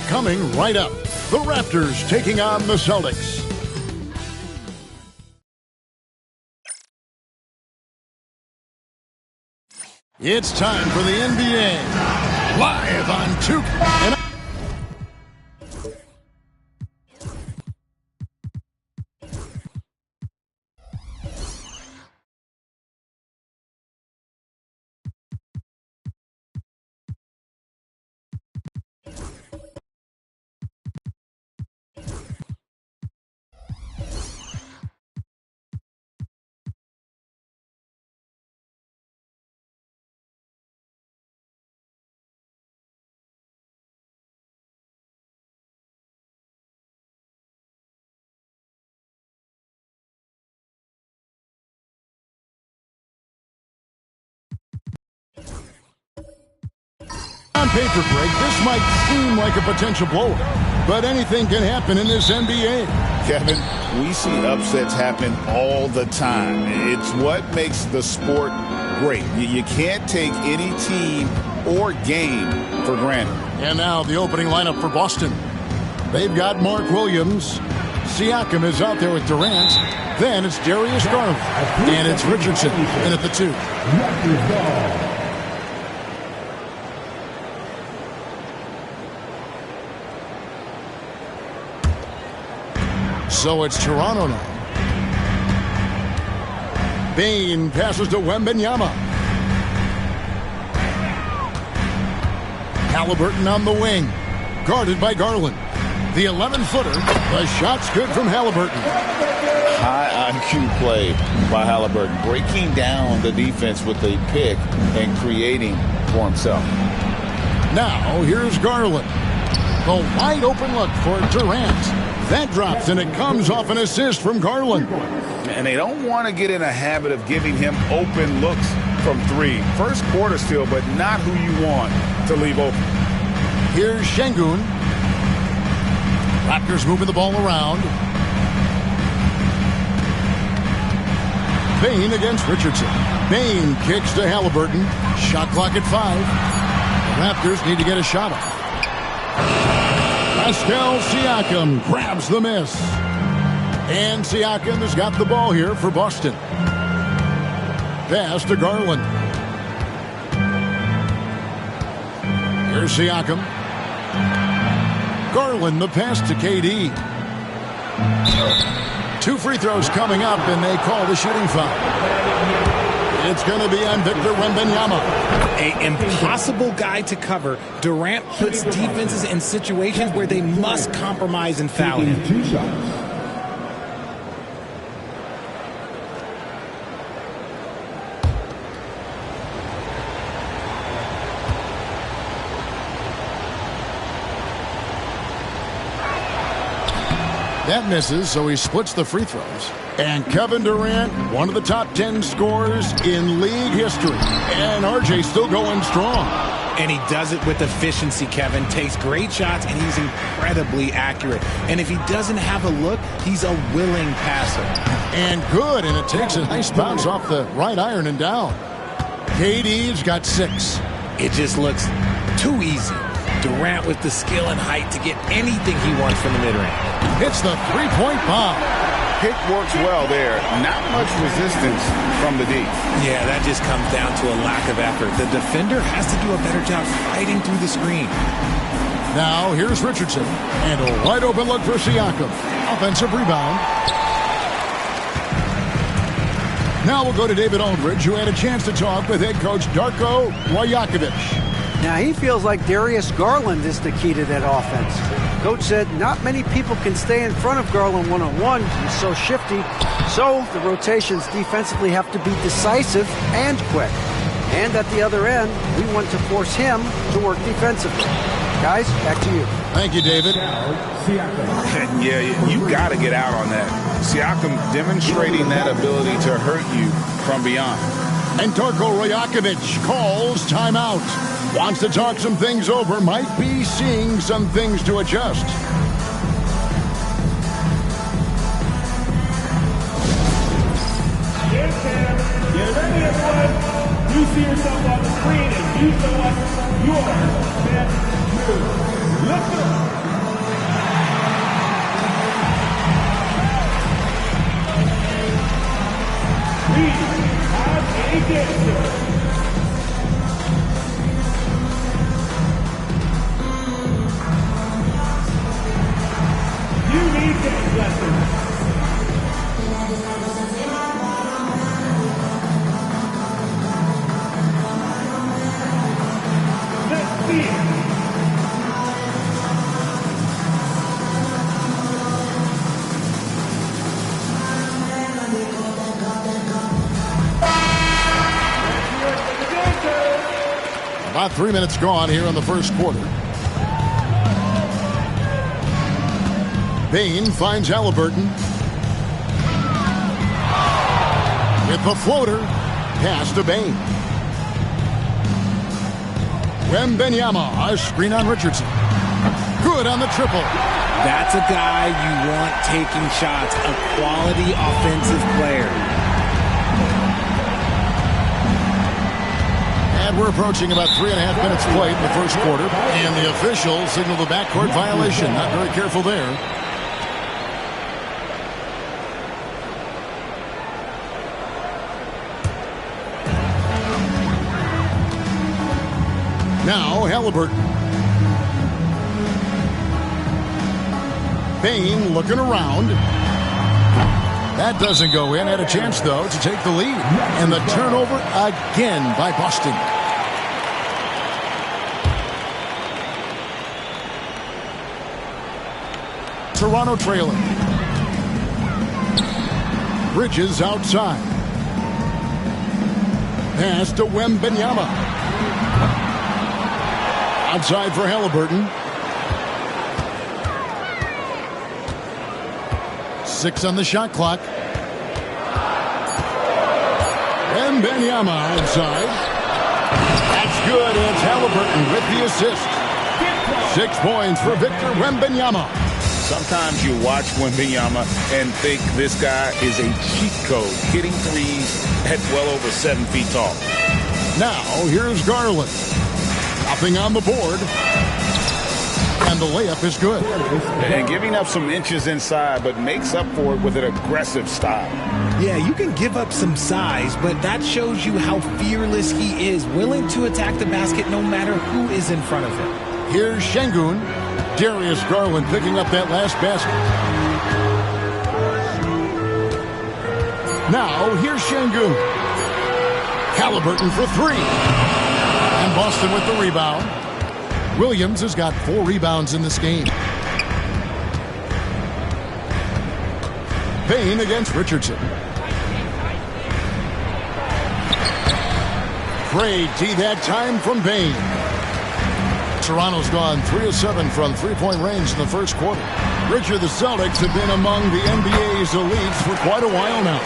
Coming right up, the Raptors taking on the Celtics. It's time for the NBA, live on 2K. On paper, Greg, this might seem like a potential blowout, but anything can happen in this NBA. Kevin, we see upsets happen all the time. It's what makes the sport great. You can't take any team or game for granted. And now the opening lineup for Boston. They've got Mark Williams. Siakam is out there with Durant. Then it's Darius Garland. And it's Richardson in at the 2. So it's Toronto now. Bane passes to Wembanyama. Halliburton on the wing. Guarded by Garland. The 11-footer. The shot's good from Halliburton. High IQ play by Halliburton. Breaking down the defense with a pick and creating for himself. Now here's Garland. The wide open look for Durant. That drops, and it comes off an assist from Garland. And they don't want to get in a habit of giving him open looks from 3. First quarter still, but not who you want to leave open. Here's Şengün. Raptors moving the ball around. Bane against Richardson. Bane kicks to Halliburton. Shot clock at 5. The Raptors need to get a shot off. Pascal Siakam grabs the miss. And Siakam has got the ball here for Boston. Pass to Garland. Here's Siakam. Garland, the pass to KD. 2 free throws coming up, and they call the shooting foul. It's going to be on Victor Wembanyama. An impossible guy to cover. Durant puts defenses in situations where they must compromise and foul him. 2 shots. That misses, so he splits the free throws. And Kevin Durant, one of the top 10 scorers in league history. And RJ still going strong. And he does it with efficiency, Kevin. Takes great shots, and he's incredibly accurate. And if he doesn't have a look, he's a willing passer. And good, and it takes a nice bounce off the right iron and down. KD's got 6. It just looks too easy. Durant with the skill and height to get anything he wants from the mid-range. Hits the three-point bomb. Pick works well there. Not much resistance from the D. Yeah, that just comes down to a lack of effort. The defender has to do a better job fighting through the screen. Now here's Richardson. And a wide open look for Siakam. Offensive rebound. Now we'll go to David Aldridge, who had a chance to talk with head coach Darko Rajakovic. Now he feels like Darius Garland is the key to that offense. Coach said not many people can stay in front of Garland one-on-one. He's so shifty. So the rotations defensively have to be decisive and quick. And at the other end, we want to force him to work defensively. Guys, back to you. Thank you, David. Yeah, you got to get out on that. Siakam demonstrating that ability to hurt you from beyond. And Darko Rajakovic calls timeout. Wants to talk some things over. Might be seeing some things to adjust. Cam. Get ready, everyone. You see yourself on the screen and you select your best move. Let's go. We have a dancer. You need dance lessons. Let's see it. About 3 minutes gone here in the first quarter. Bain finds Halliburton. With the floater. Pass to Bain. Wembanyama, a screen on Richardson. Good on the triple. That's a guy you want taking shots, a quality offensive player. And we're approaching about 3.5 minutes played in the first quarter. And the official signaled a backcourt violation. Not very careful there. Now Halliburton. Bain looking around. That doesn't go in. Had a chance, though, to take the lead. And the turnover again by Boston. Toronto trailing. Bridges outside. Pass to Wembanyama. Outside for Halliburton. 6 on the shot clock. Wembanyama outside. That's good. It's Halliburton with the assist. 6 points for Victor Wembanyama. Sometimes you watch Wembanyama and think this guy is a cheat code, hitting threes at well over 7 feet tall. Now, here's Garland. Nothing on the board. And the layup is good. And giving up some inches inside, but makes up for it with an aggressive style. Yeah, you can give up some size, but that shows you how fearless he is, willing to attack the basket no matter who is in front of him. Here's Şengün. Darius Garland picking up that last basket. Now, here's Şengün. Halliburton for 3. And Boston with the rebound. Williams has got 4 rebounds in this game. Bain against Richardson. Great D that time from Bain. Toronto's gone 3 of 7 from three-point range in the first quarter. Richard, the Celtics have been among the NBA's elites for quite a while now.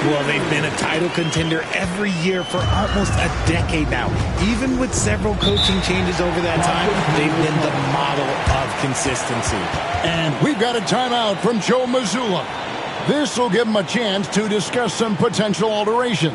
Well, they've been a title contender every year for almost a decade now. Even with several coaching changes over that time, they've been the model of consistency. And we've got a timeout from Joe Mazzulla. This will give him a chance to discuss some potential alterations.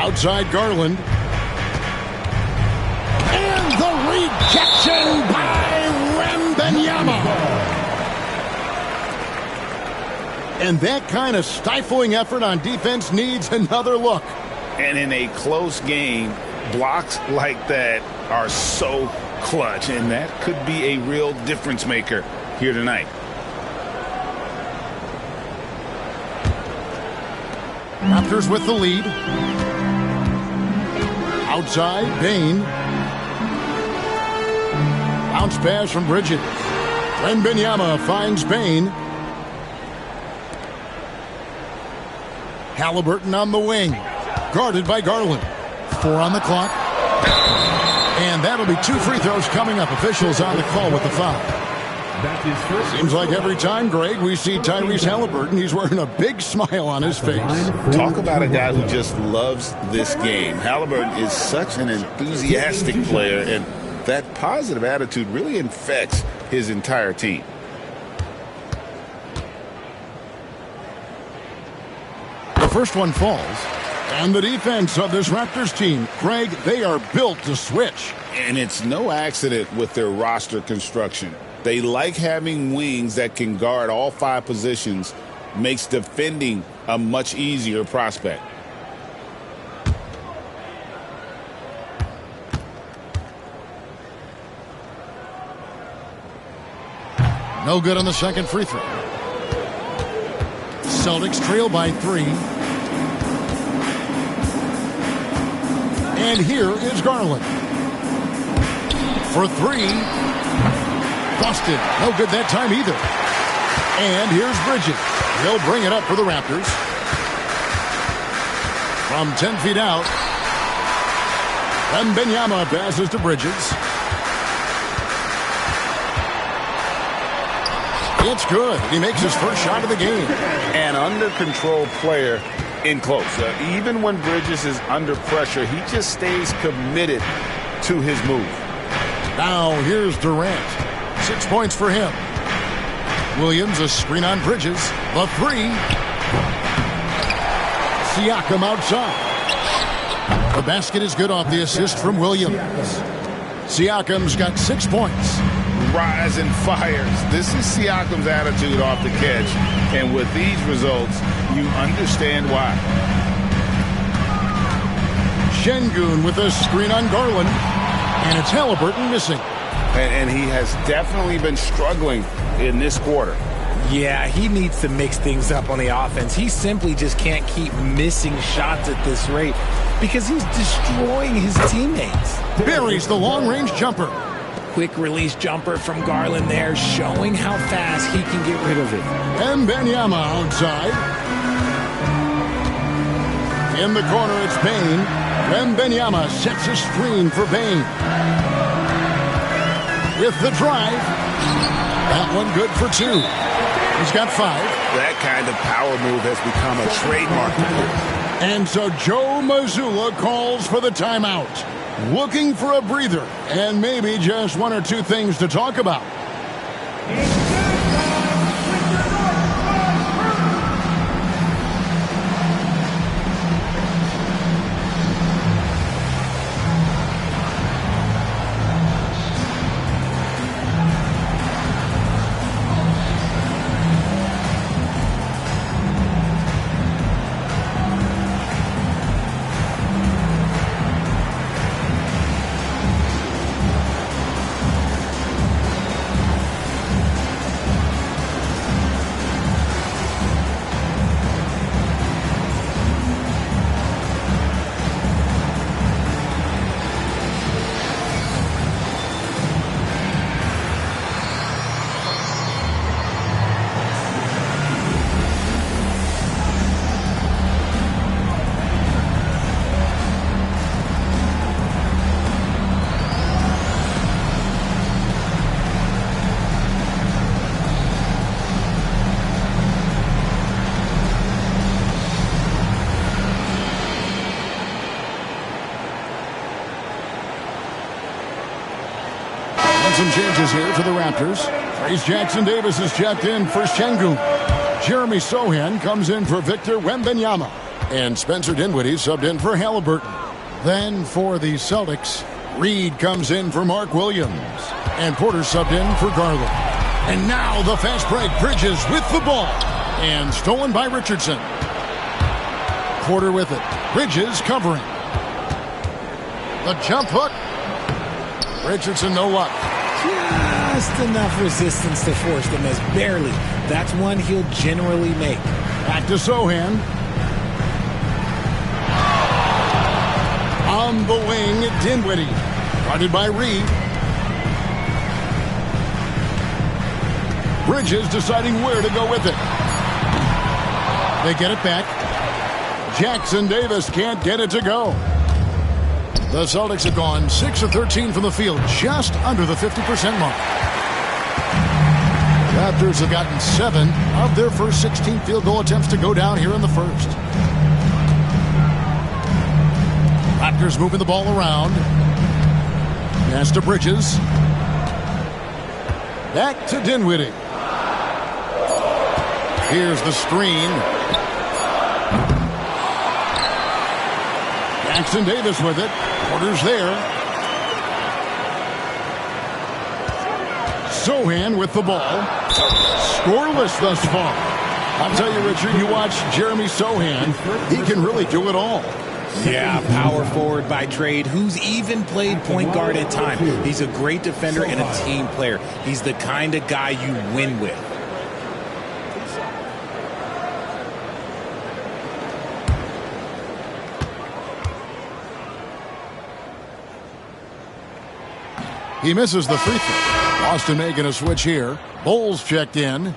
Outside Garland. And the rejection by Wembanyama. And that kind of stifling effort on defense needs another look. And in a close game, blocks like that are so clutch, and that could be a real difference maker here tonight. Raptors with the lead. Outside, Bane. Bounce pass from Bridges. Wembanyama finds Bane. Halliburton on the wing. Guarded by Garland. 4 on the clock. And that'll be 2 free throws coming up. Officials on the call with the foul. Seems like every time, Greg, we see Tyrese Halliburton, he's wearing a big smile on his face. Talk about a guy who just loves this game. Halliburton is such an enthusiastic player, and that positive attitude really infects his entire team. The first one falls. And the defense of this Raptors team, Greg, they are built to switch. And it's no accident with their roster construction. They like having wings that can guard all 5 positions, makes defending a much easier prospect. No good on the second free throw. Celtics trail by 3. And here is Garland. For 3. Busted. No good that time either. And here's Bridges. He'll bring it up for the Raptors. From 10 feet out. Wembanyama passes to Bridges. It's good. He makes his first shot of the game. An under-control player in close. Even when Bridges is under pressure, he just stays committed to his move. Now here's Durant. 6 points for him. Williams, a screen on Bridges. The 3. Siakam outside. The basket is good off the assist from Williams. Siakam's got 6 points. Rise and fires. This is Siakam's attitude off the catch. And with these results, you understand why. Şengün with a screen on Garland. And it's Halliburton missing. And he has definitely been struggling in this quarter. Yeah, he needs to mix things up on the offense. He simply just can't keep missing shots at this rate because he's destroying his teammates. Buries the long-range jumper. Quick release jumper from Garland there, showing how fast he can get rid of it. Wembanyama outside. In the corner, it's Bane. Wembanyama sets a screen for Bane. With the drive. That one good for 2. He's got 5. That kind of power move has become a trademark of his. And so Joe Mazzulla calls for the timeout. Looking for a breather and maybe just 1 or 2 things to talk about. Some changes here for the Raptors. Trace Jackson-Davis is checked in for Şengün. Jeremy Sochan comes in for Victor Wembanyama. And Spencer Dinwiddie subbed in for Halliburton. Then for the Celtics, Reed comes in for Mark Williams. And Porter subbed in for Garland. And now the fast break. Bridges with the ball. And stolen by Richardson. Porter with it. Bridges covering. The jump hook. Richardson, no luck. Just enough resistance to force the miss. Barely. That's one he'll generally make. Back to Sochan. On the wing, Dinwiddie. Guarded by Reed. Bridges deciding where to go with it. They get it back. Jackson Davis can't get it to go. The Celtics have gone 6 of 13 from the field, just under the 50% mark. Raptors have gotten 7 of their first 16 field goal attempts to go down here in the first. Raptors moving the ball around. Pass to Bridges. Back to Dinwiddie. Here's the screen. Jackson Davis with it. Porter's there. Sochan with the ball. Scoreless thus far. I'll tell you, Richard, you watch Jeremy Sochan, he can really do it all. Yeah, power forward by trade, who's even played point guard at times. He's a great defender and a team player. He's the kind of guy you win with. He misses the free throw. Boston making a switch here. Bowles checked in.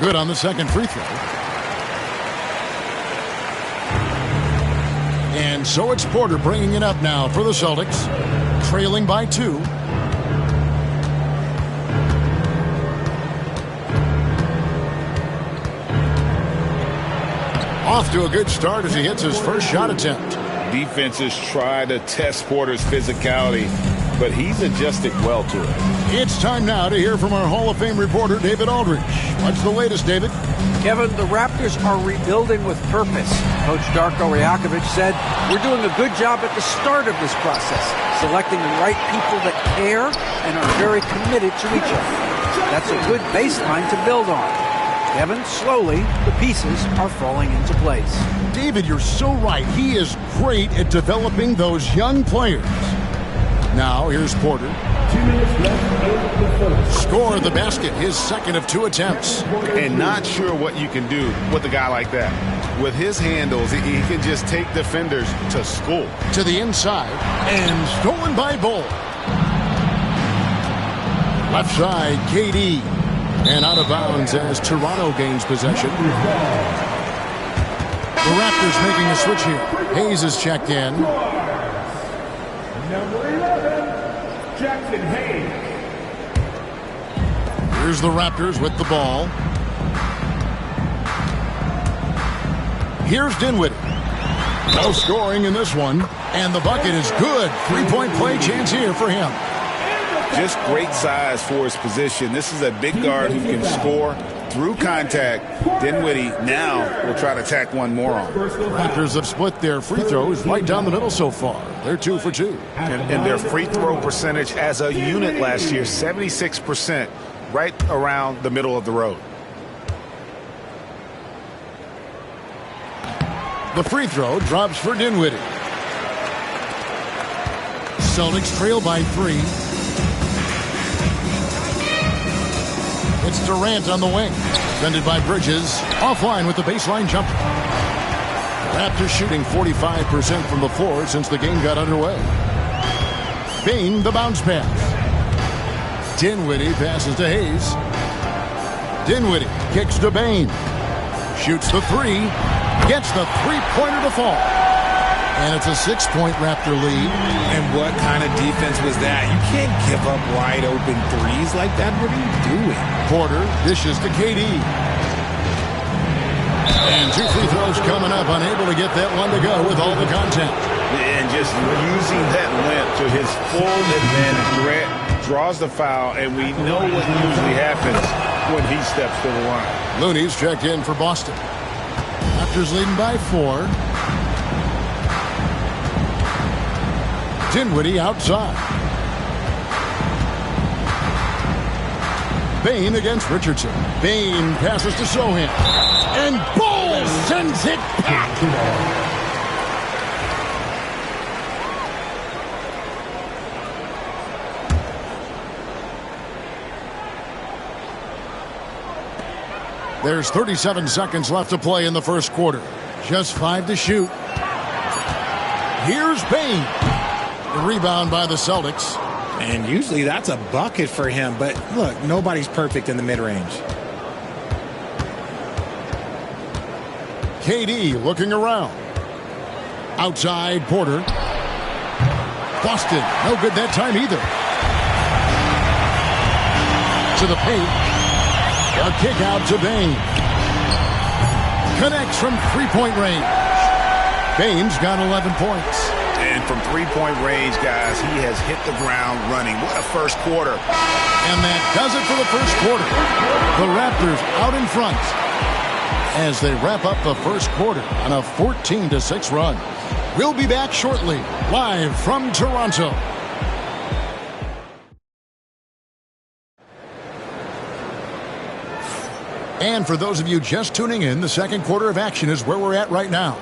Good on the second free throw. And so it's Porter bringing it up now for the Celtics. Trailing by 2. Off to a good start as he hits his first shot attempt. Defenses try to test Porter's physicality, but he's adjusted well to it. It's time now to hear from our Hall of Fame reporter, David Aldridge. What's the latest, David? Kevin, the Raptors are rebuilding with purpose. Coach Darko Rajakovic said, "We're doing a good job at the start of this process, selecting the right people that care and are very committed to each other. That's a good baseline to build on." Kevin, slowly, the pieces are falling into place. David, you're so right. He is great at developing those young players. Now, here's Porter. 2 minutes left in the first. Score the basket, his second of 2 attempts. And not sure what you can do with a guy like that. With his handles, he can just take defenders to school. To the inside, and stolen by Bol. Left side, KD. And out of bounds as Toronto gains possession. The Raptors making a switch here. Hayes is checked in. Number 11, Jackson Hayes. Here's the Raptors with the ball. Here's Dinwiddie. No scoring in this one. And the bucket is good. 3-point play chance here for him. Just great size for his position. This is a big guard who can score through contact. Dinwiddie now will try to tack one more on. Raptors have split their free throws right down the middle so far. They're 2 for 2. And their free throw percentage as a unit last year, 76%, right around the middle of the road. The free throw drops for Dinwiddie. Celtics trail by 3. It's Durant on the wing. Defended by Bridges. Offline with the baseline jumper. Raptors shooting 45% from the floor since the game got underway. Bane the bounce pass. Dinwiddie passes to Hayes. Dinwiddie kicks to Bane. Shoots the 3. Gets the 3-pointer to fall. And it's a 6-point Raptor lead. And what kind of defense was that? You can't give up wide open threes like that. What are you doing? Porter dishes to KD. And 2 free throws coming up. Unable to get that one to go with all the contact. And just using that length to his full advantage. Durant draws the foul, and we know what usually happens when he steps to the line. Looney's checked in for Boston. Raptors leading by 4. Dinwiddie outside. Bane against Richardson. Bane passes to Sohan. And Ball sends it back. There's 37 seconds left to play in the first quarter. Just 5 to shoot. Here's Bane. The rebound by the Celtics. And usually that's a bucket for him. But look, nobody's perfect in the mid-range. KD looking around. Outside Porter. Boston, no good that time either. To the paint. A kick out to Bane. Connects from three-point range. Bane's got 11 points. And from three-point range, guys, he has hit the ground running. What a first quarter. And that does it for the first quarter. The Raptors out in front as they wrap up the first quarter on a 14-6 run. We'll be back shortly, live from Toronto. And for those of you just tuning in, the second quarter of action is where we're at right now.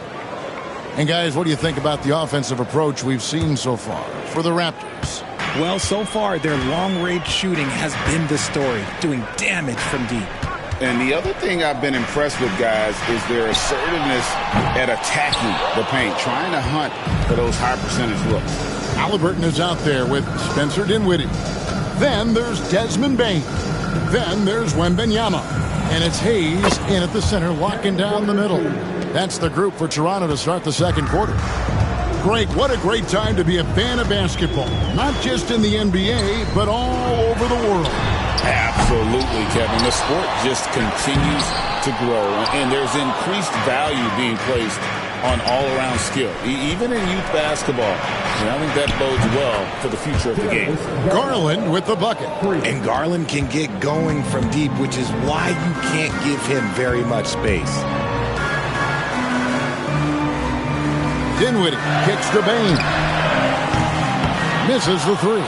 And guys, what do you think about the offensive approach we've seen so far for the Raptors? Well, so far, their long-range shooting has been the story, doing damage from deep. And the other thing I've been impressed with, guys, is their assertiveness at attacking the paint, trying to hunt for those high-percentage looks. Haliburton is out there with Spencer Dinwiddie. Then there's Desmond Bane. Then there's Wembanyama. And it's Hayes in at the center, locking down the middle. That's the group for Toronto to start the second quarter. Greg, what a great time to be a fan of basketball. Not just in the NBA, but all over the world. Absolutely, Kevin. The sport just continues to grow, and there's increased value being placed on all-around skill, even in youth basketball. And I think that bodes well for the future of the game. Garland with the bucket. And Garland can get going from deep, which is why you can't give him very much space. Dinwiddie kicks to Bane. Misses the three.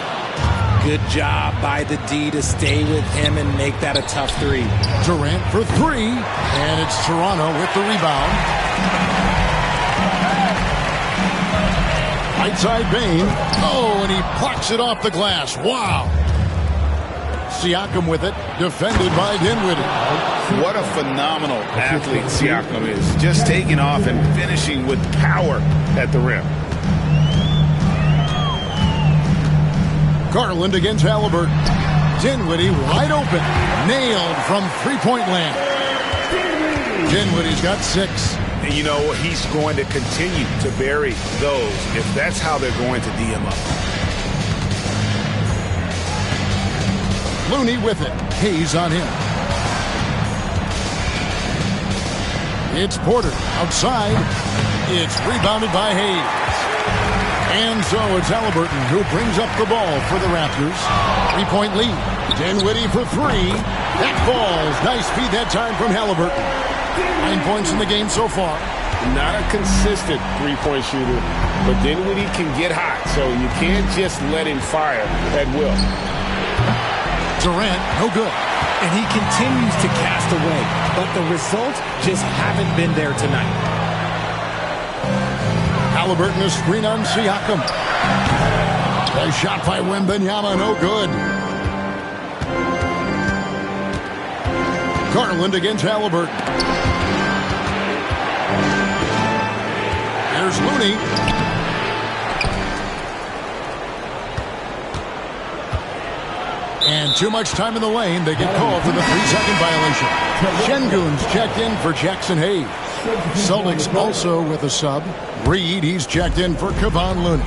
Good job by the D to stay with him and make that a tough three. Durant for three. And it's Toronto with the rebound. Right side Bane. Oh, and he plucks it off the glass. Wow. Siakam with it. Defended by Dinwiddie. What a phenomenal athlete Siakam is. Just taking off and finishing with power at the rim. Garland against Haliburton. Dinwiddie wide open. Nailed from three-point land. Dinwiddie's got 6. And you know, he's going to continue to bury those if that's how they're going to D him up. Looney with it. Hayes on him. It's Porter outside. It's rebounded by Hayes. And so it's Haliburton who brings up the ball for the Raptors. 3-point lead. Dinwiddie for 3. That falls. Nice feed that time from Haliburton. 9 points in the game so far. Not a consistent three-point shooter, but Dinwiddie can get hot, so you can't just let him fire at will. Durant, no good. And he continues to cast away, but the results just haven't been there tonight. Haliburton a screen on Siakam. A shot by Wembanyama, no good. Garland against Haliburton. There's Looney. And too much time in the lane. They get called for the 3-second violation. Şengün's checked in for Jackson Hayes. Celtics also with a sub. Reed, he's checked in for Kevon Looney.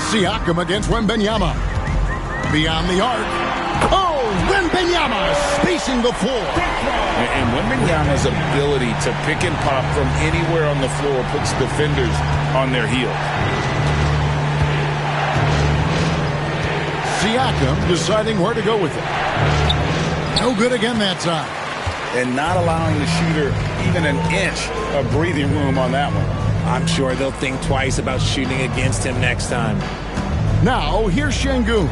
Siakam against Wembanyama. Beyond the arc. Oh, Wembanyama spacing the floor. And Wembanyama's ability to pick and pop from anywhere on the floor puts defenders on their heels. Siakam deciding where to go with it. No good again that time. and not allowing the shooter even an inch of breathing room on that one. I'm sure they'll think twice about shooting against him next time. Now, here's Şengün.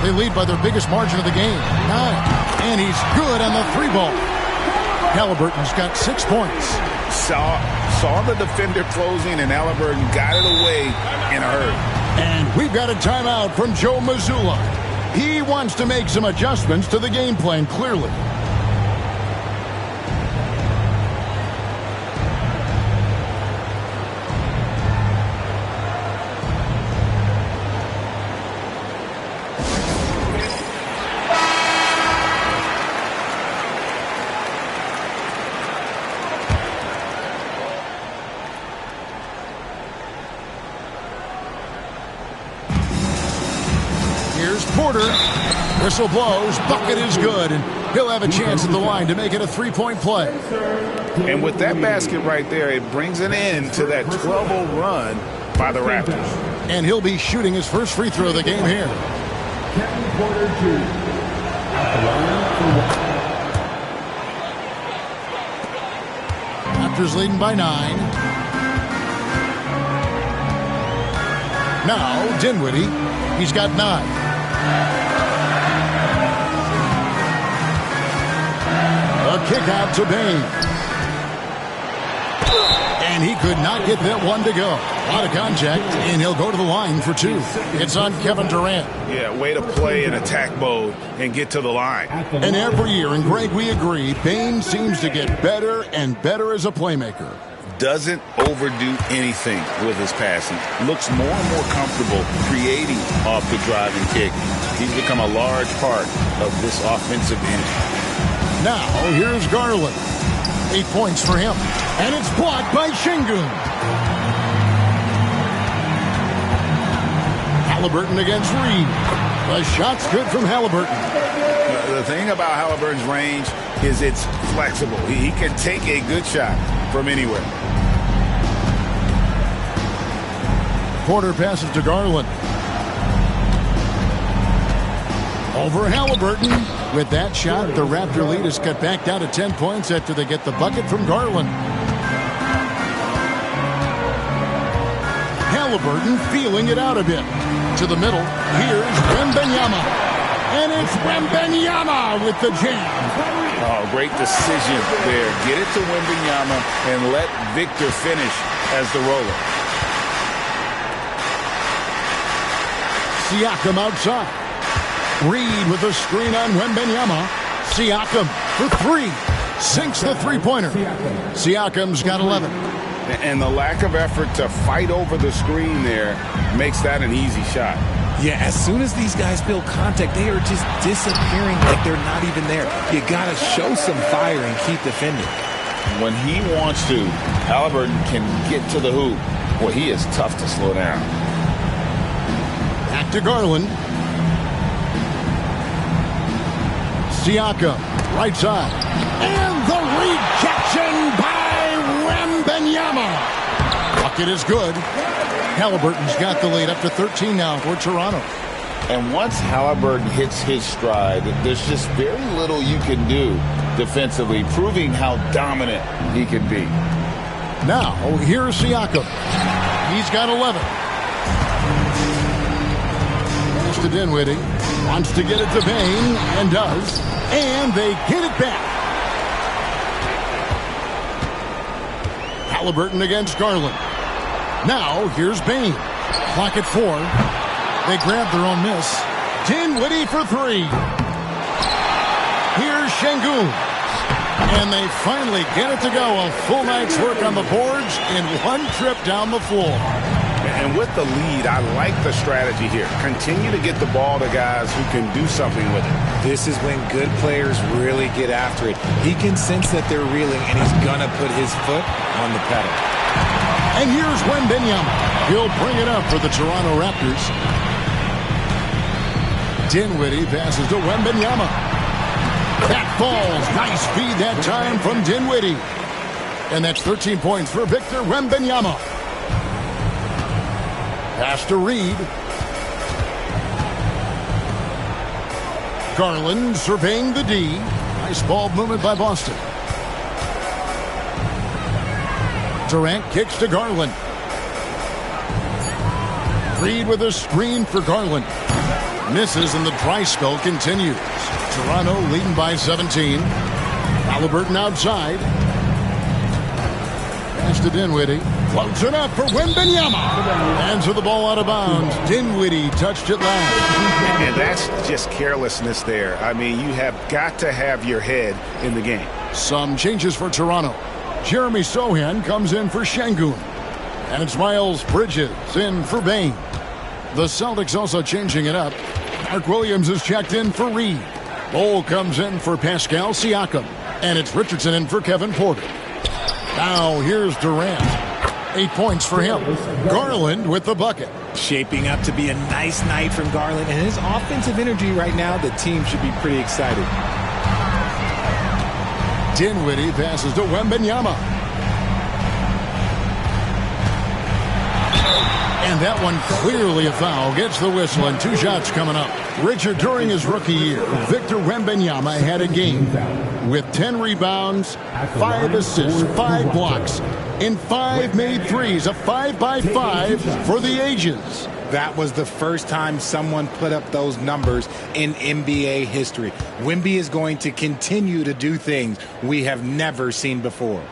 They lead by their biggest margin of the game, 9. And he's good on the 3-ball. Halliburton's got 6 points. Saw the defender closing, and Halliburton got it away in a hurry. And we've got a timeout from Joe Mazzulla. He wants to make some adjustments to the game plan, clearly. Porter. Whistle blows. Bucket is good. And he'll have a chance at the line to make it a 3-point play. And with that basket right there, it brings an end to that 12-0 run by the Raptors. And he'll be shooting his first free throw of the game here. Kevin Porter Jr. at the line for Raptors leading by 9. Now, Dinwiddie. He's got 9. A kick out to Bane. And he could not get that one to go. Out of contact, and he'll go to the line for 2. It's on Kevin Durant. Yeah, way to play in attack mode and get to the line. And every year, and Greg, we agree, Bane seems to get better and better as a playmaker. Doesn't overdo anything with his passing. Looks more and more comfortable creating off the drive and kick. He's become a large part of this offensive engine. Now, here's Garland. 8 points for him. And it's blocked by Şengün. Halliburton against Reed. The shot's good from Halliburton. The thing about Halliburton's range is it's flexible. He can take a good shot from anywhere. Porter passes to Garland. Over Halliburton. With that shot, the Raptor lead is cut back down to 10 points after they get the bucket from Garland. Halliburton feeling it out a bit. To the middle, here's Wembanyama. And it's Wembanyama with the jam. Oh, great decision there. Get it to Wembanyama and let Victor finish as the roller. Siakam outside. Reed with a screen on Wembanyama. Siakam for 3. Sinks the three-pointer. Siakam's got 11. And the lack of effort to fight over the screen there makes that an easy shot. Yeah, as soon as these guys feel contact, they are just disappearing like they're not even there. You got to show some fire and keep defending. When he wants to, Halliburton can get to the hoop. Well, he is tough to slow down. Back to Garland. Siakam, right side. And the rejection by Wembanyama. Bucket is good. Halliburton's got the lead up to 13 now for Toronto. And once Halliburton hits his stride, there's just very little you can do defensively, proving how dominant he can be. Now, here's Siakam. He's got 11. Goes to Dinwiddie. Wants to get it to Bane, and does. And they get it back. Halliburton against Garland. Now, here's Bane. Clock at 4. They grab their own miss. Dinwiddie for 3. Here's Şengün. And they finally get it to go. A full night's work on the boards in one trip down the floor. And with the lead, I like the strategy here. Continue to get the ball to guys who can do something with it. This is when good players really get after it. He can sense that they're reeling, and he's going to put his foot on the pedal. And here's Wembanyama. He'll bring it up for the Toronto Raptors. Dinwiddie passes to Wembanyama. That falls. Nice feed that time from Dinwiddie. And that's 13 points for Victor Wembanyama. Pass to Reed. Garland surveying the D. Nice ball movement by Boston. Durant kicks to Garland. Reed with a screen for Garland. Misses, and the dry spell continues. Toronto leading by 17. Halliburton outside. Pass to Dinwiddie. Floats it up for Wembanyama. And to the ball out of bounds. Dinwiddie touched it last. And that's just carelessness there. I mean, you have got to have your head in the game. Some changes for Toronto. Jeremy Sohan comes in for Şengün. And it's Miles Bridges in for Bane. The Celtics also changing it up. Mark Williams is checked in for Reed. Bol comes in for Pascal Siakam. And it's Richardson in for Kevin Porter. Now here's Durant. 8 points for him. Garland with the bucket. Shaping up to be a nice night from Garland. And his offensive energy right now, the team should be pretty excited. Dinwiddie passes to Wembanyama. And that one clearly a foul. Gets the whistle, and 2 shots coming up. Richard, during his rookie year, Victor Wembanyama had a game with 10 rebounds, 5 assists, 5 blocks, and 5 made threes. A 5-by-5 for the ages. That was the first time someone put up those numbers in NBA history. Wemby is going to continue to do things we have never seen before.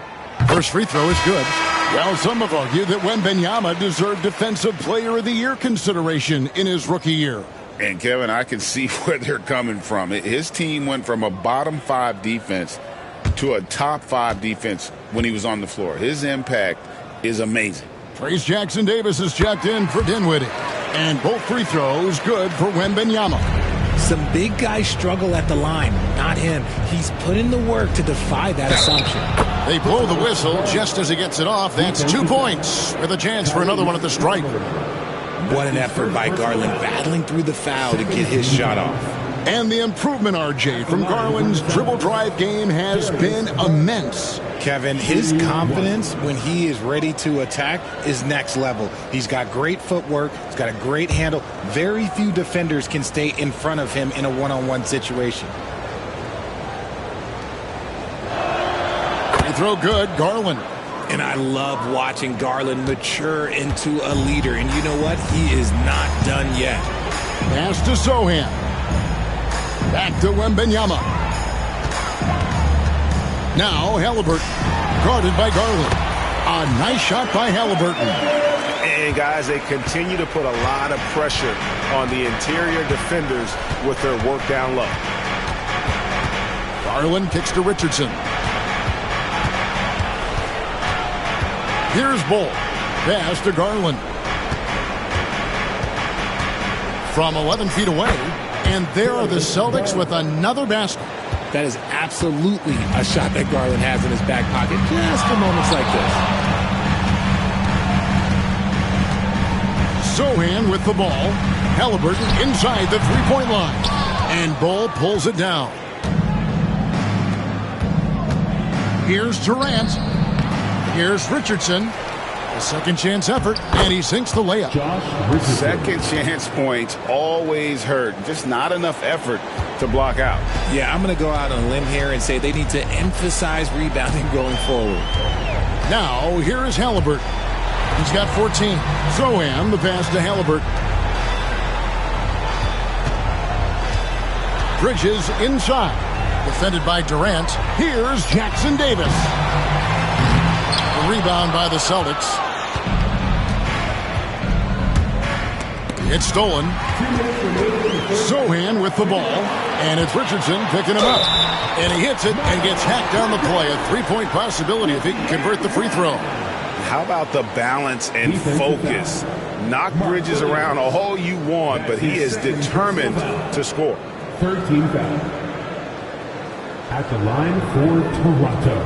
First free throw is good. Well, some have argued that Wembanyama deserved Defensive Player of the Year consideration in his rookie year. And, Kevin, I can see where they're coming from. His team went from a bottom 5 defense to a top 5 defense when he was on the floor. His impact is amazing. Trace Jackson-Davis is checked in for Dinwiddie. And both free throws good for Wembanyama. Some big guys struggle at the line. Not him. He's put in the work to defy that assumption. They blow the whistle just as he gets it off. That's 2 points with a chance for another one at the stripe. What an effort by Garland, battling through the foul to get his shot off. And the improvement, RJ, from Garland's dribble drive game has been immense. Kevin, his confidence when he is ready to attack is next level. He's got great footwork. He's got a great handle. Very few defenders can stay in front of him in a one-on-one situation. Free throw good, Garland. And I love watching Garland mature into a leader. And you know what? He is not done yet. Pass to Sohan. Back to Wembanyama. Now Halliburton, guarded by Garland. A nice shot by Halliburton. And, guys, they continue to put a lot of pressure on the interior defenders with their work down low. Garland kicks to Richardson. Here's Bol. Pass to Garland. From 11 feet away. And there are the Celtics with another basket. That is absolutely a shot that Garland has in his back pocket just for moments like this. Sohan with the ball. Halliburton inside the three-point line. And Bol pulls it down. Here's Durant. Here's Richardson. A second chance effort, and he sinks the layup. Second chance points always hurt. Just not enough effort to block out. Yeah, I'm going to go out on a limb here and say they need to emphasize rebounding going forward. Now, here is Halliburton. He's got 14. Sohan, the pass to Halliburton. Bridges inside. Defended by Durant. Here's Jackson-Davis. The rebound by the Celtics. It's stolen. Sohan with the ball. And it's Richardson picking him up. And he hits it and gets hacked down the play. A three-point possibility if he can convert the free throw. How about the balance and focus? Knock Bridges around all you want, but he is determined to score. 13 foul. At the line for Toronto,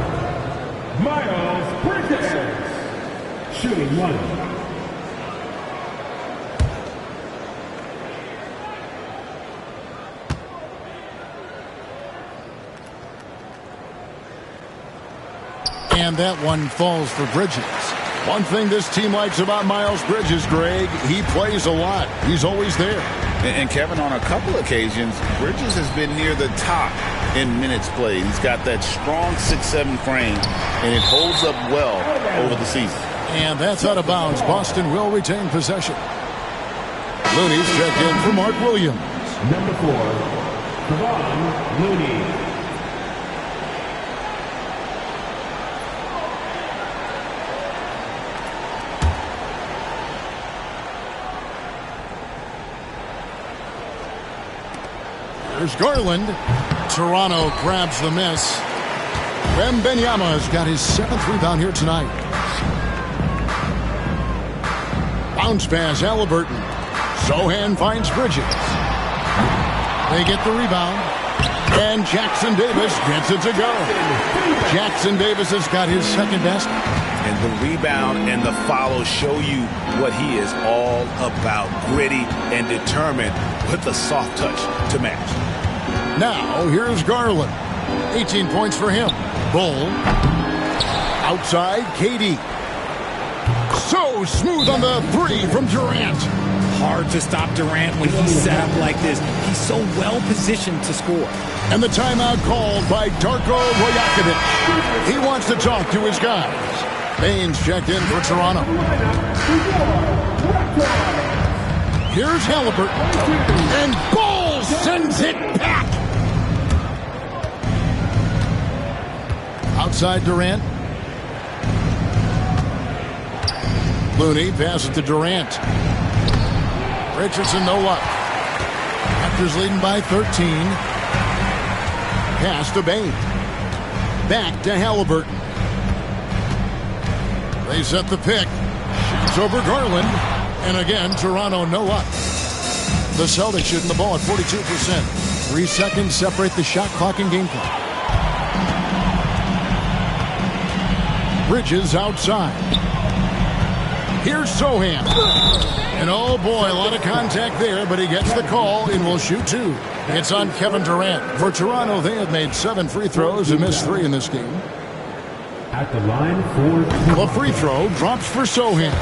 Miles Bridges, shooting 1. And that one falls for Bridges. One thing this team likes about Miles Bridges, Greg, he plays a lot. He's always there. And Kevin, on a couple occasions, Bridges has been near the top in minutes played. He's got that strong 6'7" frame, and it holds up well over the season. And that's out of bounds. Boston will retain possession. Looney's checked in for Mark Williams. Number 4, Kevon Looney. There's Garland. Toronto grabs the miss. Wembanyama's got his 7th rebound here tonight. Bounce pass, Halliburton. Sochan finds Bridges. They get the rebound. And Jackson Davis gets it to go. Jackson Davis has got his 2nd basket. And the rebound and the follow show you what he is all about. Gritty and determined with the soft touch to match. Now, here's Garland. 18 points for him. Bull. Outside, KD. So smooth on the 3 from Durant. Hard to stop Durant when he's set up like this. He's so well positioned to score. And the timeout called by Darko Rajakovic. He wants to talk to his guys. Baines checked in for Toronto. Here's Halliburton. And Bull sends it back. Outside Durant. Looney passes to Durant. Richardson, no luck. Raptors leading by 13. Pass to Baines. Back to Halliburton. They set the pick. Shoots over Garland. And again, Toronto, no luck. The Celtics shooting the ball at 42%. 3 seconds separate the shot clock and game clock. Bridges outside. Here's Sochan. And oh boy, a lot of contact there, but he gets the call and will shoot 2. It's on Kevin Durant. For Toronto, they have made 7 free throws and missed 3 in this game. At the line for The free throw drops for Sochan.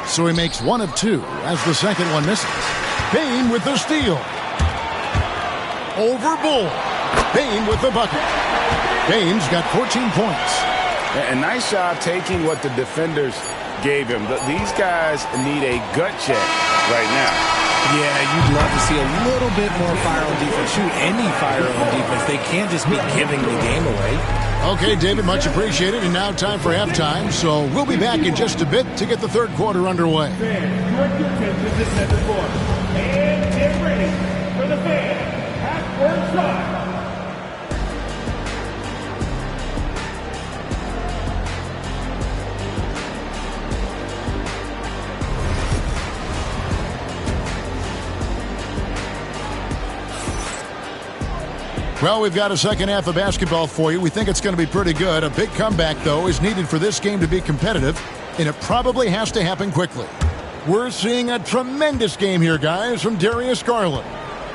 So he makes 1 of 2 as the second one misses. Bane with the steal. Over Bull. Bane with the bucket. Baines got 14 points. And nice job taking what the defenders gave him. These guys need a gut check right now. Yeah, you'd love to see a little bit more fire on defense. Shoot any fire on defense. They can't just be giving the game away. Okay, David, much appreciated. And now time for halftime. So we'll be back in just a bit to get the third quarter underway. Fans, direct your attention to center court. And get ready for the fans. Half-court shot. Well, we've got a second half of basketball for you. We think it's going to be pretty good. A big comeback, though, is needed for this game to be competitive, and it probably has to happen quickly. We're seeing a tremendous game here, guys, from Darius Garland.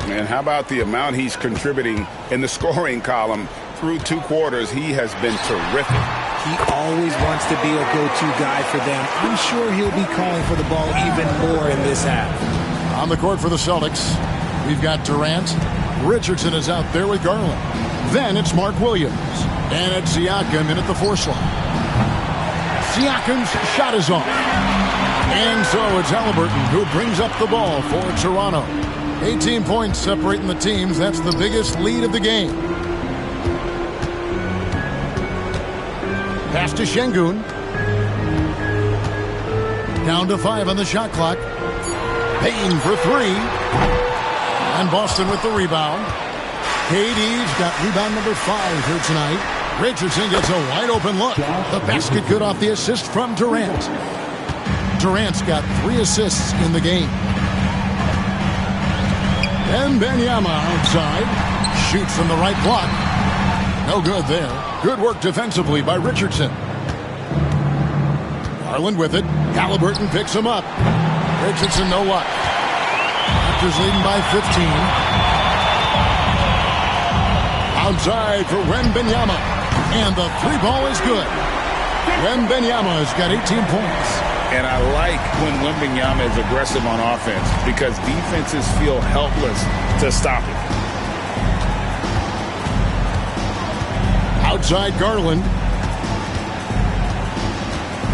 And how about the amount he's contributing in the scoring column through 2 quarters? He has been terrific. He always wants to be a go-to guy for them. I'm sure he'll be calling for the ball even more in this half. On the court for the Celtics, we've got Durant. Richardson is out there with Garland. Then it's Mark Williams. And it's Siakam in at the 4 slot. Siakam's shot is off. And so it's Halliburton who brings up the ball for Toronto. 18 points separating the teams. That's the biggest lead of the game. Pass to Şengün. Down to 5 on the shot clock. Payton for 3. And Boston with the rebound. KD's got rebound number 5 here tonight. Richardson gets a wide open look. The basket good off the assist from Durant. Durant's got 3 assists in the game. Wembanyama outside. Shoots from the right block. No good there. Good work defensively by Richardson. Garland with it. Halliburton picks him up. Richardson no luck. Raptors leading by 15. Outside for Wembanyama. And the 3 ball is good. Wembanyama's got 18 points. And I like when Wembanyama is aggressive on offense because defenses feel helpless to stop it. Outside Garland.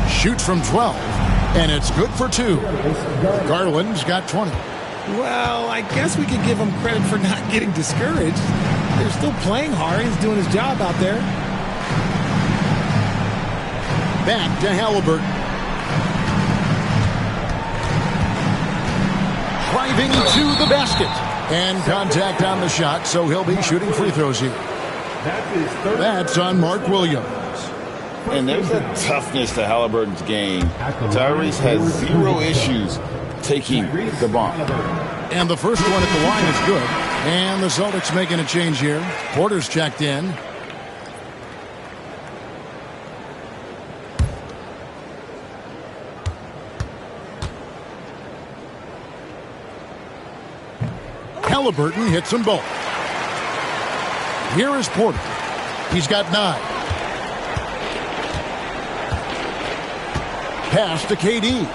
Shoots from 12. And it's good for 2. Garland's got 20. Well, I guess we could give him credit for not getting discouraged. They're still playing hard. He's doing his job out there. Back to Halliburton. Driving to the basket. And contact on the shot, so he'll be shooting free throws here. That's on Mark Williams. And there's a toughness to Halliburton's game. Tyrese has 0 issues taking the bump. And the first one at the line is good. And the Celtics making a change here. Porter's checked in. Halliburton hits them both. Here is Porter. He's got 9. Pass to KD.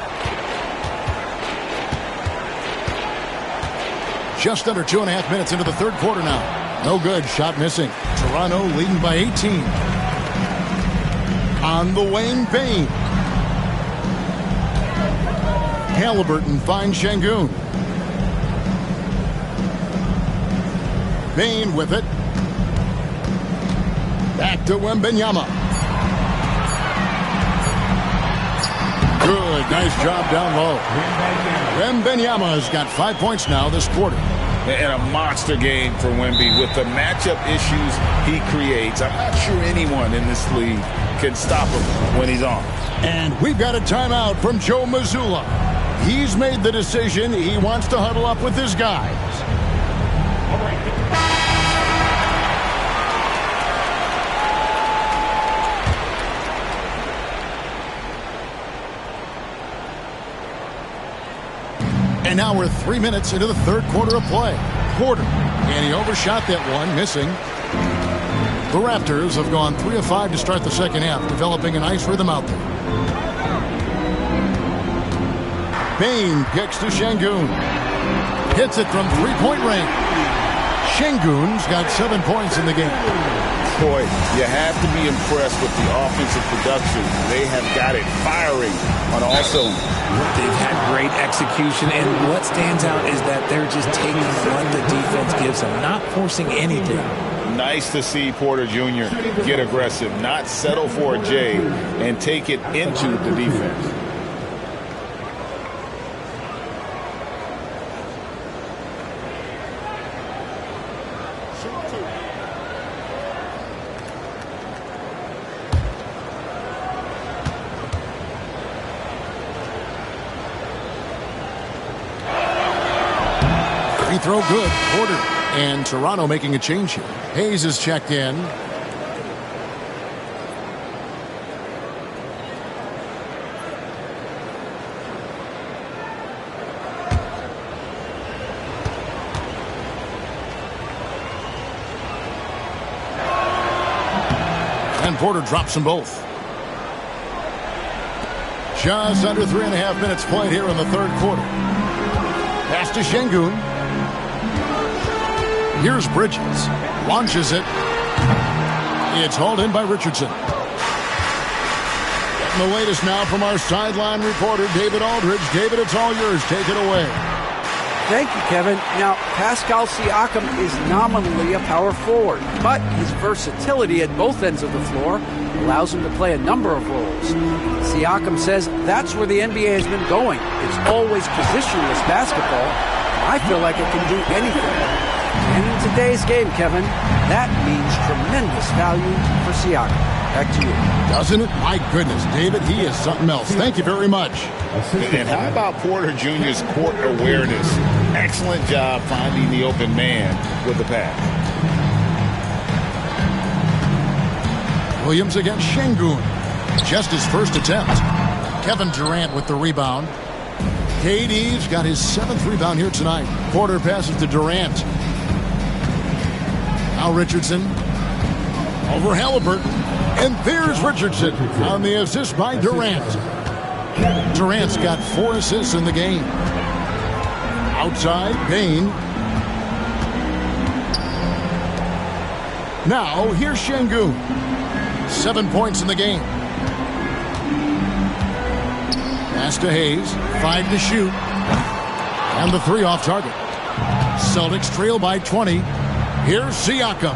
Just under 2.5 minutes into the third quarter now. No good. Shot missing. Toronto leading by 18. On the wing, Bane. Halliburton finds Şengün. Bane with it. Back to Wembanyama. Good. Nice job down low. Wembanyama's got 5 points now this quarter. And a monster game for Wemby with the matchup issues he creates. I'm not sure anyone in this league can stop him when he's on. And we've got a timeout from Joe Mazzulla. He's made the decision he wants to huddle up with his guys. And now we're 3 minutes into the third quarter of play. Porter, and he overshot that one, missing. The Raptors have gone 3 of 5 to start the second half, developing a nice rhythm out there. Bane kicks to Şengün. Hits it from three-point range. Şengün's got 7 points in the game. Boy, you have to be impressed with the offensive production. They have got it firing on all cylinders. They've had great execution, and what stands out is that they're just taking what the defense gives them, not forcing anything. Nice to see Porter Jr. get aggressive, not settle for a J, and take it into the defense. Free throw good. Porter. And Toronto making a change here. Hayes is checked in. And Porter drops them both. Just under 3.5 minutes played here in the third quarter. Pass to Şengün. Here's Bridges. Launches it. It's hauled in by Richardson. Getting the latest now from our sideline reporter, David Aldridge. David, it's all yours. Take it away. Thank you, Kevin. Now, Pascal Siakam is nominally a power forward, but his versatility at both ends of the floor allows him to play a number of roles. Siakam says that's where the NBA has been going. It's always positionless basketball. I feel like it can do anything. And in today's game, Kevin, that means tremendous value for Siakam. Back to you. Doesn't it? My goodness, David, he is something else. Thank you very much. And how about Porter Jr.'s court awareness? Excellent job finding the open man with the pass. Williams against Şengün. Just his first attempt. Kevin Durant with the rebound. KD's got his 7th rebound here tonight. Porter passes to Durant. Now Richardson. Over Halliburton. And there's Richardson on the assist by Durant. Durant's got 4 assists in the game. Outside, Payne. Now, here's Şengün. 7 points in the game. Pass to Hayes. 5 to shoot. And the 3 off target. Celtics trail by 20. Here's Siakam.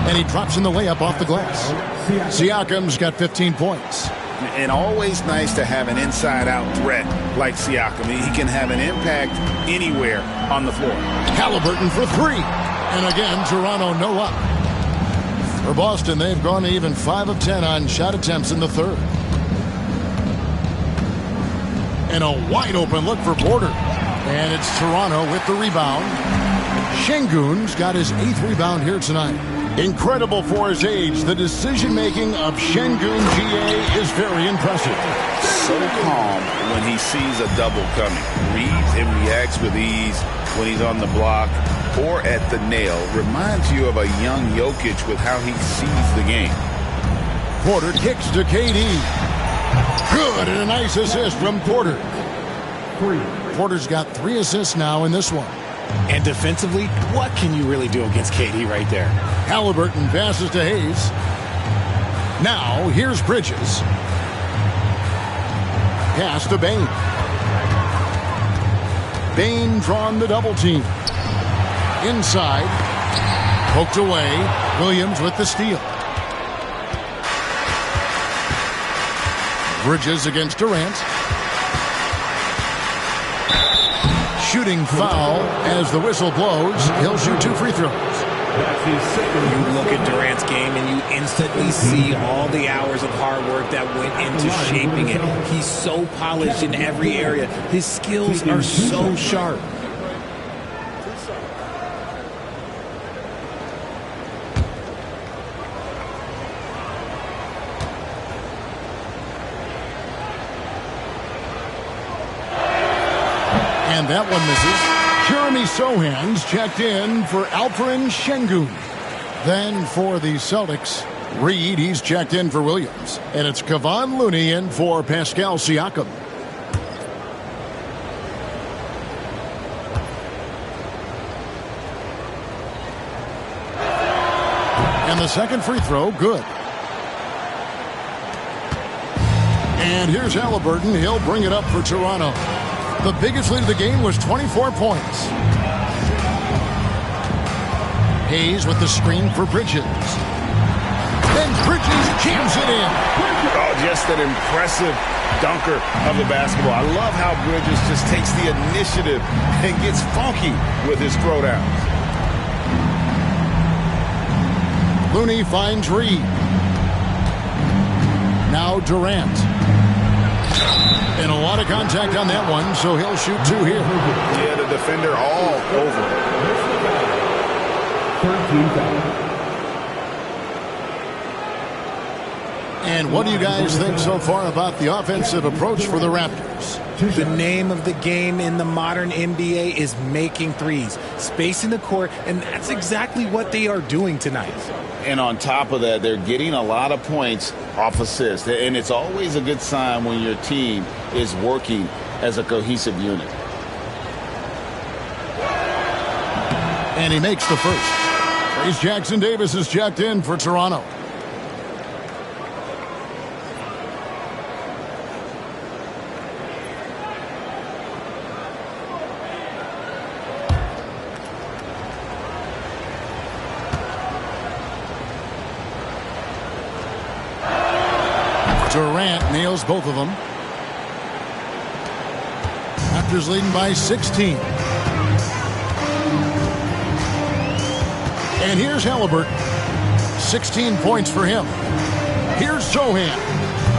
And he drops in the layup off the glass. Siakam's got 15 points. And always nice to have an inside-out threat like Siakam. He can have an impact anywhere on the floor. Halliburton for 3. And again, Toronto no up. For Boston, they've gone to even 5 of 10 on shot attempts in the third. And a wide-open look for Porter. And it's Toronto with the rebound. Şengün's got his 8th rebound here tonight. Incredible for his age. The decision-making of Şengün GA is very impressive. So calm when he sees a double coming. Reads and reacts with ease when he's on the block or at the nail. Reminds you of a young Jokic with how he sees the game. Porter kicks to KD. Good, and a nice assist from Porter. Porter's got 3 assists now in this one. And defensively, what can you really do against KD right there? Halliburton passes to Hayes. Now, here's Bridges. Pass to Bane. Bane drawn the double team. Inside. Poked away. Williams with the steal. Bridges against Durant. Shooting foul as the whistle blows. He'll shoot 2 free throws. You look at Durant's game and you instantly see all the hours of hard work that went into shaping it. He's so polished in every area. His skills are so sharp. And that one misses. Jeremy Sohan's checked in for Alperen Şengün. Then for the Celtics, Reed, he's checked in for Williams. And it's Kevon Looney in for Pascal Siakam. And the second free throw, good. And here's Halliburton. He'll bring it up for Toronto. The biggest lead of the game was 24 points. Hayes with the screen for Bridges. Then Bridges jams it in. Oh, just an impressive dunker of the basketball. I love how Bridges just takes the initiative and gets funky with his throwdowns. Looney finds Reed. Now Durant. And a lot of contact on that one, so he'll shoot 2 here. Yeah, the defender all over it. And what do you guys think so far about the offensive approach for the Raptors? The name of the game in the modern NBA is making threes, spacing the court, and that's exactly what they are doing tonight. And on top of that, they're getting a lot of points off assists. And it's always a good sign when your team is working as a cohesive unit. And he makes the first. Trayce Jackson-Davis is checked in for Toronto. Durant nails both of them. Raptors leading by 16. And here's Halliburton. 16 points for him. Here's Sohan.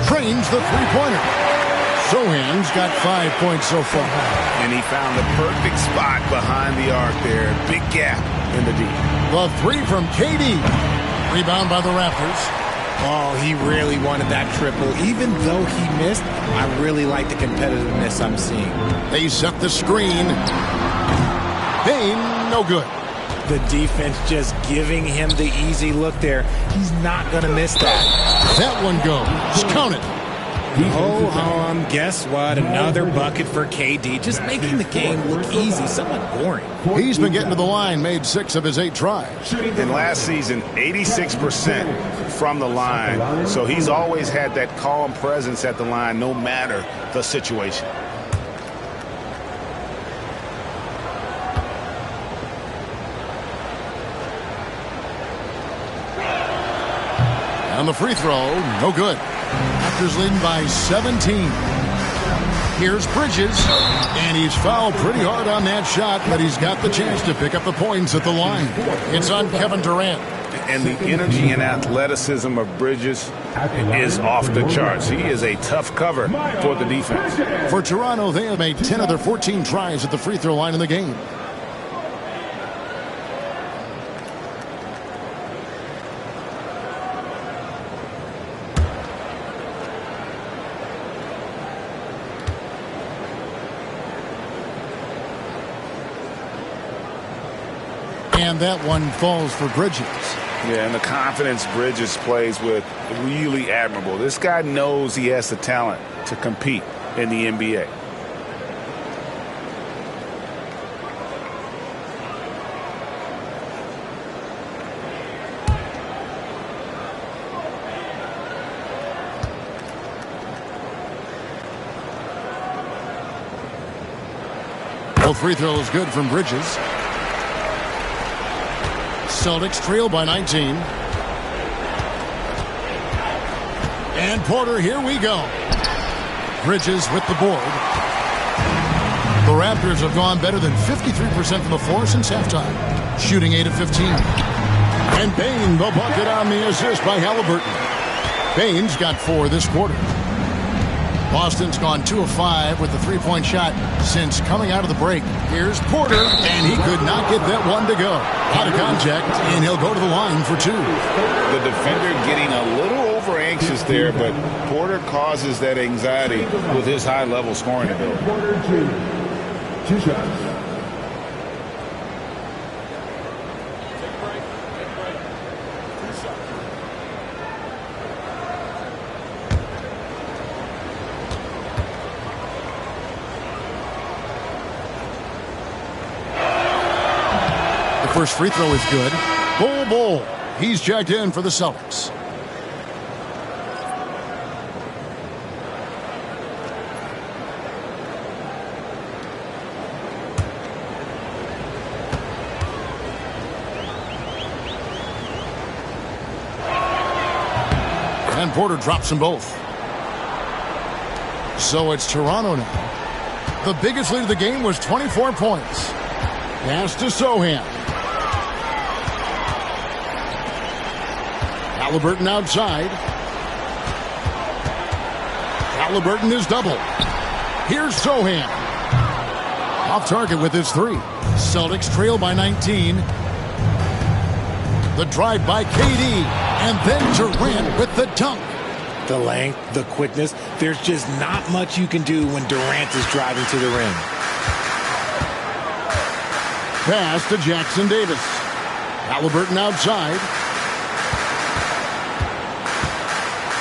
Trains the three-pointer. Sohan's got 5 points so far. And he found the perfect spot behind the arc there. Big gap in the D. The 3 from KD. Rebound by the Raptors. Oh, he really wanted that triple. Even though he missed, I really like the competitiveness I'm seeing. They set the screen. Bane, no good. The defense just giving him the easy look there. He's not going to miss that. That one goes. Count it. Ho-hum, guess what? Another bucket for KD. Just making the game look easy, somewhat boring. He's been getting to the line, made 6 of his 8 tries. In last season, 86% from the line. So he's always had that calm presence at the line no matter the situation. On the free throw, no good. Raptors leading by 17. Here's Bridges, and he's fouled pretty hard on that shot, but he's got the chance to pick up the points at the line. It's on Kevin Durant. And the energy and athleticism of Bridges is off the charts. He is a tough cover for the defense. For Toronto, they have made 10 of their 14 tries at the free throw line in the game. And that one falls for Bridges. Yeah, and the confidence Bridges plays with, really admirable. This guy knows he has the talent to compete in the NBA. Both free throws good from Bridges. Celtics trail by 19. And Porter, here we go. Bridges with the board. The Raptors have gone better than 53% from the floor since halftime, shooting 8 of 15. And Bane, the bucket on the assist by Halliburton. Bane's got 4 this quarter. Boston's gone 2 of 5 with the three-point shot since coming out of the break. Here's Porter, and he could not get that one to go. Out of contact, and he'll go to the line for 2. The defender getting a little over anxious there, but Porter causes that anxiety with his high-level scoring ability. Quarter 2 shots. First free throw is good. Bol. He's checked in for the Celtics. And Porter drops them both. So it's Toronto now. The biggest lead of the game was 24 points. Pass to Sohan. Halliburton outside. Halliburton is double. Here's Sohan. Off target with his 3. Celtics trail by 19. The drive by KD. And then Durant with the dunk. The length, the quickness. There's just not much you can do when Durant is driving to the rim. Pass to Jackson Davis. Halliburton outside.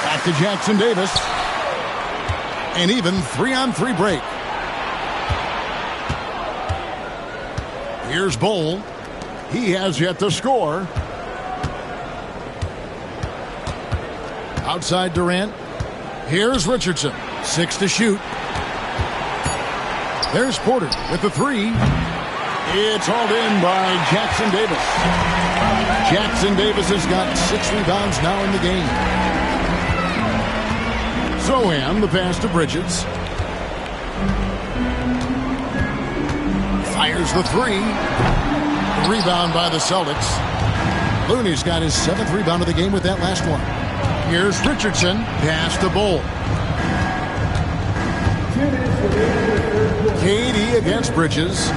Back to Jackson Davis. An even 3-on-3 break. Here's Bol. He has yet to score. Outside Durant. Here's Richardson. 6 to shoot. There's Porter with the 3. It's hauled in by Jackson Davis. Jackson Davis has got 6 rebounds now in the game. Sohan, the pass to Bridges. Fires the 3. Rebound by the Celtics. Looney's got his 7th rebound of the game with that last one. Here's Richardson. Pass to Bol. KD against Bridges.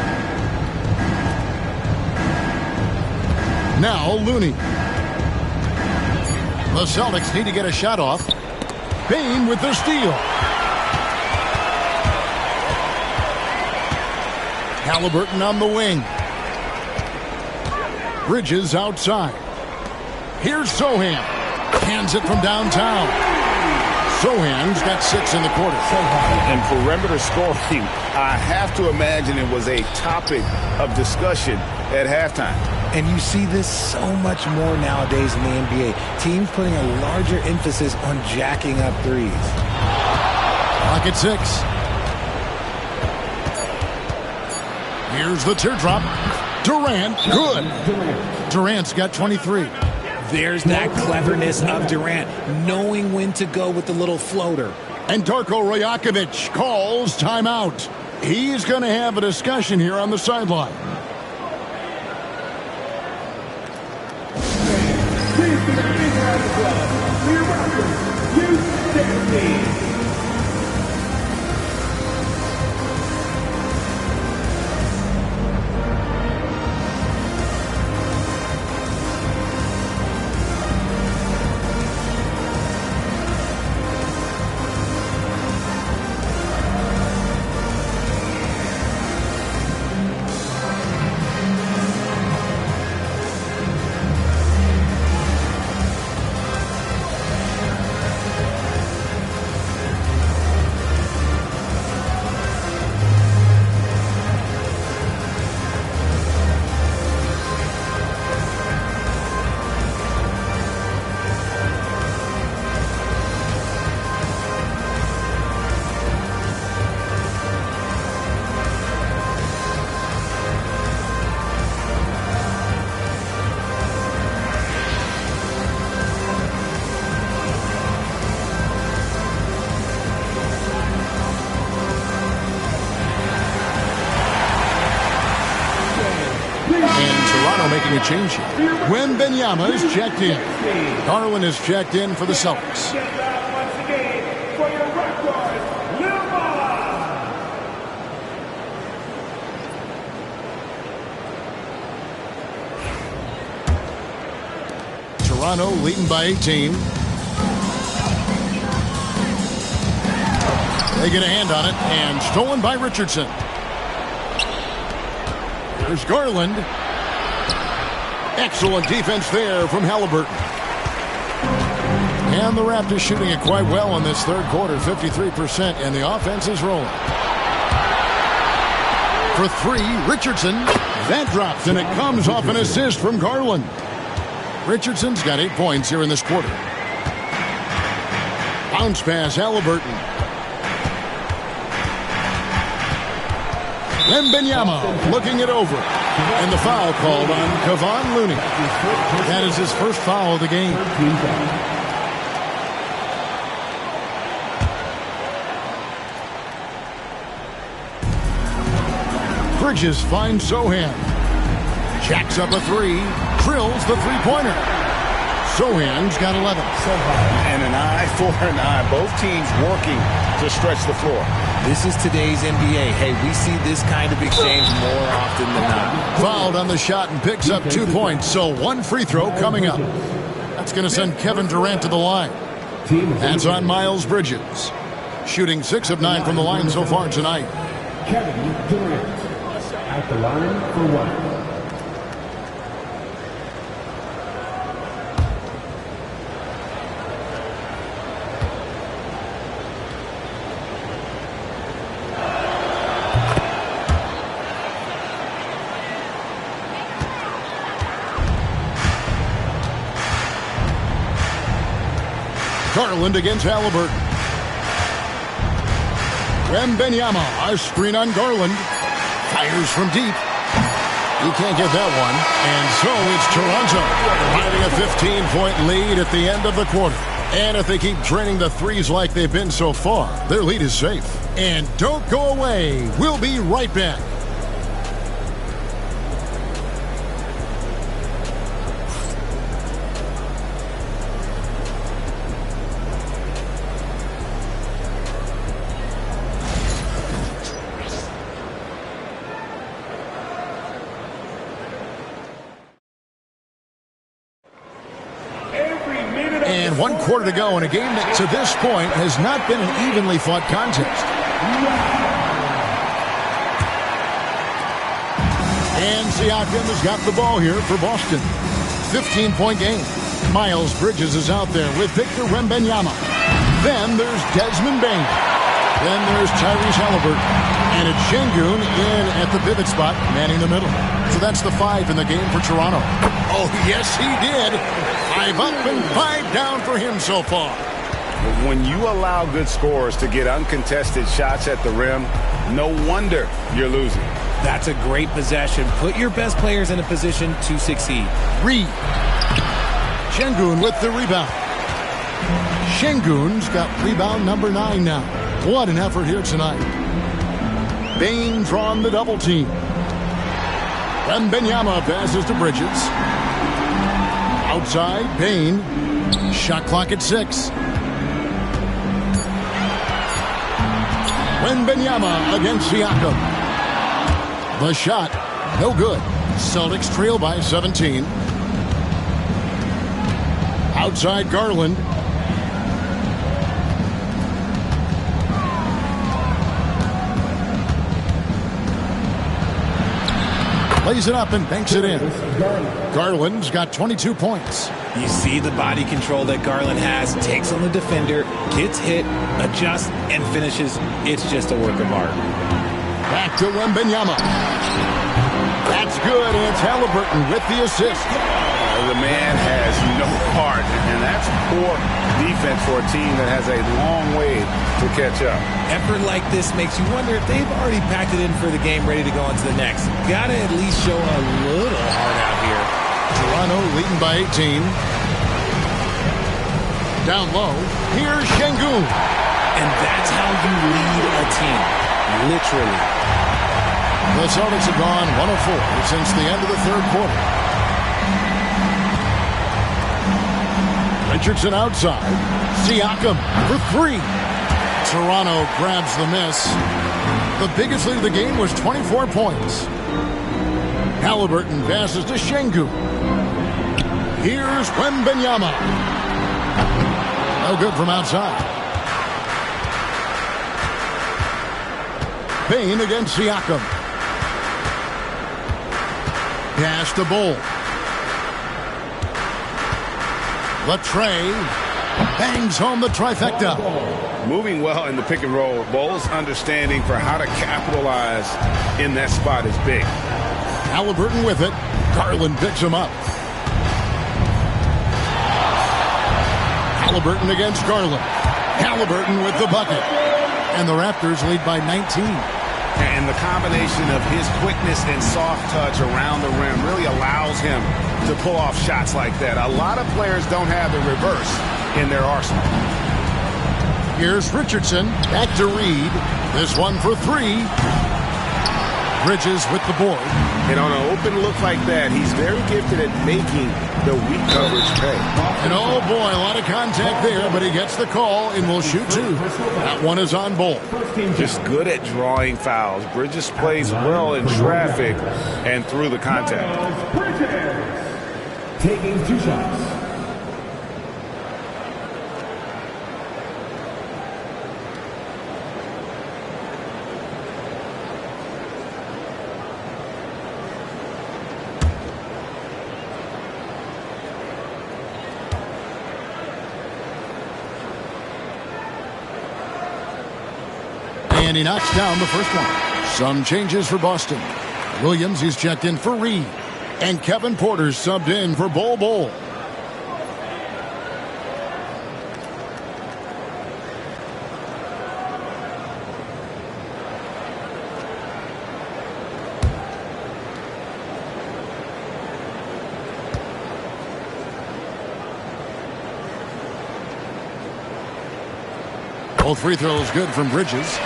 Now Looney. The Celtics need to get a shot off. Bane with the steal. Halliburton on the wing. Bridges outside. Here's Sohan. Hands it from downtown. Sohan's got 6 in the quarter. And perimeter scoring, I have to imagine it was a topic of discussion at halftime. And you see this so much more nowadays in the NBA. Teams putting a larger emphasis on jacking up threes. Clock at 6. Here's the teardrop. Durant, good. Durant's got 23. There's that cleverness of Durant, knowing when to go with the little floater. And Darko Rajakovic calls timeout. He's going to have a discussion here on the sideline. Please be the around the club. Clear record, U16. Making a change here. Wembanyama is checked in. Garland is checked in for the Celtics. Toronto leading by 18. They get a hand on it and stolen by Richardson. There's Garland. Excellent defense there from Halliburton. And the Raptors shooting it quite well in this third quarter, 53%, and the offense is rolling. For 3, Richardson. That drops, and it comes off an assist from Garland. Richardson's got 8 points here in this quarter. Bounce pass, Halliburton. Wembanyama looking it over. And the foul called on Kevon Looney. That is his first foul of the game. Bridges finds Sohan. Jacks up a 3. Drills the three-pointer. Sohan's got 11. And an eye for an eye. Both teams working to stretch the floor. This is today's NBA. Hey, we see this kind of exchange more often than not. Fouled on the shot and picks up 2 points. So 1 free throw coming up. That's going to send Kevin Durant to the line. That's on Miles Bridges. Shooting 6 of 9 from the line so far tonight. Kevin Durant at the line for 1. Garland against Halliburton. Wembanyama, a screen on Garland. Fires from deep. He can't get that one. And so it's Toronto having a 15-point lead at the end of the quarter. And if they keep draining the threes like they've been so far, their lead is safe. And don't go away. We'll be right back. And 1 quarter to go in a game that to this point has not been an evenly fought contest. And Siakam has got the ball here for Boston. 15-point game. Miles Bridges is out there with Victor Wembanyama. Then there's Desmond Bain. Then there's Tyrese Halliburton. And it's Şengün in at the pivot spot, manning the middle. So that's the 5 in the game for Toronto. Oh, yes, he did. 5 up and 5 down for him so far. When you allow good scorers to get uncontested shots at the rim, no wonder you're losing. That's a great possession. Put your best players in a position to succeed. Reed. Şengün with the rebound. Şengün's got rebound number 9 now. What an effort here tonight. Bain drawn the double team. Wembanyama passes to Bridges. Outside, Bain. Shot clock at 6. Wembanyama against Siakam. The shot, no good. Celtics trail by 17. Outside Garland. Plays it up and banks it in. Garland's got 22 points. You see the body control that Garland has, takes on the defender, gets hit, adjusts, and finishes. It's just a work of art. Back to Wembanyama. That's good, and it's Halliburton with the assist. The man has no heart, and that's poor defense for a team that has a long way to catch up. Effort like this makes you wonder if they've already packed it in for the game, ready to go on to the next. Gotta at least show a little heart out here. Toronto leading by 18. Down low, here's Şengün. And that's how you lead a team, literally. The Celtics have gone 1 of 4 since the end of the third quarter. Richardson outside. Siakam for 3. Toronto grabs the miss. The biggest lead of the game was 24 points. Halliburton passes to Şengün. Here's Wembanyama. No good from outside. Bain against Siakam. Pass to Bol. Latrey bangs home the trifecta. Moving well in the pick and roll. Bol's understanding for how to capitalize in that spot is big. Halliburton with it. Garland picks him up. Halliburton against Garland. Halliburton with the bucket. And the Raptors lead by 19. And the combination of his quickness and soft touch around the rim really allows him to pull off shots like that. A lot of players don't have the reverse in their arsenal. Here's Richardson. Back to Reed. This one for 3. Bridges with the board. And on an open look like that, he's very gifted at making the weak coverage pay. And oh boy, a lot of contact there, but he gets the call and will shoot 2. That one is on Bol. Just good at drawing fouls. Bridges plays well in traffic and through the contact. Taking 2 shots. And he knocks down the first one. Some changes for Boston. Williams is checked in for Reed. And Kevin Porter subbed in for Bol. Both free throws good from Bridges.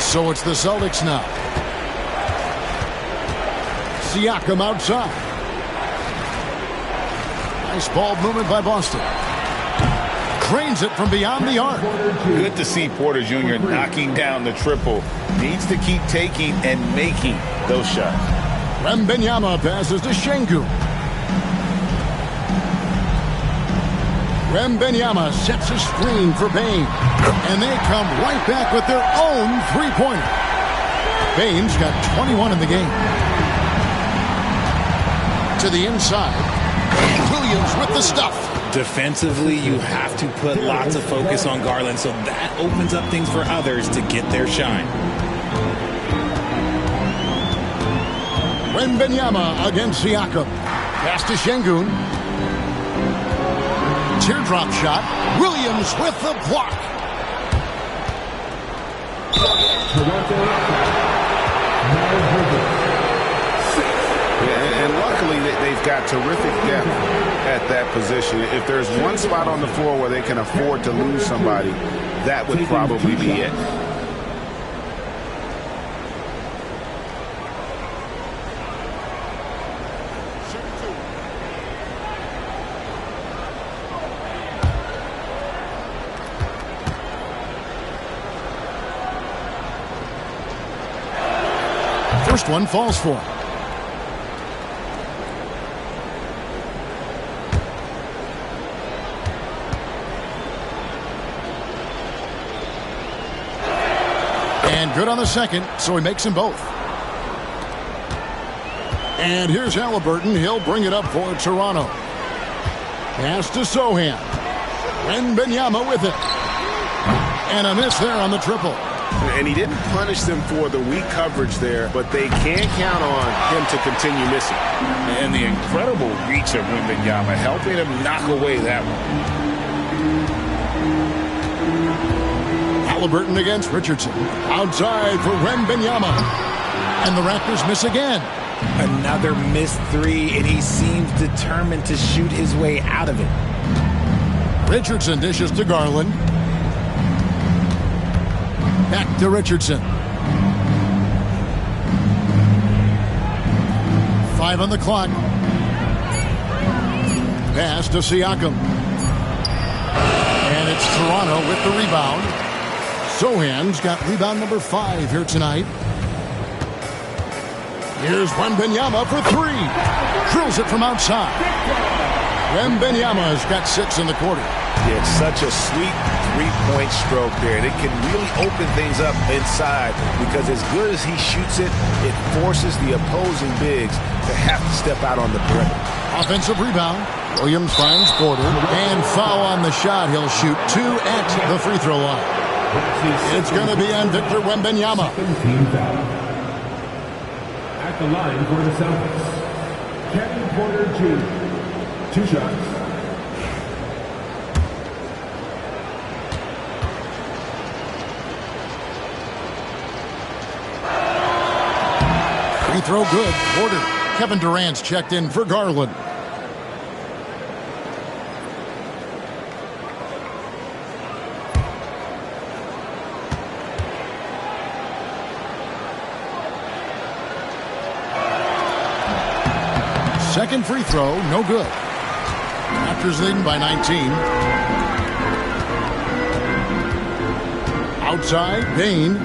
So it's the Celtics now. Siakam outside. Nice ball movement by Boston. Cranes it from beyond the arc. Good to see Porter Jr. knocking down the triple. Needs to keep taking and making those shots. Wembanyama passes to Şengün. Wembanyama sets a screen for Bain. And they come right back with their own three-pointer. Bain's got 21 in the game. To the inside. And Williams with the stuff. Defensively, you have to put lots of focus on Garland, so that opens up things for others to get their shine. Wembanyama against Siakam. Pass to Şengün. Teardrop shot. Williams with the block. And luckily, they've got terrific depth at that position. If there's one spot on the floor where they can afford to lose somebody, that would probably be it. First one falls for him. And good on the second, so he makes them both. And here's Halliburton. He'll bring it up for Toronto. Pass to Sochan. Wembanyama with it. And a miss there on the triple. And he didn't punish them for the weak coverage there, but they can't count on him to continue missing. And the incredible reach of Wembanyama helping him knock away that one. Halliburton against Richardson. Outside for Wembanyama. And the Raptors miss again. Another missed three, and he seems determined to shoot his way out of it. Richardson dishes to Garland. Back to Richardson. 5 on the clock. Pass to Siakam. And it's Toronto with the rebound. Sochan's got rebound number 5 here tonight. Here's Wembanyama for 3. Drills it from outside. Wembanyama's got 6 in the quarter. It's such a sweet three-point stroke there. It can really open things up inside because as good as he shoots it, it forces the opposing bigs to have to step out on the perimeter. Offensive rebound. Williams finds Porter. And foul on the shot. He'll shoot 2 at the free throw line. It's going to be on Victor Wembanyama. At the line for the Celtics, Kevin Porter Jr. 2 shots. Free throw good. Porter. Kevin Durant's checked in for Garland. Second free throw, no good. Raptors leading by 19. Outside, Bane.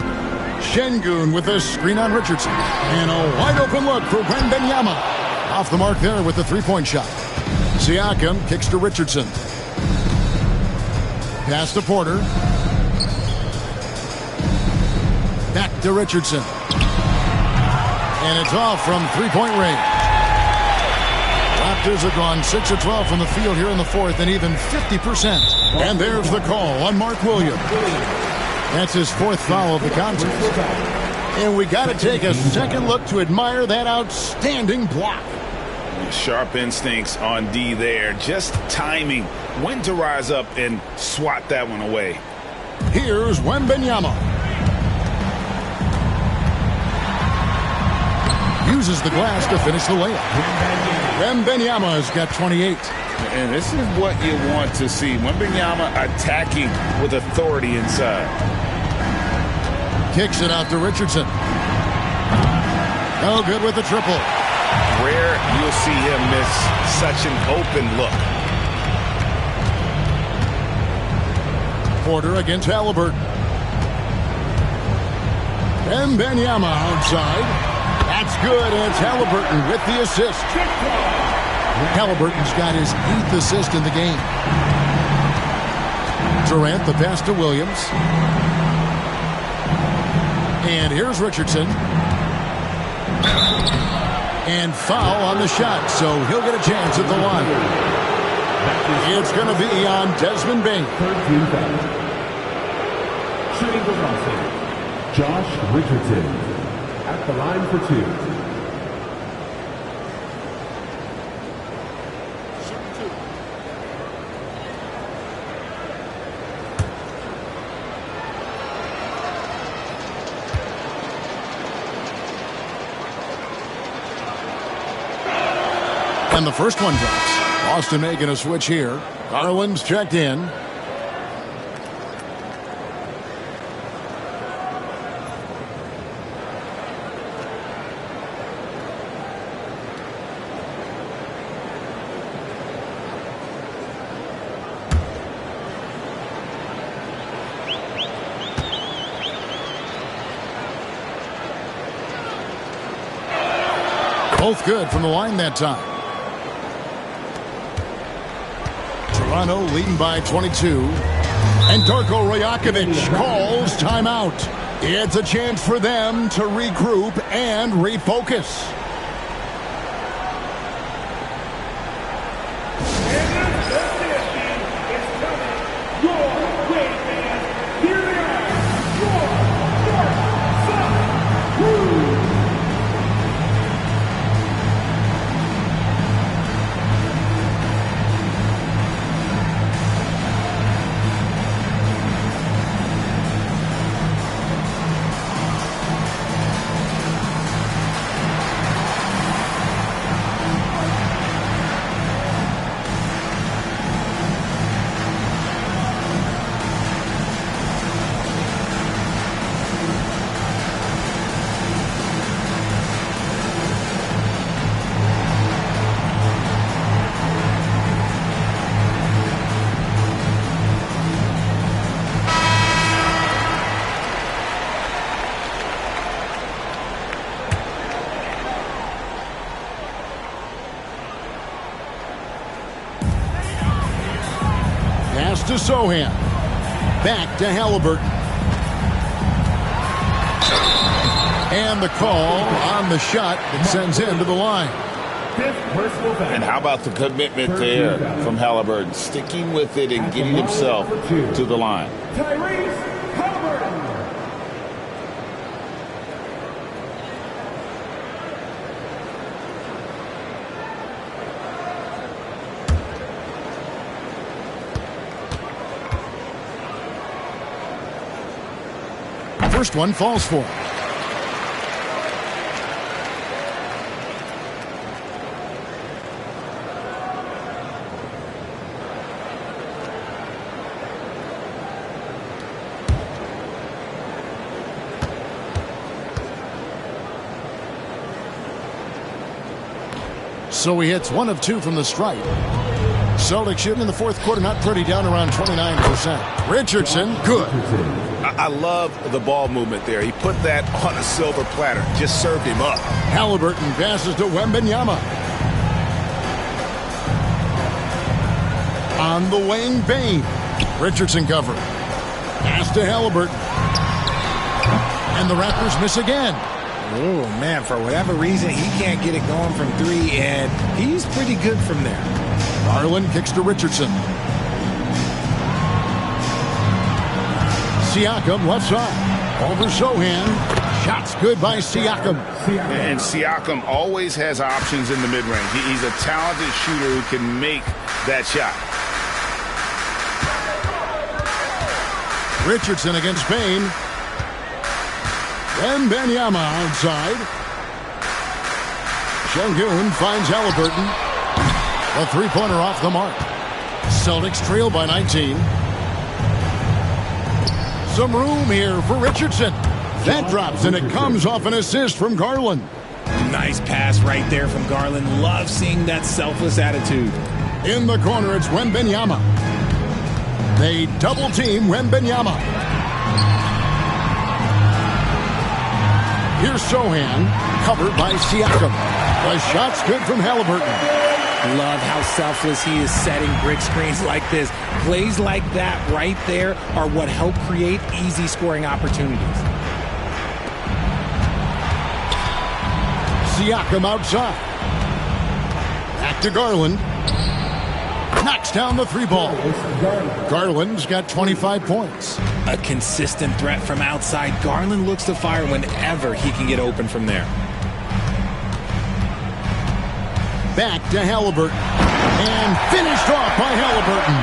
Şengün with a screen on Richardson. And a wide open look for Wembanyama. Off the mark there with the three-point shot. Siakam kicks to Richardson. Pass to Porter. Back to Richardson. And it's off from three-point range. Raptors have gone 6 of 12 from the field here in the fourth and even 50%. And there's the call on Mark Williams. That's his 4th foul of the contest. And we got to take a second look to admire that outstanding block. Sharp instincts on D there. Just timing when to rise up and swat that one away. Here's Wembanyama. Uses the glass to finish the layup. Wembanyama's got 28. And this is what you want to see. Wembanyama attacking with authority inside. Kicks it out to Richardson. No good with the triple. Rare you'll see him miss such an open look. Porter against Halliburton. Wembanyama outside. That's good, and it's Halliburton with the assist. Halliburton's got his 8th assist in the game. Durant, the pass to Williams. And here's Richardson. And foul on the shot, so he'll get a chance at the line. It's going to be on Desmond Bain. Third team foul. Shooting the roster, Josh Richardson at the line for 2. And the first one drops. Boston making a switch here. Garland's checked in. Both good from the line that time. Toronto leading by 22. And Darko Rajakovic calls timeout. It's a chance for them to regroup and refocus. To Sochan. Back to Halliburton. And the call on the shot that sends him to the line. And how about the commitment there from Halliburton, sticking with it and getting himself to the line. Tyrese Halliburton. First one falls for him. So he hits 1 of 2 from the stripe. Celtics shooting in the fourth quarter, not pretty, down around 29%. Richardson, good. I love the ball movement there. He put that on a silver platter. Just served him up. Halliburton passes to Wembanyama. On the wing, Bain. Richardson covered. Pass to Halliburton. And the Raptors miss again. Oh, man, for whatever reason, he can't get it going from 3, and he's pretty good from there. Garland kicks to Richardson. Siakam left side. Over Sochan. Shots good by Siakam. And Siakam always has options in the mid-range. He's a talented shooter who can make that shot. Richardson against Bain. Wembanyama outside. Şengün finds Halliburton. A three-pointer off the mark. Celtics trail by 19. Some room here for Richardson. That drops, and it comes off an assist from Garland. Nice pass right there from Garland. Love seeing that selfless attitude. In the corner, it's Wembanyama. They double-team Wembanyama. Here's Sochan, covered by Siakam. The shot's good from Halliburton. Love how selfless he is setting brick screens like this. Plays like that right there are what help create easy scoring opportunities. Siakam outside. Back to Garland. knocks down the 3-ball. Garland's got 25 points. A consistent threat from outside. Garland looks to fire whenever he can get open from there. Back to Halliburton. And finished off by Halliburton.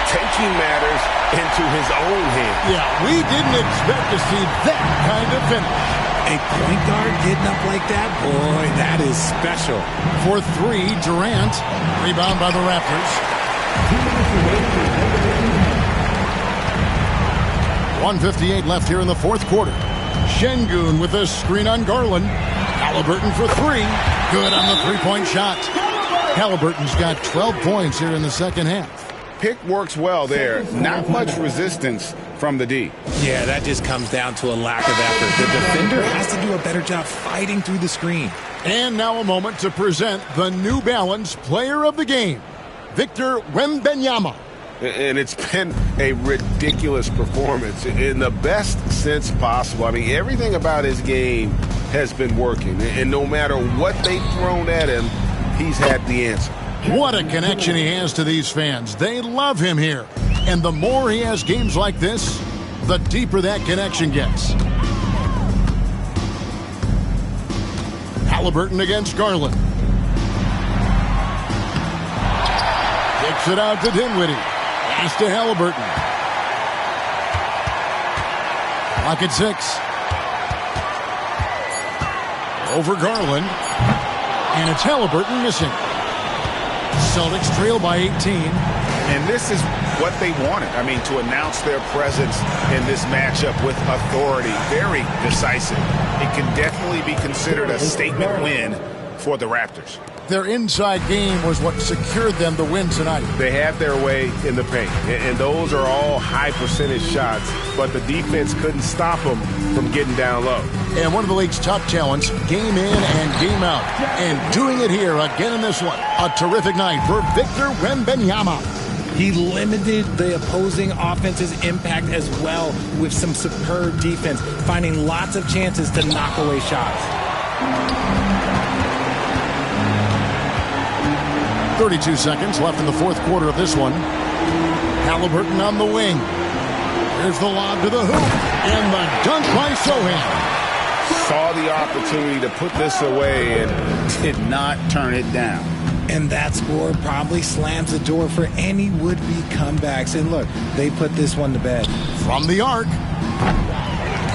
Taking matters into his own hands. Yeah, we didn't expect to see that kind of finish. A point guard getting up like that, boy, that is special. For 3, Durant. Rebound by the Raptors. 1:58 left here in the fourth quarter. Şengün with a screen on Garland. Halliburton for 3. Good on the three-point shot. Halliburton's got 12 points here in the second half. Pick works well there. Not much resistance from the D. Yeah, that just comes down to a lack of effort. The defender has to do a better job fighting through the screen. And now a moment to present the New Balance Player of the Game, Victor Wembanyama. And it's been a ridiculous performance in the best sense possible. I mean, everything about his game has been working. And no matter what they've thrown at him, he's had the answer. What a connection he has to these fans. They love him here. And the more he has games like this, the deeper that connection gets. Halliburton against Garland. Kicks it out to Dinwiddie. Pass to Halliburton. Clock at 6. Over Garland. And it's Halliburton missing. Celtics trail by 18. And this is what they wanted. I mean, to announce their presence in this matchup with authority. Very decisive. It can definitely be considered a statement win for the Raptors. Their inside game was what secured them the win tonight. They had their way in the paint, and those are all high percentage shots, but the defense couldn't stop them from getting down low. And one of the league's top talents, game in and game out. And doing it here again in this one. A terrific night for Victor Wembanyama. He limited the opposing offense's impact as well with some superb defense, finding lots of chances to knock away shots. 32 seconds left in the fourth quarter of this one. Halliburton on the wing. Here's the lob to the hoop. And the dunk by Sochan. Saw the opportunity to put this away and did not turn it down. And that score probably slams the door for any would-be comebacks. And look, they put this one to bed. From the arc.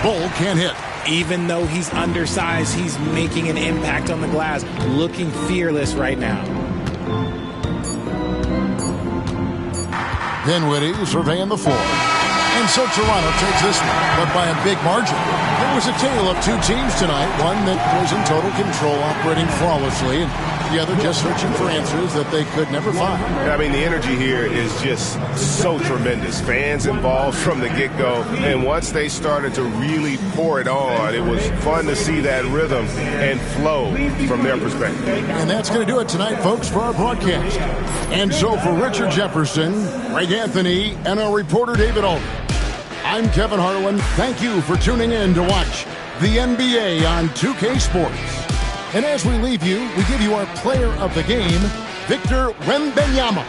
Bull can't hit. Even though he's undersized, he's making an impact on the glass. Looking fearless right now. Dinwiddie surveying the floor. And so Toronto takes this one, but by a big margin. It was a tale of two teams tonight, one that was in total control, operating flawlessly, and the other just searching for answers that they could never find. I mean, the energy here is just so tremendous. Fans involved from the get-go, and once they started to really pour it on, it was fun to see that rhythm and flow from their perspective. And that's going to do it tonight, folks, for our broadcast. And so for Richard Jefferson, Greg Anthony, and our reporter David Alden, I'm Kevin Harlan. Thank you for tuning in to watch the NBA on 2K Sports. And as we leave you, we give you our player of the game, Victor Wembanyama.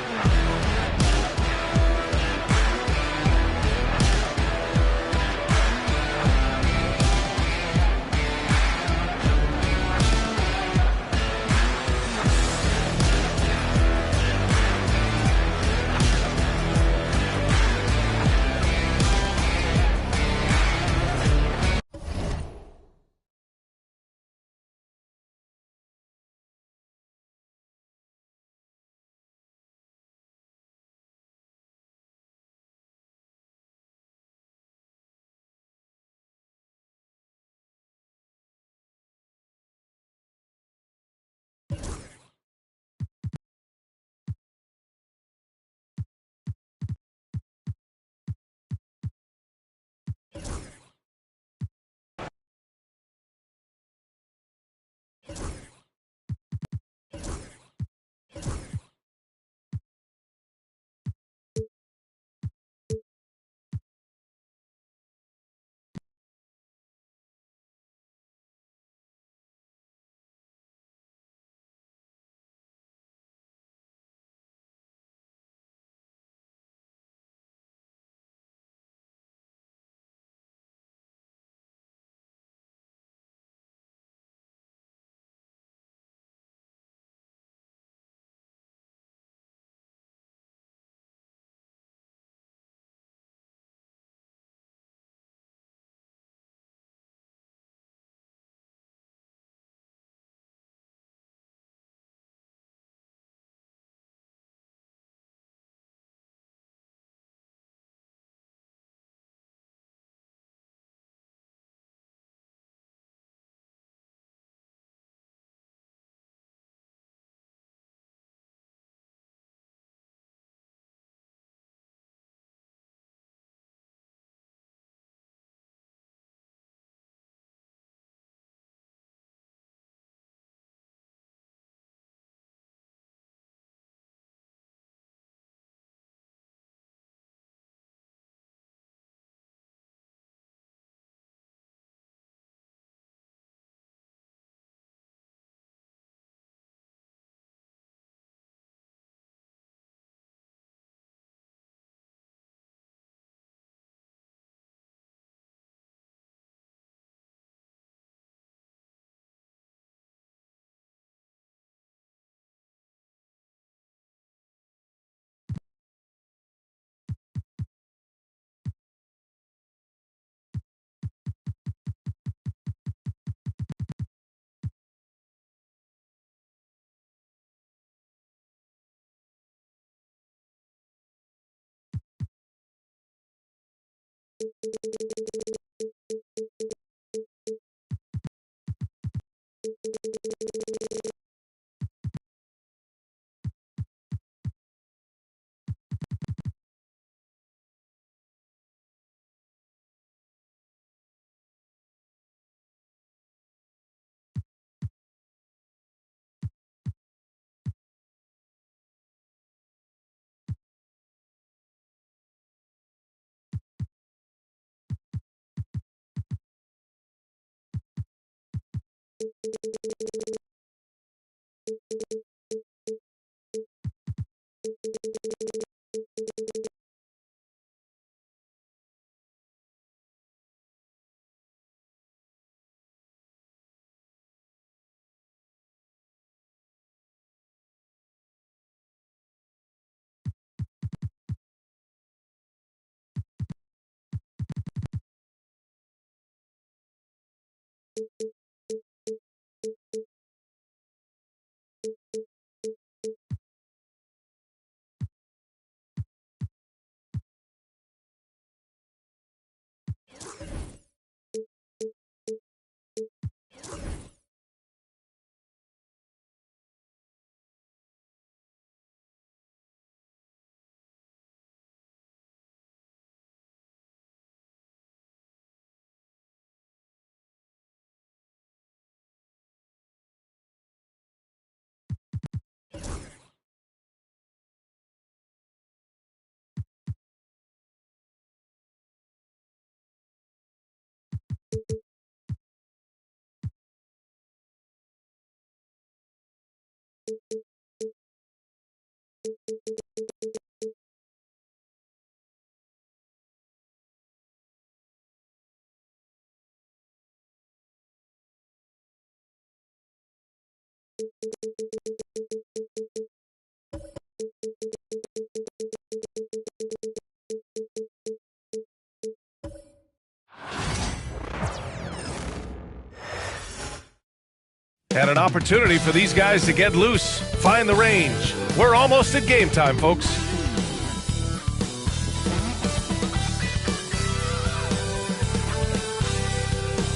And an opportunity for these guys to get loose, find the range. We're almost at game time, folks.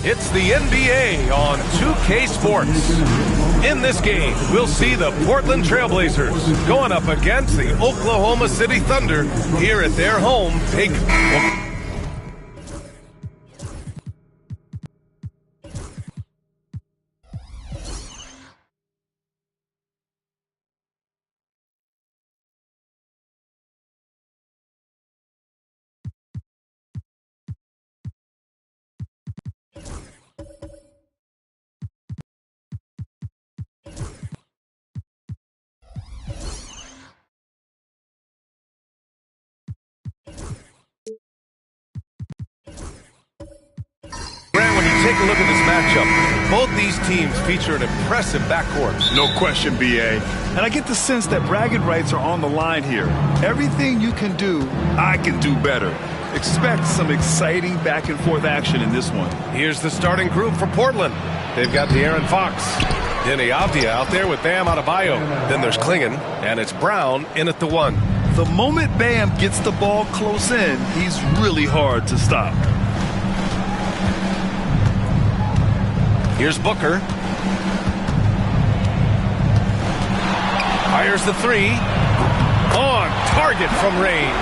It's the NBA on 2K Sports. In this game, we'll see the Portland Trailblazers going up against the Oklahoma City Thunder here at their home, Big. Take a look at this matchup. Both these teams feature an impressive backcourt. No question, B.A. And I get the sense that bragging rights are on the line here. Everything you can do, I can do better. Expect some exciting back-and-forth action in this one. Here's the starting group for Portland. They've got De'Aaron Fox. Denny Avdia out there with Bam Adebayo. Then there's Klingon, and it's Brown in at the 1. The moment Bam gets the ball close in, he's really hard to stop. Here's Booker. Fires the 3. On target from range.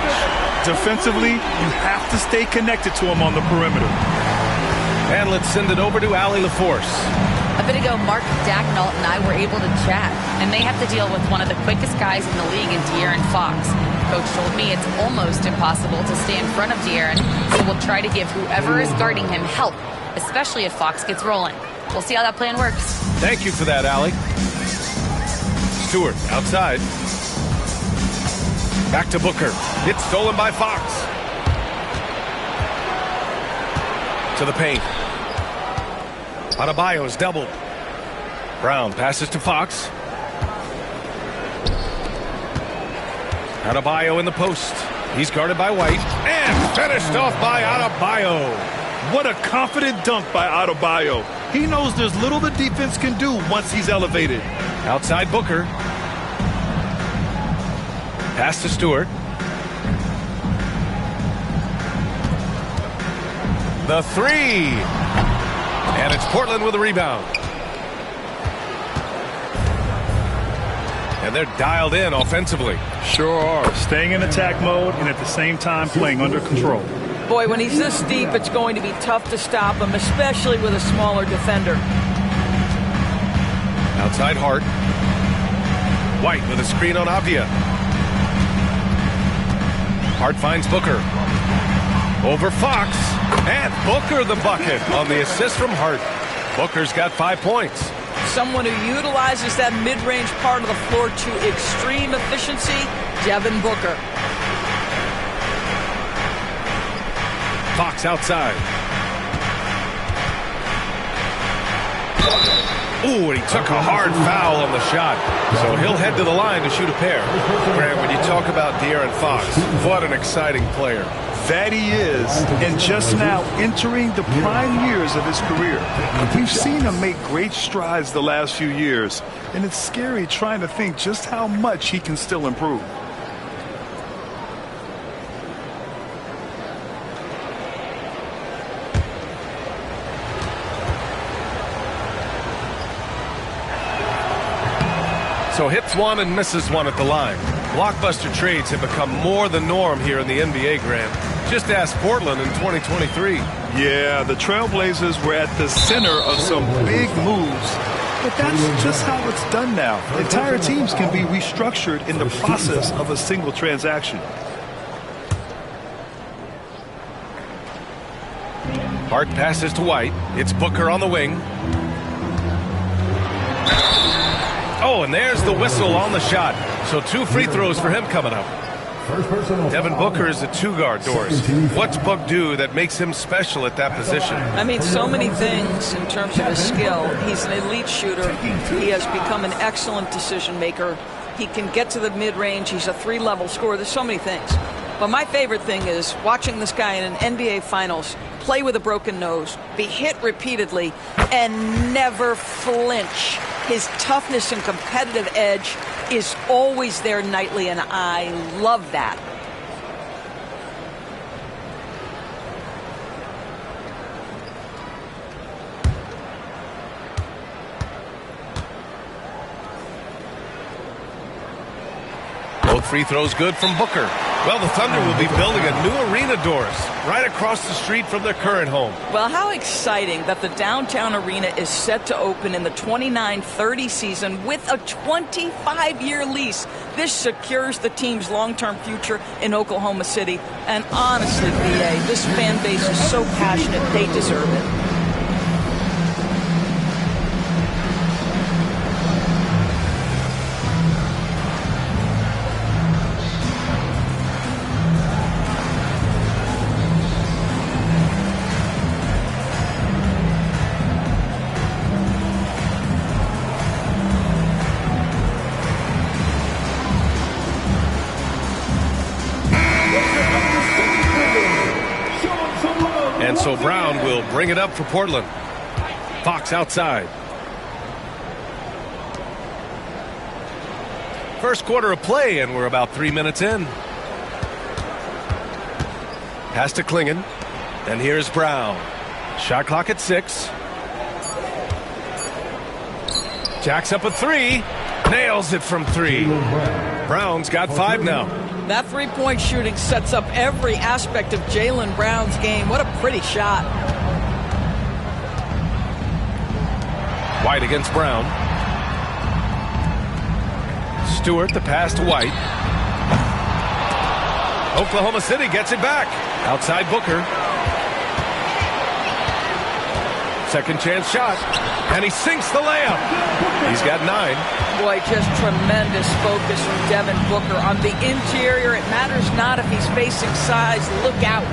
Defensively, you have to stay connected to him on the perimeter. And let's send it over to Allie LaForce. A bit ago, Mark Dacknault and I were able to chat, and they have to deal with one of the quickest guys in the league in De'Aaron Fox. Coach told me it's almost impossible to stay in front of De'Aaron, so we'll try to give whoever is guarding him help, especially if Fox gets rolling. We'll see how that plan works. Thank you for that, Allie. Stewart outside. Back to Booker. It's stolen by Fox. To the paint. Adebayo's doubled. Brown passes to Fox. Adebayo in the post. He's guarded by White. And finished off by Adebayo. What a confident dunk by Adebayo. He knows there's little the defense can do once he's elevated. Outside Booker. Pass to Stewart. The three. And it's Portland with a rebound. And they're dialed in offensively. Sure are. Staying in attack mode and at the same time playing under control. Boy, when he's this deep, it's going to be tough to stop him, especially with a smaller defender. Outside Hart. White with a screen on Avdia. Hart finds Booker. Over Fox. And Booker the bucket on the assist from Hart. Booker's got 5 points. Someone who utilizes that mid-range part of the floor to extreme efficiency, Devin Booker. Fox outside. Ooh, and he took a hard foul on the shot. So he'll head to the line to shoot a pair. Grant, when you talk about De'Aaron Fox, What an exciting player. That he is, and just now entering the prime years of his career. We've seen him make great strides the last few years, and it's scary trying to think just how much he can still improve. So hits one and misses one at the line. Blockbuster trades have become more the norm here in the NBA, Grant. Just ask Portland in 2023. Yeah, the Trailblazers were at the center of some big moves, but that's just how it's done now. Entire teams can be restructured in the process of a single transaction. Hart passes to White. It's Booker on the wing. Oh, and there's the whistle on the shot. So 2 free throws for him coming up. Devin Booker is a 2-guard, Doris. What's Book do that makes him special at that position? I mean, so many things in terms of his skill. He's an elite shooter. He has become an excellent decision maker. He can get to the mid-range. He's a 3-level scorer. There's so many things. But my favorite thing is watching this guy in an NBA Finals play with a broken nose, be hit repeatedly, and never flinch. His toughness and competitive edge is always there nightly, and I love that. Both free throws good from Booker. Well, the Thunder will be building a new arena, Doris, right across the street from their current home. Well, how exciting that the downtown arena is set to open in the 29-30 season with a 25-year lease. This secures the team's long-term future in Oklahoma City. And honestly, BA, this fan base is so passionate, they deserve it. And so Brown will bring it up for Portland. Fox outside. First quarter of play, and we're about 3 minutes in. Pass to Klingon. And here's Brown. Shot clock at 6. Jacks up a 3. Nails it from 3. Brown's got 5 now. That three-point shooting sets up every aspect of Jaylen Brown's game. What a pretty shot. White against Brown. Stewart, the pass to White. Oklahoma City gets it back. Outside Booker. Second chance shot. And he sinks the layup. He's got 9. Boy, just tremendous focus from Devin Booker on the interior. It matters not if he's facing size. Look out.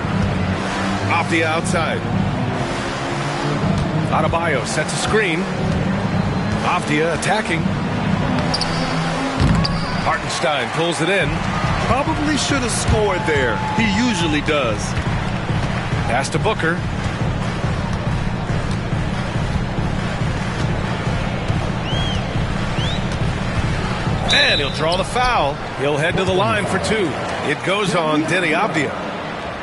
Avdia outside. Adebayo sets a screen. Avdia attacking. Hartenstein pulls it in. Probably should have scored there. He usually does. Pass to Booker. And he'll draw the foul. He'll head to the line for 2. It goes on Denny Avdia.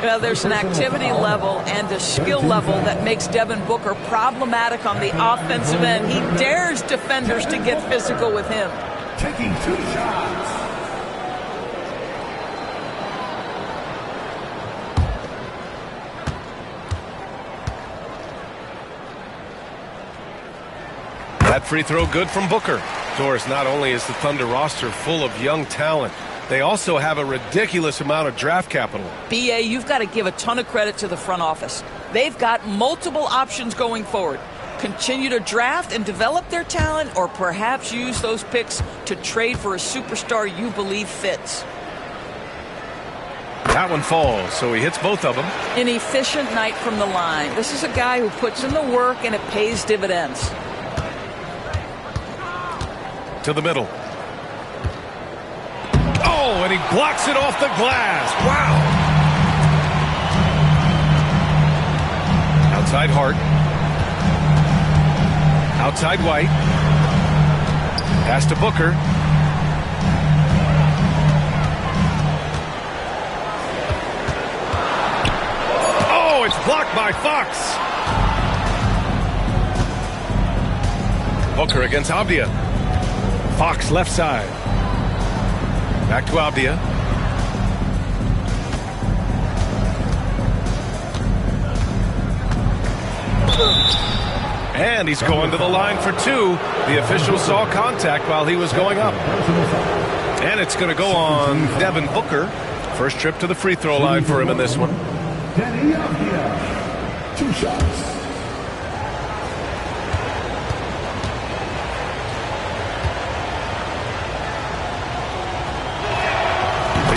Well, there's an activity level and a skill level that makes Devin Booker problematic on the offensive end. He dares defenders to get physical with him. Taking 2 shots. That free throw good from Booker. Doris, not only is the Thunder roster full of young talent, they also have a ridiculous amount of draft capital. BA, you've got to give a ton of credit to the front office. They've got multiple options going forward. Continue to draft and develop their talent, or perhaps use those picks to trade for a superstar you believe fits. That one falls, so he hits both of them. An efficient night from the line. This is a guy who puts in the work and it pays dividends. To the middle. Oh, and he blocks it off the glass. Wow. Outside Hart. Outside White. Pass to Booker. Oh, it's blocked by Fox. Booker against Avdia. Fox left side. Back to Avdia. And he's going to the line for 2. The official saw contact while he was going up. And it's going to go on Devin Booker. First trip to the free throw line for him in this one. Danny Avdia. 2 shots.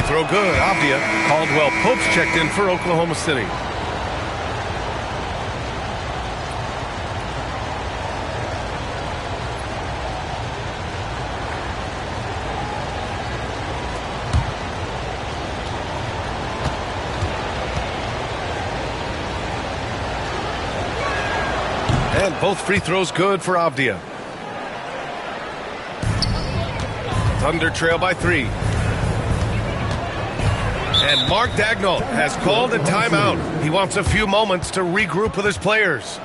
Throw good, Avdia. Caldwell Pope's checked in for Oklahoma City. And both free throws good for Avdia. Thunder trail by 3. And Mark Daigneault has called a timeout. He wants a few moments to regroup with his players.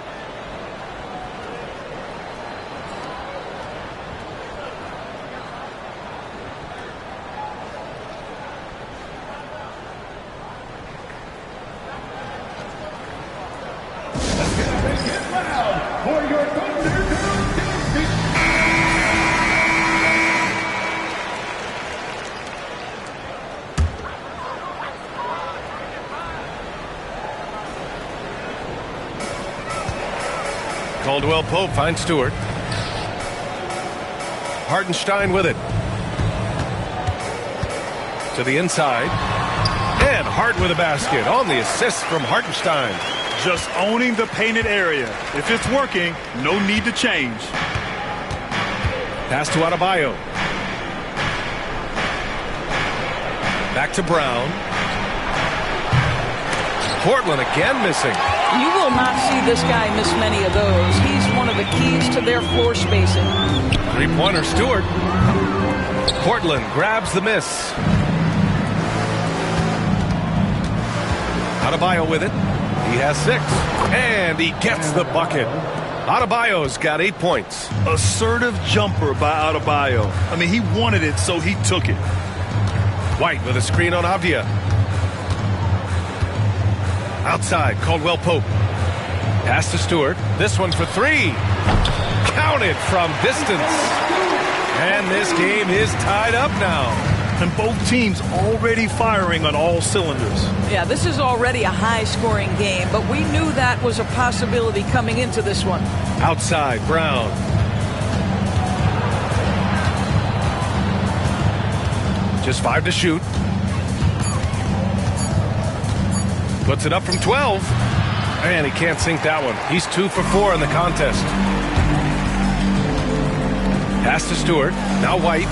Caldwell Pope finds Stewart. Hartenstein with it. To the inside. And Hart with a basket on the assist from Hartenstein. Just owning the painted area. If it's working, no need to change. Pass to Adebayo. Back to Brown. Portland again missing. You will not see this guy miss many of those. He's one of the keys to their floor spacing. Three-pointer Stewart. Portland grabs the miss. Adebayo with it. He has 6. And he gets the bucket. Adebayo's got 8 points. Assertive jumper by Adebayo. I mean, he wanted it, so he took it. White with a screen on Avdia. Outside, Caldwell Pope. Pass to Stewart. This one's for 3. Counted from distance. And this game is tied up now. And both teams already firing on all cylinders. Yeah, this is already a high-scoring game, but we knew that was a possibility coming into this one. Outside, Brown. Just 5 to shoot. Puts it up from 12. And he can't sink that one. He's 2 for 4 in the contest. Pass to Stewart. Now White.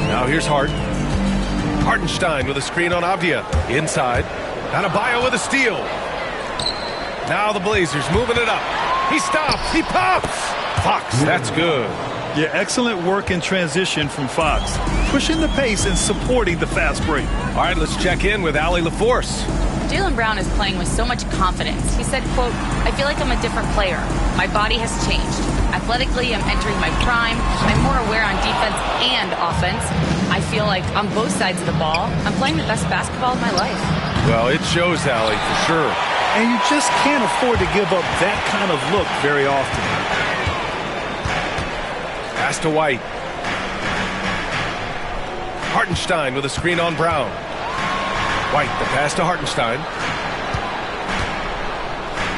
Now here's Hart. Hartenstein with a screen on Avdia. Inside. Adebayo with a steal. Now the Blazers moving it up. He stops. He pops. Fox, that's good. Yeah, excellent work in transition from Fox. Pushing the pace and supporting the fast break. All right, let's check in with Allie LaForce. Jaylen Brown is playing with so much confidence. He said, quote, "I feel like I'm a different player. My body has changed. Athletically, I'm entering my prime. I'm more aware on defense and offense. I feel like on both sides of the ball, I'm playing the best basketball of my life." Well, it shows, Allie, for sure. And you just can't afford to give up that kind of look very often. Pass to White. Hartenstein with a screen on Brown. White, the pass to Hartenstein.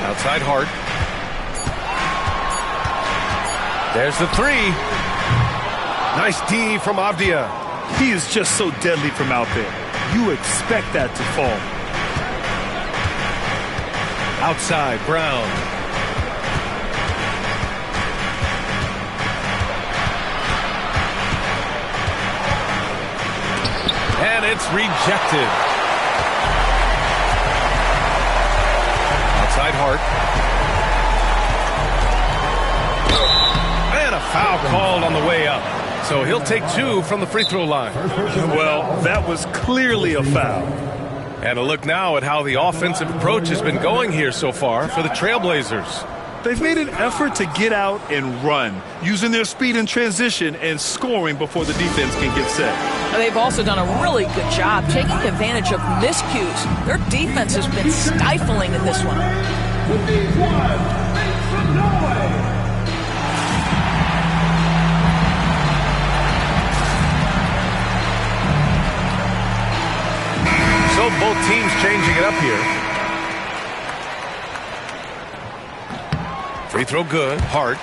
Outside Hart. There's the three. Nice D from Avdia. He is just so deadly from out there. You expect that to fall. Outside, Brown. And it's rejected. Outside Hart. And a foul called on the way up. So he'll take 2 from the free throw line. Well, that was clearly a foul. And a look now at how the offensive approach has been going here so far for the Trailblazers. They've made an effort to get out and run, using their speed in transition and scoring before the defense can get set. They've also done a really good job taking advantage of miscues. Their defense has been stifling in this one. So both teams changing it up here. Free throw good. Hart.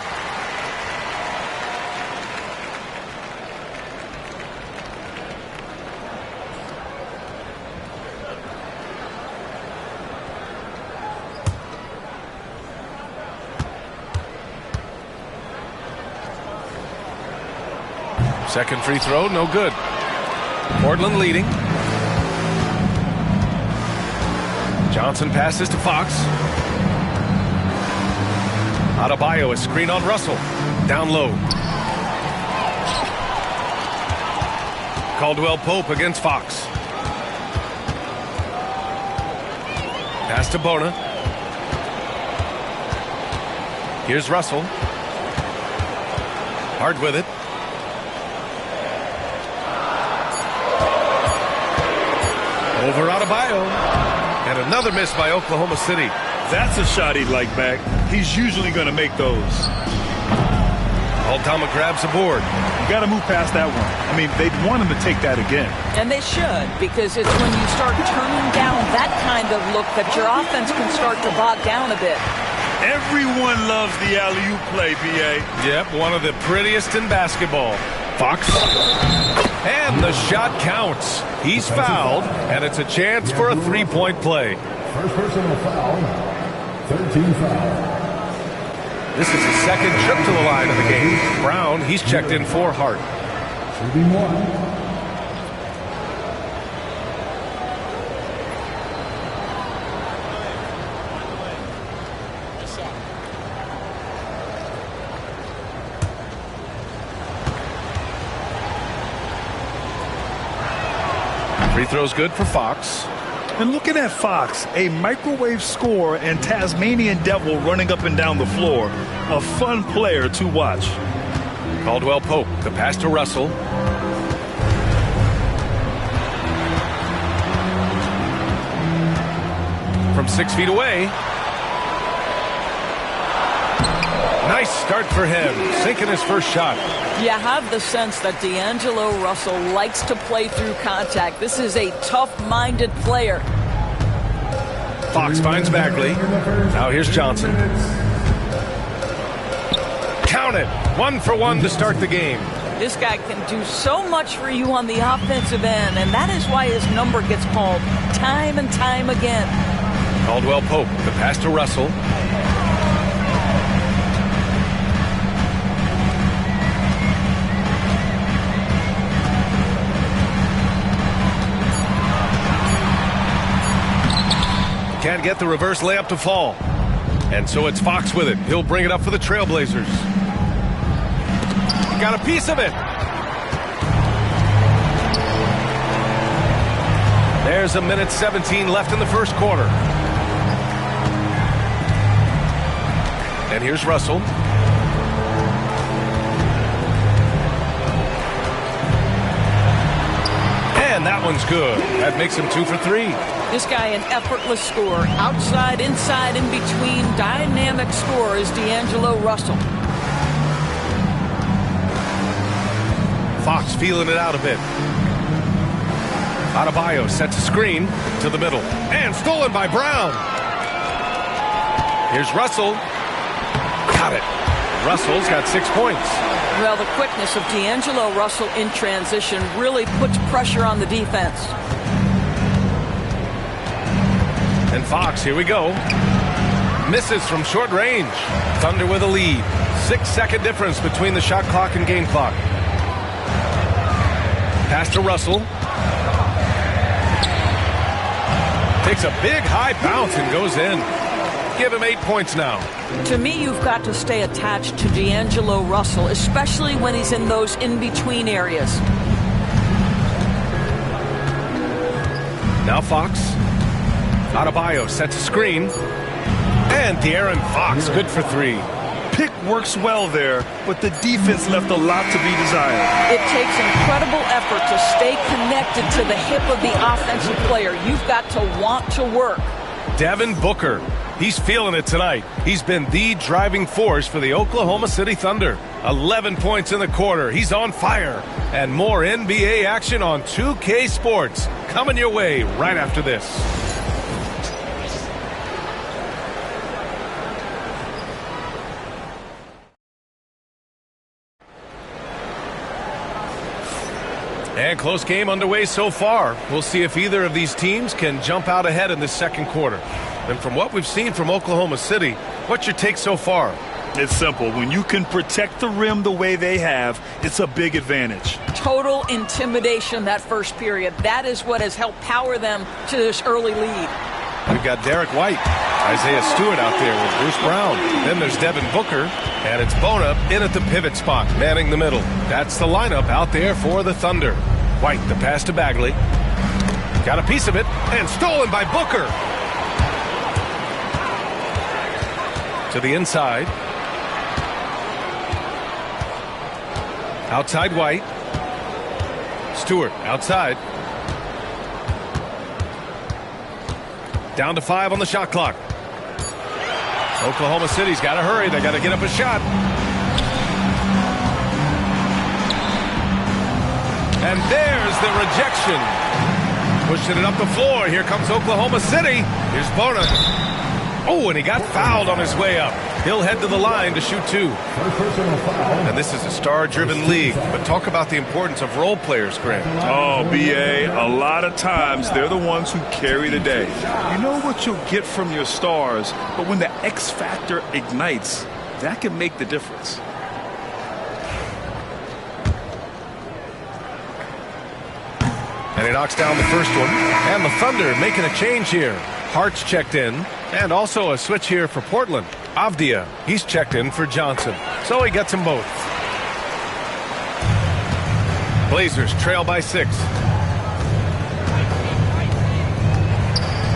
Second free throw, no good. Portland leading. Johnson passes to Fox. Adebayo, a screen on Russell. Down low. Caldwell Pope against Fox. Pass to Bona. Here's Russell. Hard with it. Over Adebayo. And another miss by Oklahoma City. That's a shot he'd like back. He's usually going to make those. Aldama grabs a board. You got to move past that one. I mean, they'd want him to take that again. And they should, because it's when you start turning down that kind of look that your offense can start to bog down a bit. Everyone loves the alley-oop play, B.A. Yep, one of the prettiest in basketball. Fox. And the shot counts. He's fouled, and it's a chance for a three-point play. First personal foul. 13 foul. This is his second trip to the line of the game. Brown, he's checked in for Hart. Shooting one. Free throw's good for Fox. And looking at Fox, a microwave scorer and Tasmanian Devil running up and down the floor. A fun player to watch. Caldwell Pope, the pass to Russell. From 6 feet away. Nice start for him, sinking his first shot. You have the sense that D'Angelo Russell likes to play through contact. This is a tough-minded player. Fox finds Bagley. Now here's Johnson. Count it. 1 for 1 to start the game. This guy can do so much for you on the offensive end, and that is why his number gets called time and time again. Caldwell Pope, the pass to Russell. Can't get the reverse layup to fall. And so it's Fox with it. He'll bring it up for the Trailblazers. got a piece of it. There's 1:17 left in the first quarter. And here's Russell. And that one's good. That makes him 2 for 3. This guy an effortless scorer. Outside, inside, in between. Dynamic scorer is D'Angelo Russell. Fox feeling it out a bit. Adebayo sets a screen to the middle. And stolen by Brown. Here's Russell. Got it. Russell's got 6 points. Well, the quickness of D'Angelo Russell in transition really puts pressure on the defense. And Fox, here we go. Misses from short range. Thunder with a lead. 6-second difference between the shot clock and game clock. Pass to Russell. Takes a big high bounce and goes in. Give him 8 points now. To me, you've got to stay attached to D'Angelo Russell, especially when he's in those in-between areas. Now Fox. Adebayo sets a screen. And De'Aaron Fox, good for 3. Pick works well there, but the defense left a lot to be desired. It takes incredible effort to stay connected to the hip of the offensive player. You've got to want to work. Devin Booker. He's feeling it tonight. He's been the driving force for the Oklahoma City Thunder. 11 points in the quarter. He's on fire. And more NBA action on 2K Sports. Coming your way right after this. And close game underway so far. We'll see if either of these teams can jump out ahead in this second quarter. And from what we've seen from Oklahoma City, what's your take so far? It's simple. When you can protect the rim the way they have, it's a big advantage. Total intimidation that first period. That is what has helped power them to this early lead. We've got Derek White, Isaiah Stewart out there with Bruce Brown. Then there's Devin Booker, and it's Bona in at the pivot spot, manning the middle. That's the lineup out there for the Thunder. White, the pass to Bagley. Got a piece of it, and stolen by Booker. To the inside. Outside White. Stewart outside. Down to 5 on the shot clock. Oklahoma City's got to hurry. They got to get up a shot. And there's the rejection. Pushing it up the floor. Here comes Oklahoma City. Here's Bona. Oh, and he got fouled on his way up. He'll head to the line to shoot 2. And this is a star-driven league. But talk about the importance of role players, Grant. Oh, B.A., a lot of times they're the ones who carry the day. You know what you'll get from your stars, but when the X factor ignites, that can make the difference. And he knocks down the first one. And the Thunder making a change here. Hart's checked in. And also a switch here for Portland. Avdia, he's checked in for Johnson. So he gets them both. Blazers trail by 6.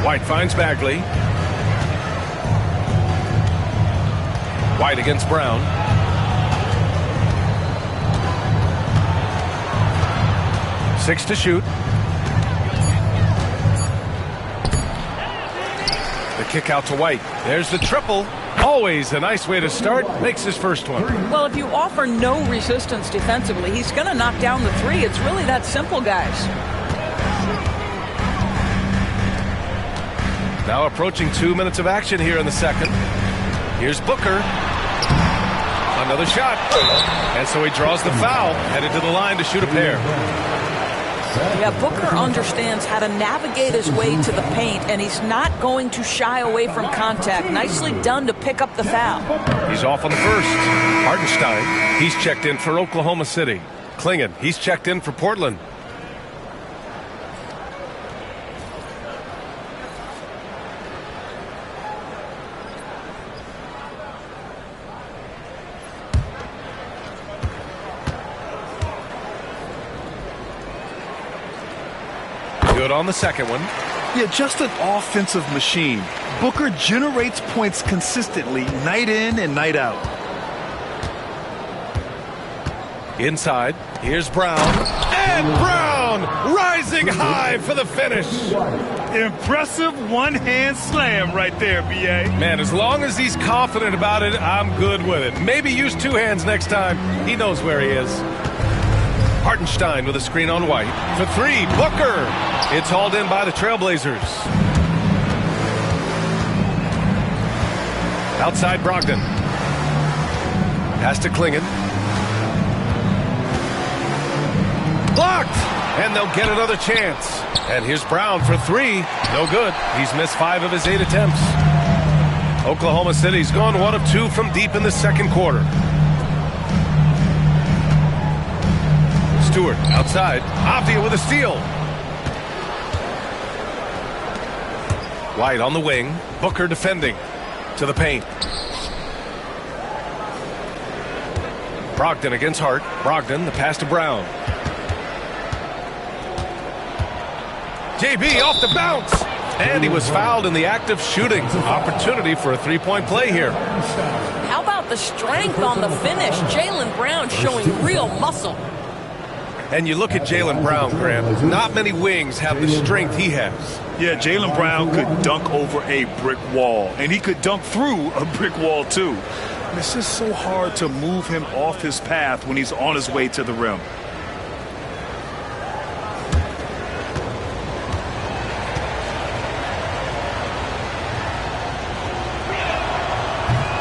White finds Bagley. White against Brown. Six to shoot. The kick out to White. There's the triple. Always a nice way to start. Makes his first one. Well, if you offer no resistance defensively, he's going to knock down the 3. It's really that simple, guys. Now approaching 2 minutes of action here in the second. Here's Booker. Another shot. And so he draws the foul. Headed to the line to shoot a pair. Yeah, Booker understands how to navigate his way to the paint, and he's not going to shy away from contact. Nicely done to pick up the foul. He's off on the first. Hartenstein, he's checked in for Oklahoma City. Klingon, he's checked in for Portland. Good on the second one. Yeah, just an offensive machine. Booker generates points consistently, night in and night out. Inside, here's Brown. And Brown rising high for the finish. Impressive one-hand slam right there, B.A. Man, as long as he's confident about it, I'm good with it. Maybe use two hands next time. He knows where he is. Hartenstein with a screen on White. For three, Booker. It's hauled in by the Trailblazers. Outside Brogdon. Pass to Klingon. Blocked! And they'll get another chance. And here's Brown for three. No good. He's missed 5 of his 8 attempts. Oklahoma City's gone 1 of 2 from deep in the second quarter. Stewart outside. Avdia with a steal. White on the wing. Booker defending. To the paint. Brogdon against Hart. Brogdon, the pass to Brown. JB off the bounce. And he was fouled in the act of shooting. Opportunity for a three-point play here. How about the strength on the finish? Jaylen Brown showing real muscle. And you look at Jaylen Brown, Grant. Not many wings have the strength he has. Yeah, Jaylen Brown could dunk over a brick wall. And he could dunk through a brick wall, too. And it's just so hard to move him off his path when he's on his way to the rim.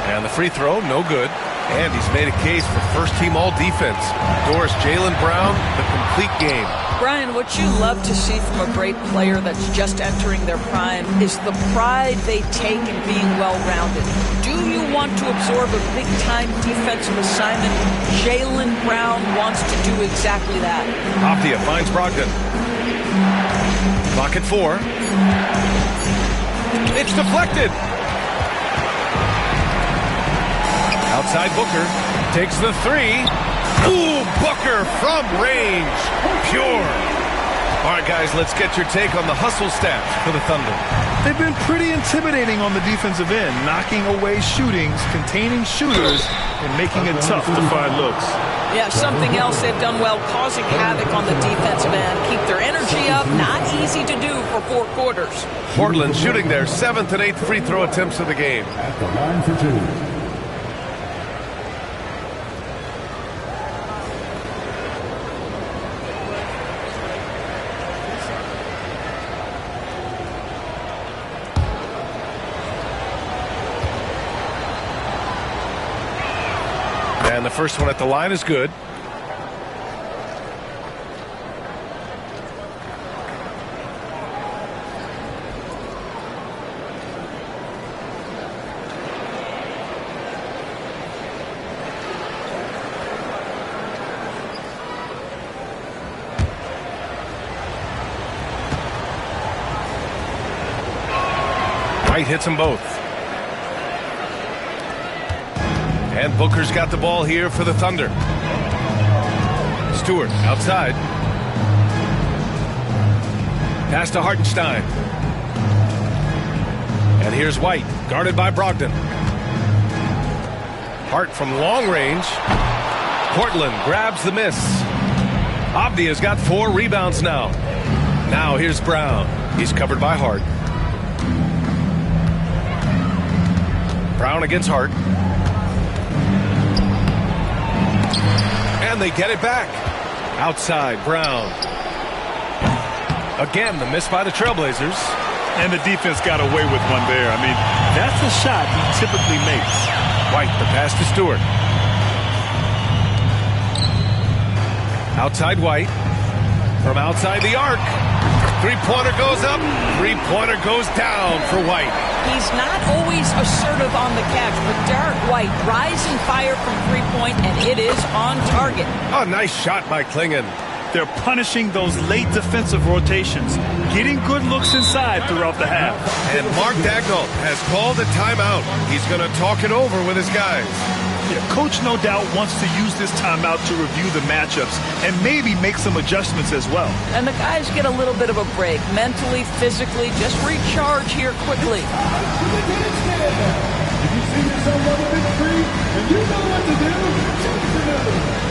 And the free throw, no good. And he's made a case for first-team all-defense. Doris, Jaylen Brown, the complete game. Brian, what you love to see from a great player that's just entering their prime is the pride they take in being well-rounded. Do you want to absorb a big-time defensive assignment? Jaylen Brown wants to do exactly that. Avdia finds Brogdon. Clock at 4. It's deflected. Outside Booker, takes the 3. Ooh, Booker from range. Pure. All right, guys, let's get your take on the hustle stats for the Thunder. They've been pretty intimidating on the defensive end, knocking away shootings, containing shooters, and making it tough to find looks. Yeah, something else they've done well, causing havoc on the defensive end. Keep their energy up, not easy to do for 4 quarters. Portland shooting their 7th and 8th free throw attempts of the game. At the line for 2. And the first one at the line is good. White hits them both. And Booker's got the ball here for the Thunder. Stewart outside. Pass to Hartenstein. And here's White, guarded by Brogdon. Hart from long range. Portland grabs the miss. Avdia's got 4 rebounds now. Now here's Brown. He's covered by Hart. Brown against Hart. And they get it back. Outside, Brown. Again, the miss by the Trailblazers. And the defense got away with one there. I mean, that's a shot he typically makes. White, the pass to Stewart. Outside White. From outside the arc. Three-pointer goes up. Three-pointer goes down for White. He's not always assertive on the catch, but Derek White, rising fire from three-point, and it is on target. Oh, nice shot by Klingon. They're punishing those late defensive rotations, getting good looks inside throughout the half. And Mark Daigneault has called a timeout. He's going to talk it over with his guys. Yeah, Coach no doubt wants to use this timeout to review the matchups and maybe make some adjustments as well. And the guys get a little bit of a break, mentally, physically, just recharge here quickly. If you see yourself on the big screen and you know what to do, take it to them.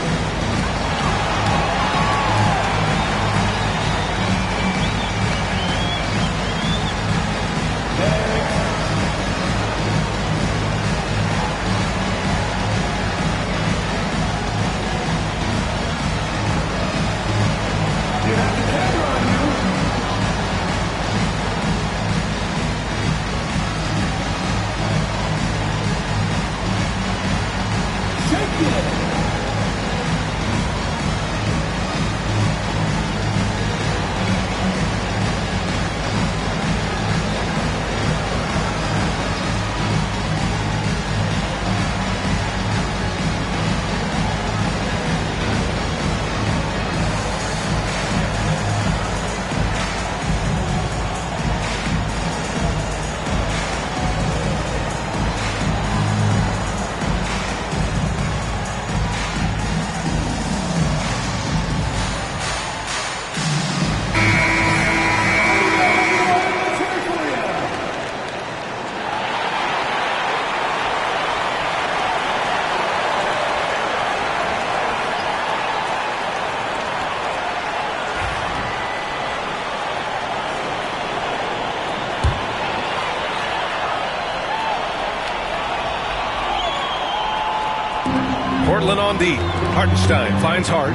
Portland on D. Hartenstein finds Hart.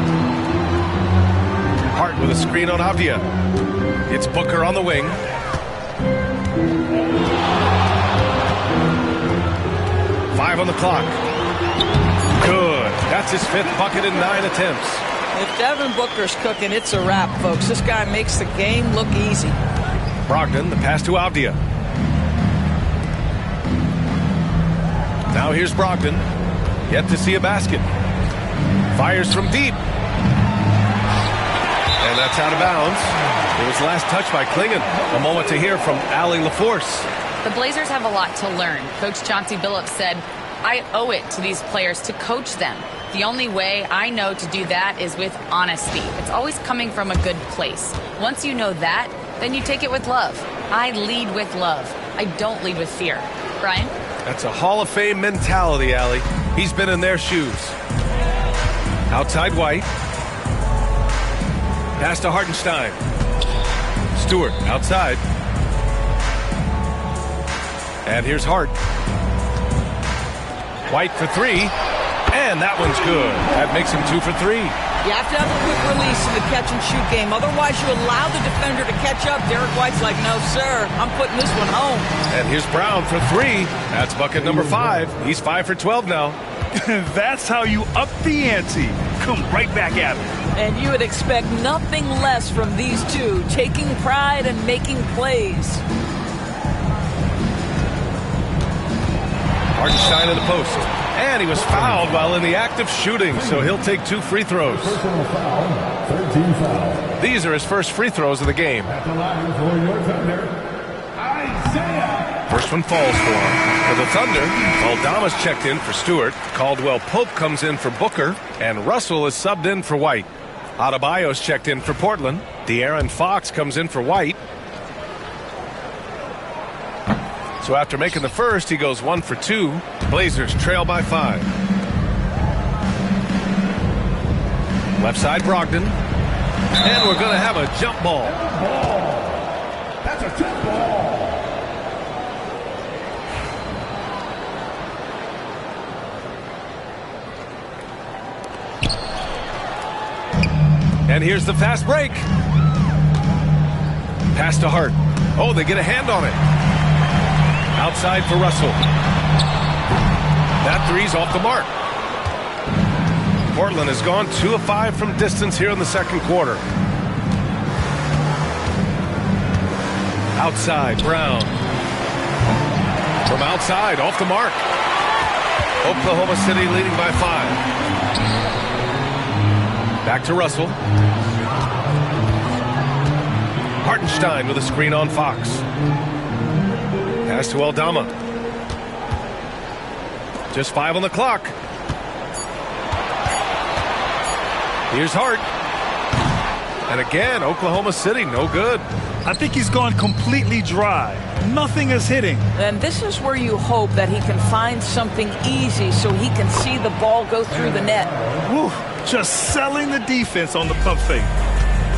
Hart with a screen on Avdia. It's Booker on the wing. Five on the clock. Good. That's his fifth bucket in 9 attempts. If Devin Booker's cooking, it's a wrap, folks. This guy makes the game look easy. Brogdon, the pass to Avdia. Now here's Brogdon. Yet to see a basket. Fires from deep. And that's out of bounds. It was last touched by Klingon. A moment to hear from Allie LaForce. The Blazers have a lot to learn. Coach Chauncey Billups said, I owe it to these players to coach them. The only way I know to do that is with honesty. It's always coming from a good place. Once you know that, then you take it with love. I lead with love. I don't lead with fear. Brian? That's a Hall of Fame mentality, Allie. He's been in their shoes. Outside White. Pass to Hartenstein. Stewart outside. And here's Hart. White for three. And that one's good. That makes him 2 for 3. You have to have a quick release in the catch-and-shoot game. Otherwise, you allow the defender to catch up. Derek White's like, no, sir. I'm putting this one home. And here's Brown for 3. That's bucket number 5. He's 5 for 12 now. That's how you up the ante. Come right back at him. And you would expect nothing less from these two, taking pride and making plays. Hartenstein in the post. And he was fouled while in the act of shooting, so he'll take 2 free throws. Personal foul, 13 foul. These are his first free throws of the game. At the line for your Thunder, Isaiah. First one falls for him. For the Thunder, Aldama's checked in for Stewart. Caldwell Pope comes in for Booker. And Russell is subbed in for White. Adebayo's checked in for Portland. De'Aaron Fox comes in for White. So after making the first, he goes 1 for 2. Blazers trail by 5. Left side, Brogdon. And we're going to have a jump ball. That's a jump ball. And here's the fast break. Pass to Hart. Oh, they get a hand on it. Outside for Russell. That three's off the mark. Portland has gone 2 of 5 from distance here in the second quarter. Outside, Brown. From outside, off the mark. Oklahoma City leading by 5. Back to Russell. Hartenstein with a screen on Fox. Pass to Aldama. Just 5 on the clock. Here's Hart. And again, Oklahoma City, no good. I think he's gone completely dry. Nothing is hitting. And this is where you hope that he can find something easy so he can see the ball go through the net. Woo, just selling the defense on the pump fake.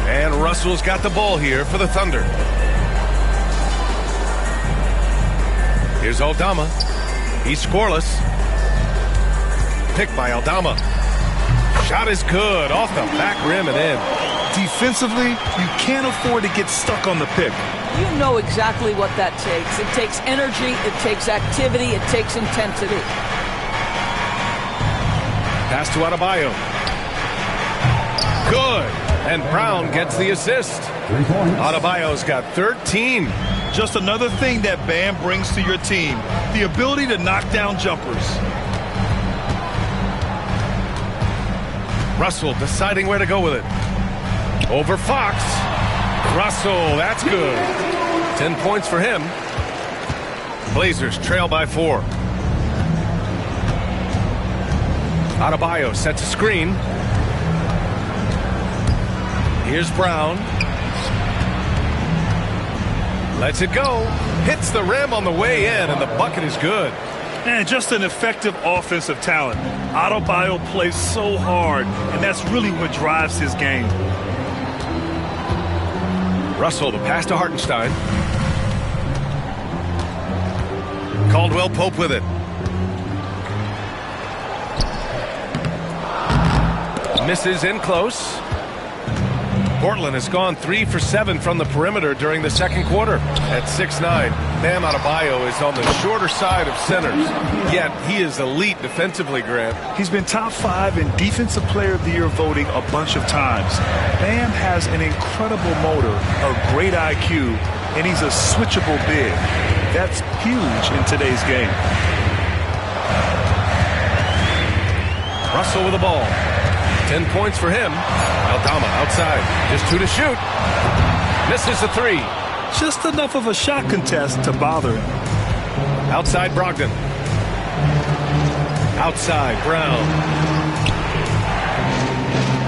And Russell's got the ball here for the Thunder. Here's Aldama. He's scoreless. Picked by Aldama. Shot is good. Off the back rim and in. Defensively, you can't afford to get stuck on the pick. You know exactly what that takes. It takes energy, it takes activity, it takes intensity. Pass to Adebayo. Good. And Brown gets the assist. Adebayo's got 13. Just another thing that Bam brings to your team. The ability to knock down jumpers. Russell deciding where to go with it. Over Fox. Russell, that's good. 10 points for him. Blazers trail by 4. Adebayo sets a screen. Here's Brown. Lets it go. Hits the rim on the way in, and the bucket is good. And just an effective offensive talent. Adebayo plays so hard, and that's really what drives his game. Russell, the pass to Hartenstein. Caldwell Pope with it. Misses in close. Portland has gone 3 for 7 from the perimeter during the second quarter. At 6'9", Bam Adebayo is on the shorter side of centers. Yet he is elite defensively, Grant. He's been top 5 in Defensive Player of the Year voting a bunch of times. Bam has an incredible motor, a great IQ, and he's a switchable big. That's huge in today's game. Russell with the ball. 10 points for him. Aldama outside. Just 2 to shoot. Misses the 3. Just enough of a shot contest to bother him. Outside Brogdon. Outside Brown.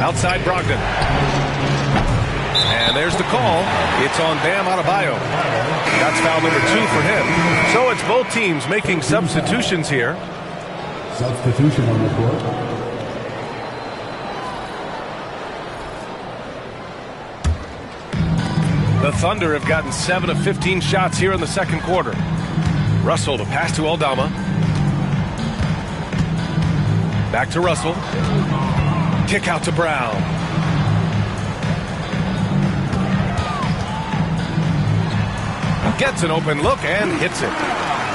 Outside Brogdon. And there's the call. It's on Bam Adebayo. That's foul number 2 for him. So it's both teams making substitutions here. Substitution on the court. The Thunder have gotten 7 of 15 shots here in the second quarter. Russell, the pass to Aldama. Back to Russell. Kick out to Brown. Gets an open look and hits it.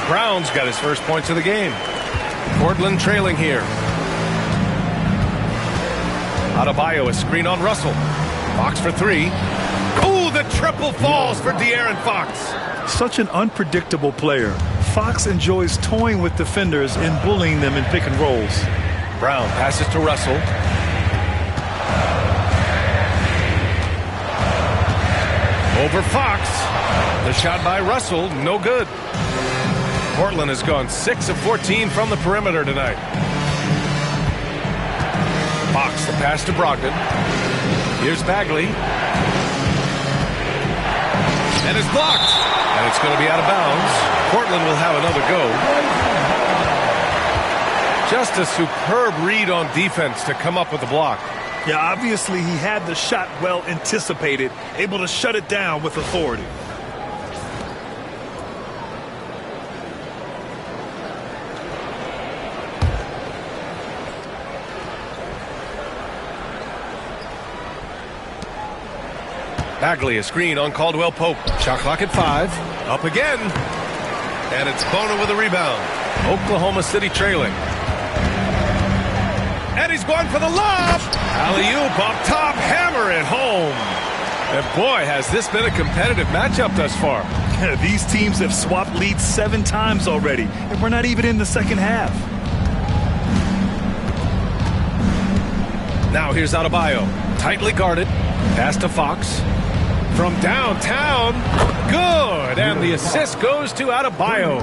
Brown's got his first points of the game. Portland trailing here. Adebayo, a screen on Russell. Fox for 3. Ooh, the triple falls for De'Aaron Fox. Such an unpredictable player. Fox enjoys toying with defenders and bullying them in pick and rolls. Brown passes to Russell. Over Fox. The shot by Russell, no good. Portland has gone 6 of 14 from the perimeter tonight. Fox, the pass to Brogdon. Here's Bagley. And it's blocked. And it's going to be out of bounds. Portland will have another go. Just a superb read on defense to come up with the block. Yeah, obviously he had the shot well anticipated, able to shut it down with authority. Bagley, a screen on Caldwell Pope. Shot clock at 5. Up again. And it's Bona with a rebound. Oklahoma City trailing. And he's going for the lob. Alley-oop up top. Hammer it home. And boy, has this been a competitive matchup thus far. These teams have swapped leads 7 times already. And we're not even in the second half. Now here's Adebayo. Tightly guarded. Pass to Fox. From downtown, good, and the assist goes to Adebayo.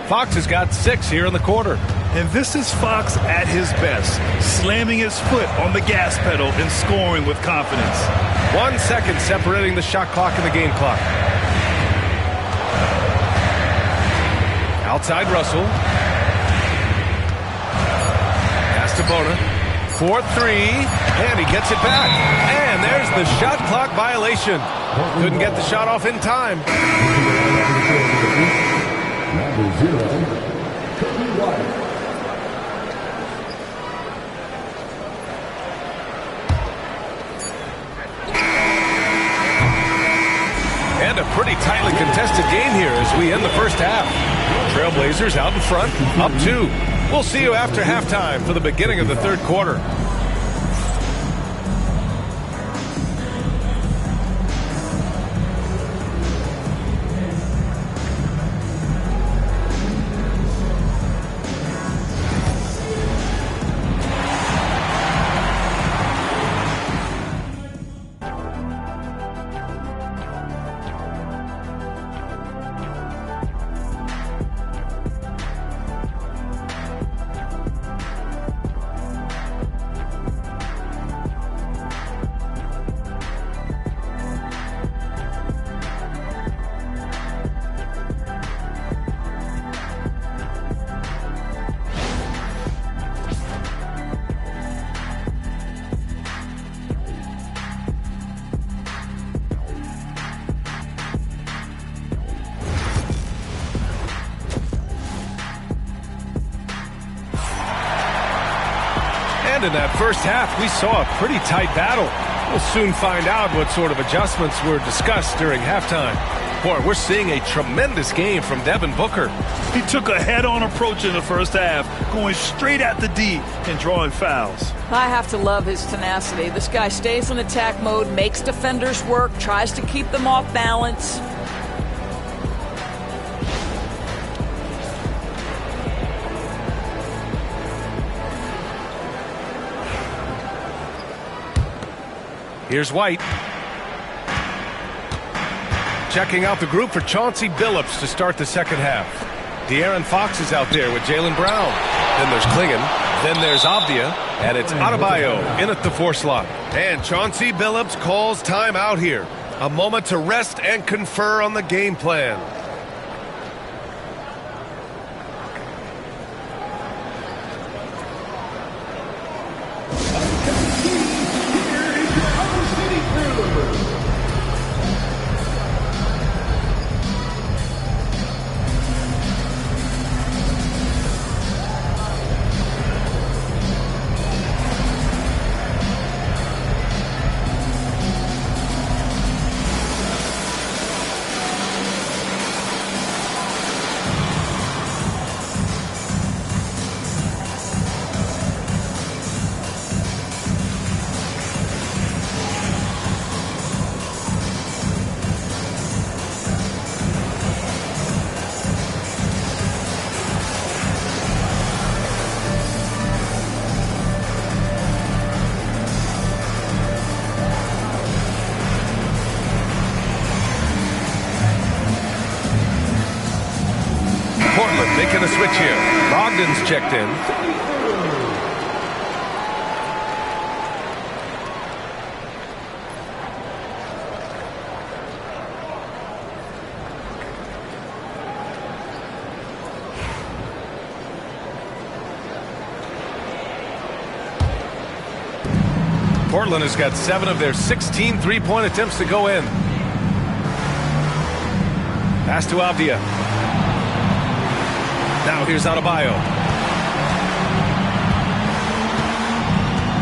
Fox has got 6 here in the quarter. And this is Fox at his best, slamming his foot on the gas pedal and scoring with confidence. 1 second separating the shot clock and the game clock. Outside Russell. Pass to Bona. 4-3, and he gets it back. And there's the shot clock violation. Couldn't get the shot off in time. Number 0, Kobe White. And a pretty tightly contested game here as we end the first half. Trailblazers out in front, up 2. We'll see you after halftime for the beginning of the third quarter. In that first half, we saw a pretty tight battle. We'll soon find out what sort of adjustments were discussed during halftime. Boy, we're seeing a tremendous game from Devin Booker. He took a head-on approach in the first half, going straight at the D and drawing fouls. I have to love his tenacity. This guy stays in attack mode, makes defenders work, tries to keep them off balance. Here's White. Checking out the group for Chauncey Billups to start the second half. De'Aaron Fox is out there with Jaylen Brown. Then there's Klingon. Then there's Avdia. And it's Adebayo in at the 4 slot. And Chauncey Billups calls time out here. A moment to rest and confer on the game plan. Making a switch here. Brogdon's checked in. Portland has got 7 of their 16 three-point attempts to go in. Pass to Avdia. Now here's Adebayo.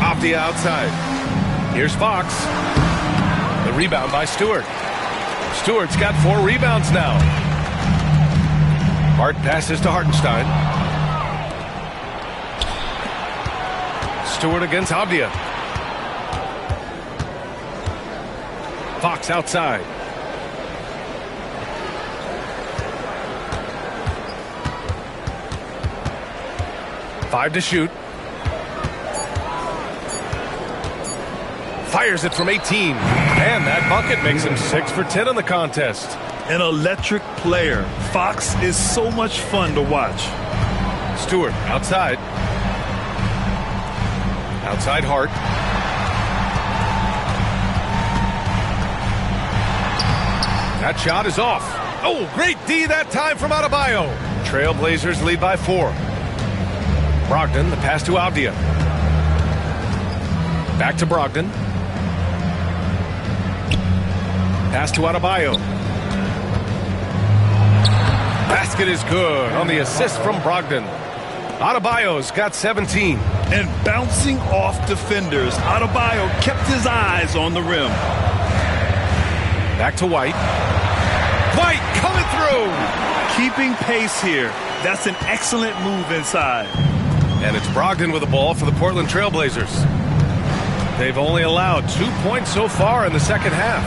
Avdia outside. Here's Fox. The rebound by Stewart. Stewart's got 4 rebounds now. Hart passes to Hartenstein. Stewart against Avdia. Fox outside. Five to shoot. Fires it from 18. And that bucket makes him 6 for 10 in the contest. An electric player. Fox is so much fun to watch. Stewart outside. Outside Hart. That shot is off. Oh, great D that time from Adebayo. Trailblazers lead by 4. Brogdon, the pass to Avdia. Back to Brogdon. Pass to Adebayo. Basket is good on the assist from Brogdon. Adebayo's got 17. And bouncing off defenders, Adebayo kept his eyes on the rim. Back to White. White coming through. Keeping pace here. That's an excellent move inside. And it's Brogdon with the ball for the Portland Trailblazers. They've only allowed 2 points so far in the second half.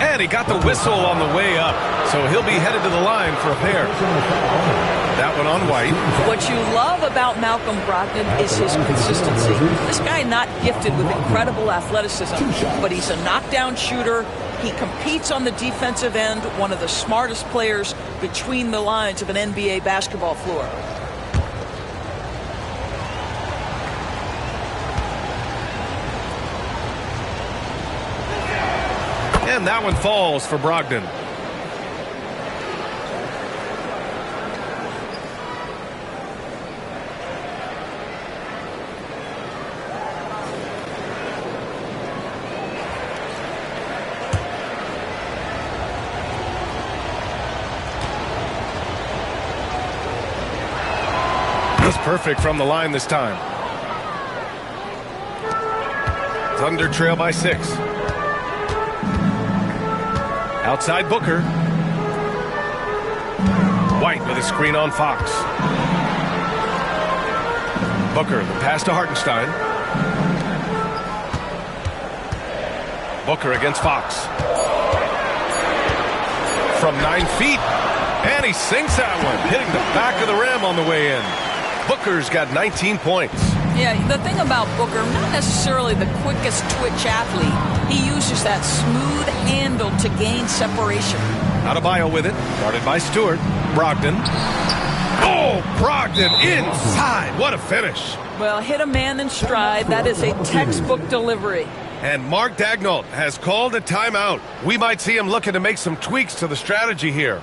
And he got the whistle on the way up, so he'll be headed to the line for a pair. That one on White. What you love about Malcolm Brogdon is his consistency. This guy not gifted with incredible athleticism, but he's a knockdown shooter. He competes on the defensive end, one of the smartest players between the lines of an NBA basketball floor. And that one falls for Brogdon. He's perfect from the line this time. Thunder trail by 6. Outside Booker. White with a screen on Fox. Booker, the pass to Hartenstein. Booker against Fox. From 9 feet. And he sinks that one, hitting the back of the rim on the way in. Booker's got 19 points. Yeah, the thing about Booker, not necessarily the quickest twitch athlete. He uses that smooth handle to gain separation. Adebayo with it, guarded by Stewart. Brogdon. Oh, Brogdon inside. What a finish. Well, hit a man in stride. That is a textbook delivery. And Mark Daigneault has called a timeout. We might see him looking to make some tweaks to the strategy here.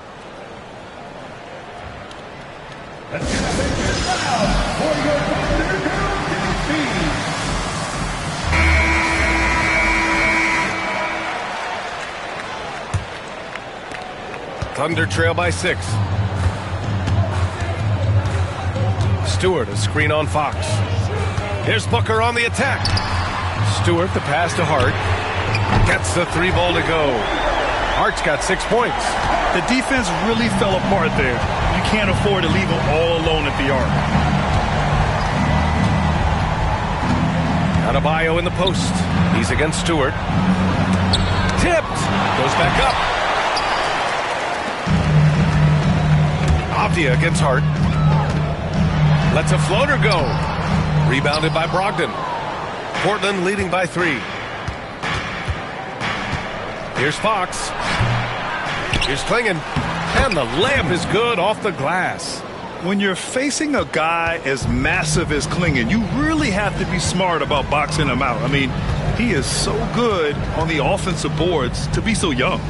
Thunder trail by 6. Stewart, a screen on Fox. Here's Booker on the attack. Stewart, the pass to Hart. Gets the 3-ball to go. Hart's got 6 points. The defense really fell apart there. You can't afford to leave them all alone at the arc. Adebayo in the post. He's against Stewart. Tipped. Goes back up. Avdia against Hart. Lets a floater go. Rebounded by Brogdon. Portland leading by 3. Here's Fox. Here's Klingon. And the layup is good off the glass. When you're facing a guy as massive as Klingon, you really have to be smart about boxing him out. I mean, he is so good on the offensive boards to be so young.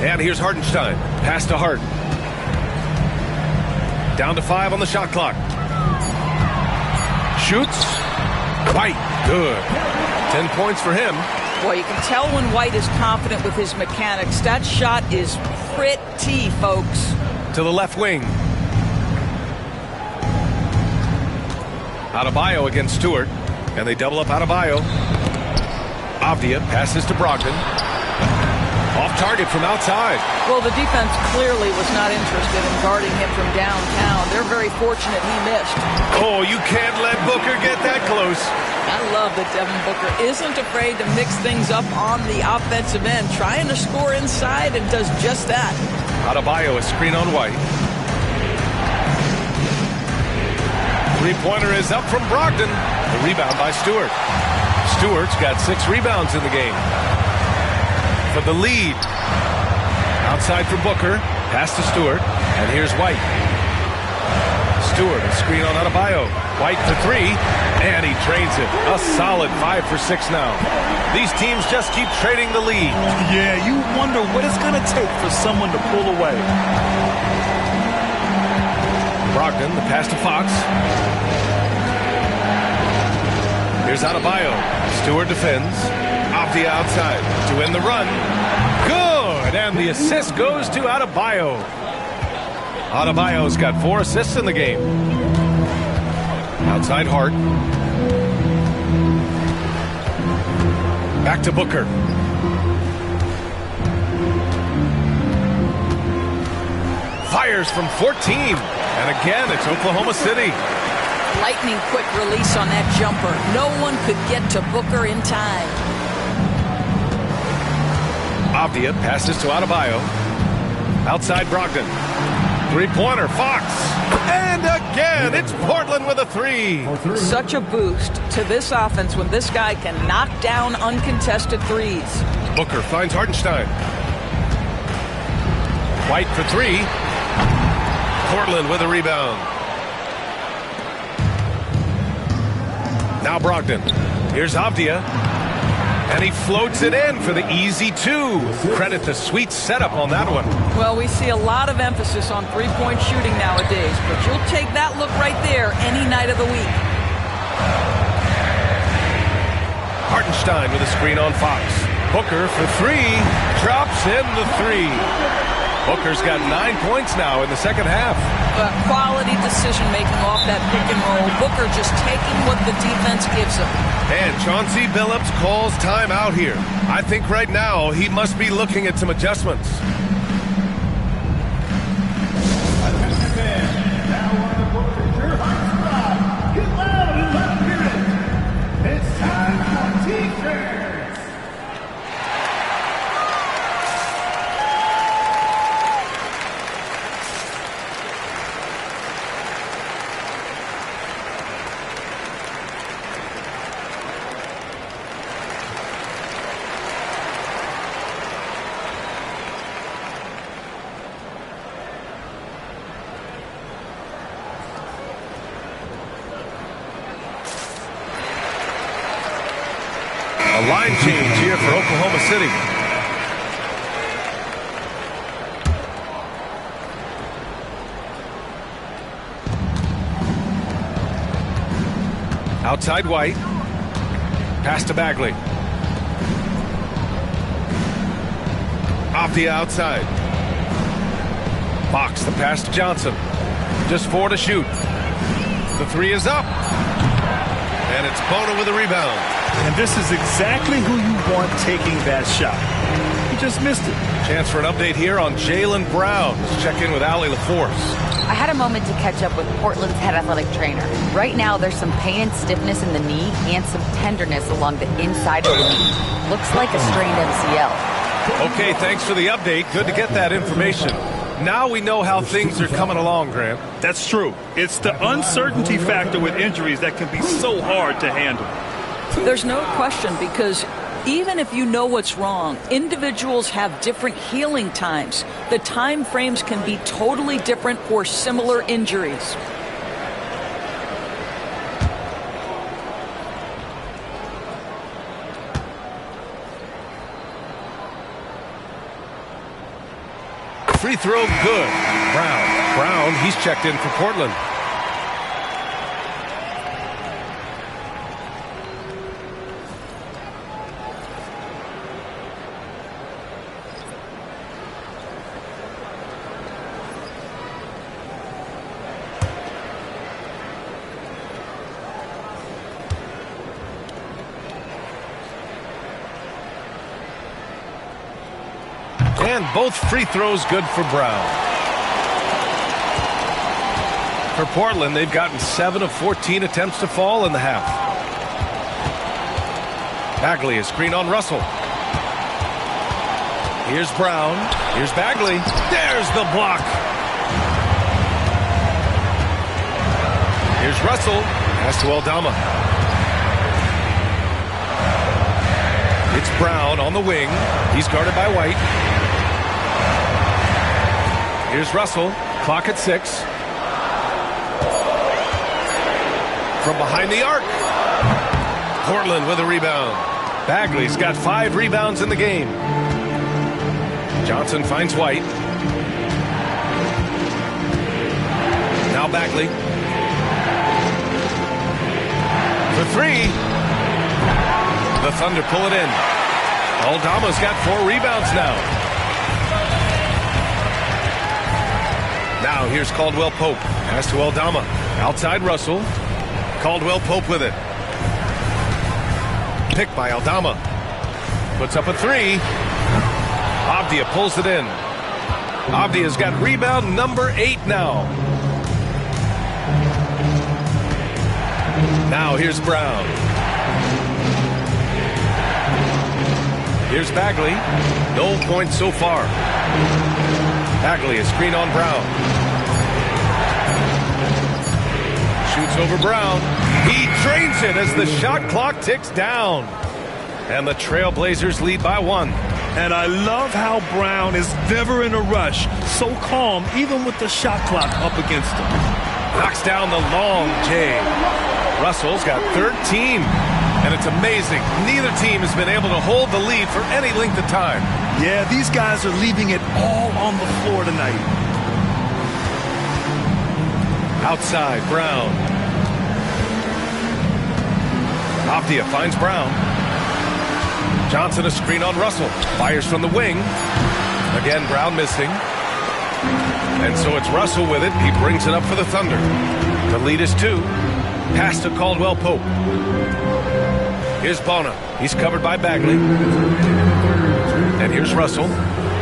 And here's Hartenstein. Pass to Hart. Down to 5 on the shot clock. Shoots. White. Good. 10 points for him. Well, you can tell when White is confident with his mechanics. That shot is pretty, folks. To the left wing. Adebayo against Stewart. And they double up Adebayo. Avdia passes to Brogdon. Off target from outside. Well, the defense clearly was not interested in guarding him from downtown. They're very fortunate he missed. Oh, you can't let Booker get that close. I love that Devin Booker isn't afraid to mix things up on the offensive end, trying to score inside, and does just that. Adebayo, a screen on White. Three-pointer is up from Brogdon. The rebound by Stewart. Stewart's got 6 rebounds in the game. For the lead. Outside for Booker. Pass to Stewart. And here's White. Stewart, a screen on Adebayo. White for three. And he drains it. A solid 5 for 6 now. These teams just keep trading the lead. Yeah, you wonder what it's going to take for someone to pull away. Brogdon, the pass to Fox. Here's Adebayo. Stewart defends. Off the outside to win the run. Good! And the assist goes to Adebayo. Adebayo's got 4 assists in the game. Outside Hart. Back to Booker. Fires from 14. And again, it's Oklahoma City. Lightning quick release on that jumper. No one could get to Booker in time. Avdia passes to Adebayo. Outside Brogdon. Three-pointer, Fox. And again, it's Portland with a 3. Such a boost to this offense when this guy can knock down uncontested threes. Booker finds Hartenstein. White for 3. Portland with a rebound. Now Brogdon. Here's Avdia. And he floats it in for the easy 2. Credit the sweet setup on that one. Well, we see a lot of emphasis on three-point shooting nowadays, but you'll take that look right there any night of the week. Hartenstein with a screen on Fox. Booker for 3. Drops in the 3. Booker's got 9 points now in the second half. Quality decision-making off that pick and roll. Booker just taking what the defense gives him. And Chauncey Billups calls time out here. I think right now he must be looking at some adjustments. It's time for T-shirts. A line change here for Oklahoma City. Outside White. Pass to Bagley. Off the outside. Fox, the pass to Johnson. Just 4 to shoot. The 3 is up. And it's Bona with a rebound. And this is exactly who you want taking that shot. He just missed it. Chance for an update here on Jaylen Brown. Let's check in with Allie LaForce. I had a moment to catch up with Portland's head athletic trainer. Right now, there's some pain and stiffness in the knee and some tenderness along the inside of the knee. Looks like a strained MCL. Okay, thanks for the update. Good to get that information. Now we know how things are coming along, Grant. That's true. It's the uncertainty factor with injuries that can be so hard to handle. There's no question, because even if you know what's wrong, individuals have different healing times. The time frames can be totally different for similar injuries. Free throw good. Brown, he's checked in for Portland. And both free throws good for Brown. For Portland, they've gotten 7 of 14 attempts to fall in the half. Bagley, a screen on Russell. Here's Brown. Here's Bagley. There's the block. Here's Russell. Pass to Aldama. It's Brown on the wing. He's guarded by White. Here's Russell. Clock at 6. From behind the arc. Portland with a rebound. Bagley's got 5 rebounds in the game. Johnson finds White. Now Bagley. For 3. The Thunder pull it in. Aldama's got 4 rebounds now. Now here's Caldwell Pope. Pass to Aldama. Outside Russell. Caldwell Pope with it. Picked by Aldama. Puts up a 3. Avdia pulls it in. Avdia's got rebound number 8 now. Now here's Brown. Here's Bagley. No points so far. Bagley is screen on Brown. Shoots over Brown. He drains it as the shot clock ticks down. And the Trailblazers lead by 1. And I love how Brown is never in a rush. So calm, even with the shot clock up against him. Knocks down the long J. Russell's got 13. And it's amazing. Neither team has been able to hold the lead for any length of time. Yeah, these guys are leaving it all on the floor tonight. Outside, Brown. Avdia finds Brown. Johnson a screen on Russell. Fires from the wing. Again, Brown missing. And so it's Russell with it. He brings it up for the Thunder. The lead is 2. Pass to Caldwell Pope. Here's Bona. He's covered by Bagley. And here's Russell.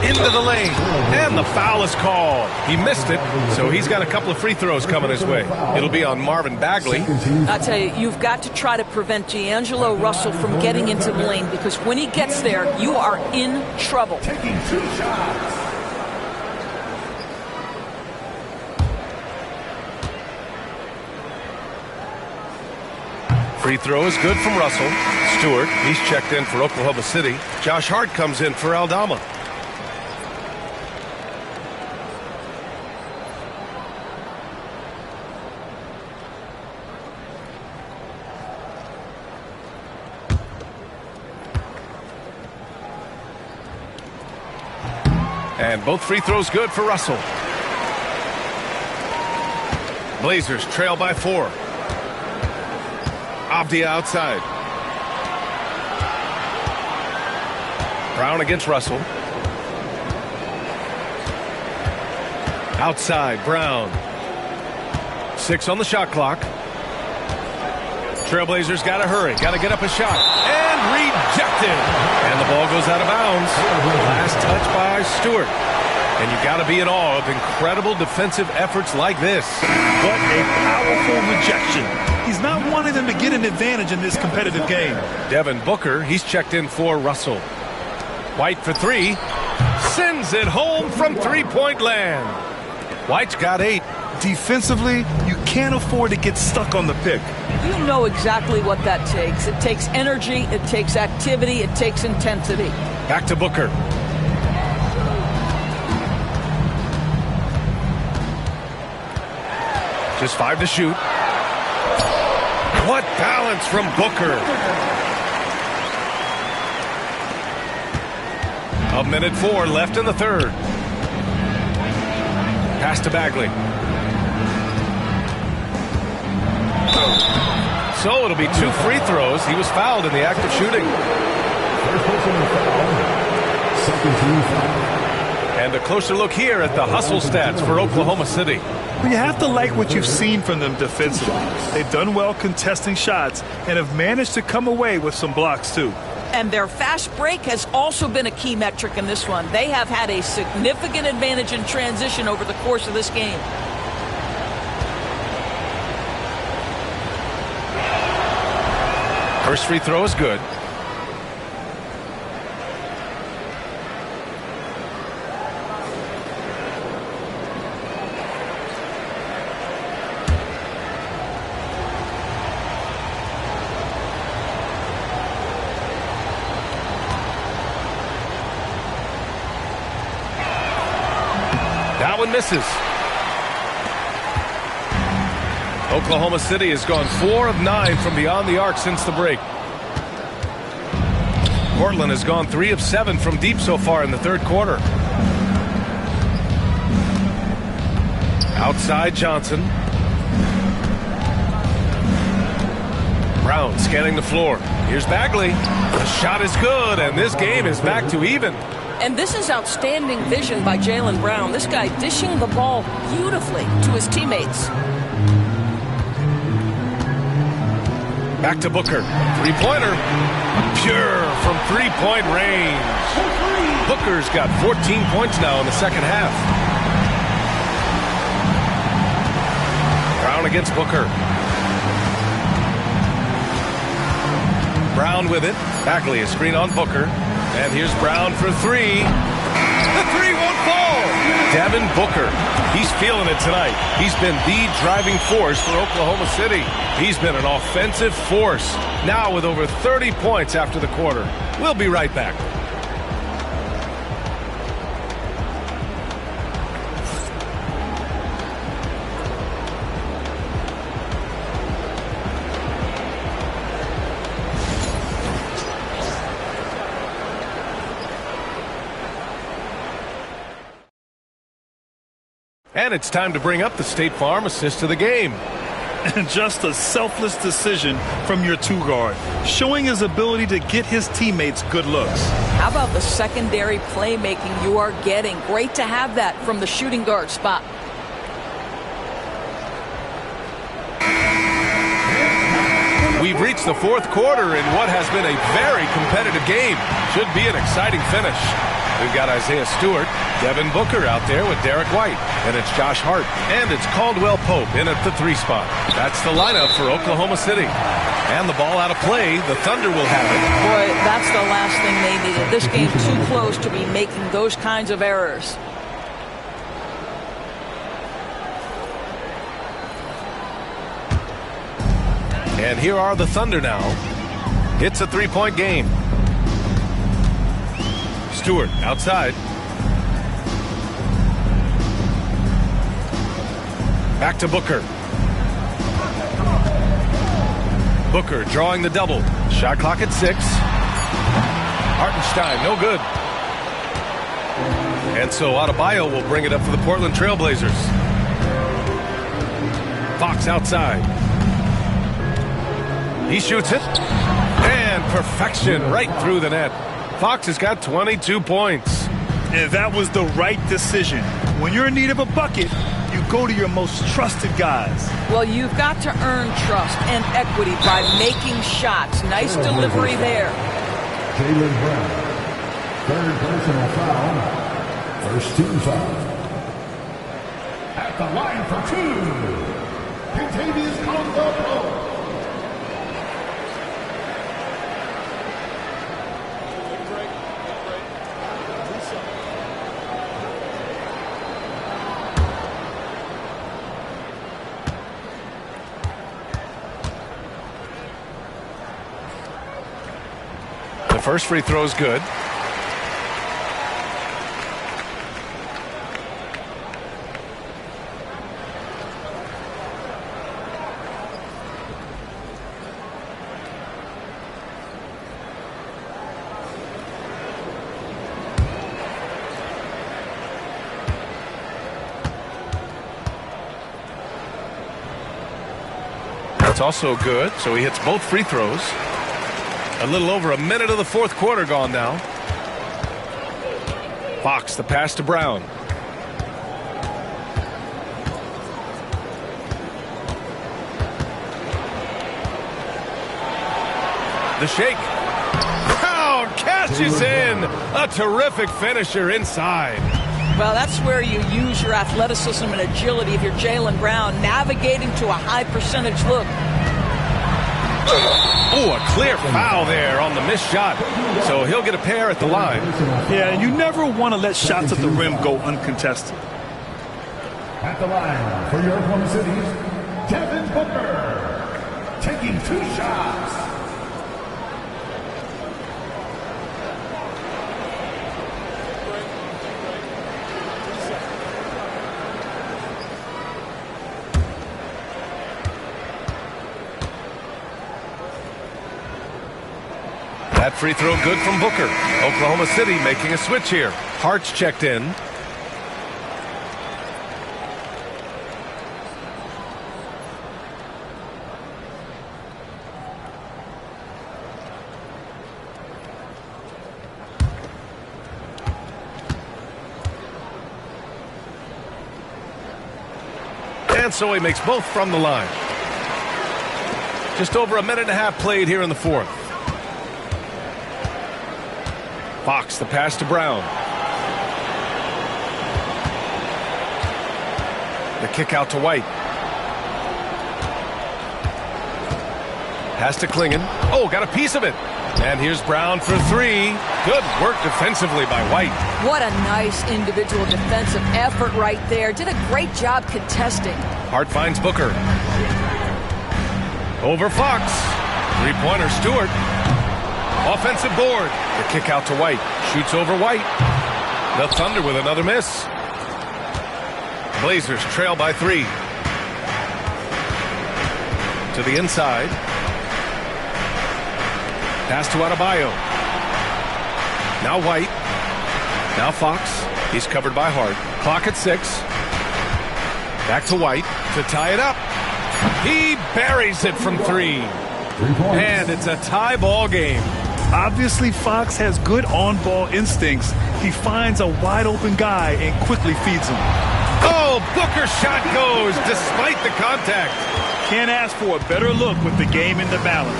Into the lane. And the foul is called. He missed it, so he's got a couple of free throws coming his way. It'll be on Marvin Bagley. I tell you, you've got to try to prevent D'Angelo Russell from getting into the lane, because when he gets there, you are in trouble. Taking 2 shots. Free throw is good from Russell. Stewart, he's checked in for Oklahoma City. Josh Hart comes in for Aldama. And both free throws good for Russell. Blazers trail by 4. Avdia outside. Brown against Russell. Outside, Brown. 6 on the shot clock. Trailblazers got to hurry. Got to get up a shot. And rejected. And the ball goes out of bounds. Last touch by Stewart. And you got to be in awe of incredible defensive efforts like this. What a powerful rejection. He's not wanting them to get an advantage in this competitive game. Devin Booker, he's checked in for Russell. White for 3. Sends it home from three-point land. White's got 8. Defensively, you can't afford to get stuck on the pick. You know exactly what that takes. It takes energy, it takes activity, it takes intensity. Back to Booker. Just 5 to shoot. What balance from Booker. A minute 4 left in the third. Pass to Bagley. So it'll be 2 free throws. He was fouled in the act of shooting. First personal foul. Second team foul. And a closer look here at the hustle stats for Oklahoma City. Well, you have to like what you've seen from them defensively. They've done well contesting shots and have managed to come away with some blocks too. And their fast break has also been a key metric in this one. They have had a significant advantage in transition over the course of this game. First free throw is good. That one misses. Oklahoma City has gone 4 of 9 from beyond the arc since the break. Portland has gone 3 of 7 from deep so far in the third quarter. Outside Johnson. Brown scanning the floor. Here's Bagley. The shot is good, and this game is back to even. And this is outstanding vision by Jaylen Brown. This guy dishing the ball beautifully to his teammates. Back to Booker. Three-pointer. Pure from three-point range. Booker's got 14 points now in the second half. Brown against Booker. Brown with it. Bagley a screen on Booker. And here's Brown for three. The three won't fall. Devin Booker. He's feeling it tonight. He's been the driving force for Oklahoma City. He's been an offensive force. Now with over 30 points after the quarter. We'll be right back. And it's time to bring up the State Farm assist of the game. And just a selfless decision from your two-guard, showing his ability to get his teammates good looks. How about the secondary playmaking you are getting? Great to have that from the shooting guard spot. We've reached the fourth quarter in what has been a very competitive game. Should be an exciting finish. We've got Isaiah Stewart, Devin Booker out there with Derek White, and it's Josh Hart, and it's Caldwell Pope in at the 3 spot. That's the lineup for Oklahoma City. And the ball out of play, the Thunder will have it. Boy, that's the last thing they needed. This game's too close to be making those kinds of errors. And here are the Thunder now. It's a 3-point game. Stewart outside. Back to Booker. Booker drawing the double. Shot clock at 6. Hartenstein, no good. And so Adebayo will bring it up for the Portland Trailblazers. Fox outside. He shoots it. And perfection right through the net. Fox has got 22 points. And that was the right decision. When you're in need of a bucket, you go to your most trusted guys. Well, you've got to earn trust and equity by making shots. Nice delivery there. Jaylen Brown, third personal foul, first team foul. At the line for 2, Kentavious Caldwell-Pope. First free throw is good. That's also good, so he hits both free throws. A little over a minute of the fourth quarter gone now. Fox, the pass to Brown. The shake. Brown catches in. A terrific finisher inside. Well, that's where you use your athleticism and agility if you're Jaylen Brown, navigating to a high percentage look. Oh, a clear foul there on the missed shot. So he'll get a pair at the line. Yeah, and you never want to let shots at the rim go uncontested. At the line for your Oklahoma City's Devin Booker, taking 2 shots. That free throw good from Booker. Oklahoma City making a switch here. Hart's checked in. And so he makes both from the line. Just over a minute and a half played here in the fourth. Fox, the pass to Brown. The kick out to White. Pass to Clingan. Oh, got a piece of it. And here's Brown for three. Good work defensively by White. What a nice individual defensive effort right there. Did a great job contesting. Hart finds Booker. Over Fox. Three-pointer Stewart. Offensive board. The kick out to White. Shoots over White. The Thunder with another miss. Blazers trail by 3. To the inside. Pass to Adebayo. Now White. Now Fox. He's covered by Hart. Clock at 6. Back to White to tie it up. He buries it from 3. And it's a tie ball game. Obviously, Fox has good on-ball instincts. He finds a wide-open guy and quickly feeds him. Oh, Booker's shot goes despite the contact. Can't ask for a better look with the game in the balance.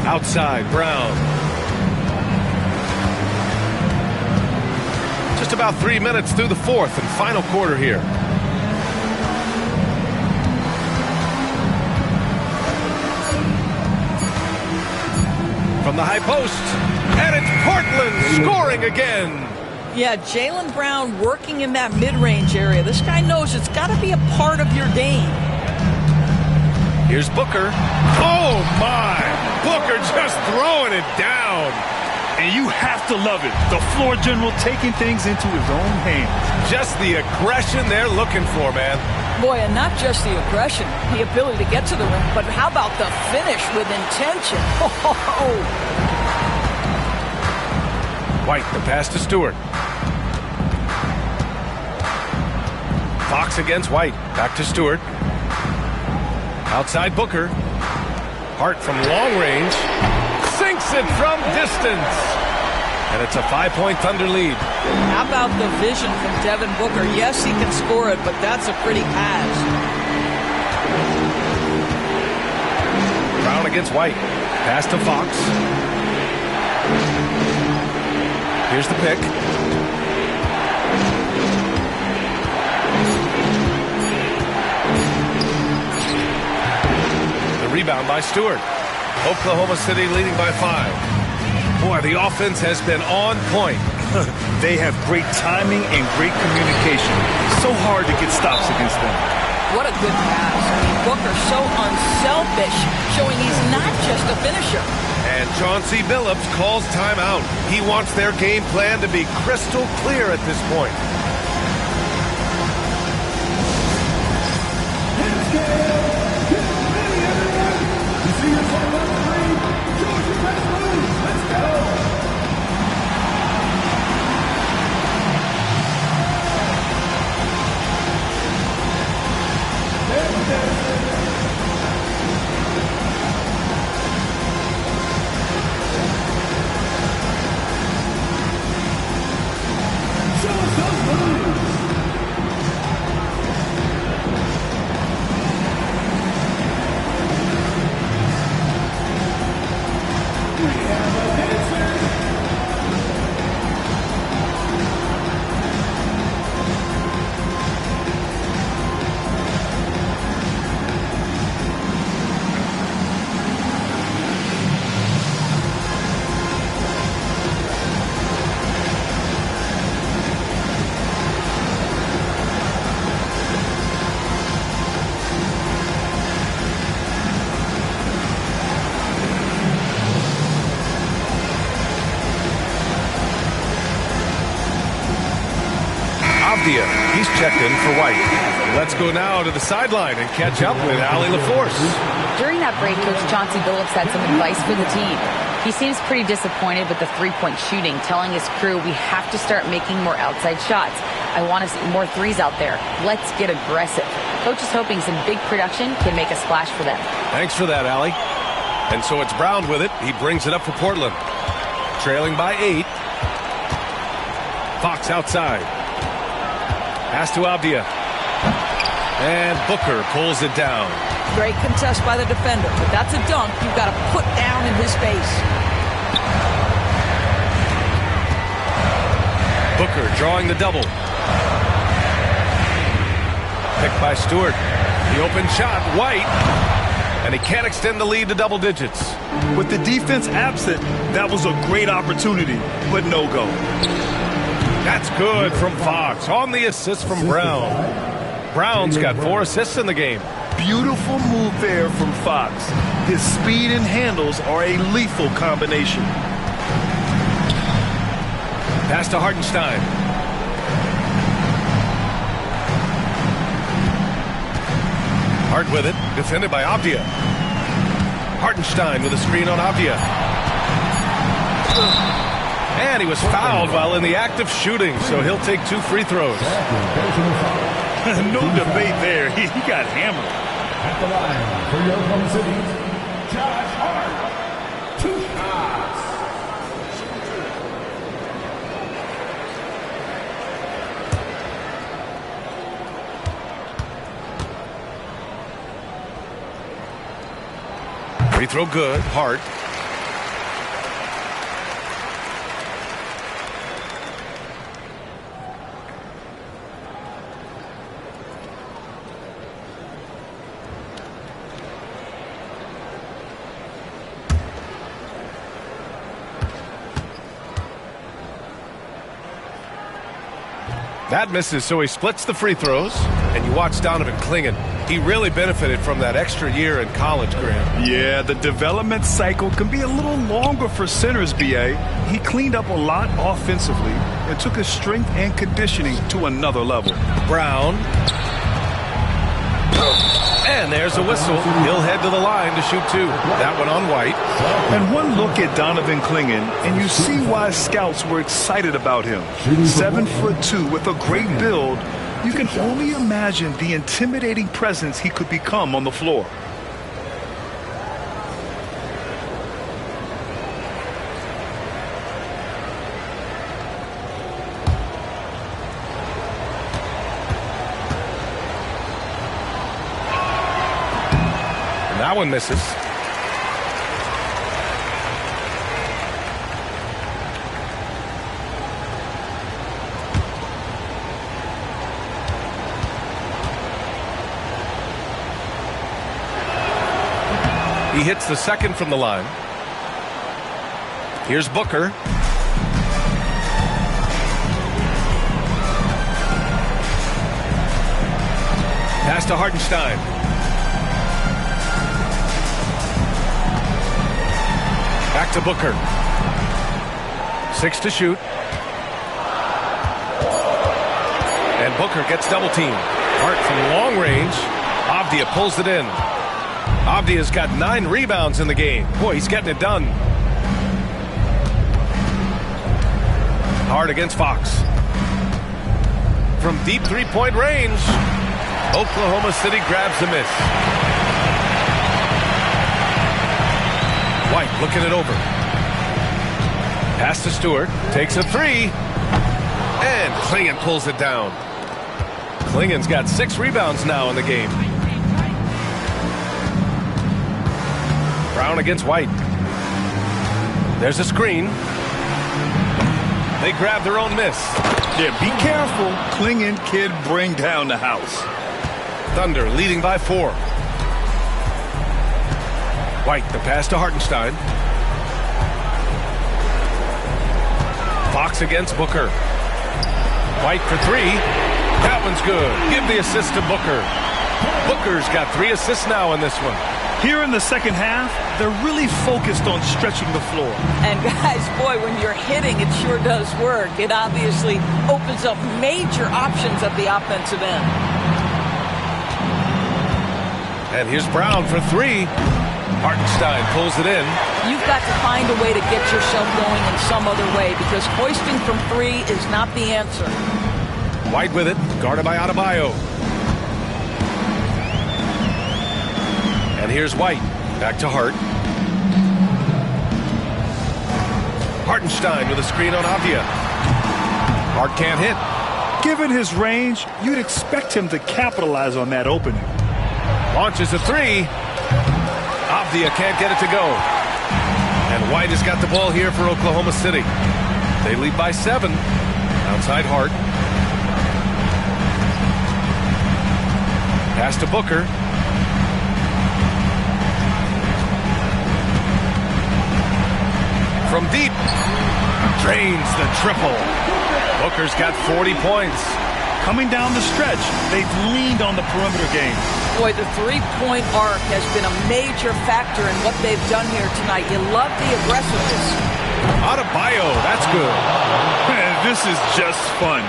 Outside, Brown. Just about 3 minutes through the fourth and final quarter here. From the high post, and it's Portland scoring again. Yeah, Jaylen Brown working in that mid-range area. This guy knows it's got to be a part of your game. Here's Booker. Oh, my! Booker just throwing it down. And you have to love it. The floor general taking things into his own hands. Just the aggression they're looking for, man. Boy, and not just the aggression, the ability to get to the rim, but how about the finish with intention? Oh. White, the pass to Stewart. Fox against White. Back to Stewart. Outside Booker. Hart from long range. Sinks it from distance. And it's a 5-point Thunder lead. How about the vision from Devin Booker? Yes, he can score it, but that's a pretty pass. Brown against White. Pass to Fox. Here's the pick. The rebound by Stewart. Oklahoma City leading by 5. Boy, the offense has been on point. They have great timing and great communication. So hard to get stops against them. What a good pass. I mean, Booker so unselfish, showing he's not just a finisher. And Chauncey Billups calls timeout. He wants their game plan to be crystal clear at this point. He's checked in for White. Let's go now to the sideline and catch up with Allie LaForce. During that break, Coach Chauncey Billups had some advice for the team. He seems pretty disappointed with the three-point shooting, telling his crew, we have to start making more outside shots. I want to see more threes out there. Let's get aggressive. Coach is hoping some big production can make a splash for them. Thanks for that, Allie. And so it's Brown with it. He brings it up for Portland. Trailing by 8. Fox outside. Pass to Avdia. And Booker pulls it down. Great contest by the defender, but that's a dunk you've got to put down in his face. Booker drawing the double. Picked by Stewart. The open shot, White. And he can't extend the lead to double digits. With the defense absent, that was a great opportunity, but no go. That's good from Fox on the assist from Brown. Brown's got 4 assists in the game. Beautiful move there from Fox. His speed and handles are a lethal combination. Pass to Hartenstein. Hart with it, defended by Avdia. Hartenstein with a screen on Avdia. And he was fouled while in the act of shooting, so he'll take 2 free throws. No debate there. He got hammered. At the line for your Oklahoma City, Josh Hart. 2 shots. Free throw good. Hart. That misses, so he splits the free throws. And you watch Donovan Clingan. He really benefited from that extra year in college, Graham. Yeah, the development cycle can be a little longer for centers, B.A. He cleaned up a lot offensively and took his strength and conditioning to another level. Brown. And there's a whistle. He'll head to the line to shoot 2. That one on White. And one look at Donovan Clingan, and you see why scouts were excited about him. 7'2" with a great build. You can only imagine the intimidating presence he could become on the floor. That one misses. He hits the second from the line. Here's Booker. Pass to Hartenstein. Back to Booker. 6 to shoot. And Booker gets double teamed. Hart from long range. Avdia pulls it in. Avdia's got 9 rebounds in the game. Boy, he's getting it done. Hart against Fox. From deep three-point range, Oklahoma City grabs the miss. White looking it over. Pass to Stewart. Takes a 3. And Clingan pulls it down. Clingan's got 6 rebounds now in the game. Brown against White. There's a screen. They grab their own miss. Yeah, be careful. Clingan kid bring down the house. Thunder leading by 4. White, the pass to Hartenstein. Fox against Booker. White for 3. That one's good. Give the assist to Booker. Booker's got 3 assists now in this one. Here in the second half, they're really focused on stretching the floor. And guys, boy, when you're hitting, it sure does work. It obviously opens up major options at the offensive end. And here's Brown for three. Hartenstein pulls it in. You've got to find a way to get yourself going in some other way because hoisting from three is not the answer. White with it, guarded by Adebayo. And here's White. Back to Hart. Hartenstein with a screen on Avdia. Hart can't hit. Given his range, you'd expect him to capitalize on that opening. Launches a three. Avdia can't get it to go. And White has got the ball here for Oklahoma City. They lead by 7. Outside Hart. Pass to Booker. From deep. Drains the triple. Booker's got 40 points. Coming down the stretch, they've leaned on the perimeter game. Boy, the three-point arc has been a major factor in what they've done here tonight. You love the aggressiveness. Adebayo, that's good. Man, this is just fun.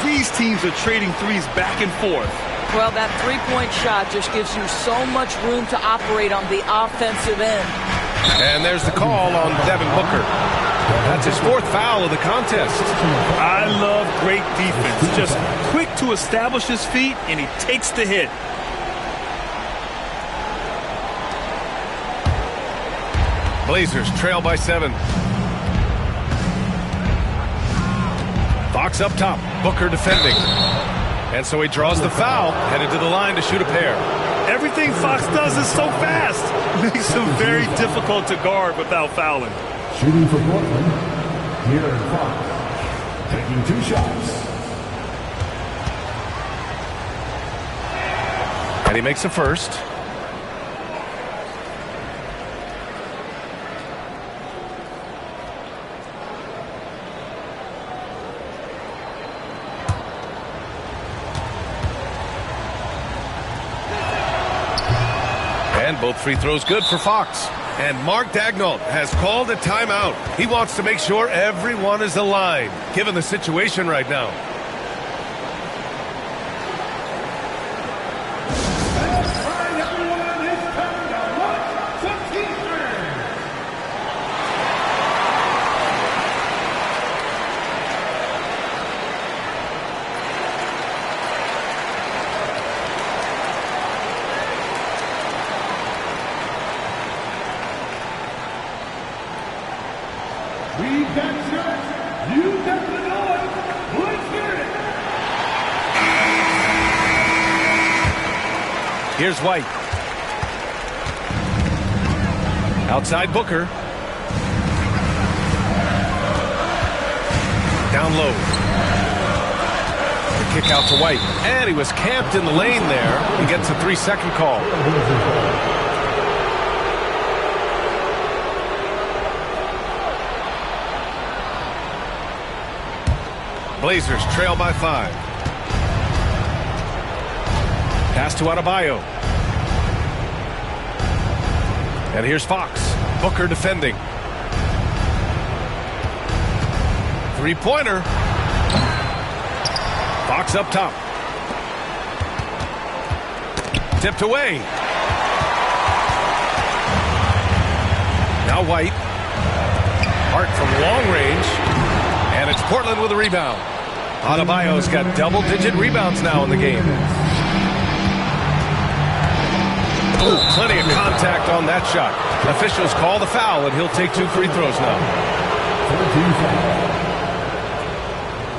These teams are trading threes back and forth. Well, that three-point shot just gives you so much room to operate on the offensive end. And there's the call on Devin Booker. That's his 4th foul of the contest. I love great defense. Just quick to establish his feet, and he takes the hit. Blazers trail by 7. Fox up top. Booker defending. And so he draws the foul, headed to the line to shoot a pair. Everything Fox does is so fast. Makes him very difficult to guard without fouling. Shooting for Portland, De'Aaron Fox, taking 2 shots. And he makes the first. And both free throws good for Fox. And Mark Daigneault has called a timeout. He wants to make sure everyone is aligned, given the situation right now. We've got shots. You've got the noise. Let's hear it. Here's White. Outside Booker. Down low. The kick out to White. And he was camped in the lane there. He gets a 3-second call. Blazers trail by 5. Pass to Adebayo. And here's Fox. Booker defending. 3-pointer. Fox up top. Tipped away. Now White. Hart from long range. And it's Portland with a rebound. Adebayo's got double-digit rebounds now in the game. Ooh, plenty of contact on that shot. Officials call the foul, and he'll take 2 free throws now. 13 fouls.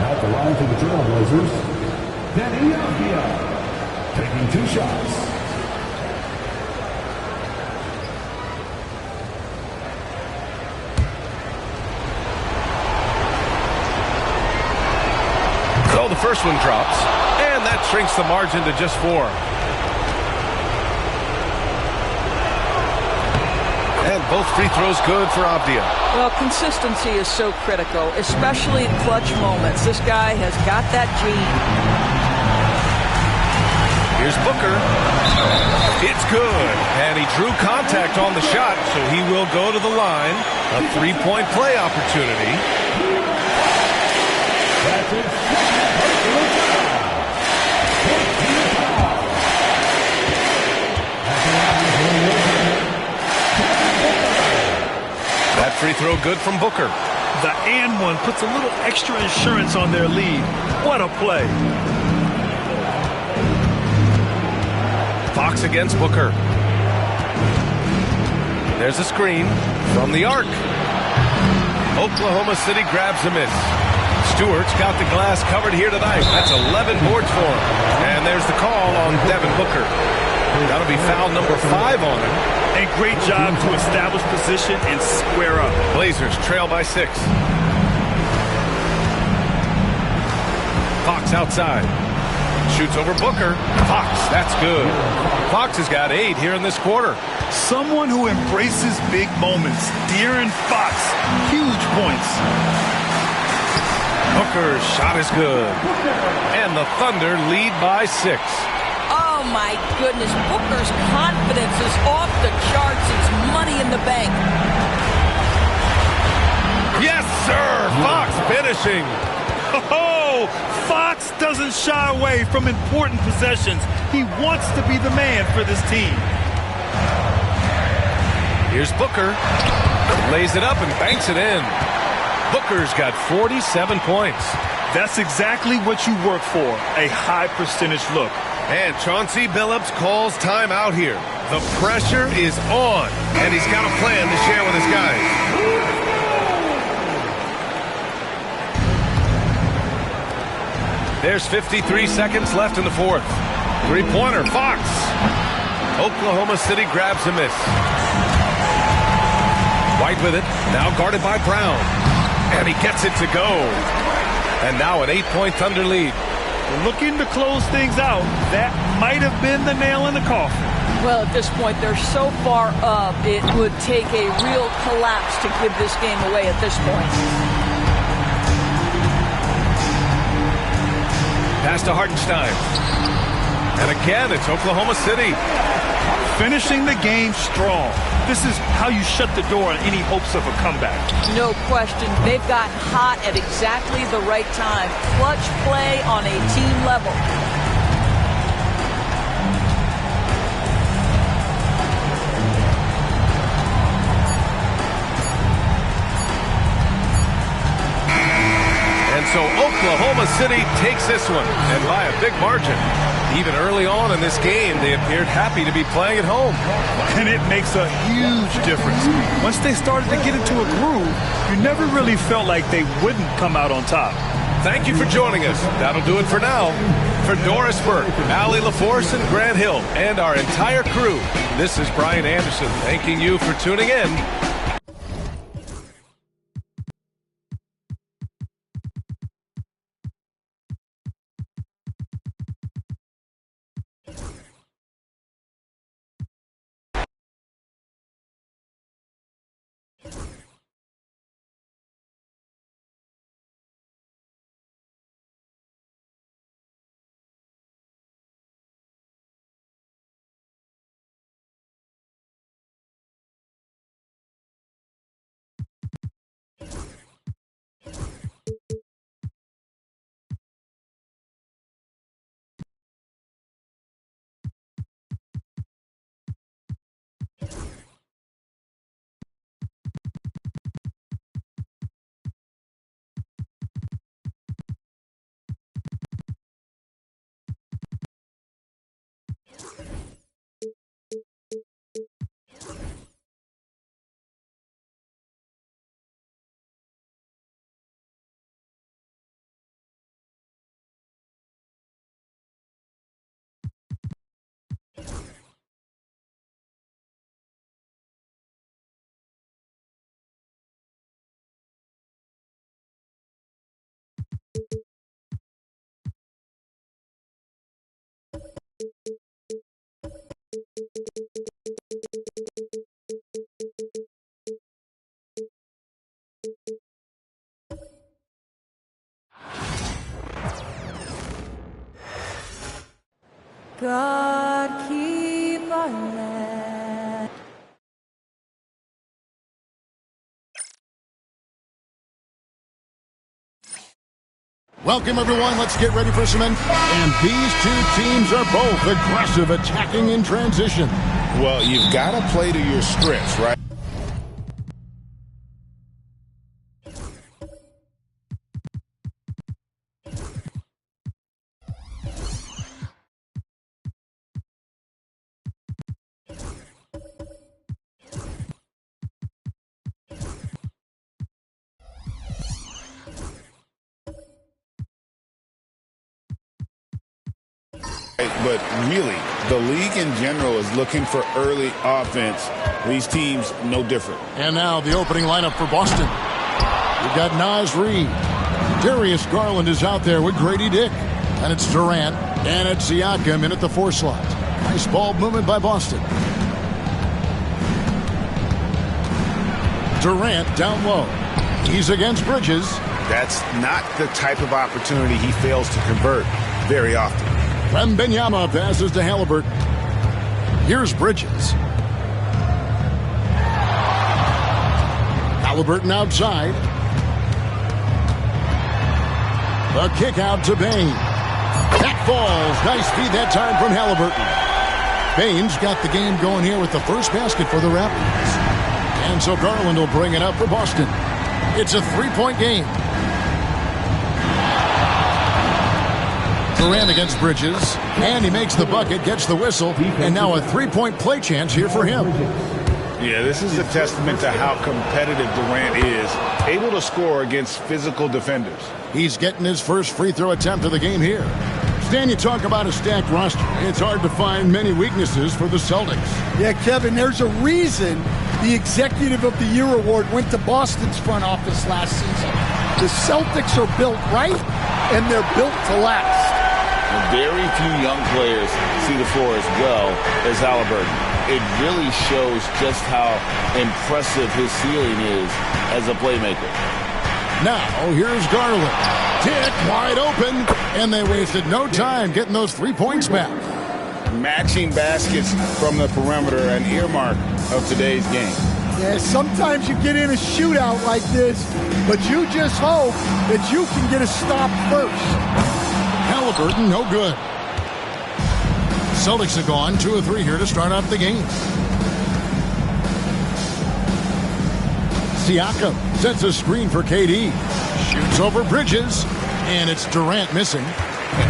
At the line for the Trailblazers, Deni Avdia, taking 2 shots. So the first one drops, and that shrinks the margin to just 4. And both free throws good for Avdia. Well, consistency is so critical, especially in clutch moments. This guy has got that gene. Here's Booker. It's good. And he drew contact on the shot, so he will go to the line. A 3-point play opportunity. That's it. At the Free throw good from Booker. The and one puts a little extra insurance on their lead. What a play. Fox against Booker. There's a screen from the arc. Oklahoma City grabs a miss. Stewart's got the glass covered here tonight. That's 11 boards for him. And there's the call on Devin Booker. That'll be foul number 5 on him. And great job to establish position and square up. Blazers trail by 6. Fox outside. Shoots over Booker. Fox, that's good. Fox has got 8 here in this quarter. Someone who embraces big moments. De'Aaron Fox, huge points. Booker's shot is good. And the Thunder lead by 6. Oh, my goodness. Booker's confidence is off the charts. He's money in the bank. Yes, sir. Fox finishing. Oh, Fox doesn't shy away from important possessions. He wants to be the man for this team. Here's Booker. Lays it up and banks it in. Booker's got 47 points. That's exactly what you work for, a high percentage look. And Chauncey Billups calls time out here. The pressure is on, and he's got a plan to share with his guys. There's 53 seconds left in the fourth. Three-pointer, Fox. Oklahoma City grabs a miss. White with it, now guarded by Brown. And he gets it to go. And now an 8-point Thunder lead. Looking to close things out. That might have been the nail in the coffin. Well, at this point, they're so far up, it would take a real collapse to give this game away at this point. Pass to Hartenstein. And again, it's Oklahoma City. Finishing the game strong. This is how you shut the door on any hopes of a comeback. No question. They've gotten hot at exactly the right time. Clutch play on a team level. And so Oklahoma City takes this one, and by a big margin. Even early on in this game, they appeared happy to be playing at home. And it makes a huge difference. Once they started to get into a groove, you never really felt like they wouldn't come out on top. Thank you for joining us. That'll do it for now. For Doris Burke, Allie LaForce, and Grant Hill, and our entire crew, this is Brian Anderson thanking you for tuning in. God keep our land. Welcome, everyone. Let's get ready for some. And these two teams are both aggressive, attacking in transition. Well, you've got to play to your strengths, right? But really, the league in general is looking for early offense. These teams, no different. And now the opening lineup for Boston. We've got Naz Reid. Darius Garland is out there with Grady Dick. And it's Durant. And it's Siakam in at the 4 slot. Nice ball movement by Boston. Durant down low. He's against Bridges. That's not the type of opportunity he fails to convert very often. Wembanyama passes to Halliburton. Here's Bridges. Halliburton outside. The kick out to Bane. That falls. Nice feed that time from Halliburton. Bane's got the game going here with the first basket for the Raptors. And so Garland will bring it up for Boston. It's a 3-point game. Durant against Bridges, and he makes the bucket, gets the whistle, and now a 3-point play chance here for him. Yeah, this is a testament to how competitive Durant is, able to score against physical defenders. He's getting his first free throw attempt of the game here. Stan, you talk about a stacked roster. It's hard to find many weaknesses for the Celtics. Yeah, Kevin, there's a reason the Executive of the Year award went to Boston's front office last season. The Celtics are built right, and they're built to last. Very few young players see the floor as well as Halliburton. It really shows just how impressive his ceiling is as a playmaker. Now, here's Garland. Dick wide open, and they wasted no time getting those 3 points back. Matching baskets from the perimeter, an earmark of today's game. Yeah, sometimes you get in a shootout like this, but you just hope that you can get a stop first. Halliburton, no good. Celtics have gone 2 of 3 here to start off the game. Siakam sets a screen for KD. Shoots over Bridges, and it's Durant missing.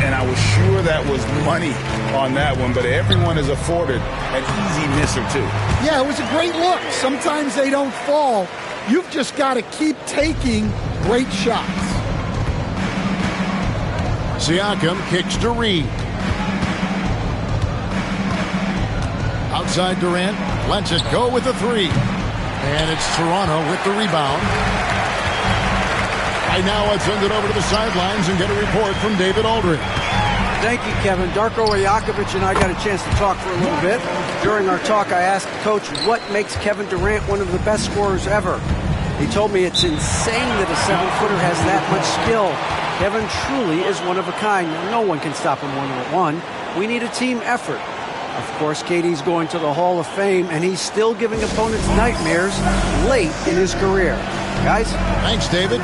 And I was sure that was money on that one, but everyone is afforded an easy misser too. Yeah, it was a great look. Sometimes they don't fall. You've just got to keep taking great shots. Siakam kicks to Reid. Outside Durant, lets it go with the 3. And it's Toronto with the rebound. Right now, let's send it over to the sidelines and get a report from David Aldridge. Thank you, Kevin. Darko Rajakovic and I got a chance to talk for a little bit. During our talk, I asked Coach what makes Kevin Durant one of the best scorers ever. He told me it's insane that a 7-footer has that much skill. Kevin truly is one of a kind. No one can stop him one-on-one. We need a team effort. Of course, KD's going to the Hall of Fame, and he's still giving opponents nightmares late in his career. Guys? Thanks, David.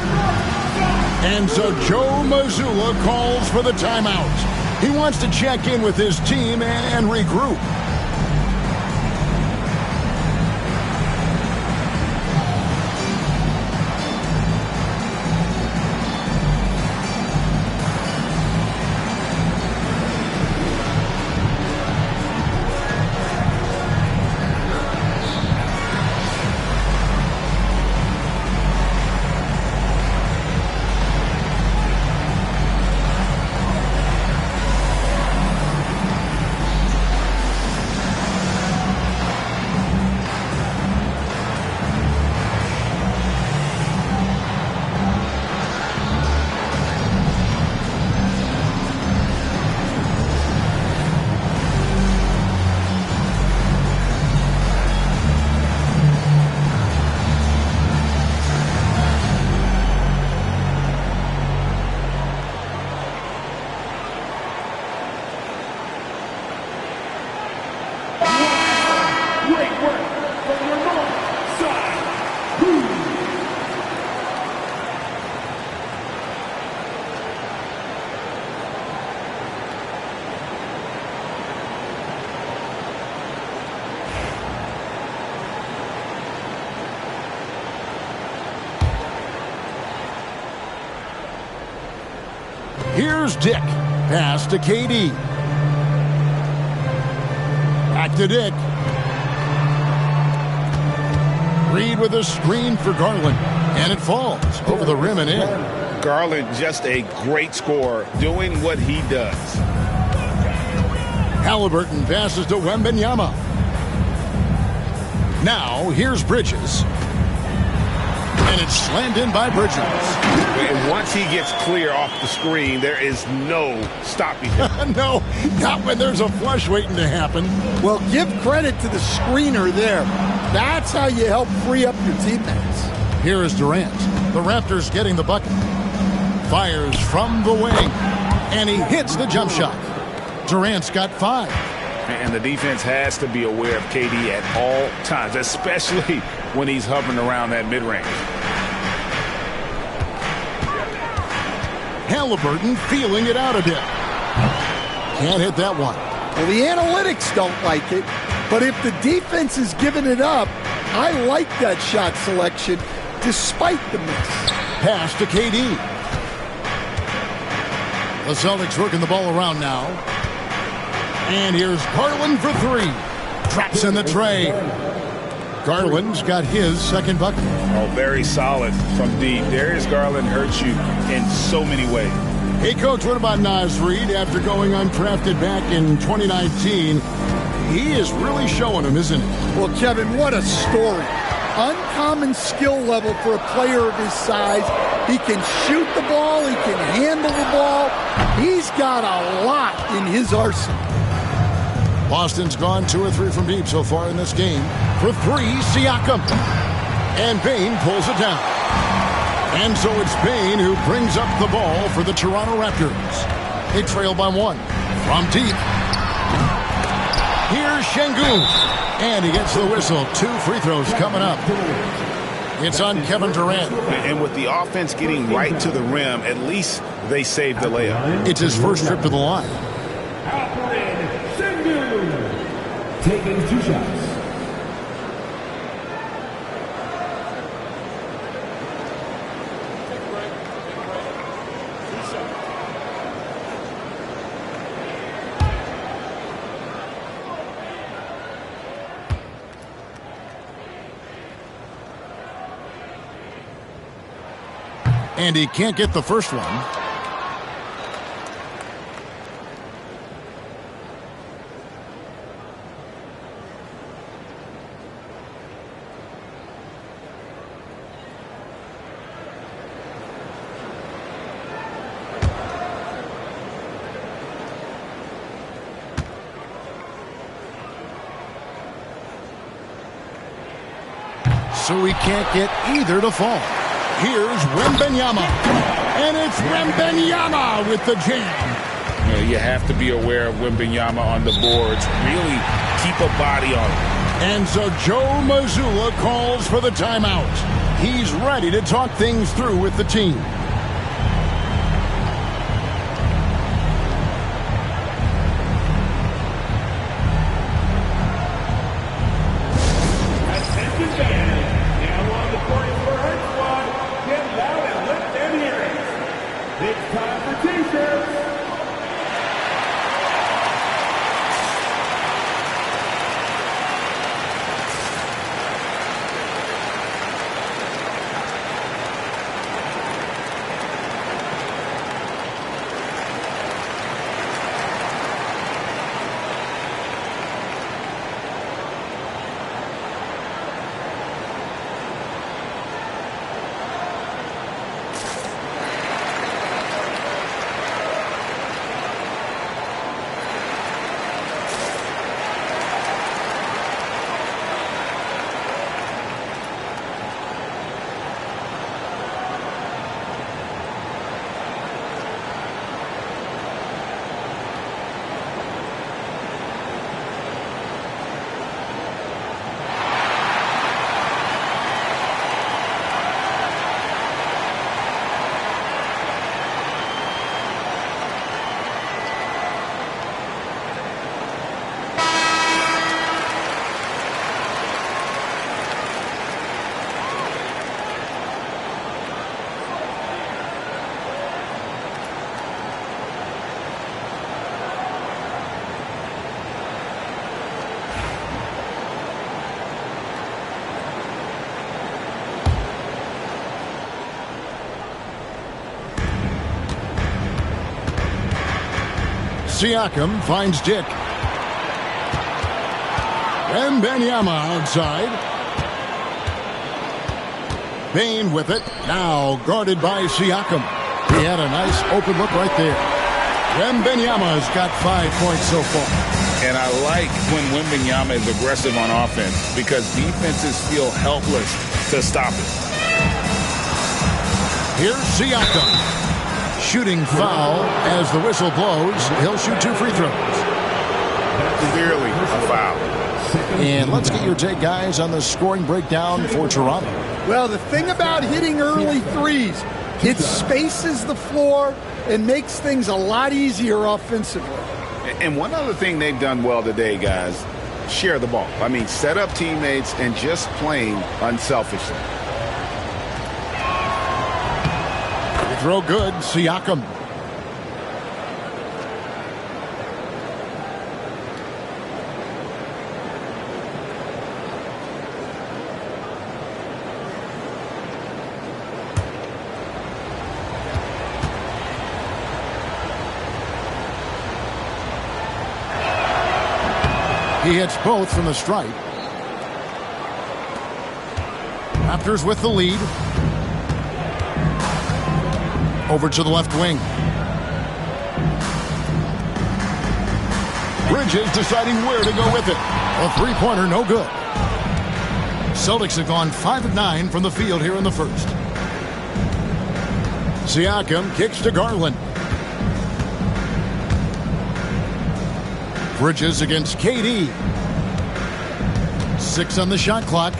And so Joe Mazzulla calls for the timeout. He wants to check in with his team and regroup. Here's Dick. Pass to KD. Back to Dick. Reid with a screen for Garland. And it falls over the rim and in. Garland, just a great scorer, doing what he does. Halliburton passes to Wembanyama. Now, here's Bridges. And it's slammed in by Bridges. And once he gets clear off the screen, there is no stopping him. No, not when there's a flush waiting to happen. Well, give credit to the screener there. That's how you help free up your teammates. Here is Durant. The Raptors getting the bucket. Fires from the wing. And he hits the jump shot. Durant's got 5. And the defense has to be aware of KD at all times, especially when he's hovering around that mid-range. Halliburton feeling it out a bit. Can't hit that one. Well, the analytics don't like it, but if the defense is giving it up, I like that shot selection despite the miss. Pass to KD. The Celtics working the ball around now. And here's Garland for 3. Drops in the tray. Garland's got his second bucket. Oh, very solid from deep. Darius Garland hurts you in so many ways. Hey, Coach, what about Naz Reid after going undrafted back in 2019? He is really showing him, isn't he? Well, Kevin, what a story. Uncommon skill level for a player of his size. He can shoot the ball. He can handle the ball. He's got a lot in his arsenal. Boston's gone 2 or 3 from deep so far in this game. For 3, Siakam. And Bane pulls it down. And so it's Bane who brings up the ball for the Toronto Raptors. They trail by 1. From deep. Here's Şengün. And he gets the whistle. 2 free throws coming up. It's on Kevin Durant. And with the offense getting right to the rim, at least they saved the layup. It's his first trip to the line. Taking 2 shots. And he can't get the first one. So he can't get either to fall. Here's Wembanyama. And it's Wembanyama with the jam. You know, you have to be aware of Wembanyama on the boards. Really keep a body on him. And so Joe Mazzulla calls for the timeout. He's ready to talk things through with the team. Siakam finds Dick. Wembanyama outside. Bane with it. Now guarded by Siakam. He had a nice open look right there. Wembanyama has got 5 points so far. And I like when Wembanyama is aggressive on offense because defenses feel helpless to stop it. Here's Siakam. Shooting foul as the whistle blows. He'll shoot 2 free throws. Clearly a foul. And let's get your take, guys, on the scoring breakdown for Toronto. Well, the thing about hitting early threes, it spaces the floor and makes things a lot easier offensively. And one other thing they've done well today, guys, share the ball. I mean, set up teammates and just playing unselfishly. Throw good, Siakam. He hits both from the stripe. Raptors with the lead. Over to the left wing. Bridges deciding where to go with it. A three-pointer, no good. Celtics have gone 5 of 9 from the field here in the first. Siakam kicks to Garland. Bridges against KD. 6 on the shot clock.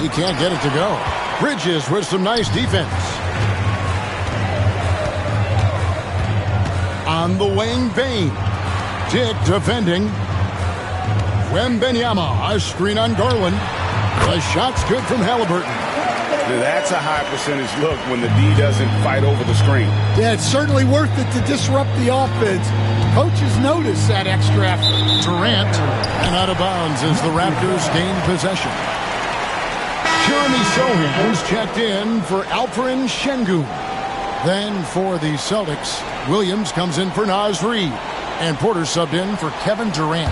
He can't get it to go. Bridges with some nice defense. On the wing, Bane. Dick defending. Wembanyama, a screen on Garland. The shot's good from Halliburton. That's a high percentage look when the D doesn't fight over the screen. Yeah, it's certainly worth it to disrupt the offense. Coaches notice that extra effort. Durant, and out of bounds as the Raptors gain possession. Jeremy Sohan's checked in for Alperen Şengün. Then for the Celtics, Williams comes in for Naz Reid. And Porter subbed in for Kevin Durant.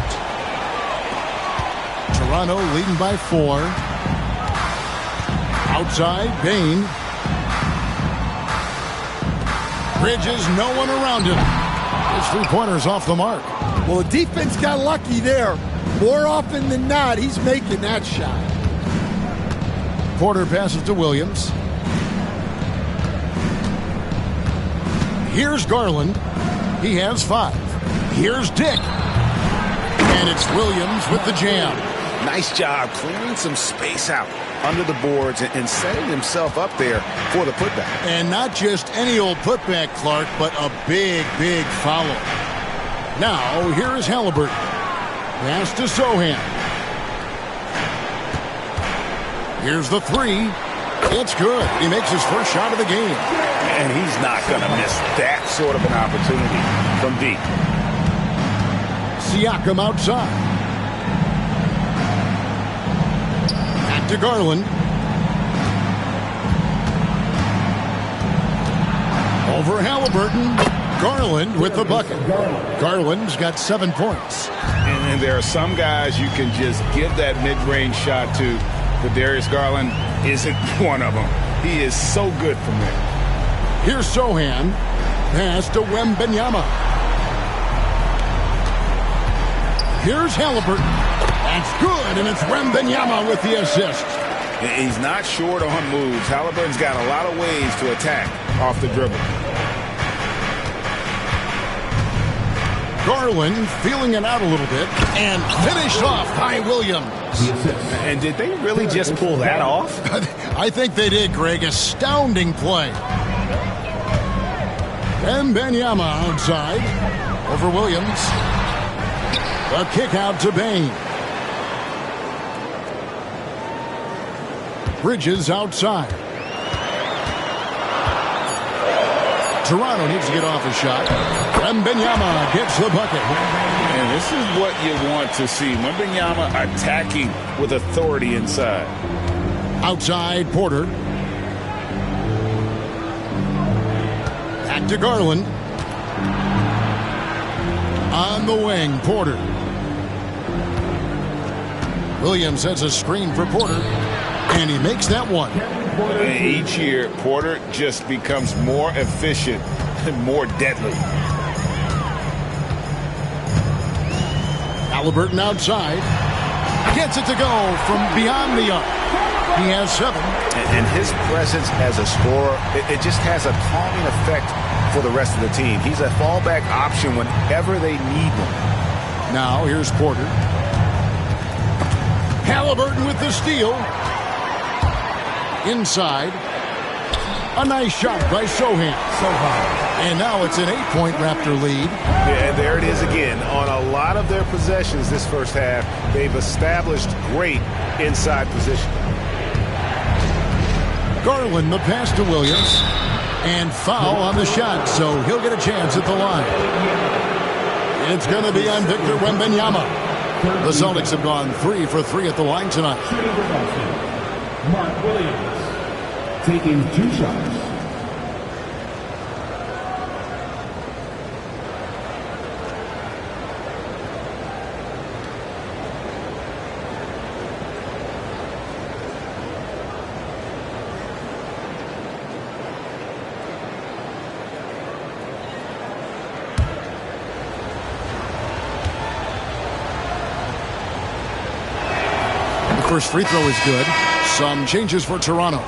Toronto leading by 4. Outside, Bane. Bridges, no one around him. His three-pointer's off the mark. Well, the defense got lucky there. More often than not, he's making that shot. Porter passes to Williams. Here's Garland. He has 5. Here's Dick. And it's Williams with the jam. Nice job clearing some space out under the boards and setting himself up there for the putback. And not just any old putback, Clark, but a big, big follow. Now, here is Halliburton. Pass to Sohan. Here's the 3. It's good. He makes his first shot of the game. And he's not going to miss that sort of an opportunity from deep. Siakam outside. Back to Garland. Over Halliburton. Garland with the bucket. Garland's got 7 points. And there are some guys you can just give that mid-range shot to. But Darius Garland isn't one of them. He is so good from there. Here's Sohan. Pass to Wembanyama. Here's Halliburton. That's good, and it's Wembanyama with the assist. He's not short on moves. Halliburton's got a lot of ways to attack off the dribble. Garland feeling it out a little bit and finished off by Williams. And did they really just pull that off? I think they did, Greg. Astounding play. Wembanyama outside over Williams. A kick out to Bane. Bridges outside. Toronto needs to get off a shot. Wembanyama gets the bucket. And this is what you want to see. Wembanyama attacking with authority inside. Outside, Porter. Back to Garland. On the wing, Porter. Williams sets a screen for Porter, and he makes that one. Each year, Porter just becomes more efficient and more deadly. Halliburton outside. Gets it to go from beyond the arc. He has 7. And his presence as a scorer, it just has a calming effect for the rest of the team. He's a fallback option whenever they need one. Now here's Porter. Halliburton with the steal. Inside. A nice shot by Sohan. And now it's an 8-point Raptor lead. Yeah, and there it is again. On a lot of their possessions this first half, they've established great inside position. Garland the pass to Williams. And foul on the shot, so he'll get a chance at the line. It's going to be on Victor Wembanyama. The Celtics have gone 3 for 3 at the line tonight. Mark Williams taking 2 shots. First free throw is good. Some changes for Toronto.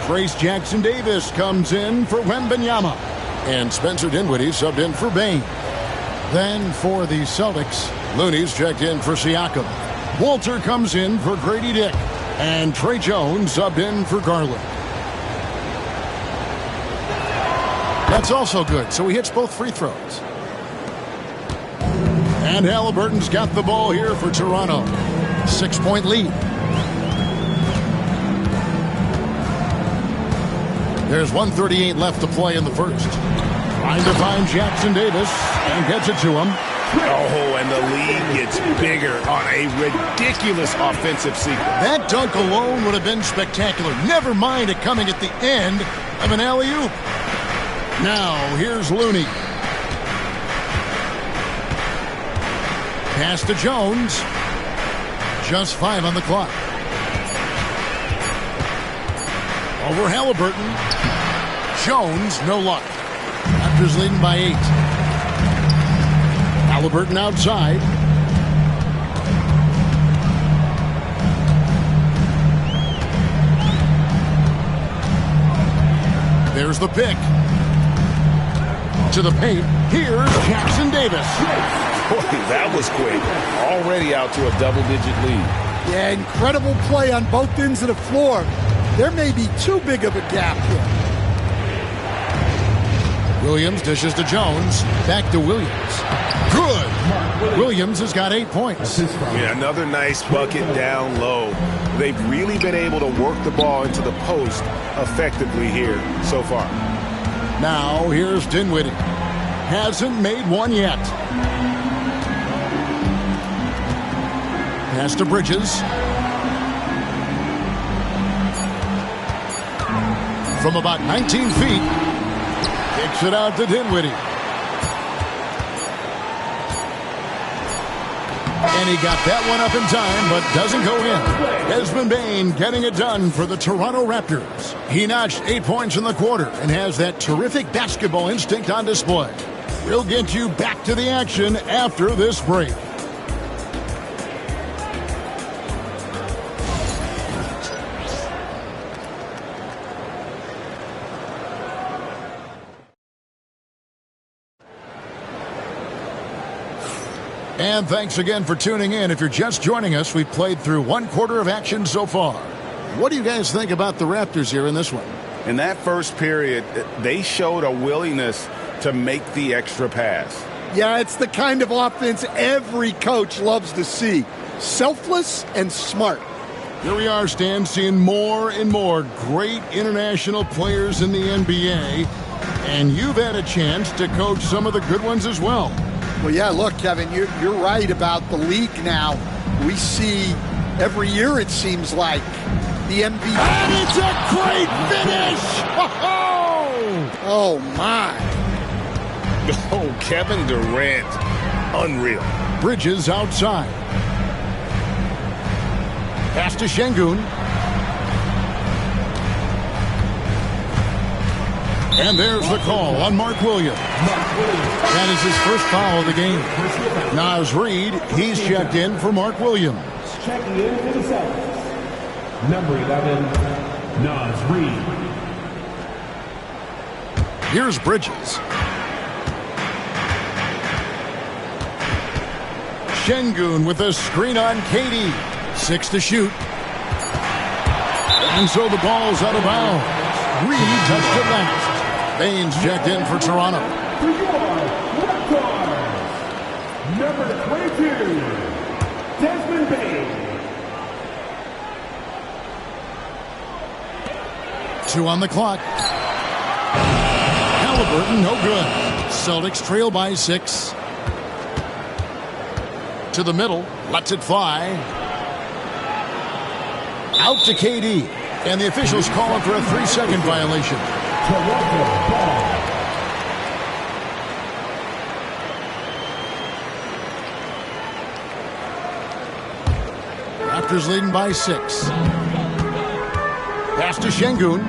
Trace Jackson-Davis comes in for Wembanyama. And Spencer Dinwiddie subbed in for Bane. Then for the Celtics, Looney's checked in for Siakam. Walter comes in for Grady Dick. And Trey Jones subbed in for Garland. That's also good, so he hits both free throws. And Halliburton's got the ball here for Toronto. 6-point lead. There's 1:38 left to play in the first. Trying to find Jackson-Davis and gets it to him. Oh, and the lead gets bigger on a ridiculous offensive sequence. That dunk alone would have been spectacular. Never mind it coming at the end of an alley-oop. Now, here's Looney. Pass to Jones. Just 5 on the clock. Over Halliburton. Jones, no luck. Raptors leading by 8. Halliburton outside. There's the pick. To the paint. Here's Jackson-Davis. Boy, that was quick. Already out to a double-digit lead. Yeah, incredible play on both ends of the floor. There may be too big of a gap here. Williams dishes to Jones. Back to Williams. Good. Williams has got 8 points. Yeah, another nice bucket down low. They've really been able to work the ball into the post effectively here so far. Now here's Dinwiddie. Hasn't made one yet. Pass to Bridges. From about 19 feet. Kicks it out to Dinwiddie. And he got that one up in time, but doesn't go in. Desmond Bane getting it done for the Toronto Raptors. He notched 8 points in the quarter and has that terrific basketball instinct on display. We'll get you back to the action after this break. And thanks again for tuning in. If you're just joining us, we've played through 1 quarter of action so far. What do you guys think about the Raptors here in this one? In that first period, they showed a willingness to make the extra pass. Yeah, it's the kind of offense every coach loves to see. Selfless and smart. Here we are, Stan, seeing more and more great international players in the NBA. And you've had a chance to coach some of the good ones as well. Well, yeah, look, Kevin, you're right about the league now. We see every year, it seems like, the NBA. And it's a great finish! Oh, my. Oh, Kevin Durant Unreal. Bridges outside. Pass to Şengün. And there's the call on Mark Williams. That is his first foul of the game. Naz Reid, he's checked in for Mark Williams. Checking in for the Celtics. Number 11, Naz Reid. Here's Bridges. Şengün with a screen on KD. 6 to shoot. And so the ball's out of bounds. Reid touched it last. Baynes checked in for Toronto. Number 22, Desmond Bane. 2 on the clock. Haliburton, no good. Celtics trail by 6. To the middle, lets it fly. Out to KD. And the officials calling for a 3-second violation. Toronto ball. Raptors leading by 6. Pass to Şengün.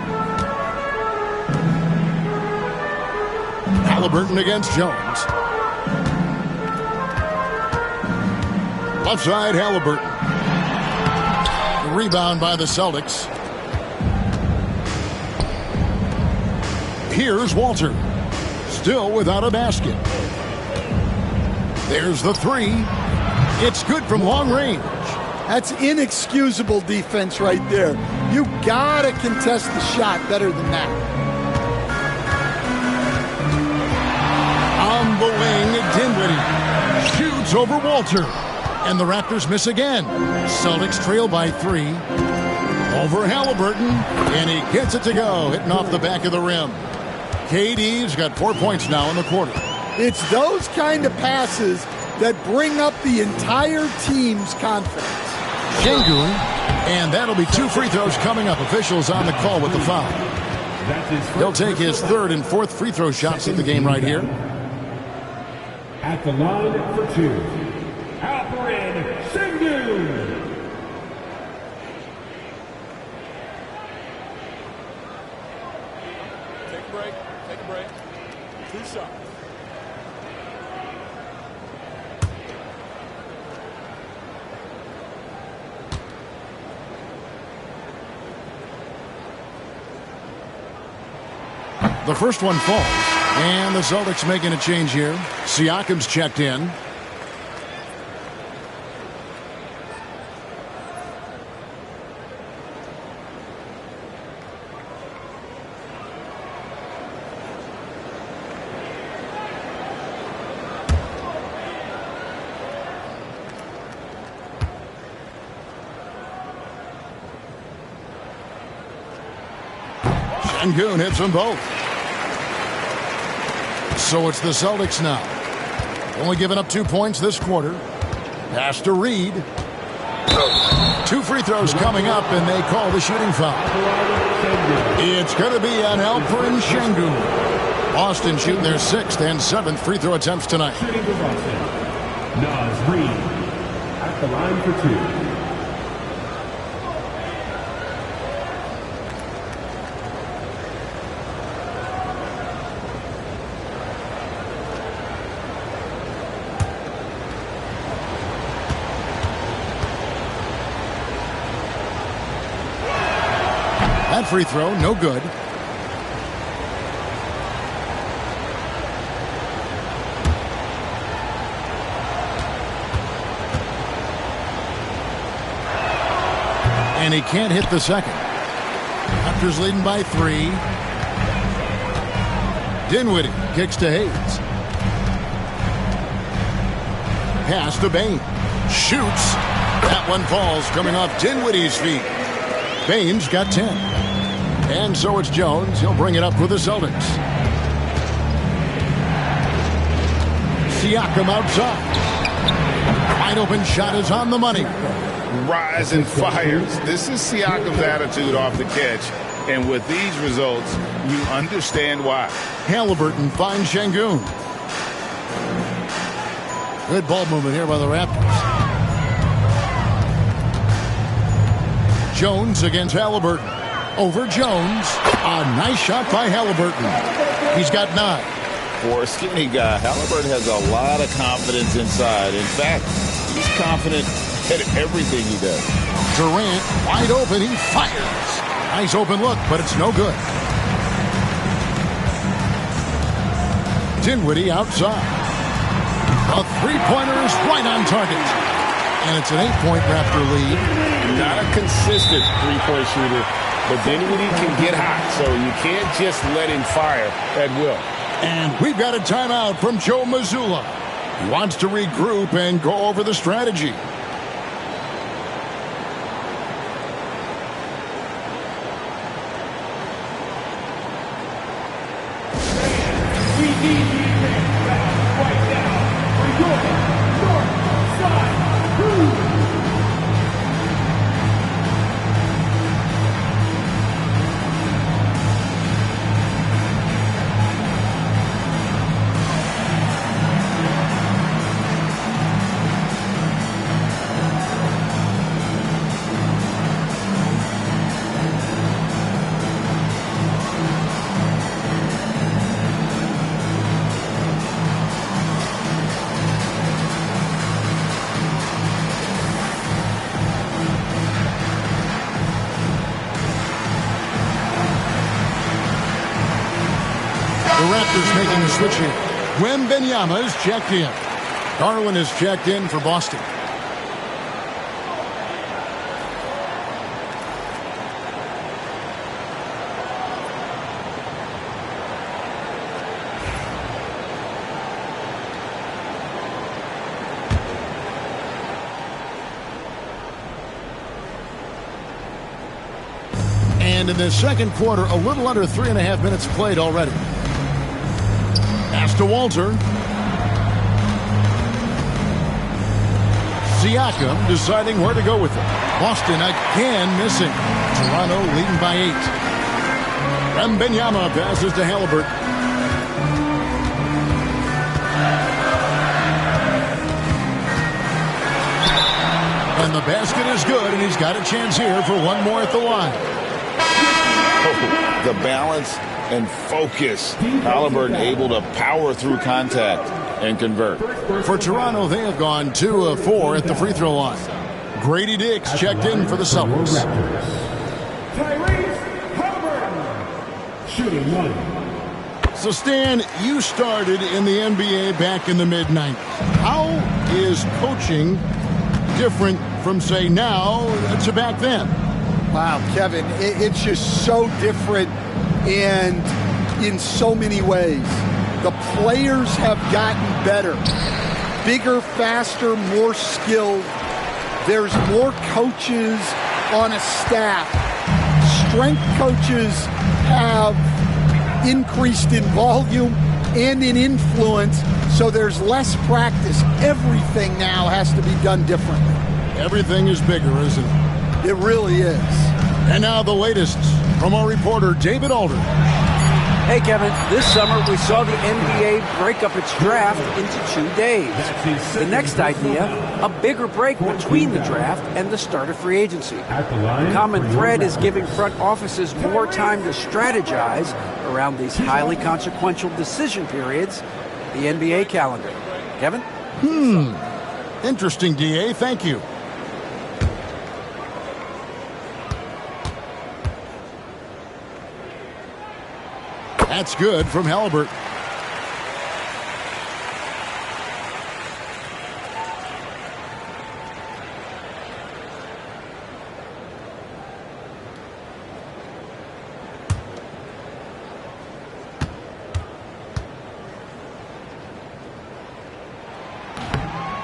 Haliburton against Jones. Left side, Haliburton. The rebound by the Celtics. Here's Walter. Still without a basket. There's the 3. It's good from long range. That's inexcusable defense right there. You gotta contest the shot better than that. On the wing, Dinwiddie shoots over Walter. And the Raptors miss again. Celtics trail by 3. Over Haliburton. And he gets it to go, hitting off the back of the rim. KD's got 4 points now in the quarter. It's those kind of passes that bring up the entire team's confidence. Şengün, and that'll be 2 free throws coming up. Officials on the call with the foul. He'll take his 3rd and 4th free throw shots of the game right here. At the line for 2, Alperen Şengün. Take a break. Take a break. 2 shots. The first one falls, and the Celtics making a change here. Siakam's checked in. Şengün hits them both. So it's the Celtics now. Only giving up 2 points this quarter. Pass to Reid. 2 free throws coming up, and they call the shooting foul. It's going to be on Alperen Şengün. Boston shooting their 6th and 7th free throw attempts tonight. Naz Reid at the line for 2. That free throw, no good. And he can't hit the second. Raptors leading by 3. Dinwiddie kicks to Hayes. Pass to Bane. Shoots. That one falls coming off Dinwiddie's feet. Bane's got 10. And so it's Jones. He'll bring it up with the Celtics. Siakam outside. Wide open shot is on the money. Rise and fires. This is Siakam's attitude off the catch. And with these results, you understand why. Haliburton finds Şengün. Good ball movement here by the Raptors. Jones against Halliburton. Over Jones. A nice shot by Halliburton. He's got 9. For a skinny guy, Halliburton has a lot of confidence inside. In fact, he's confident at everything he does. Durant wide open. He fires. Nice open look, but it's no good. Dinwiddie outside. A three-pointer is right on target. And it's an 8-point Raptor lead. Not a consistent three-point shooter, but Dinwiddie can get hot, so you can't just let him fire at will. And we've got a timeout from Joe Mazzulla. He wants to regroup and go over the strategy. Raptors making the switch here. Wembanyama is checked in. Garland is checked in for Boston. And in the second quarter, a little under 3.5 minutes played already. Pass to Walter. Siakam deciding where to go with it. Boston again missing. Toronto leading by 8. Wembanyama passes to Halliburton. And the basket is good, and he's got a chance here for one more at the line. Oh, the balance and focus. Halliburton able to power through contact and convert. For Toronto, they have gone 2 of 4 at the free throw line. Grady Dix checked in for the Celtics. Shooting 1. So, Stan, you started in the NBA back in the mid-90s. How is coaching different from, say, now to back then? Wow, Kevin, it's just so different and in so many ways. The players have gotten better. Bigger, faster, more skilled. There's more coaches on a staff. Strength coaches have increased in volume and in influence, so there's less practice. Everything now has to be done differently. Everything is bigger, isn't it? It really is. And now the latest from our reporter, David Alder. Hey, Kevin, this summer we saw the NBA break up its draft into 2 days. The next idea, a bigger break between the draft and the start of free agency. The common thread is giving front offices more time to strategize around these highly consequential decision periods, the NBA calendar. Kevin? Interesting, DA. Thank you. That's good from Halliburton.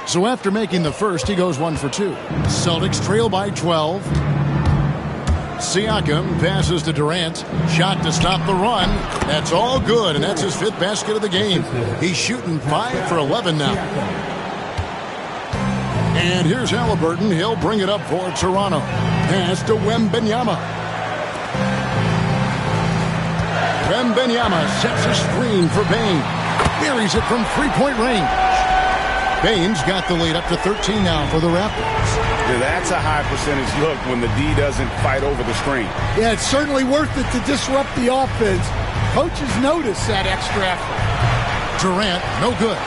So after making the first, he goes 1 for 2. Celtics trail by 12. Siakam passes to Durant. Shot to stop the run. That's all good, and that's his 5th basket of the game. He's shooting 5 for 11 now. And here's Halliburton. He'll bring it up for Toronto. Pass to Wembanyama. Wembanyama sets a screen for Bane. Buries it from 3-point range. Baines got the lead up to 13 now for the Raptors. Yeah, that's a high percentage look when the D doesn't fight over the screen. Yeah, it's certainly worth it to disrupt the offense. Coaches notice that extra effort. Durant, no good.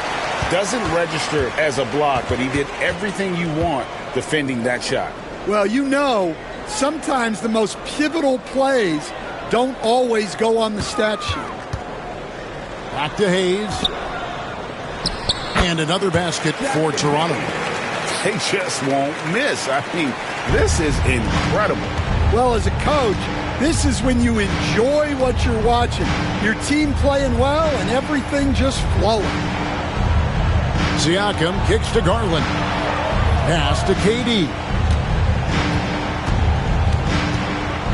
Doesn't register as a block, but he did everything you want defending that shot. Well, you know, sometimes the most pivotal plays don't always go on the stat sheet. Back to Hayes. And another basket for Toronto. They just won't miss. I mean, this is incredible. Well, as a coach, this is when you enjoy what you're watching. Your team playing well and everything just flowing. Siakam kicks to Garland. Pass to KD.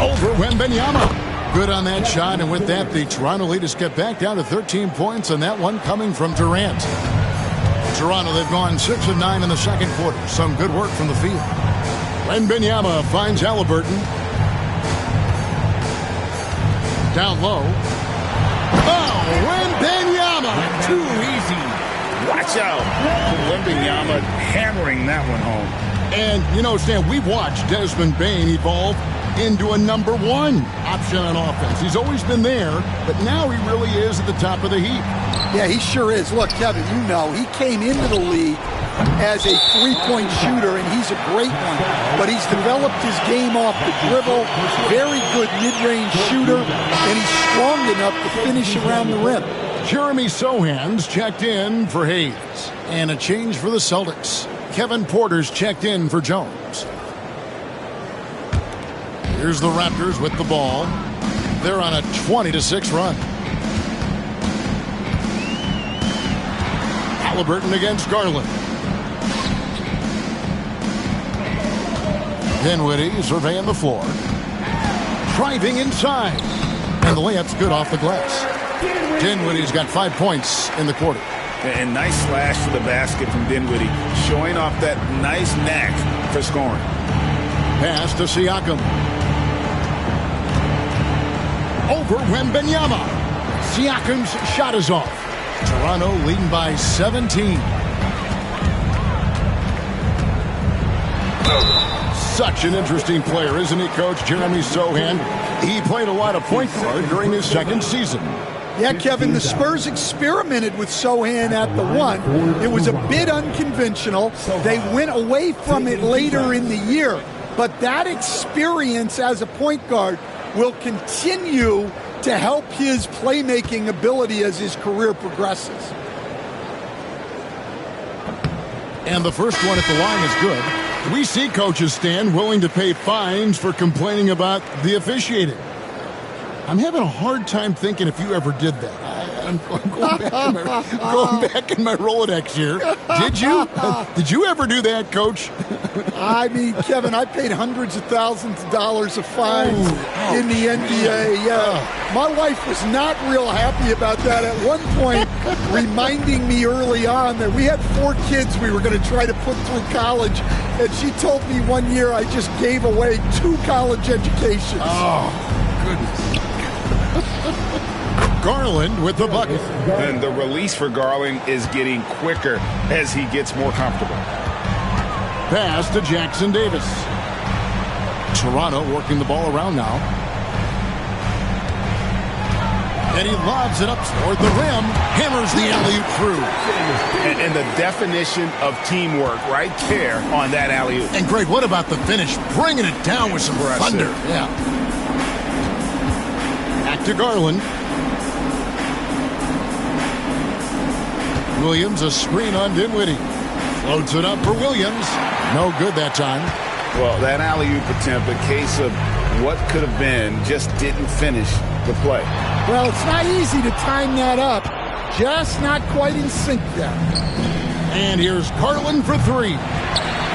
Over Wembanyama. Good on that shot, and with that, the Toronto lead has got back down to 13 points, and that one coming from Durant. Toronto, they've gone 6 of 9 in the second quarter. Some good work from the field. Wembanyama finds Halliburton. Down low. Oh, Wembanyama! Too easy. Watch out. Wembanyama hammering that one home. And, you know, Stan, we've watched Desmond Bane evolve into a number 1 option on offense. He's always been there, but now he really is at the top of the heap. Yeah, he sure is. Look, Kevin, you know, he came into the league as a three-point shooter, and he's a great one. But he's developed his game off the dribble, very good mid-range shooter, and he's strong enough to finish around the rim. Jeremy Sohan's checked in for Hayes. And a change for the Celtics. Kevin Porter's checked in for Jones. Here's the Raptors with the ball. They're on a 20-6 run. Halliburton against Garland. Dinwiddie surveying the floor. Driving inside. And the layup's good off the glass. Dinwiddie's got 5 points in the quarter. And nice slash to the basket from Dinwiddie, showing off that nice knack for scoring. Pass to Siakam. Over Wembanyama. Siakam's shot is off. Toronto leading by 17. Such an interesting player, isn't he, Coach? Jeremy Sohan. He played a lot of point guard during his second season. Yeah, Kevin, the Spurs experimented with Sohan at the 1. It was a bit unconventional. They went away from it later in the year. But that experience as a point guard will continue to help his playmaking ability as his career progresses. And the first one at the line is good. We see coaches, Stan, willing to pay fines for complaining about the officiating. I'm having a hard time thinking if you ever did that. I'm going back in my Rolodex here. Did you? Did you ever do that, Coach? I mean, Kevin, I paid hundreds of thousands of dollars of fines in the NBA. Yeah, my wife was not real happy about that at one point, reminding me early on that we had 4 kids we were going to try to put through college, and she told me one year I just gave away 2 college educations. Oh, goodness. Garland with the bucket. And the release for Garland is getting quicker as he gets more comfortable. Pass to Jackson Davis. Toronto working the ball around now. And he lobs it up toward the rim. Hammers the alley-oop through. And the definition of teamwork right there on that alley-oop. And Greg, what about the finish? Bringing it down with some thunder. Yeah. Back to Garland. Williams, a screen on Dinwiddie. Floats it up for Williams. No good that time. Well, that alley-oop attempt, a case of what could have been, just didn't finish the play. Well, it's not easy to time that up. Just not quite in sync there. And here's Garland for 3.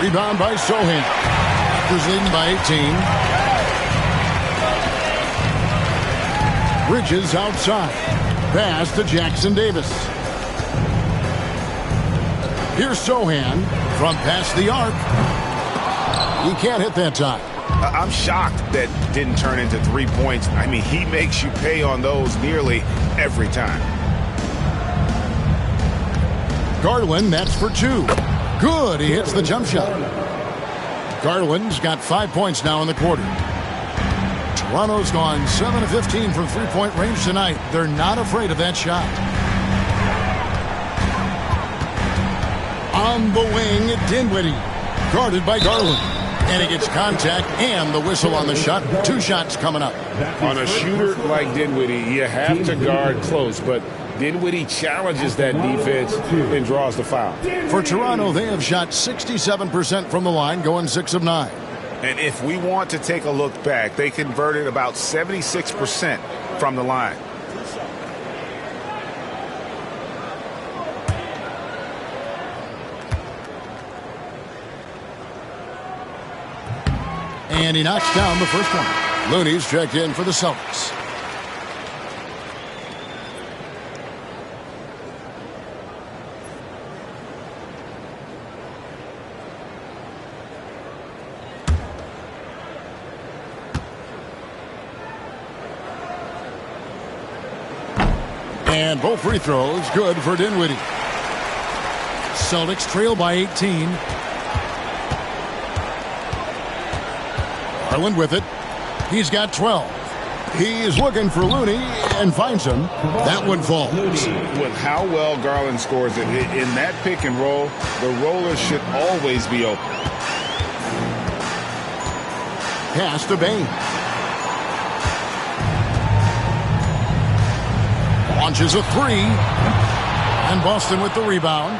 Rebound by Sohan. Raptors leading by 18. Bridges outside. Pass to Jackson Davis. Here's Sohan from past the arc. He can't hit that time. I'm shocked that didn't turn into 3 points. I mean, he makes you pay on those nearly every time. Garland, that's for 2. Good, he hits the jump shot. Garland's got 5 points now in the quarter. Toronto's gone 7 of 15 from three-point range tonight. They're not afraid of that shot. On the wing, Dinwiddie, guarded by Garland. And he gets contact and the whistle on the shot. 2 shots coming up. On a shooter like Dinwiddie, you have to guard close, but Dinwiddie challenges that defense and draws the foul. For Toronto, they have shot 67% from the line, going 6 of 9. And if we want to take a look back, they converted about 76% from the line. And he knocks down the first one. Looney's checked in for the Celtics. And both free throws good for Dinwiddie. Celtics trail by 18. Garland with it. He's got 12. He's looking for Looney and finds him. That one falls. With how well Garland scores it, in that pick and roll, the roller should always be open. Pass to Bane. Launches a 3. And Boston with the rebound.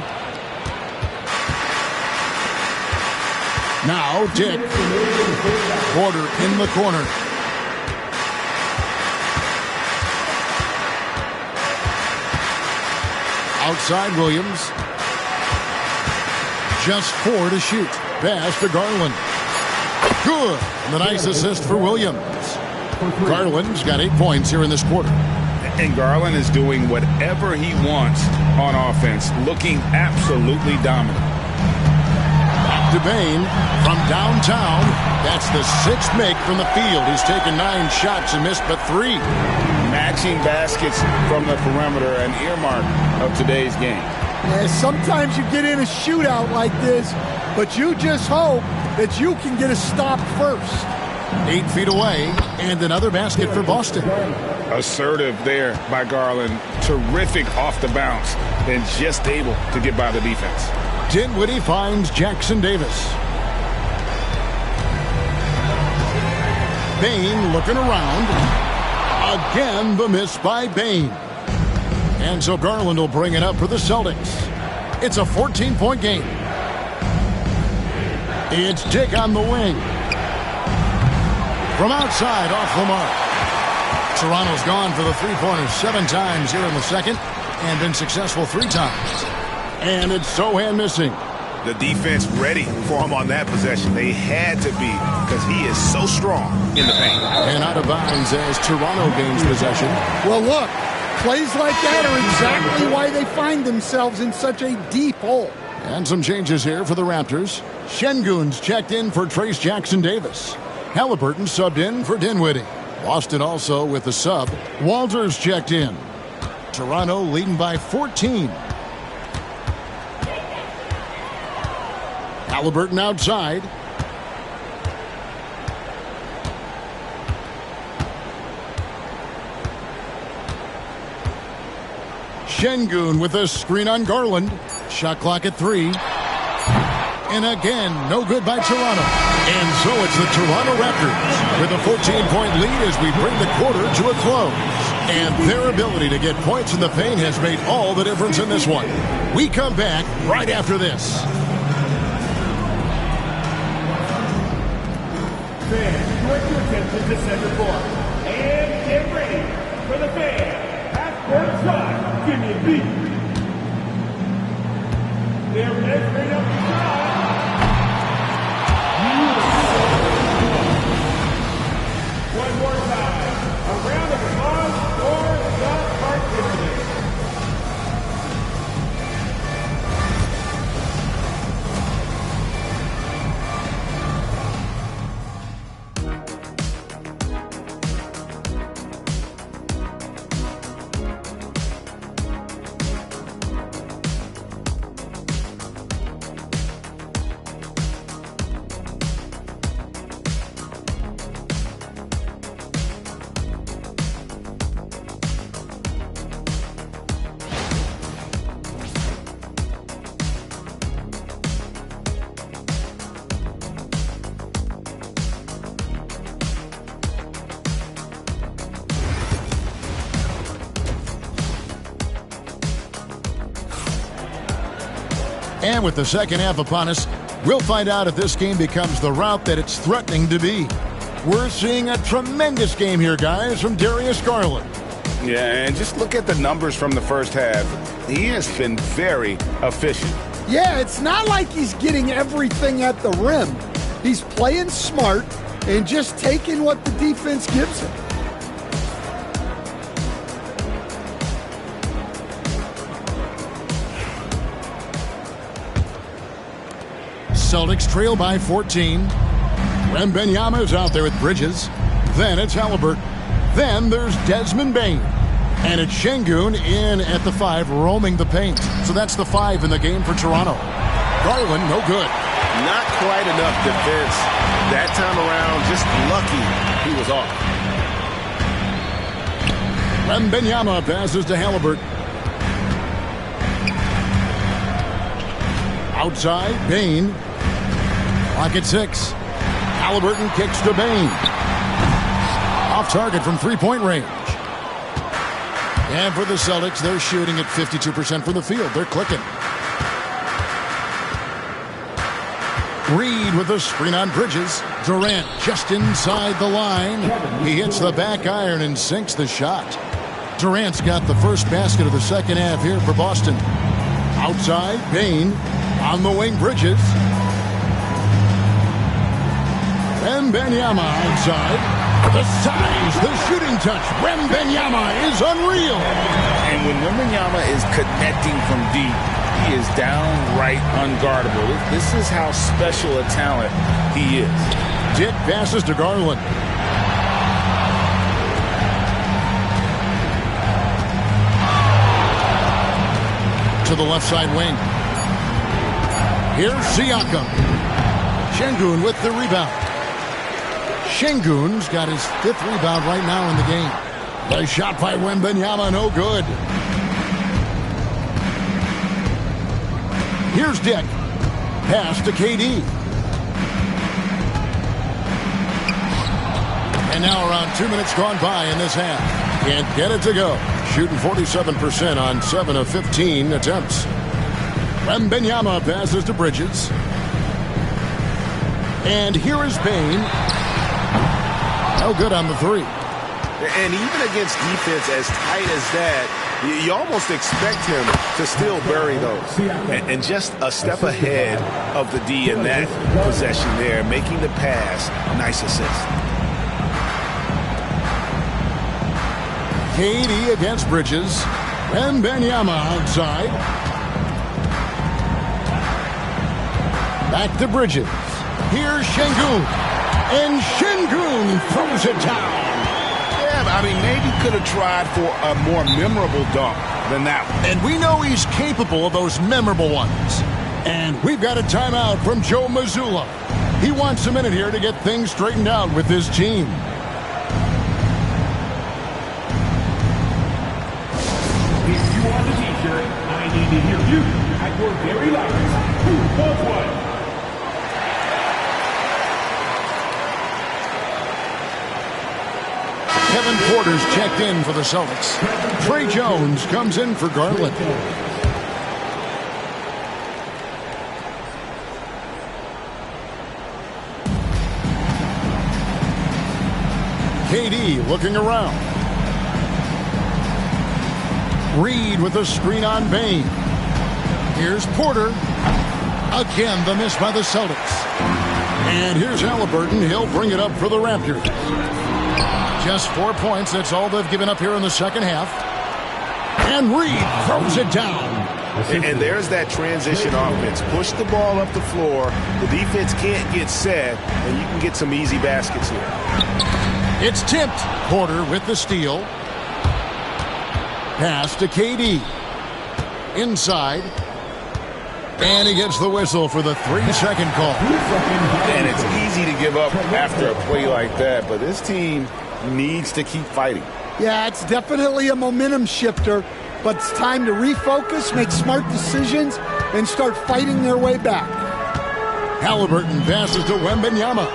Now Dick. Porter in the corner. Outside Williams. Just 4 to shoot. Pass to Garland. Good. And the nice assist for Williams. Garland's got 8 points here in this quarter. And Garland is doing whatever he wants on offense, looking absolutely dominant. Back to Bane from downtown. That's the 6th make from the field. He's taken 9 shots and missed but 3. Matching baskets from the perimeter, an earmark of today's game. Yeah, sometimes you get in a shootout like this, but you just hope that you can get a stop first. 8 feet away, and another basket for Boston. Assertive there by Garland. Terrific off the bounce, and just able to get by the defense. Dinwiddie finds Jackson Davis. Bane looking around. Again, the miss by Bane. And so Garland will bring it up for the Celtics. It's a 14-point game. It's Dick on the wing. From outside, off the mark. Toronto's gone for the three-pointers 7 times here in the second and been successful 3 times. And it's Sochan missing. The defense ready for him on that possession. They had to be because he is so strong in the paint. And out of bounds as Toronto gains possession. Well, look, plays like that are exactly why they find themselves in such a deep hole. And some changes here for the Raptors. Şengün's checked in for Trayce Jackson-Davis. Halliburton subbed in for Dinwiddie. Boston also with the sub. Walters checked in. Toronto leading by 14. Halliburton outside. Şengün with a screen on Garland. Shot clock at 3. And again, no good by Toronto. And so it's the Toronto Raptors with a 14-point lead as we bring the quarter to a close. And their ability to get points in the paint has made all the difference in this one. We come back right after this. Fans, direct your attention to center court. And get ready for the fan. Half-court shot. Give me a beat. They're measuring up the shot. One more time. A round of applause for Scott Parkinson. And with the second half upon us, we'll find out if this game becomes the route that it's threatening to be. We're seeing a tremendous game here, guys, from Darius Garland. Yeah, and just look at the numbers from the first half. He has been very efficient. Yeah, it's not like he's getting everything at the rim. He's playing smart and just taking what the defense gives him. Celtics trail by 14. Wembanyama is out there with Bridges. Then it's Halliburton. Then there's Desmond Bane. And it's Şengün in at the 5, roaming the paint. So that's the 5 in the game for Toronto. Garland, no good. Not quite enough defense. That time around, just lucky he was off. Wembanyama passes to Halliburton. Outside, Bane. Clock at 6. Halliburton kicks to Bane. Off target from three-point range. And for the Celtics, they're shooting at 52% from the field. They're clicking. Reed with a screen on Bridges. Durant just inside the line. He hits the back iron and sinks the shot. Durant's got the first basket of the second half here for Boston. Outside, Bane. On the wing, Bridges. Wembanyama outside. The size, the shooting touch. Wembanyama is unreal. And when Wembanyama is connecting from deep, he is downright unguardable. This is how special a talent he is. Dick passes to Garland. To the left side wing. Here's Siakam. Şengün with the rebound. Şengün's got his 5th rebound right now in the game. The shot by Wembanyama, no good. Here's Dick. Pass to KD. And now around 2 minutes gone by in this half. Can't get it to go. Shooting 47% on 7 of 15 attempts. Wembanyama passes to Bridges. And here is Bane. No good on the 3. And even against defense as tight as that, you almost expect him to still bury those. And just a step ahead of the D in that possession there, making the pass. Nice assist. KD against Bridges. Wembanyama outside. Back to Bridges. Here's Şengün. And Şengün throws it down. Yeah, I mean, maybe could have tried for a more memorable dunk than that one. And we know he's capable of those memorable ones. And we've got a timeout from Joe Mazzulla. He wants a minute here to get things straightened out with his team. If you want the t-shirt, I need to hear you at your very loudest. Who wants one? Kevin Porter's checked in for the Celtics. Trey Jones comes in for Garland. KD looking around. Reed with a screen on Bane. Here's Porter. Again, the miss by the Celtics. And here's Halliburton. He'll bring it up for the Raptors. Just 4 points. That's all they've given up here in the second half. And Reed throws it down. And there's that transition offense. Push the ball up the floor. The defense can't get set, and you can get some easy baskets here. It's tipped. Porter with the steal. Pass to KD. Inside. And he gets the whistle for the 3-second call. And it's easy to give up after a play like that, but this team needs to keep fighting. Yeah, it's definitely a momentum shifter, but it's time to refocus, make smart decisions, and start fighting their way back. Halliburton passes to Wembanyama.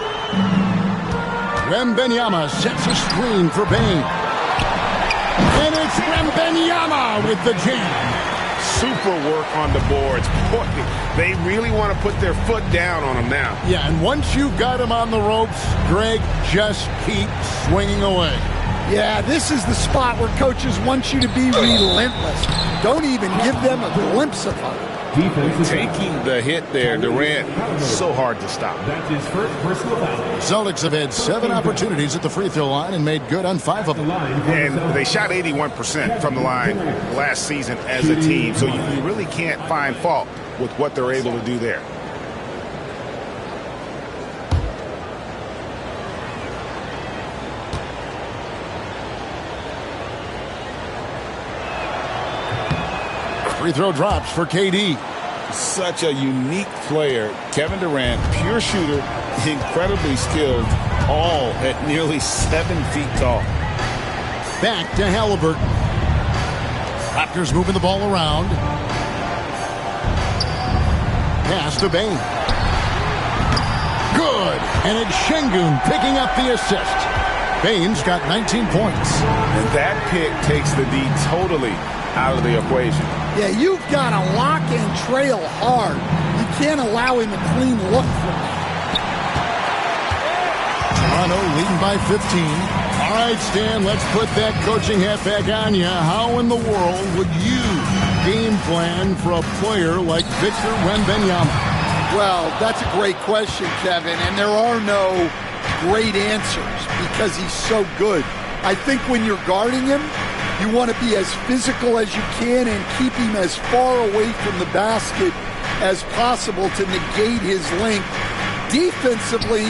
Wembanyama sets a screen for Bane. And it's Wembanyama with the jam. super work on the boards. Boy, they really want to put their foot down on him now. Yeah, and once you've got him on the ropes, Greg, just keep swinging away. Yeah, this is the spot where coaches want you to be relentless. Don't even give them a glimpse of hope. Taking the hit there, Durant, so hard to stop. That's his first personal foul. Celtics have had 7 opportunities at the free throw line and made good on 5 of them. And they shot 81% from the line last season as a team, so you really can't find fault with what they're able to do there. Free throw drops for KD. Such a unique player. Kevin Durant, pure shooter, incredibly skilled, all at nearly 7 feet tall. Back to Halliburton. Raptors moving the ball around. Pass to Bane. Good. And it's Şengün picking up the assist. Bane's got 19 points. And that pick takes the D totally out of the equation. Yeah, you've got to lock and trail hard. You can't allow him a clean look from that. Toronto leading by 15. All right, Stan, let's put that coaching hat back on you. How in the world would you game plan for a player like Victor Wembanyama? Well, that's a great question, Kevin, and there are no great answers because he's so good. I think when you're guarding him, you want to be as physical as you can and keep him as far away from the basket as possible to negate his length. Defensively,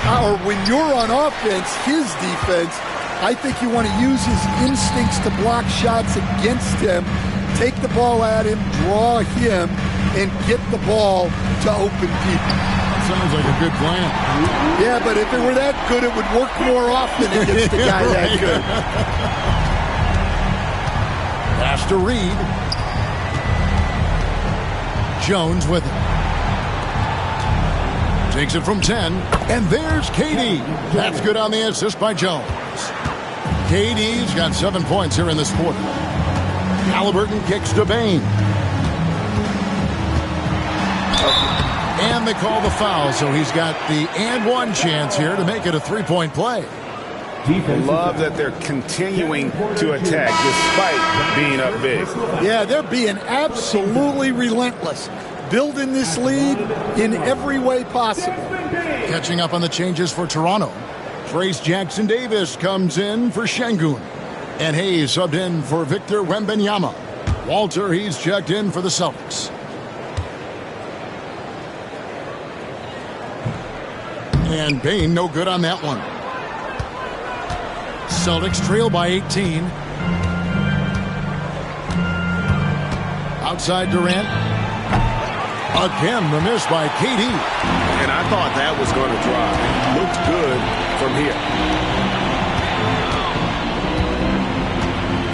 or when you're on offense, his defense, I think you want to use his instincts to block shots against him, take the ball at him, draw him, and get the ball to open people. Sounds like a good plan. Yeah, but if it were that good, it would work more often against a guy that good. Pass to Reed. Jones with it. Takes it from 10. And there's KD. That's good on the assist by Jones. KD's got 7 points here in this quarter. Halliburton kicks to Bane. And they call the foul, so he's got the and one chance here to make it a 3-point play. Love that they're continuing to attack despite being up big. Yeah, they're being absolutely relentless, building this lead in every way possible. Catching up on the changes for Toronto. Trace Jackson-Davis comes in for Şengün. And Hayes subbed in for Victor Wembanyama. Walter, he's checked in for the Celtics. And Bane no good on that one. Celtics trail by 18. Outside Durant. Again, the miss by KD. And I thought that was going to drop. Looked good from here.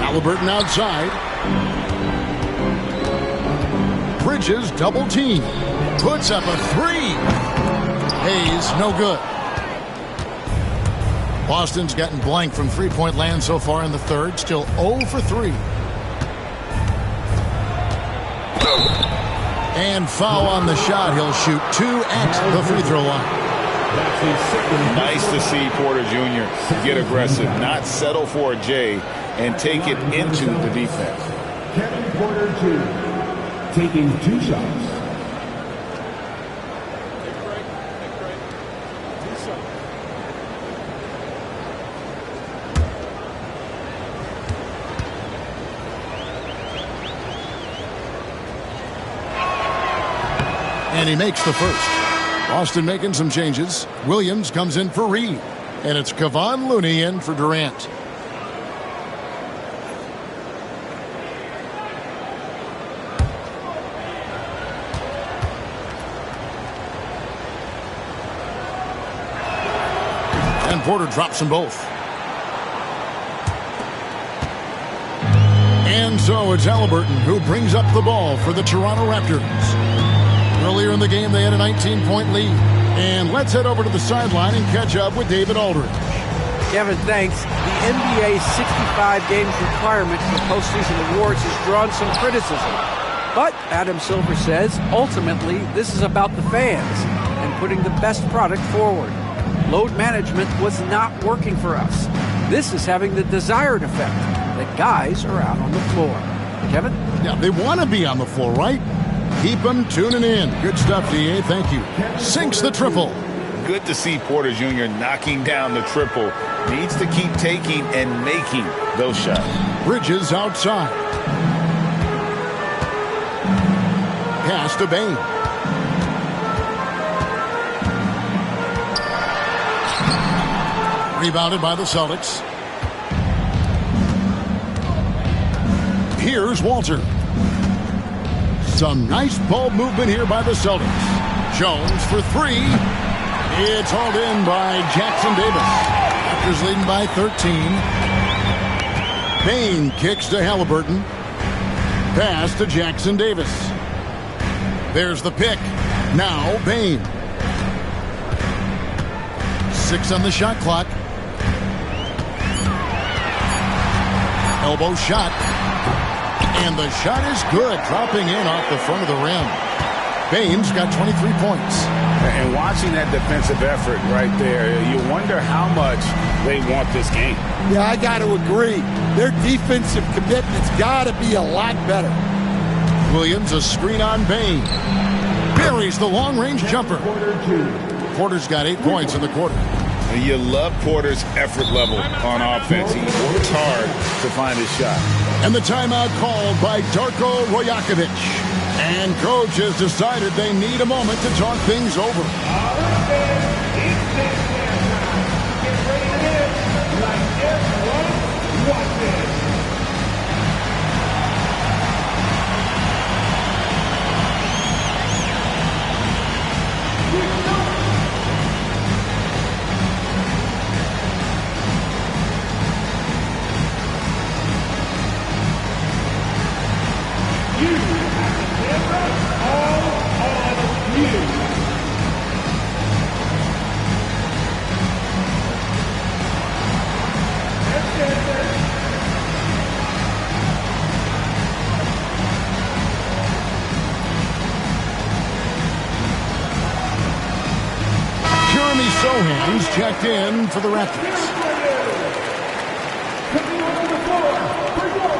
Halliburton outside. Bridges double team. Puts up a 3. Hayes, no good. Boston's gotten blank from three-point land so far in the third. Still 0 for 3. And foul on the shot. He'll shoot 2 at the free throw line. Nice to see Porter Jr. get aggressive, not settle for a J, and take it into the defense. Kevin Porter Jr. taking 2 shots. And he makes the first. Boston making some changes. Williams comes in for Reed. And it's Kevon Looney in for Durant. And Porter drops them both. And so it's Halliburton who brings up the ball for the Toronto Raptors. Earlier in the game, they had a 19-point lead. And let's head over to the sideline and catch up with David Aldridge. Kevin, thanks. The NBA's 65 games requirement for postseason awards has drawn some criticism. But Adam Silver says, ultimately, this is about the fans and putting the best product forward. Load management was not working for us. This is having the desired effect, that guys are out on the floor. Kevin? Yeah, they want to be on the floor, right? Keep them tuning in. Good stuff, D.A. Thank you. Sinks the triple. Good to see Porter Jr. knocking down the triple. Needs to keep taking and making those shots. Bridges outside. Pass to Bane. Rebounded by the Celtics. Here's Walter. Some nice ball movement here by the Celtics. Jones for three. It's hauled in by Jackson Davis. Raptors leading by 13. Bane kicks to Halliburton. Pass to Jackson Davis. There's the pick. Now Bane. 6 on the shot clock. Elbow shot. And the shot is good, dropping in off the front of the rim. Bane's got 23 points. And watching that defensive effort right there, you wonder how much they want this game. Yeah, I got to agree. Their defensive commitment's got to be a lot better. Williams, a screen on Bane. Buries the long-range jumper. Porter's got 8 points in the quarter. And you love Porter's effort level on offense. He works hard to find his shot. And the timeout called by Darko Rajakovic. And coach has decided they need a moment to talk things over. Jeremy Sohan's checked in for the Raptors. Coming over the floor for your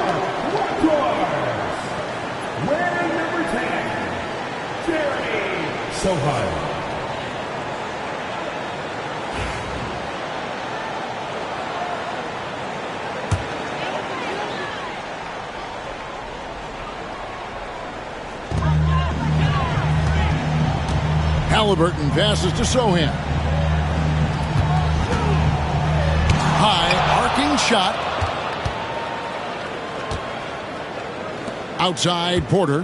Raptors, wearing number 10, Jeremy Sohan. Halliburton passes to Sohan. High arcing shot. Outside Porter.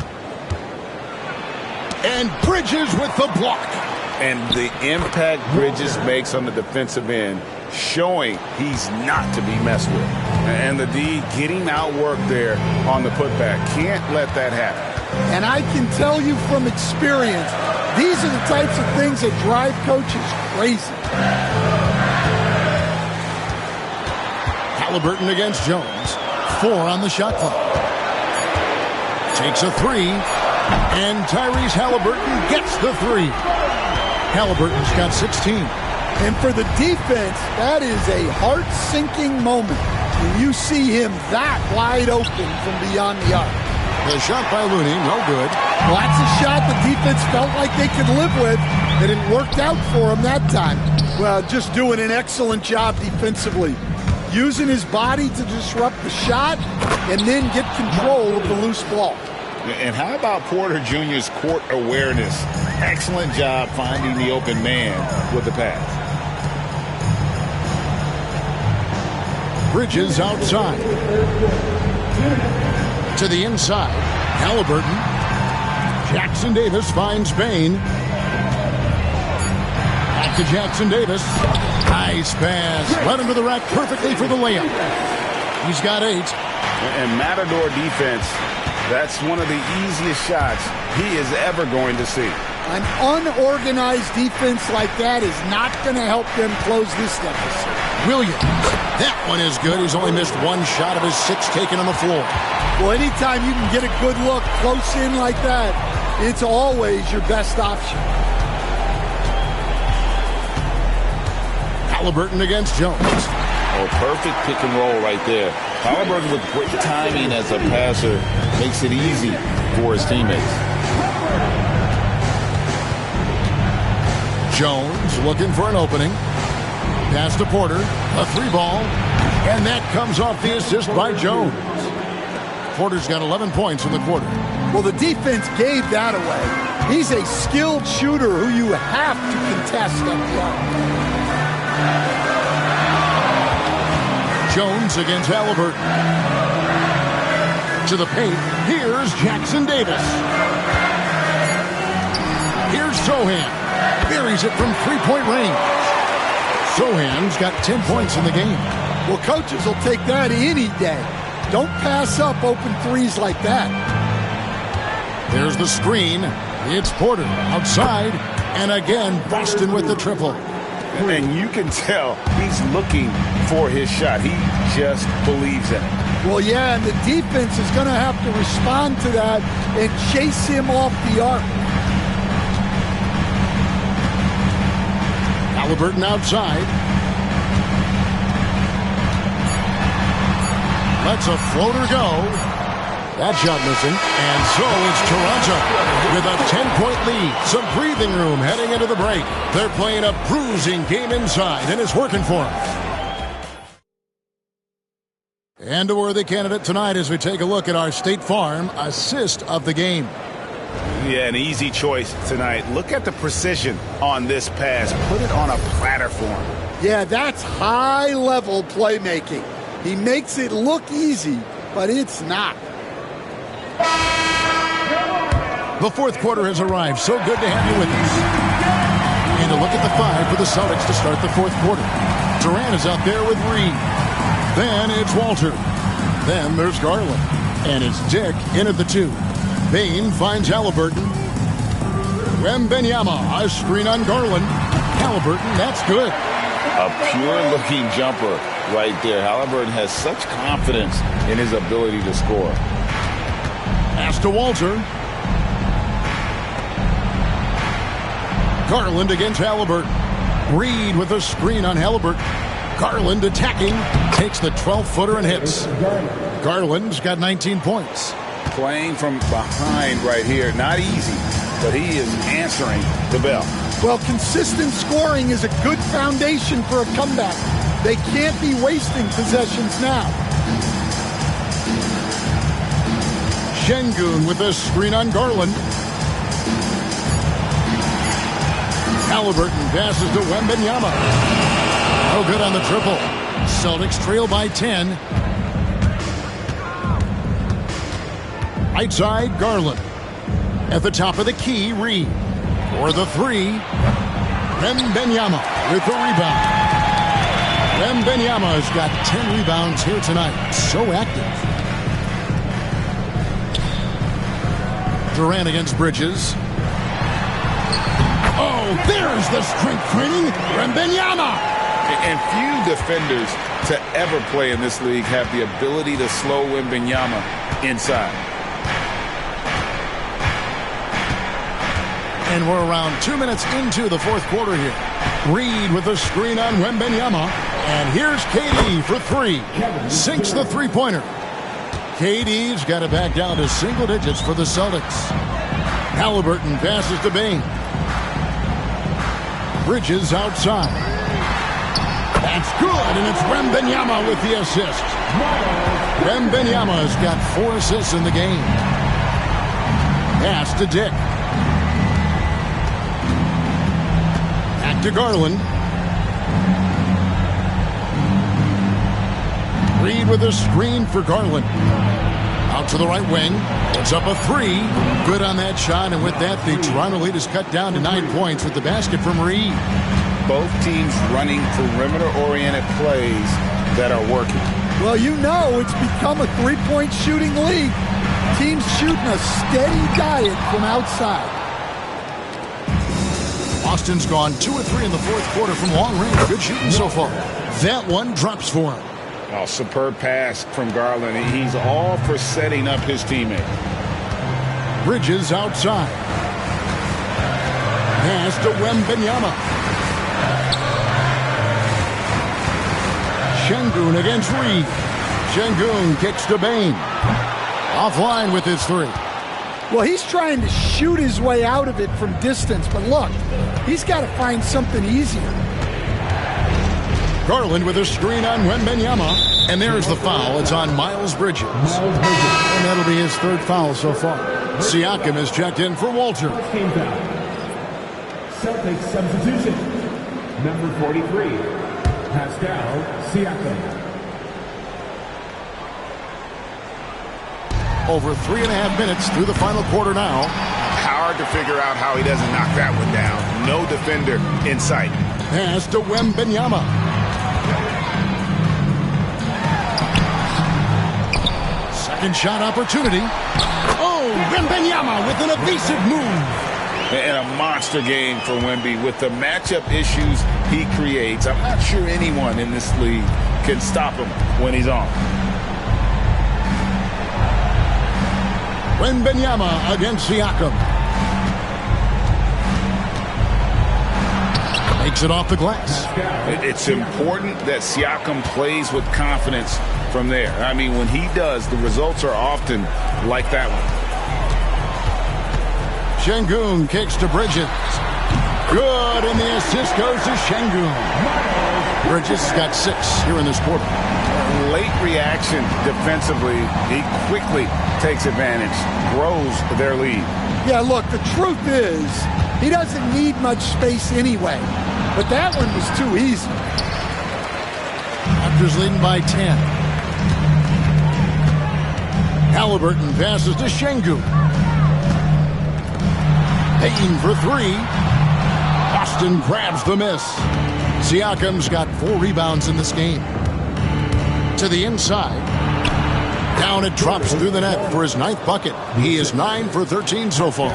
And Bridges with the block. And the impact Bridges makes on the defensive end, showing he's not to be messed with. And the D getting outworked there on the putback. Can't let that happen. And I can tell you from experience, these are the types of things that drive coaches crazy. Halliburton against Jones. 4 on the shot clock. Takes a 3. And Tyrese Halliburton gets the 3. Halliburton's got 16. And for the defense, that is a heart-sinking moment when you see him that wide open from beyond the arc. The shot by Looney, no good. Well, that's a shot the defense felt like they could live with, and it worked out for him that time. Well, just doing an excellent job defensively. Using his body to disrupt the shot and then get control of the loose ball. And how about Porter Jr.'s court awareness? Excellent job finding the open man with the pass. Bridges outside. To the inside. Halliburton. Jackson Davis finds Bane. Back to Jackson Davis. Nice pass. Led him to the rack perfectly for the layup. He's got 8. And Matador defense, that's one of the easiest shots he is ever going to see. An unorganized defense like that is not going to help them close this deficit. Williams. That one is good. He's only missed 1 shot of his 6 taken on the floor. Well, anytime you can get a good look close in like that, it's always your best option. Halliburton against Jones. Oh, perfect pick and roll right there. Halliburton with great timing as a passer makes it easy for his teammates. Jones looking for an opening. Pass to Porter. A 3-ball. And that comes off the assist by Jones. Porter's got 11 points in the quarter. Well, the defense gave that away. He's a skilled shooter who you have to contest up the arc. Jones against Halliburton. To the paint. Here's Jackson Davis. Here's Sohan. Buries it from three-point range. Sohan's got 10 points in the game. Well, coaches will take that any day. Don't pass up open threes like that. There's the screen. It's Porter outside. And again, Boston with the triple. And you can tell he's looking for his shot. He just believes in it. Well, yeah, and the defense is going to have to respond to that and chase him off the arc. Halliburton outside. Lets a floater go. That shot missing. And so it's Toronto with a 10-point lead. Some breathing room heading into the break. They're playing a bruising game inside, and it's working for them. And a worthy candidate tonight as we take a look at our State Farm assist of the game. Yeah, an easy choice tonight. Look at the precision on this pass. Put it on a platter for him. Yeah, that's high-level playmaking. He makes it look easy, but it's not. The fourth quarter has arrived. So good to have you with us. And a look at the five for the Celtics to start the fourth quarter. Durant is out there with Reed. Then it's Walter. Then there's Garland. And it's Dick in at the 2. Bain finds Halliburton. Wembanyama, a screen on Garland. Halliburton, that's good. A pure-looking jumper right there. Halliburton has such confidence in his ability to score. Pass to Walter. Garland against Halliburton. Reed with a screen on Halliburton. Garland attacking. Takes the 12-footer and hits. Garland's got 19 points. Playing from behind right here. Not easy, but he is answering the bell. Well, consistent scoring is a good foundation for a comeback. They can't be wasting possessions now. Şengün with a screen on Garland. Halliburton passes to Wembanyama. No good on the triple. Celtics trail by 10. Right side, Garland. At the top of the key, Reed. For the 3. Wembanyama with the rebound. Wembanyama has got 10 rebounds here tonight. So active. Durant against Bridges. Oh, there's the strength training. Wembanyama. And few defenders to ever play in this league have the ability to slow Wembanyama inside. And we're around 2 minutes into the fourth quarter here. Reed with a screen on Wembanyama. And here's KD for 3. Sinks the three-pointer. KD's got it back down to single digits for the Celtics. Halliburton passes to Bain. Bridges outside. That's good, and it's Wembanyama with the assist. Wembanyama's got 4 assists in the game. Pass to Dick. Back to Garland. Reed with a screen for Garland. Out to the right wing. Puts up a 3. Good on that shot, and with that, the Toronto lead is cut down to 9 points with the basket from Reed. Both teams running perimeter-oriented plays that are working. Well, you know it's become a three-point shooting league. Teams shooting a steady diet from outside. Boston's gone 2 of 3 in the fourth quarter from long range. Good shooting so far. That one drops for him. Oh, superb pass from Garland. He's all for setting up his teammate. Bridges outside. Pass to Wembanyama. Şengün against Reed. Şengün kicks to Bane. Offline with his three. Well, he's trying to shoot his way out of it from distance, but look, he's got to find something easier. Garland with a screen on Wembanyama. And there's the foul. It's on Miles Bridges. And that'll be his third foul so far. Siakam is checked in for Walter. Celtics substitution. Number 43, Pascal Siakam. Over 3.5 minutes through the final quarter now. Hard to figure out how he doesn't knock that one down. No defender in sight. Pass to Wembanyama. Second shot opportunity. Oh, Wembanyama with an evasive move. And a monster game for Wemby with the matchup issues he creates. I'm not sure anyone in this league can stop him when he's on. Wembanyama against Siakam. Makes it off the glass. It's important that Siakam plays with confidence from there. I mean, when he does, the results are often like that one. Şengün kicks to Bridges. Good, and the assist goes to Şengün. Bridges got 6 here in this quarter. Late reaction defensively. He quickly takes advantage, grows their lead. Yeah, look, the truth is, he doesn't need much space anyway. But that one was too easy. Raptors leading by 10. Halliburton passes to Şengün. Payton for 3. Austin grabs the miss. Siakam's got 4 rebounds in this game. To the inside. Down it drops through the net for his 9th bucket. He is 9 for 13 so far.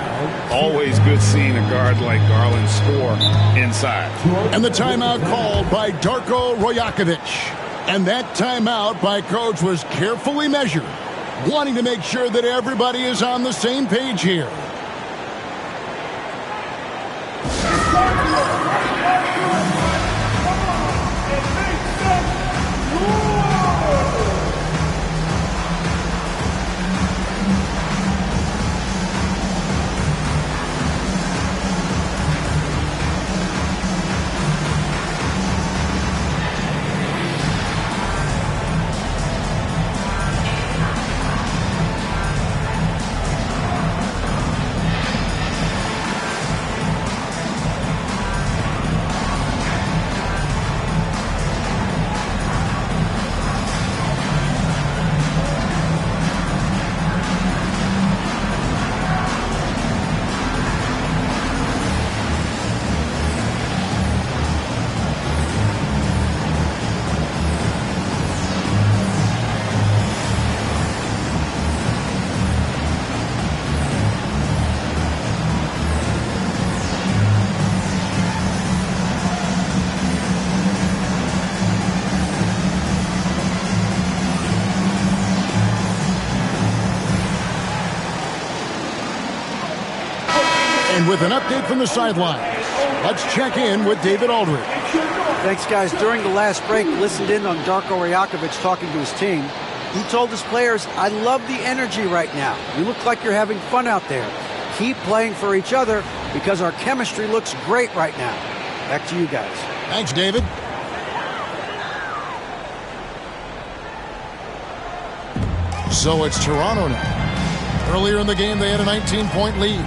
Always good seeing a guard like Garland score inside. And the timeout called by Darko Rajakovic. And that timeout by coach was carefully measured, wanting to make sure that everybody is on the same page here. And with an update from the sideline, let's check in with David Aldridge. Thanks, guys. During the last break, listened in on Darko Rajakovic talking to his team. He told his players, I love the energy right now. You look like you're having fun out there. Keep playing for each other because our chemistry looks great right now. Back to you guys. Thanks, David. So it's Toronto now. Earlier in the game, they had a 19-point lead.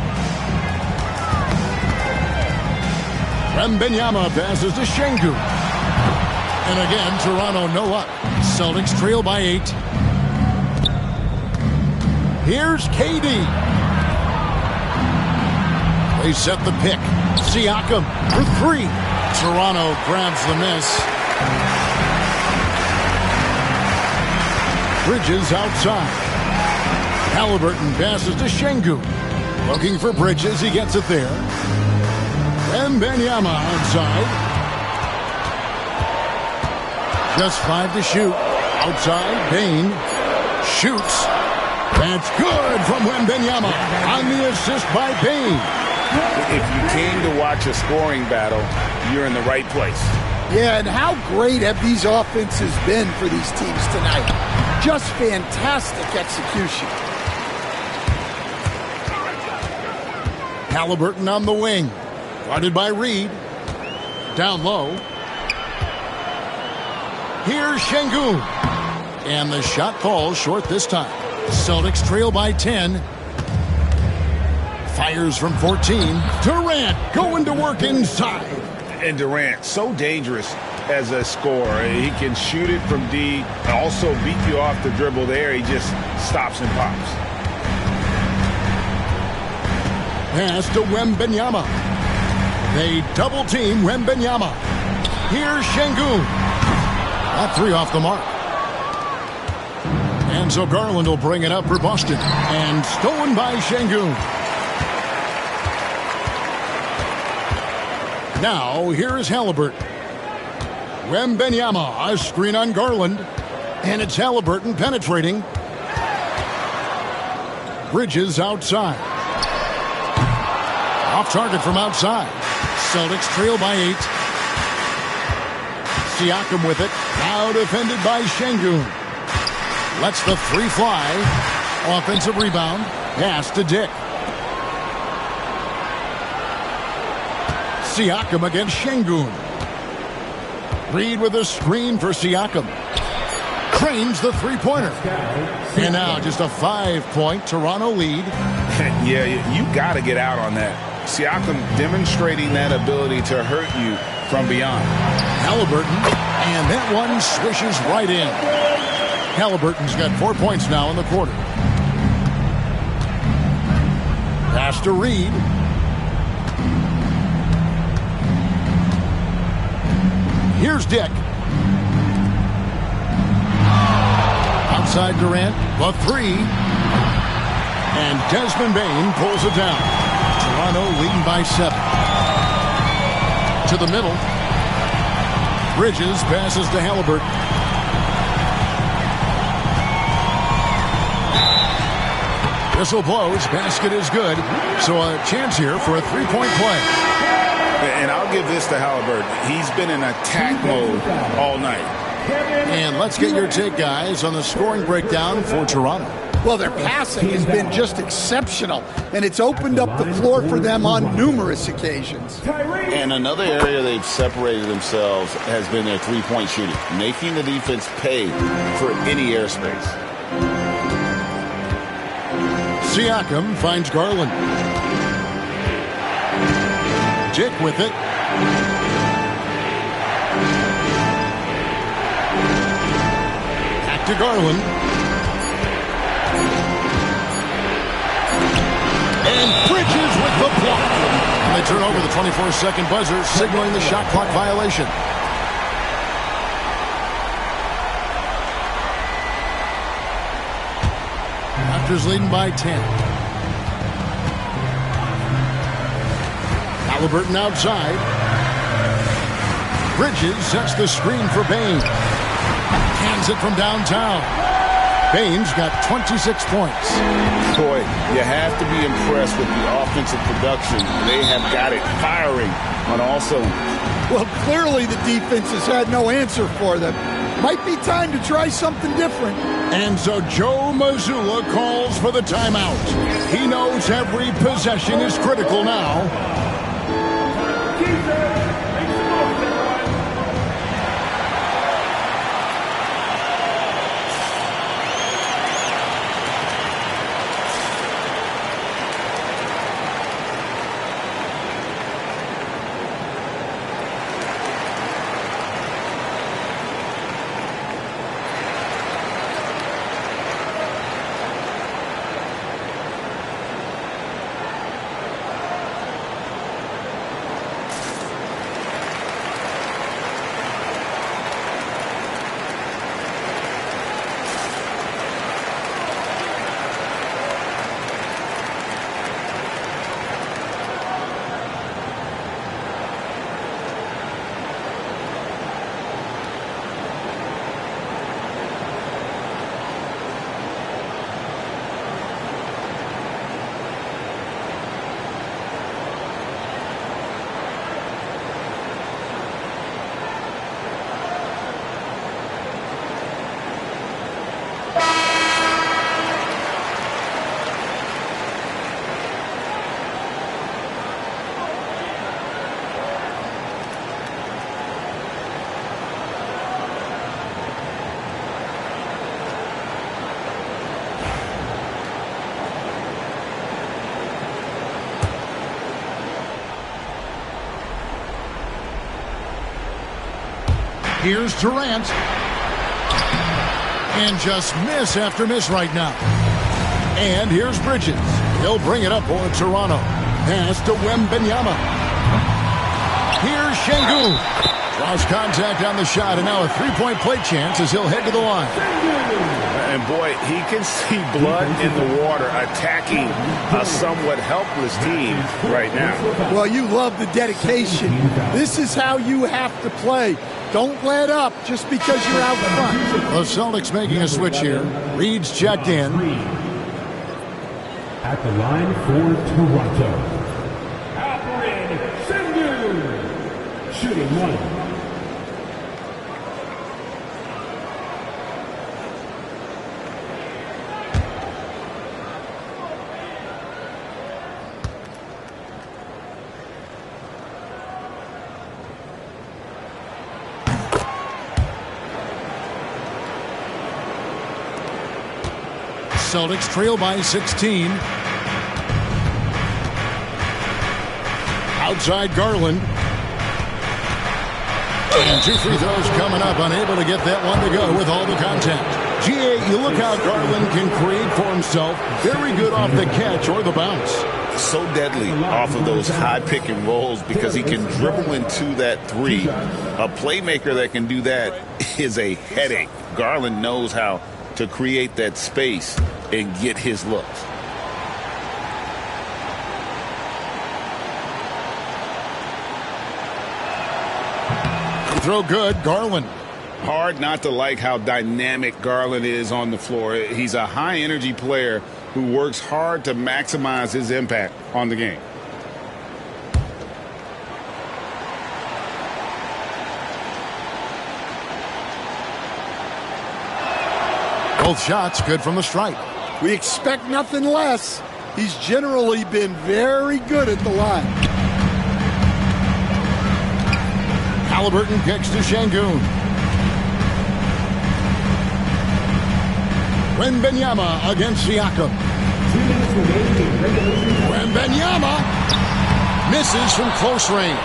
Wembanyama passes to Şengün. And again, Toronto no up. Celtics trail by 8. Here's KD. They set the pick. Siakam for 3. Toronto grabs the miss. Bridges outside. Halliburton passes to Şengün. Looking for Bridges. He gets it there. Wembanyama outside. Just 5 to shoot. Outside, Bain shoots. That's good from Wembanyama on the assist by Bain. If you came to watch a scoring battle, you're in the right place. Yeah, and how great have these offenses been for these teams tonight? Just fantastic execution. Halliburton on the wing. Guarded by Reed. Down low. Here's Şengün. And the shot falls short this time. Celtics trail by 10. Fires from 14. Durant going to work inside. And Durant, so dangerous as a scorer. He can shoot it from deep, also beat you off the dribble there. He just stops and pops. Pass to Wembanyama. They double team Wembanyama. Here's Şengün. That three off the mark. And so Garland will bring it up for Boston. And stolen by Şengün. Now, here is Halliburton. Wembanyama, a screen on Garland. And it's Halliburton penetrating. Bridges outside. Off target from outside. Celtics trail by 8. Siakam with it. Now defended by Şengün. Lets the three fly. Offensive rebound. Pass to Dick. Siakam against Şengün. Reed with a screen for Siakam. Cranes the three-pointer. And now just a 5-point Toronto lead. Yeah, you got to get out on that. Siakam demonstrating that ability to hurt you from beyond. Halliburton, and that one swishes right in. Halliburton's got 4 points now in the quarter. Pass to Reed. Here's Dick. Outside Durant, the three. And Desmond Bain pulls it down. Toronto leading by 7. To the middle. Bridges passes to Halliburton. Whistle blows. Basket is good. So a chance here for a three-point play. And I'll give this to Halliburton. He's been in attack mode all night. And let's get your take, guys, on the scoring breakdown for Toronto. Well, their passing has been just exceptional, and it's opened up the floor for them on numerous occasions. And another area they've separated themselves has been their three-point shooting, making the defense pay for any airspace. Siakam finds Garland. Dick with it. Back to Garland. And Bridges with the block. And they turn over the 24-second buzzer, signaling the shot clock violation. Raptors leading by 10. Halliburton outside. Bridges sets the screen for Bain. Hands it from downtown. Bain's got 26 points. Boy, you have to be impressed with the offensive production. They have got it firing on all cylinders. Well, clearly the defense has had no answer for them. Might be time to try something different. And so Joe Mazzulla calls for the timeout. He knows every possession is critical now. Here's Durant. And just miss after miss right now. And here's Bridges. He'll bring it up for Toronto. Pass to Wembanyama. Here's Şengün. Draws contact on the shot, and now a three-point play chance as he'll head to the line. And boy, he can see blood in the water attacking a somewhat helpless team right now. Well, you love the dedication. This is how you have to play. Don't let up just because you're out front. The Celtics making a switch here. Reed's checked in. At the line for Toronto, Alperen Şengün, shooting one. Celtics trail by 16. Outside Garland. And 2 free throws coming up. Unable to get that one to go with all the contact. GA, you look how Garland can create for himself. Very good off the catch or the bounce. So deadly off of those high pick and rolls because he can dribble into that three. A playmaker that can do that is a headache. Garland knows how to create that space and get his looks. Throw good, Garland. Hard not to like how dynamic Garland is on the floor. He's a high-energy player who works hard to maximize his impact on the game. Both shots good from the stripe. We expect nothing less. He's generally been very good at the line. Haliburton kicks to Şengün. Wembanyama against Siakam. Wembanyama misses from close range.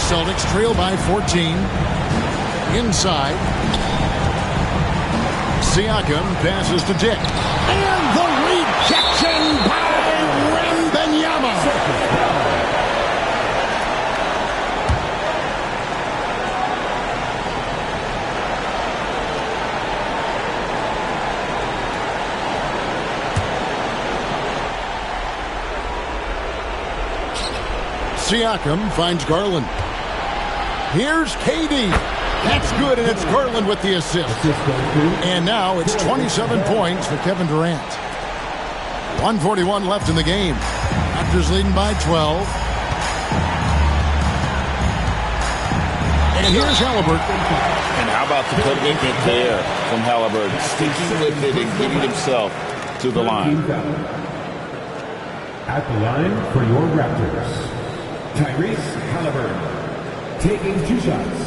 Celtics trail by 14. Inside. Siakam passes to Dick. And the rejection by Wembanyama. Siakam finds Garland. Here's KD. That's good, and it's Garland with the assist. And now it's 27 points for Kevin Durant. 1:41 left in the game. Raptors leading by 12. And here's Haliburton. And how about the commitment there from Haliburton? Sticking with it and getting himself to the line. At the line for your Raptors, Tyrese Haliburton, taking 2 shots.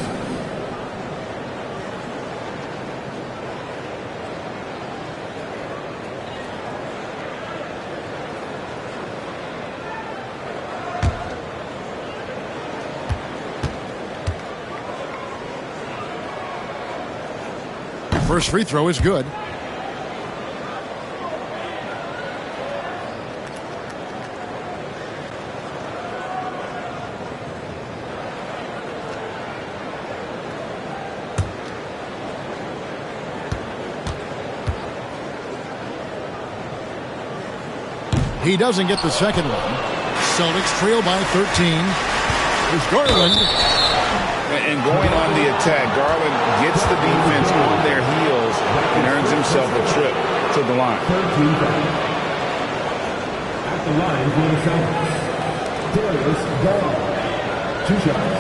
First free throw is good. He doesn't get the second one. Celtics trail by 13. There's Garland. And going on the attack, Garland gets the defense on their heels and earns himself a trip to the line. At the line for the Celtics, Darius Garland, 2 shots.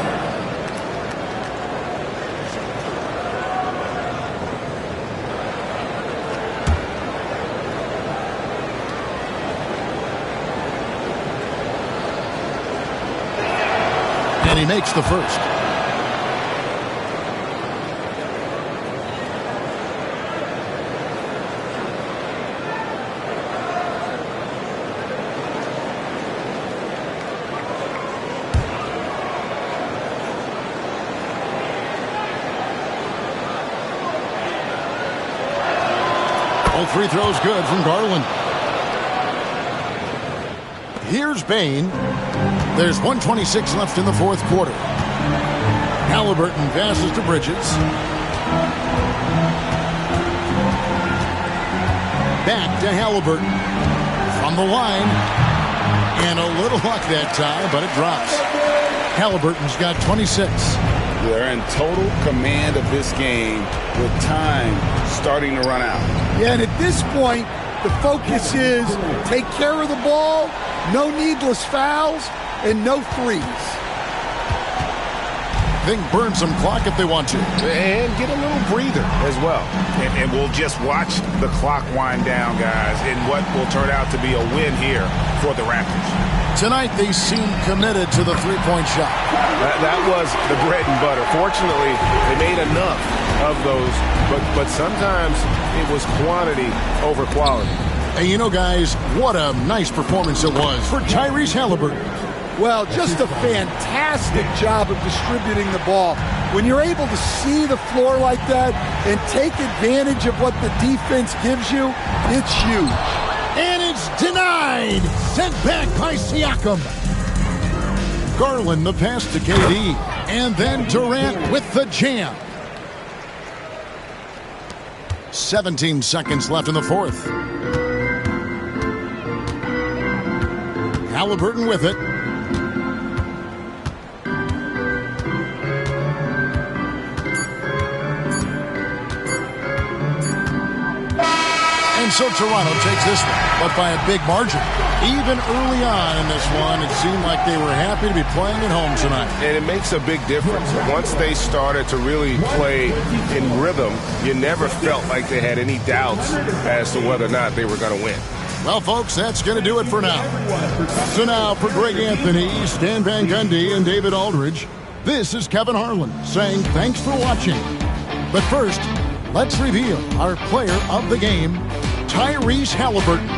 And he makes the first. Both free throws good from Garland. Here's Bane. There's 1:26 left in the fourth quarter. Halliburton passes to Bridges. Back to Halliburton. From the line. And a little luck that time, but it drops. Halliburton's got 26. They're in total command of this game with time starting to run out. Yeah, and at this point, the focus is take care of the ball, no needless fouls, and no threes. I think burn some clock if they want to. And get a little breather as well. And we'll just watch the clock wind down, guys, in what will turn out to be a win here for the Raptors. Tonight, they seem committed to the three-point shot. That was the bread and butter. Fortunately, they made enough of those, but sometimes it was quantity over quality. And you know, guys, what a nice performance it was for Tyrese Halliburton. Well, just a fantastic job of distributing the ball. When you're able to see the floor like that and take advantage of what the defense gives you, it's huge. And it's denied. Sent back by Siakam. Garland the pass to KD. And then Durant with the jam. 17 seconds left in the fourth. Halliburton with it. And so Toronto takes this one, but by a big margin. Even early on in this one, it seemed like they were happy to be playing at home tonight. And it makes a big difference. Once they started to really play in rhythm, you never felt like they had any doubts as to whether or not they were going to win. Well, folks, that's going to do it for now. So now, for Greg Anthony, Stan Van Gundy, and David Aldridge, this is Kevin Harlan saying thanks for watching. But first, let's reveal our player of the game, Tyrese Halliburton.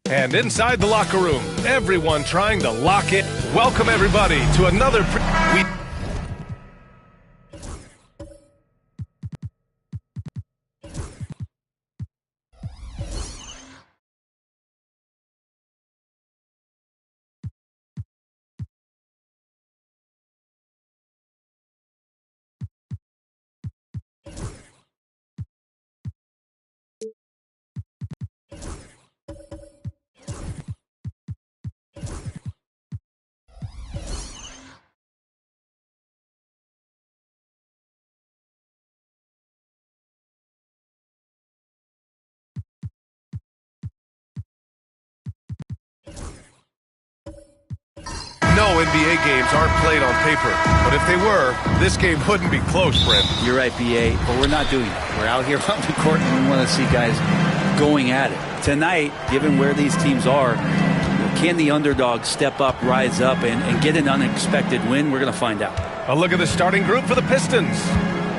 And inside the locker room, everyone trying to lock it. Welcome everybody to another No NBA games aren't played on paper, but if they were, this game wouldn't be close, Brent. You're right, BA, but we're not doing that. We're out here on the court and we want to see guys going at it. Tonight, given where these teams are, can the underdog step up, rise up, and get an unexpected win? We're going to find out. A look at the starting group for the Pistons.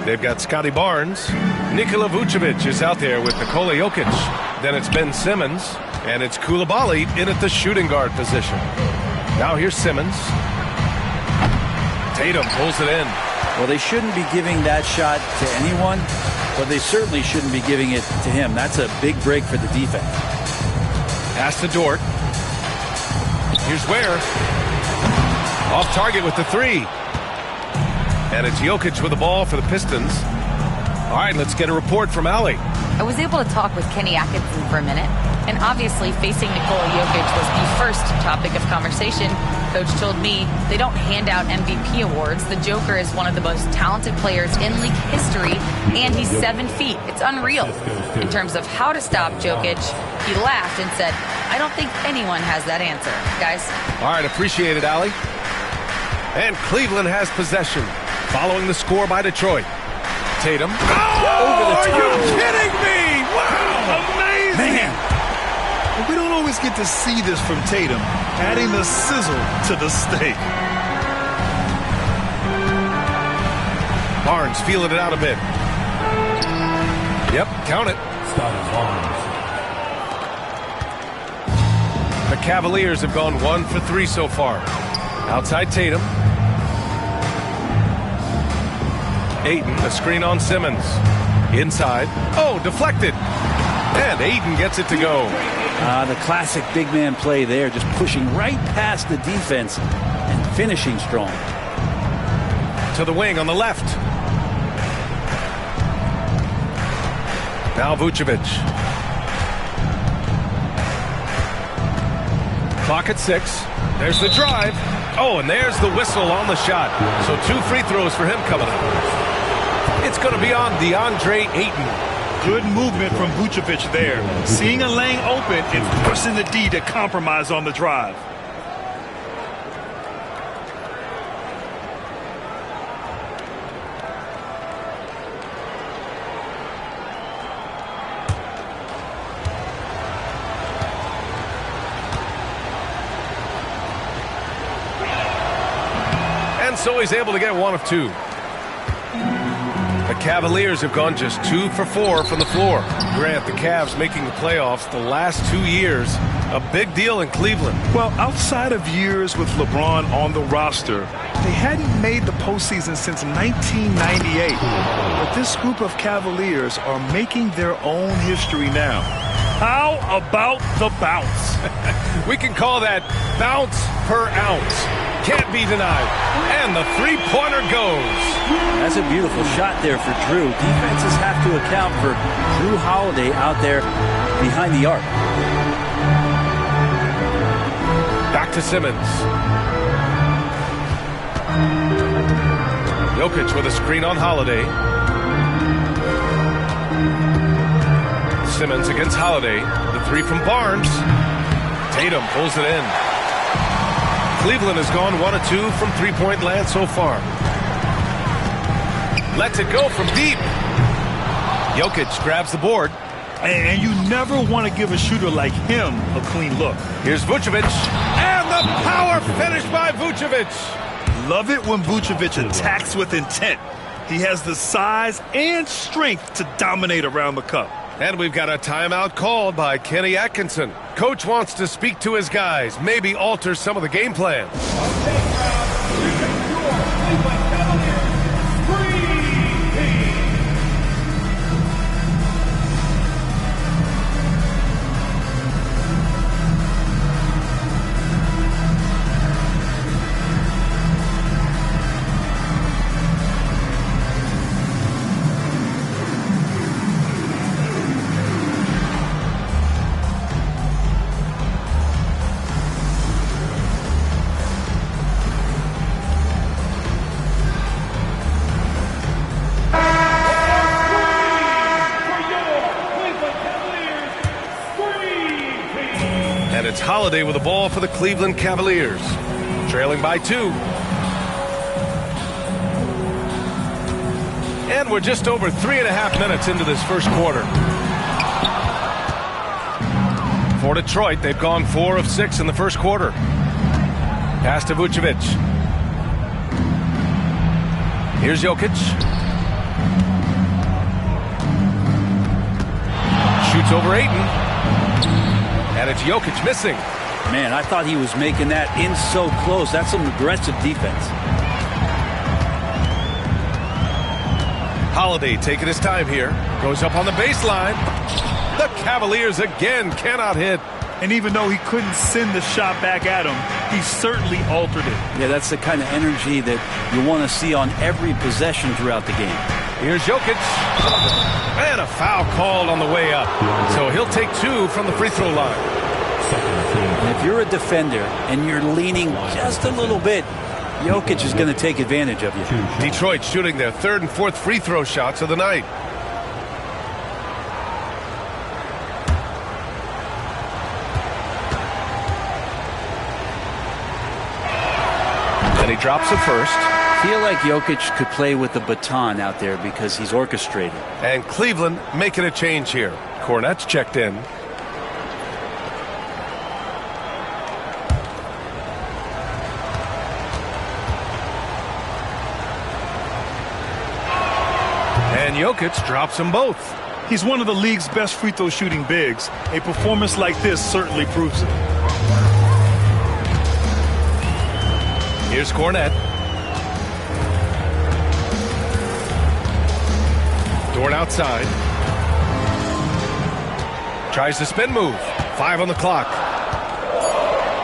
They've got Scotty Barnes. Nikola Vucevic is out there with Nikola Jokic. Then it's Ben Simmons, and it's Coulibaly in at the shooting guard position. Now here's Simmons. Tatum pulls it in. Well, they shouldn't be giving that shot to anyone, but they certainly shouldn't be giving it to him. That's a big break for the defense. Pass to Dort. Here's Ware. Off target with the three. And it's Jokic with the ball for the Pistons. All right, let's get a report from Allie. I was able to talk with Kenny Atkinson for a minute, and obviously facing Nikola Jokic was the first topic of conversation. Coach told me they don't hand out MVP awards. The Joker is one of the most talented players in league history, and he's 7 feet. It's unreal. In terms of how to stop Jokic, he laughed and said, I don't think anyone has that answer, guys. All right, appreciate it, Allie. And Cleveland has possession, following the score by Detroit. Tatum. Oh, are you kidding me? Wow, amazing. Man. We don't always get to see this from Tatum, adding the sizzle to the steak. Barnes feeling it out a bit. Yep, count it. The Cavaliers have gone 1 for 3 so far. Outside Tatum. Ayton, the screen on Simmons. Inside. Oh, deflected. And Ayton gets it to go. The classic big man play there, just pushing right past the defense and finishing strong. To the wing on the left. Now Vucevic. Clock at 6. There's the drive. Oh, and there's the whistle on the shot. So 2 free throws for him coming up. It's going to be on DeAndre Ayton. Good movement from Vucevic there. Seeing a lane open and forcing the D to compromise on the drive. And so he's able to get 1 of 2. The Cavaliers have gone just 2 for 4 from the floor. Grant, the Cavs making the playoffs the last 2 years. A big deal in Cleveland. Well, outside of years with LeBron on the roster, they hadn't made the postseason since 1998. But this group of Cavaliers are making their own history now. How about the bounce? We can call that bounce per ounce. Can't be denied. And the three-pointer goes. That's a beautiful shot there for Drew. Defenses have to account for Drew Holiday out there behind the arc. Back to Simmons. Jokic with a screen on Holiday. Simmons against Holiday. The three from Barnes. Tatum pulls it in. Cleveland has gone 1 of 2 from three-point land so far. Lets it go from deep. Jokic grabs the board. And you never want to give a shooter like him a clean look. Here's Vucevic. And the power finish by Vucevic. Love it when Vucevic attacks with intent. He has the size and strength to dominate around the cup. And we've got a timeout called by Kenny Atkinson. Coach wants to speak to his guys, maybe alter some of the game plan. Holiday with the ball for the Cleveland Cavaliers. Trailing by 2. And we're just over 3.5 minutes into this first quarter. For Detroit, they've gone 4 of 6 in the first quarter. Pass to Vucevic. Here's Jokic. Shoots over Ayton. And it's Jokic missing. Man, I thought he was making that in so close. That's some aggressive defense. Holiday taking his time here. Goes up on the baseline. The Cavaliers again cannot hit. And even though he couldn't send the shot back at him, he certainly altered it. Yeah, that's the kind of energy that you want to see on every possession throughout the game. Here's Jokic. And a foul called on the way up. So he'll take 2 from the free throw line. And if you're a defender and you're leaning just a little bit, Jokic is going to take advantage of you. Detroit shooting their 3rd and 4th free throw shots of the night. And he drops it first. I feel like Jokic could play with the baton out there because he's orchestrated. And Cleveland making a change here. Kornet's checked in. And Jokic drops them both. He's one of the league's best free throw shooting bigs. A performance like this certainly proves it. Here's Kornet. Dort outside. Tries the spin move. 5 on the clock.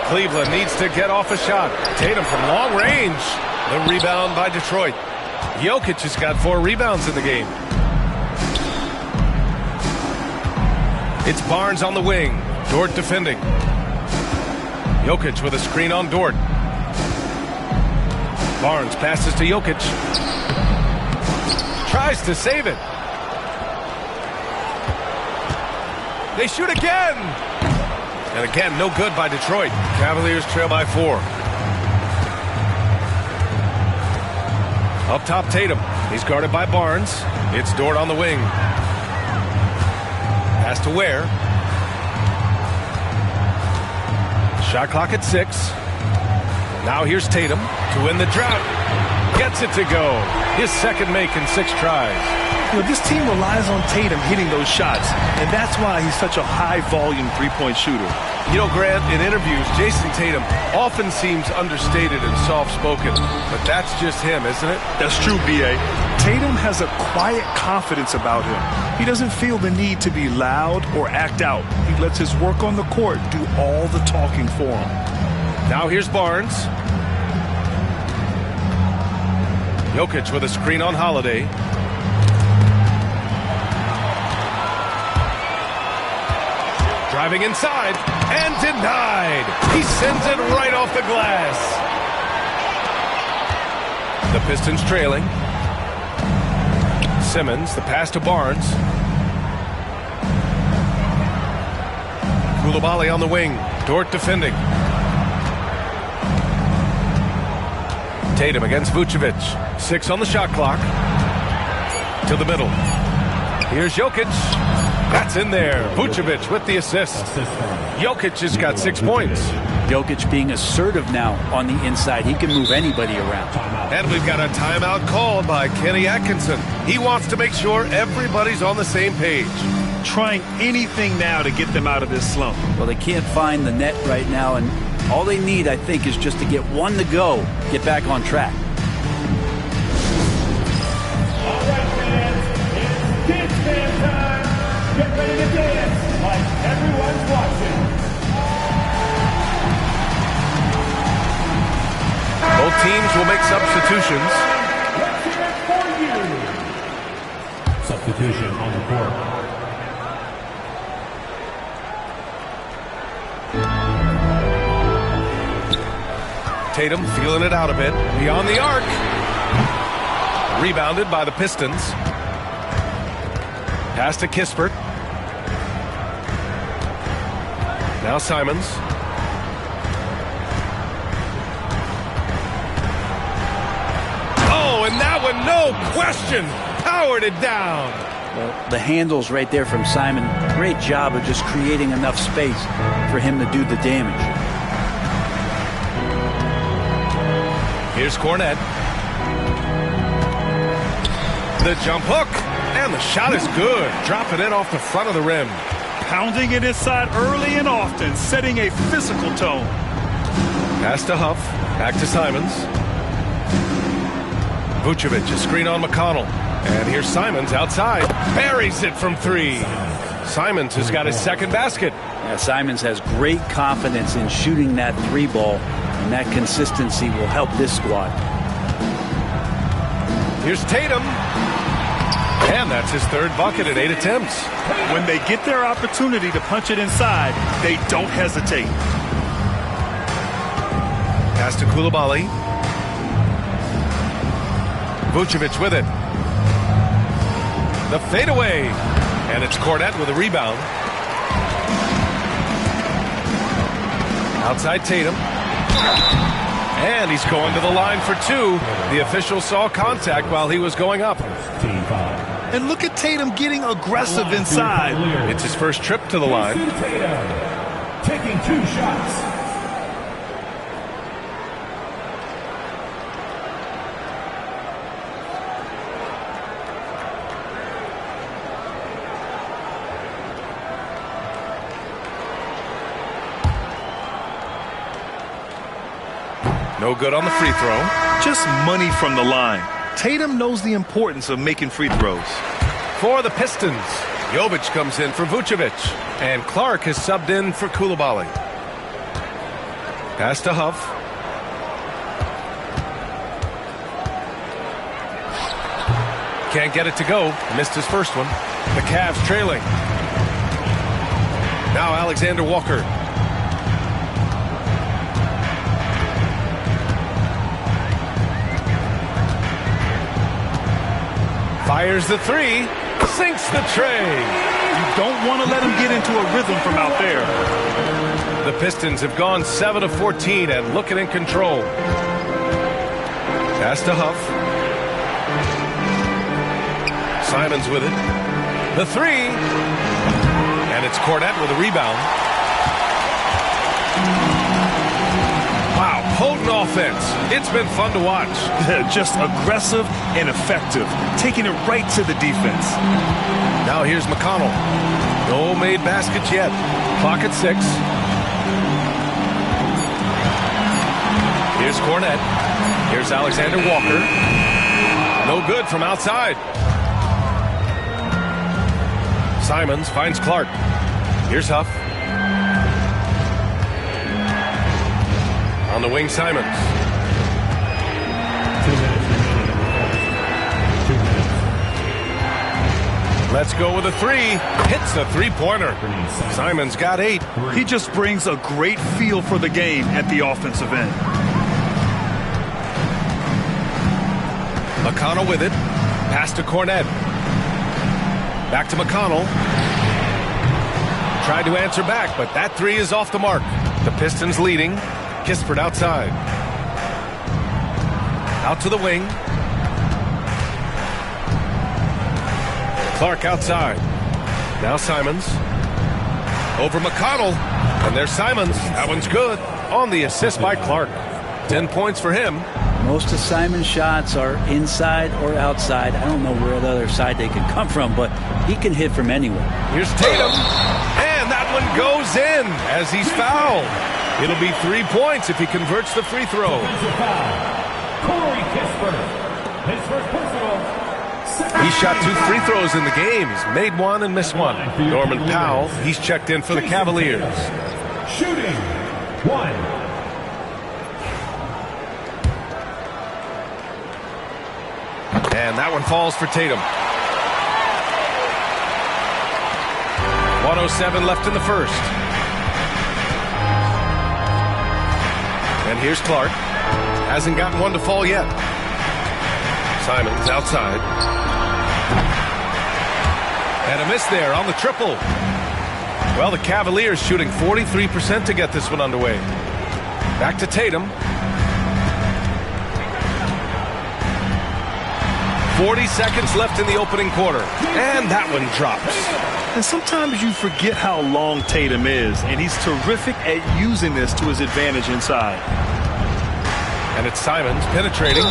Cleveland needs to get off a shot. Tatum from long range. The rebound by Detroit. Jokic has got 4 rebounds in the game. It's Barnes on the wing. Dort defending. Jokic with a screen on Dort. Barnes passes to Jokic. Tries to save it. They shoot again. And again, no good by Detroit. Cavaliers trail by 4. Up top, Tatum. He's guarded by Barnes. It's Dort on the wing. Pass to Ware. Shot clock at 6. Now here's Tatum to win the drought. Gets it to go. His second make in 6 tries. You know, this team relies on Tatum hitting those shots, and that's why he's such a high-volume three-point shooter. You know, Grant, in interviews, Jason Tatum often seems understated and soft-spoken, but that's just him, isn't it? That's true, B.A. Tatum has a quiet confidence about him. He doesn't feel the need to be loud or act out. He lets his work on the court do all the talking for him. Now here's Barnes. Jokic with a screen on Holiday. Driving inside and denied. He sends it right off the glass. The Pistons trailing. Simmons, the pass to Barnes. Coulibaly on the wing. Dort defending. Tatum against Vucevic. 6 on the shot clock. To the middle. Here's Jokic. That's in there. Vucevic with the assist. Jokic has got 6 points. Jokic being assertive now on the inside. He can move anybody around. And we've got a timeout called by Kenny Atkinson. He wants to make sure everybody's on the same page. Trying anything now to get them out of this slump. Well, they can't find the net right now, and all they need, I think, is just to get one to go, get back on track. All right, fans, it's Kids Fan time. Get ready to dance like everyone's watching. Both teams will make substitutions. Let's hear it for you. Substitution on the court. Tatum feeling it out a bit. Beyond the arc. Rebounded by the Pistons. Pass to Kispert. Now Simons. Oh, and that one, no question, powered it down. Well, the handles right there from Simon. Great job of just creating enough space for him to do the damage. Here's Cornette. The jump hook. And the shot is good. Dropping it off the front of the rim. Pounding it inside early and often, setting a physical tone. Pass to Huff. Back to Simons. Vucevic, a screen on McConnell. And here's Simons outside. Buries it from 3. Simons has got his second basket. Yeah, Simons has great confidence in shooting that 3 ball. And that consistency will help this squad. Here's Tatum. And that's his 3rd bucket at 8 attempts. When they get their opportunity to punch it inside, they don't hesitate. Pass to Coulibaly. Vucevic with it. The fadeaway. And it's Cornette with a rebound. Outside Tatum. And he's going to the line for 2. The official saw contact while he was going up. And look at Tatum getting aggressive inside. It's his first trip to the line. Taking 2 shots. No good on the free throw. Just money from the line. Tatum knows the importance of making free throws. For the Pistons, Jovic comes in for Vucevic. And Clark is subbed in for Coulibaly. Pass to Huff. Can't get it to go. Missed his first one. The Cavs trailing. Now Alexander Walker. Fires the 3, sinks the tray. You don't want to let him get into a rhythm from out there. The Pistons have gone 7 of 14 and looking in control. Pass to Huff. Simons with it. The 3. And it's Cornette with a rebound. Wow, potent offense. It's been fun to watch. Just aggressive and effective, taking it right to the defense. Now here's McConnell. No made baskets yet. Clock at 6. Here's Cornette. Here's Alexander Walker. No good from outside. Simons finds Clark. Here's Huff. On the wing, Simons. 2 minutes remaining. 2 minutes. Let's go with a 3. Hits a three-pointer. Simons got 8. He just brings a great feel for the game at the offensive end. McConnell with it. Pass to Cornette. Back to McConnell. Tried to answer back, but that 3 is off the mark. The Pistons leading. Kispert outside. Out to the wing. Clark outside. Now Simons. Over McConnell. And there's Simons. That one's good. On the assist by Clark. 10 points for him. Most of Simon's shots are inside or outside. I don't know where the other side they could come from, but he can hit from anywhere. Here's Tatum. And that one goes in as he's fouled. It'll be 3 points if he converts the free throw. Corey Kispert. His first personal. He shot 2 free throws in the game. He's made 1 and missed 1. Norman Powell, he's checked in for the Cavaliers. Shooting 1. And that one falls for Tatum. 1:07 left in the first. And here's Clark. Hasn't gotten one to fall yet. Simons outside. And a miss there on the triple. Well, the Cavaliers shooting 43% to get this one underway. Back to Tatum. 40 seconds left in the opening quarter. And that one drops. And sometimes you forget how long Tatum is, and he's terrific at using this to his advantage inside. And it's Simons penetrating.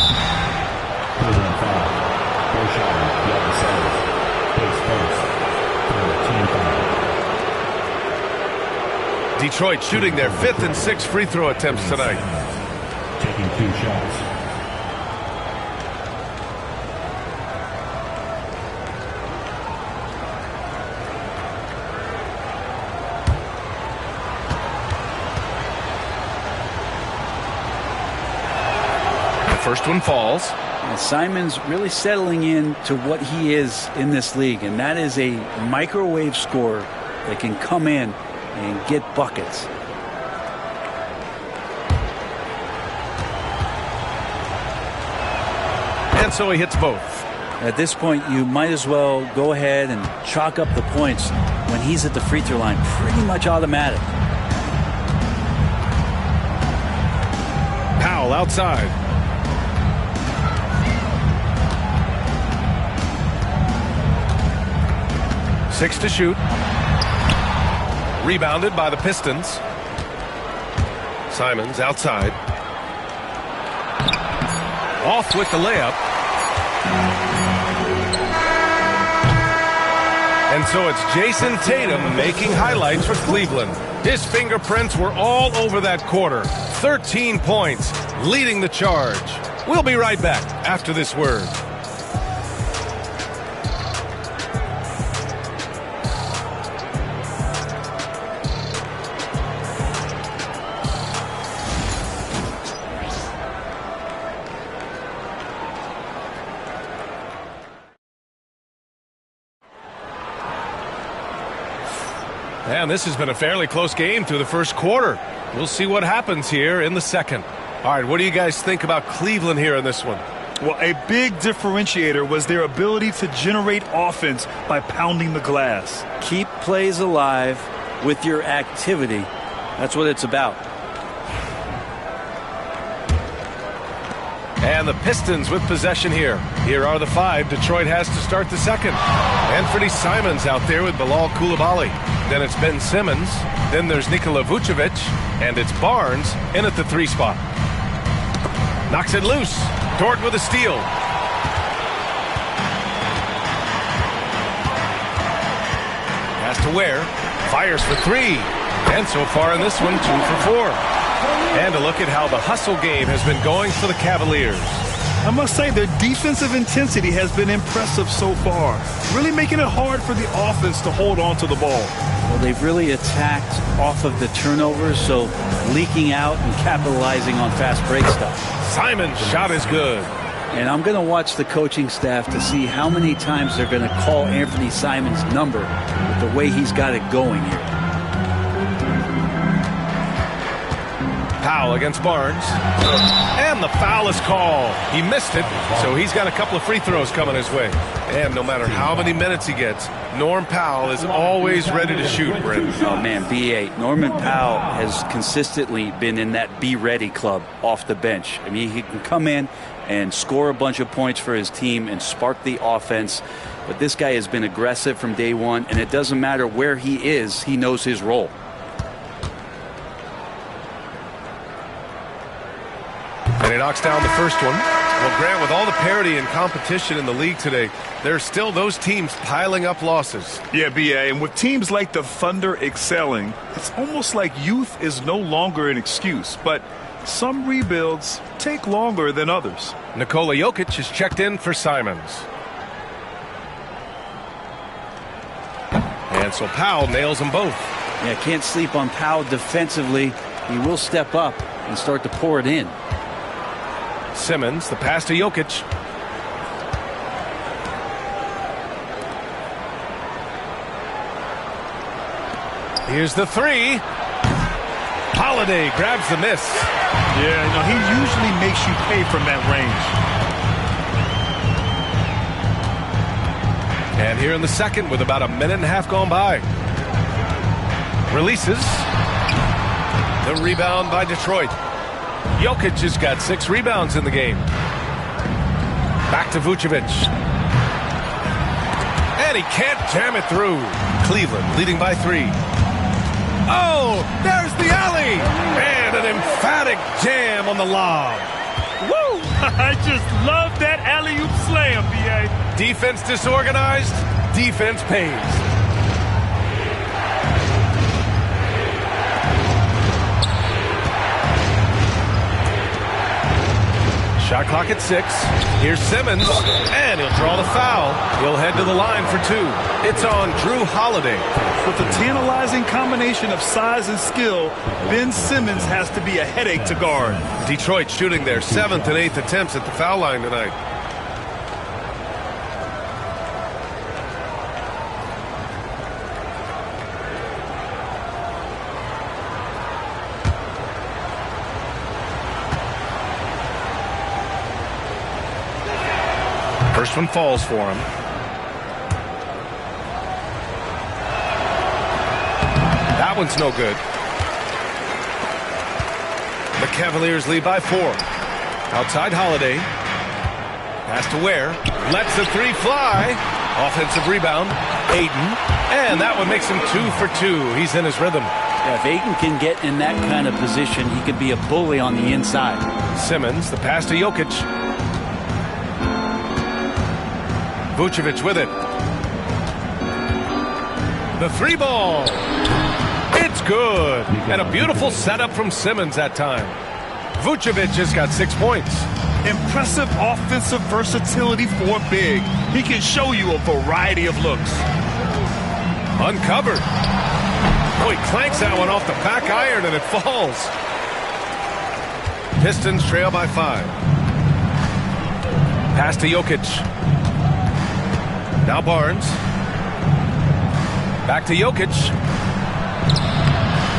Detroit shooting their 5th and 6th free throw attempts tonight. Taking 2 shots. First one falls. And Simon's really settling in to what he is in this league, and that is a microwave scorer that can come in and get buckets. And so he hits both. At this point, you might as well go ahead and chalk up the points when he's at the free throw line. Pretty much automatic. Powell outside. Six to shoot. Rebounded by the Pistons. Simons outside. Off with the layup. And so it's Jason Tatum making highlights for Cleveland. His fingerprints were all over that quarter. 13 points, leading the charge. We'll be right back after this word. And this has been a fairly close game through the first quarter. We'll see what happens here in the second. All right, what do you guys think about Cleveland here in this one? Well, a big differentiator was their ability to generate offense by pounding the glass. Keep plays alive with your activity. That's what it's about. And the Pistons with possession here. Here are the 5 Detroit has to start the second. Anthony Simons out there with Bilal Coulibaly. Then it's Ben Simmons. Then there's Nikola Vucevic. And it's Barnes in at the 3 spot. Knocks it loose. Dort with a steal. Pass to Ware. Fires for three. And so far in this one, 2 for 4. And a look at how the hustle game has been going for the Cavaliers. I must say their defensive intensity has been impressive so far, really making it hard for the offense to hold on to the ball. Well, they've really attacked off of the turnovers, so leaking out and capitalizing on fast break stuff. Simon's shot is good. And I'm going to watch the coaching staff to see how many times they're going to call Anthony Simon's number with the way he's got it going here. Powell against Barnes. And the foul is called. He missed it, so he's got a couple of free throws coming his way. And no matter how many minutes he gets, Norm Powell is always ready to shoot, Brent. Oh, man, B8. Norman Powell has consistently been in that be ready club off the bench. I mean, he can come in and score a bunch of points for his team and spark the offense. But this guy has been aggressive from day one, and it doesn't matter where he is, he knows his role. And he knocks down the first one. Well, Grant, with all the parity and competition in the league today, there's still those teams piling up losses. Yeah, B.A., and with teams like the Thunder excelling, it's almost like youth is no longer an excuse. But some rebuilds take longer than others. Nikola Jokic is checked in for Simons. And so Powell nails them both. Yeah, can't sleep on Powell defensively. He will step up and start to pour it in. Simmons, the pass to Jokic. Here's the three. Holiday grabs the miss. Yeah, no, he usually makes you pay from that range. And here in the second with about a minute and a half gone by. Releases. The rebound by Detroit. Jokic has got 6 rebounds in the game. Back to Vucevic. And he can't jam it through. Cleveland leading by 3. Oh, there's the alley. And an emphatic jam on the lob. Woo! I just love that alley-oop slam, B.A. Defense disorganized. Defense pays. Shot clock at 6. Here's Simmons, and he'll draw the foul. He'll head to the line for 2. It's on Drew Holiday. With a tantalizing combination of size and skill, Ben Simmons has to be a headache to guard. Detroit shooting their 7th and 8th attempts at the foul line tonight. First one falls for him. That one's no good. The Cavaliers lead by 4. Outside Holiday. Pass to Ware. Lets the 3 fly. Offensive rebound. Ayton. And that one makes him 2 for 2. He's in his rhythm. Yeah, if Ayton can get in that kind of position, he could be a bully on the inside. Simmons, the pass to Jokic. Vucevic with it. The 3 ball. It's good. And a beautiful setup from Simmons that time. Vucevic has got 6 points. Impressive offensive versatility for a big. He can show you a variety of looks. Uncovered. Oh, he clanks that one off the back iron and it falls. Pistons trail by 5. Pass to Jokic. Now Barnes. Back to Jokic.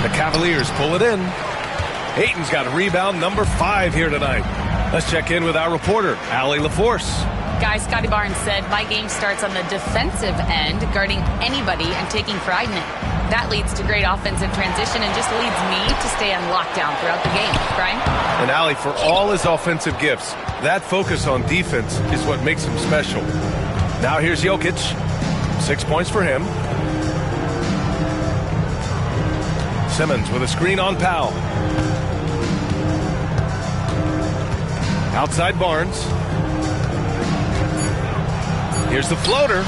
The Cavaliers pull it in. Ayton's got a rebound number 5 here tonight. Let's check in with our reporter, Allie LaForce. Guys, Scotty Barnes said, my game starts on the defensive end, guarding anybody and taking pride in it. That leads to great offensive transition and just leads me to stay on lockdown throughout the game. Brian? And Allie, for all his offensive gifts, that focus on defense is what makes him special. Now here's Jokic. 6 points for him. Simmons with a screen on Powell. Outside Barnes. Here's the floater.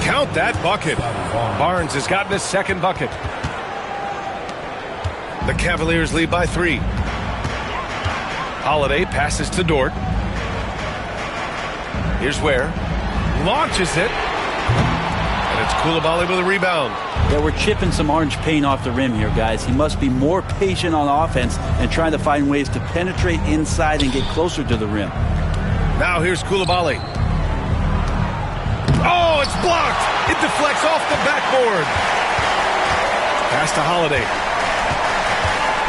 Count that bucket. Barnes has gotten his second bucket. The Cavaliers lead by 3. Holiday passes to Dort. Here's Ware. Launches it. And it's Coulibaly with a rebound. Yeah, we're chipping some orange paint off the rim here, guys. He must be more patient on offense and trying to find ways to penetrate inside and get closer to the rim. Now here's Coulibaly. Oh, it's blocked. It deflects off the backboard. Pass to Holiday.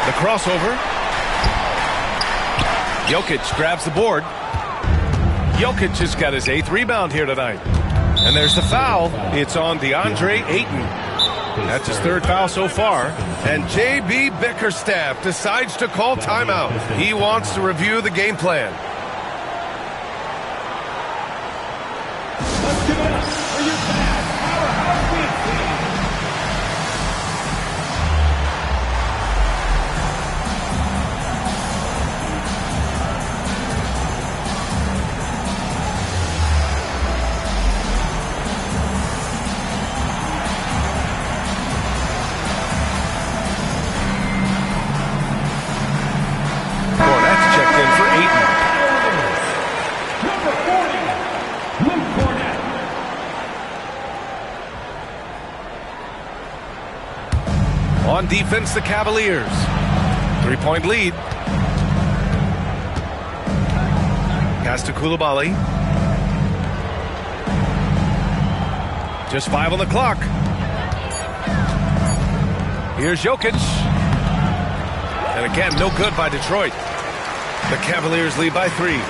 The crossover. Jokic grabs the board. Jokic has got his 8th rebound here tonight. And there's the foul. It's on DeAndre Ayton. That's his 3rd foul so far. And J.B. Bickerstaff decides to call timeout. He wants to review the game plan. Let's give it up for your powerhouse team. Cornette's checked in for Ayton. Number 40, Luke Cornette. On defense, the Cavaliers. 3-point lead. Pass to Coulibaly. Just 5 on the clock. Here's Jokic. And again, no good by Detroit. The Cavaliers lead by 3.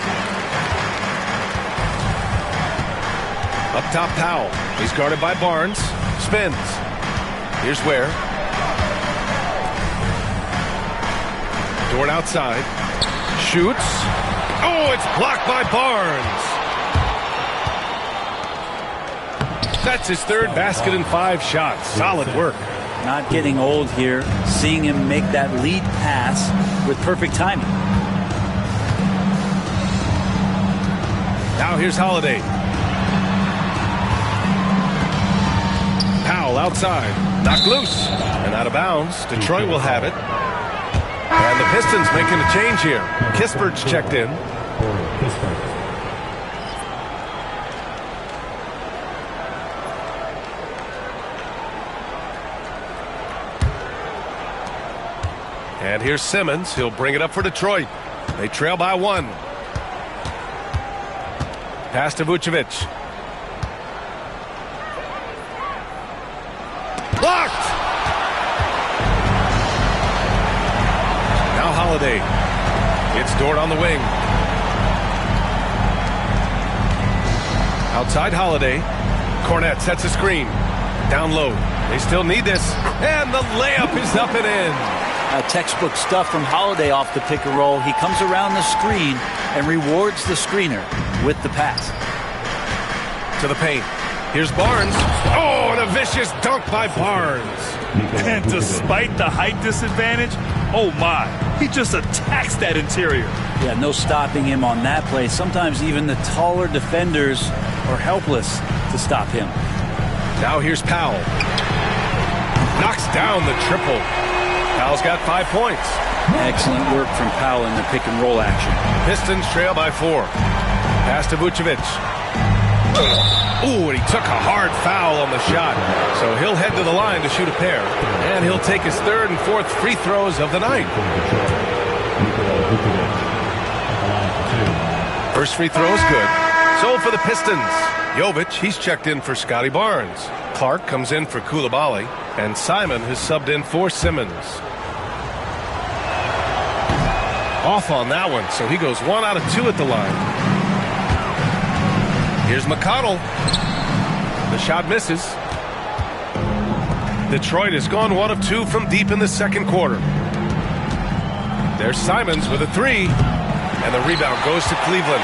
Up top, Powell. He's guarded by Barnes. Spins. Here's Ware. Dort outside. Shoots. Oh, it's blocked by Barnes. That's his 3rd basket in 5 shots. Solid work. Not getting old here. Seeing him make that lead pass with perfect timing. Now here's Holiday. Powell outside. Knocked loose. And out of bounds. Detroit will have it. And the Pistons making a change here. Kispert's checked in. And here's Simmons. He'll bring it up for Detroit. They trail by 1. Pass to Vucevic. Blocked! Now Holiday. It's Dort on the wing. Outside Holiday. Cornette sets a screen. Down low. They still need this. And the layup is up and in. Textbook stuff from Holiday off the pick and roll. He comes around the screen and rewards the screener with the pass. To the paint. Here's Barnes. Oh, and a vicious dunk by Barnes. And despite the height disadvantage, oh my, he just attacks that interior. Yeah, no stopping him on that play. Sometimes even the taller defenders are helpless to stop him. Now here's Powell. Knocks down the triple. Powell's got 5 points. Excellent work from Powell in the pick and roll action. Pistons trail by 4. Pass to Vucevic. Ooh, and he took a hard foul on the shot. So he'll head to the line to shoot a pair. And he'll take his 3rd and 4th free throws of the night. First free throw is good. So for the Pistons, Jovic, he's checked in for Scotty Barnes. Clark comes in for Coulibaly. And Simon has subbed in for Simmons. Off on that one, so he goes 1 out of 2 at the line. Here's McConnell. The shot misses. Detroit has gone 1 of 2 from deep in the 2nd quarter. There's Simons with a 3. And the rebound goes to Cleveland.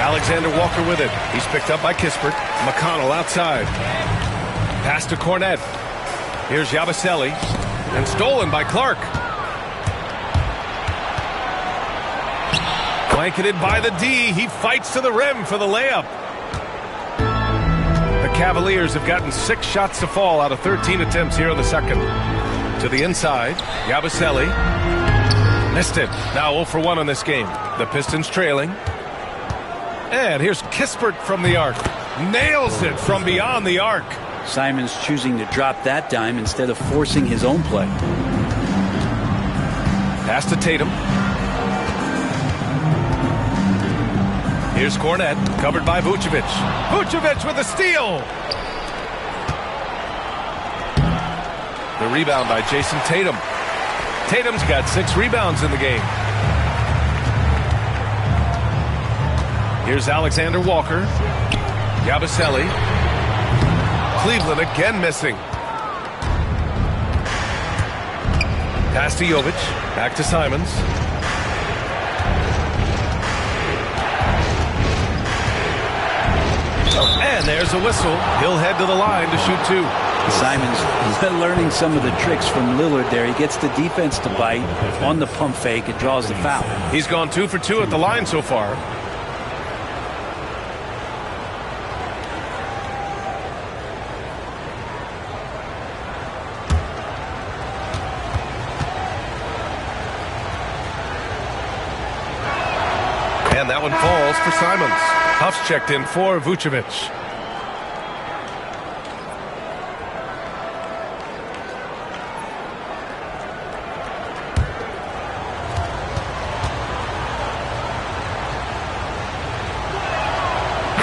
Alexander Walker with it. He's picked up by Kispert. McConnell outside. Pass to Cornette. Here's Yabusele. And stolen by Clark. Blanketed by the D. He fights to the rim for the layup. The Cavaliers have gotten 6 shots to fall out of 13 attempts here in the second. To the inside, Yabusele. Missed it. Now 0 for 1 in this game. The Pistons trailing. And here's Kispert from the arc. Nails it from beyond the arc. Simons choosing to drop that dime instead of forcing his own play. Pass to Tatum. Here's Cornette, covered by Vucevic. Vucevic with a steal. The rebound by Jason Tatum. Tatum's got 6 rebounds in the game. Here's Alexander Walker. Yabusele. Cleveland again missing. Pass to Jovic. Back to Simons. And there's a whistle. He'll head to the line to shoot 2. Simons learning some of the tricks from Lillard there. He gets the defense to bite on the pump fake. It draws the foul. He's gone 2 for 2 at the line so far. And that one falls for Simons. Huff's checked in for Vucevic.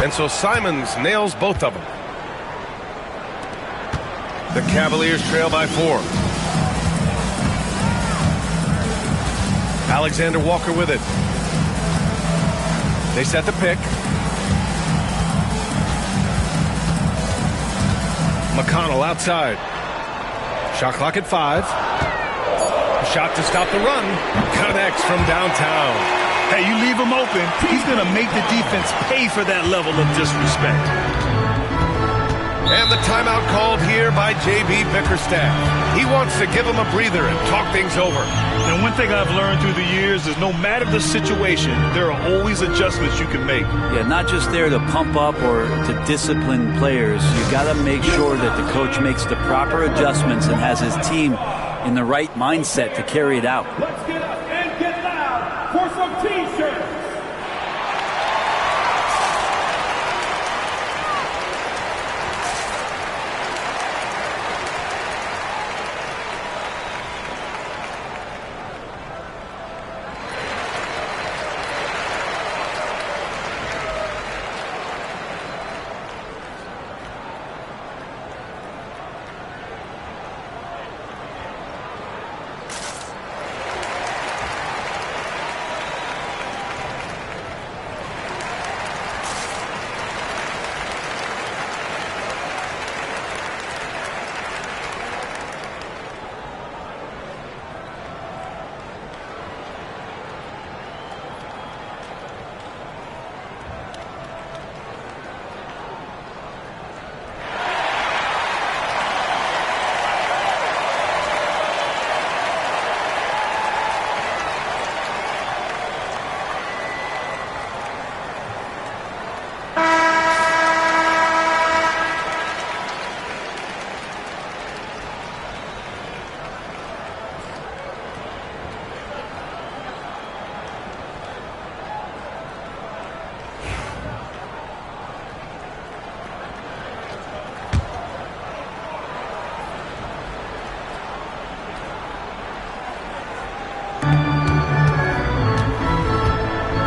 And so Simons nails both of them. The Cavaliers trail by 4. Alexander Walker with it. They set the pick. McConnell outside. Shot clock at 5. Shot to stop the run. Connects from downtown. Hey, you leave him open, he's going to make the defense pay for that level of disrespect. And the timeout called here by J.B. Bickerstaff. He wants to give him a breather and talk things over. And one thing I've learned through the years is no matter the situation, there are always adjustments you can make. Yeah, not just there to pump up or to discipline players. You got to make sure that the coach makes the proper adjustments and has his team in the right mindset to carry it out. Let's get up and get loud for some T-shirts.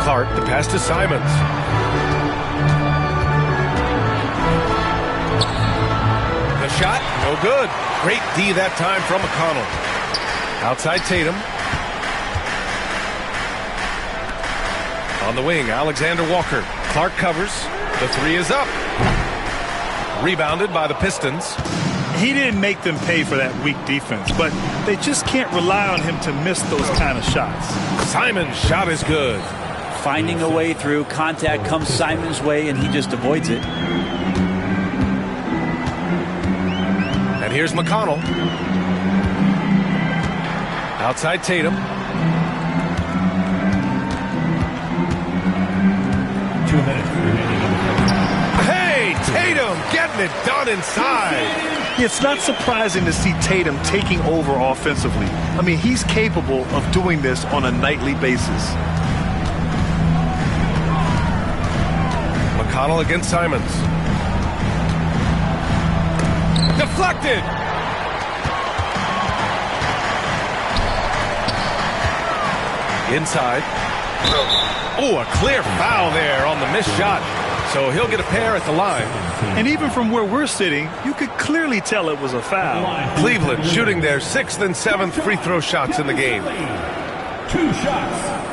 Clark, the pass to Simons. The shot, no good. Great D that time from McConnell. Outside Tatum. On the wing, Alexander Walker. Clark covers. The 3 is up. Rebounded by the Pistons. He didn't make them pay for that weak defense, but they just can't rely on him to miss those kind of shots. Simon's shot is good. Finding a way through. Contact comes Simon's way, and he just avoids it. And here's McConnell. Outside Tatum. 2 minutes remaining in the second. Hey, Tatum getting it done inside. It's not surprising to see Tatum taking over offensively. I mean, he's capable of doing this on a nightly basis. McConnell against Simons. Deflected. Inside. Oh, a clear foul there on the missed shot. So he'll get a pair at the line. And even from where we're sitting, you could clearly tell it was a foul. Cleveland shooting their 6th and 7th free throw shots in the game. 2 shots.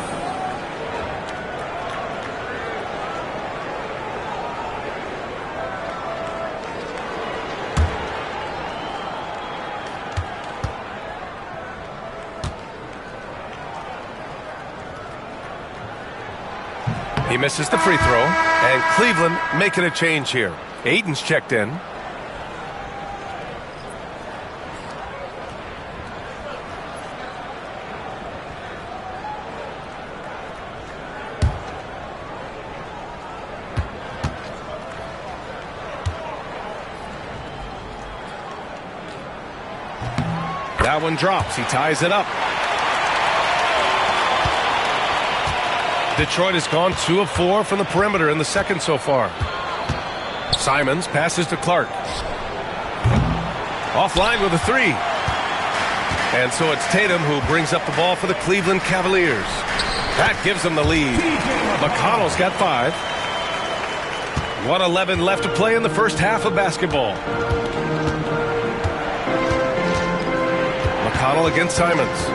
He misses the free throw, and Cleveland making a change here. Ayton's checked in. That one drops. He ties it up. Detroit has gone 2 of 4 from the perimeter in the second so far. Simons passes to Clark. Offline with a 3. And so it's Tatum who brings up the ball for the Cleveland Cavaliers. That gives them the lead. McConnell's got 5. 1:11 left to play in the first half of basketball. McConnell against Simons.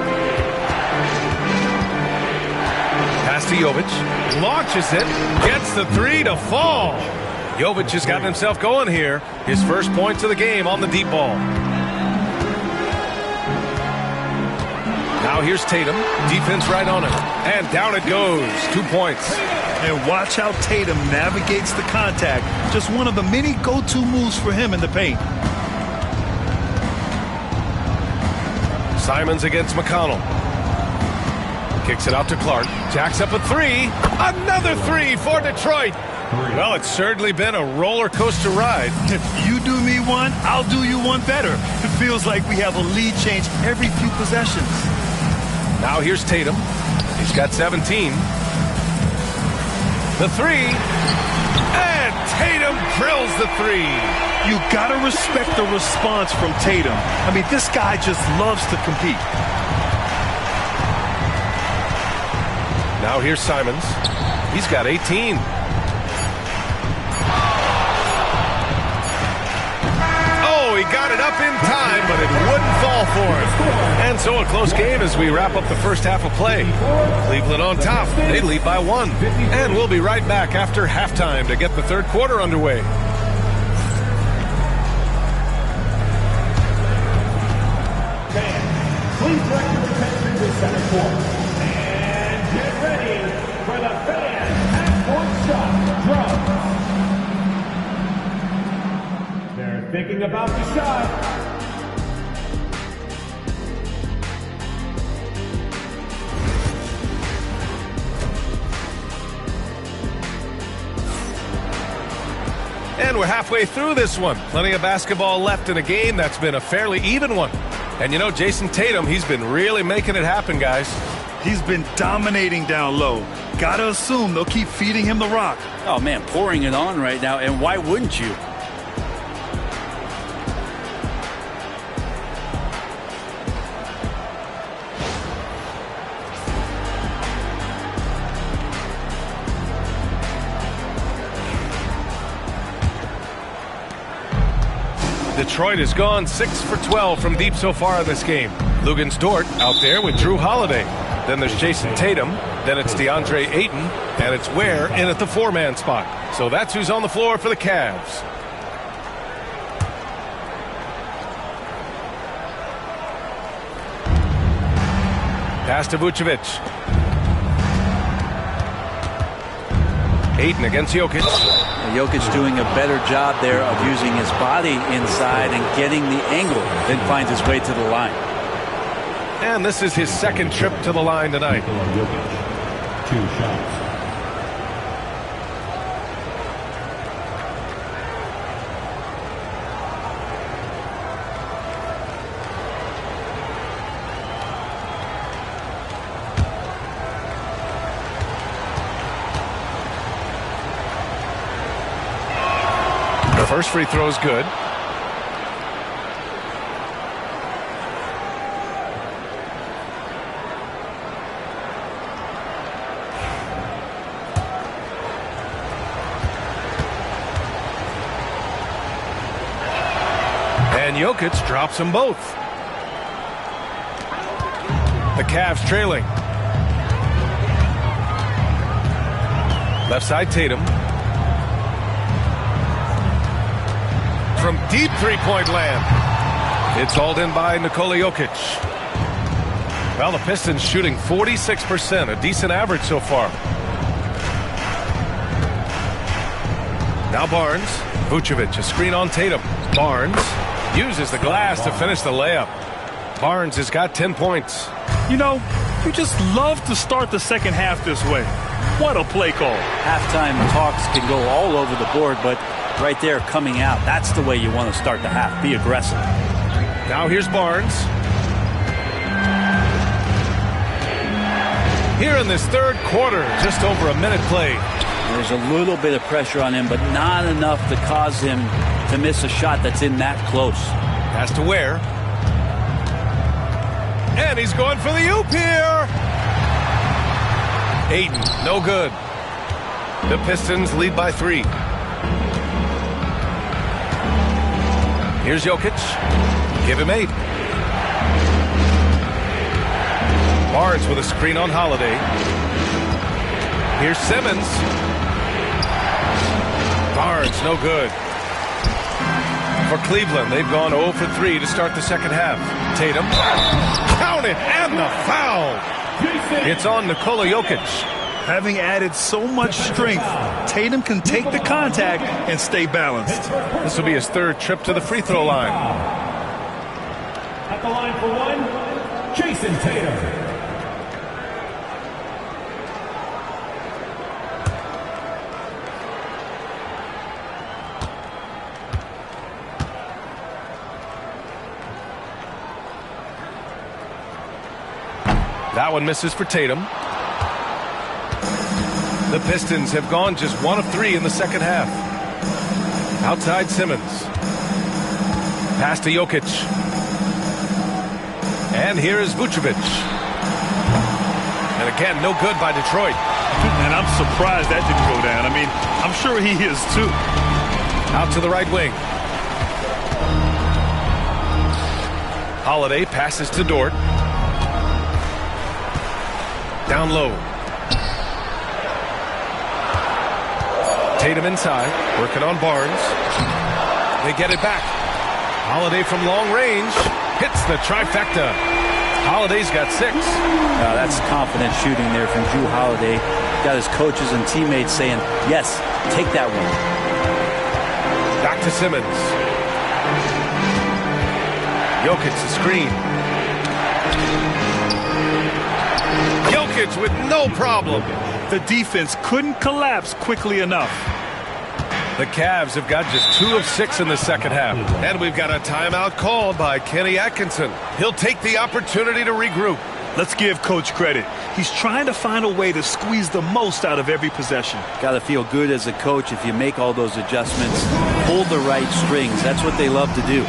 Pass to Jovic. Launches it. Gets the 3 to fall. Jovic has gotten himself going here. His first points of the game on the deep ball. Now here's Tatum. Defense right on him. And down it goes. 2 points. And watch how Tatum navigates the contact. Just one of the many go-to moves for him in the paint. Simons against McConnell. Kicks it out to Clark. Jacks up a 3. Another 3 for Detroit. Well, it's certainly been a roller coaster ride. If you do me one, I'll do you one better. It feels like we have a lead change every few possessions. Now here's Tatum. He's got 17. The 3. And Tatum drills the 3. You gotta respect the response from Tatum. I mean, this guy just loves to compete. Now here's Simons. He's got 18. Oh, he got it up in time, but it wouldn't fall for him. And so a close game as we wrap up the first half of play. Cleveland on top. They lead by 1. And we'll be right back after halftime to get the third quarter underway. Please direct your attention to center court. And get ready for the fan half-court shot drop. They're thinking about the shot. And we're halfway through this one. Plenty of basketball left in a game that's been a fairly even one. And you know, Jason Tatum, he's been really making it happen, guys. He's been dominating down low. Gotta assume they'll keep feeding him the rock. Oh, man, pouring it on right now, and why wouldn't you? Detroit has gone 6 for 12 from deep so far in this game. Luguentz Dort out there with Drew Holiday. Then there's Jason Tatum. Then it's DeAndre Ayton. And it's Ware in at the 4-man spot. So that's who's on the floor for the Cavs. Pass to Vucevic. Ayton against Jokic. Jokic doing a better job there of using his body inside and getting the angle, then finds his way to the line. And this is his second trip to the line tonight. 2 shots. First free throw is good. And Jokic drops them both. The Cavs trailing. Left side Tatum. From deep three-point land. It's hauled in by Nikola Jokic. Well, the Pistons shooting 46%, a decent average so far. Now Barnes. Vucevic, a screen on Tatum. Barnes uses the glass to finish the layup. Barnes has got 10 points. You know, you just love to start the second half this way. What a play call. Halftime talks can go all over the board, but right there coming out, that's the way you want to start the half. Be aggressive. Now here's Barnes. Here in this third quarter, just over a minute played. There's a little bit of pressure on him, but not enough to cause him to miss a shot that's in that close. Has to wear. And he's going for the oop here. Ayton, no good. The Pistons lead by 3. Here's Jokic. Give him 8. Barnes with a screen on Holiday. Here's Simmons. Barnes, no good. For Cleveland, they've gone 0 for 3 to start the second half. Tatum. Count it, and the foul. It's on Nikola Jokic. Having added so much strength, Tatum can take the contact and stay balanced. This will be his third trip to the free throw line. At the line for one, Jason Tatum. That one misses for Tatum. The Pistons have gone just 1 of 3 in the second half. Outside Simmons. Pass to Jokic. And here is Vucevic. And again, no good by Detroit. And I'm surprised that didn't go down. I mean, I'm sure he is too. Out to the right wing. Holiday passes to Dort. Down low. Tatum inside, working on Barnes. They get it back. Holiday from long range hits the trifecta. Holiday's got 6. That's confident shooting there from Jrue Holiday. Got his coaches and teammates saying, yes, take that one. Back to Simmons. Jokic, the screen. Jokic with no problem. The defense couldn't collapse quickly enough. The Cavs have got just 2 of 6 in the second half. And we've got a timeout called by Kenny Atkinson. He'll take the opportunity to regroup. Let's give Coach credit. He's trying to find a way to squeeze the most out of every possession. Got to feel good as a coach if you make all those adjustments. Pull the right strings. That's what they love to do.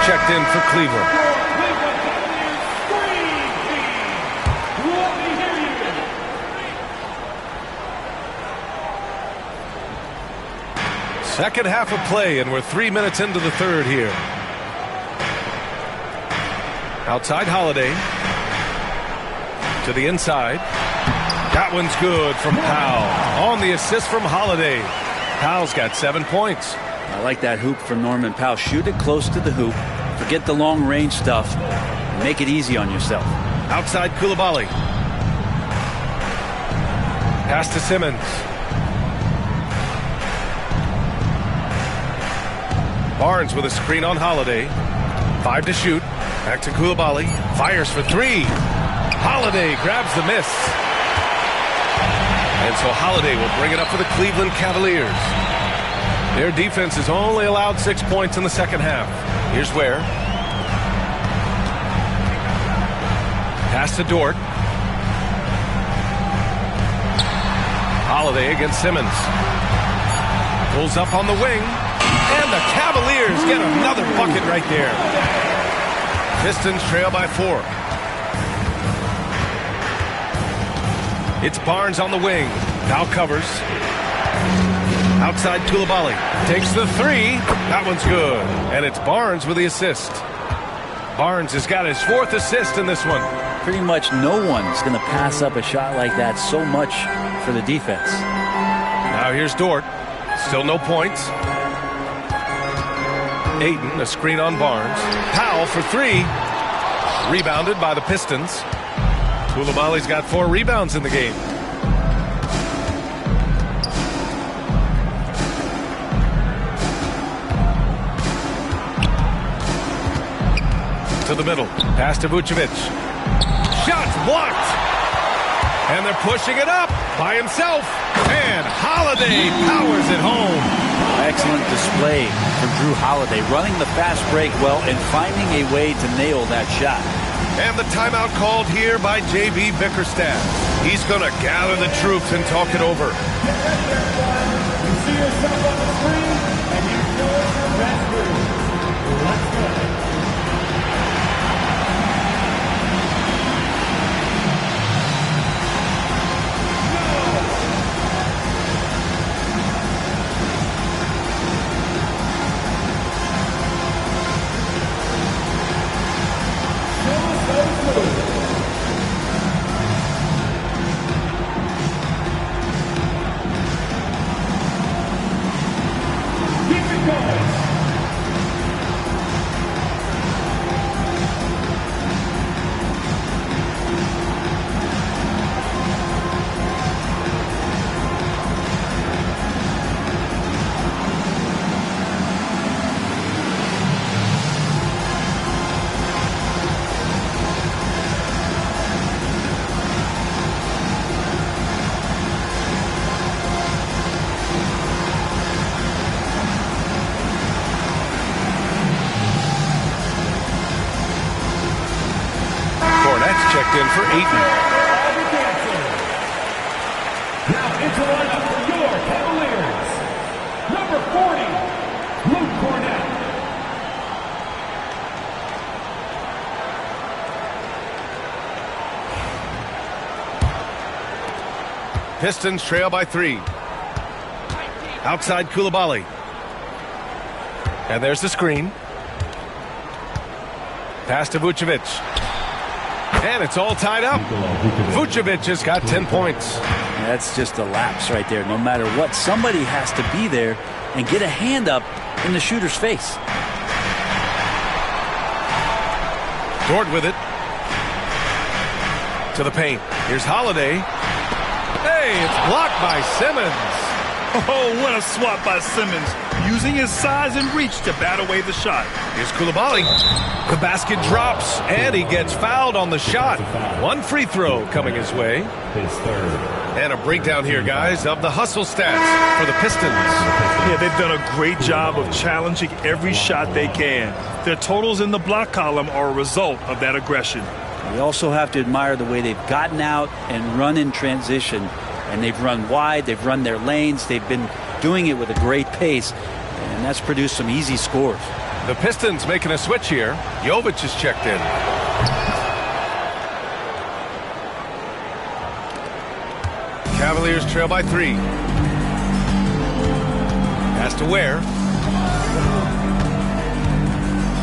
Checked in for Cleveland. Second half of play, and we're 3 minutes into the third here. Outside Holiday. To the inside. That one's good from Powell. On the assist from Holiday. Powell's got 7 points. I like that hoop from Norman Powell. Shoot it close to the hoop. Forget the long range stuff. Make it easy on yourself. Outside Coulibaly. Pass to Simmons. Barnes with a screen on Holiday. 5 to shoot. Back to Coulibaly. Fires for 3. Holiday grabs the miss. And so Holiday will bring it up for the Cleveland Cavaliers. Their defense has only allowed 6 points in the second half. Here's Ware. Pass to Dort. Holiday against Simmons. Pulls up on the wing. And the Cavaliers get another bucket right there. Pistons trail by 4. It's Barnes on the wing. Now covers. Outside Coulibaly. Takes the 3. That one's good. And it's Barnes with the assist. Barnes has got his 4th assist in this one. Pretty much no one's going to pass up a shot like that so much for the defense. Now here's Dort. Still no points. Ayton, a screen on Barnes. Powell for 3. Rebounded by the Pistons. Coulibaly's got 4 rebounds in the game. To the middle. Pass to Vucevic. Shots blocked. And they're pushing it up by himself. And Holiday powers it home. Excellent display from Drew Holiday, running the fast break well and finding a way to nail that shot. And the timeout called here by J.B. Bickerstaff. He's going to gather the troops and talk it over. You see yourself on the screen, and you know your best move. Let's go. Checked in for Ayton. Now interrupting for your Cavaliers, number 40, Luke Cornett. Pistons trail by 3. Outside Coulibaly. And there's the screen. Pass to Vucevic. And it's all tied up. Vucevic has got 10 points. That's just a lapse right there. No matter what, somebody has to be there and get a hand up in the shooter's face. Dort with it. To the paint. Here's Holiday. Hey, it's blocked by Simmons. Oh, what a swat by Simmons, using his size and reach to bat away the shot. Here's Coulibaly. The basket drops, and he gets fouled on the shot. 1 free throw coming his way. His 3rd. And a breakdown here, guys, of the hustle stats for the Pistons. Yeah, they've done a great job of challenging every shot they can. Their totals in the block column are a result of that aggression. We also have to admire the way they've gotten out and run in transition. And they've run wide, they've run their lanes, they've been doing it with a great pace, and that's produced some easy scores. The Pistons making a switch here. Jovic is checked in. Cavaliers trail by 3. Pass to Ware.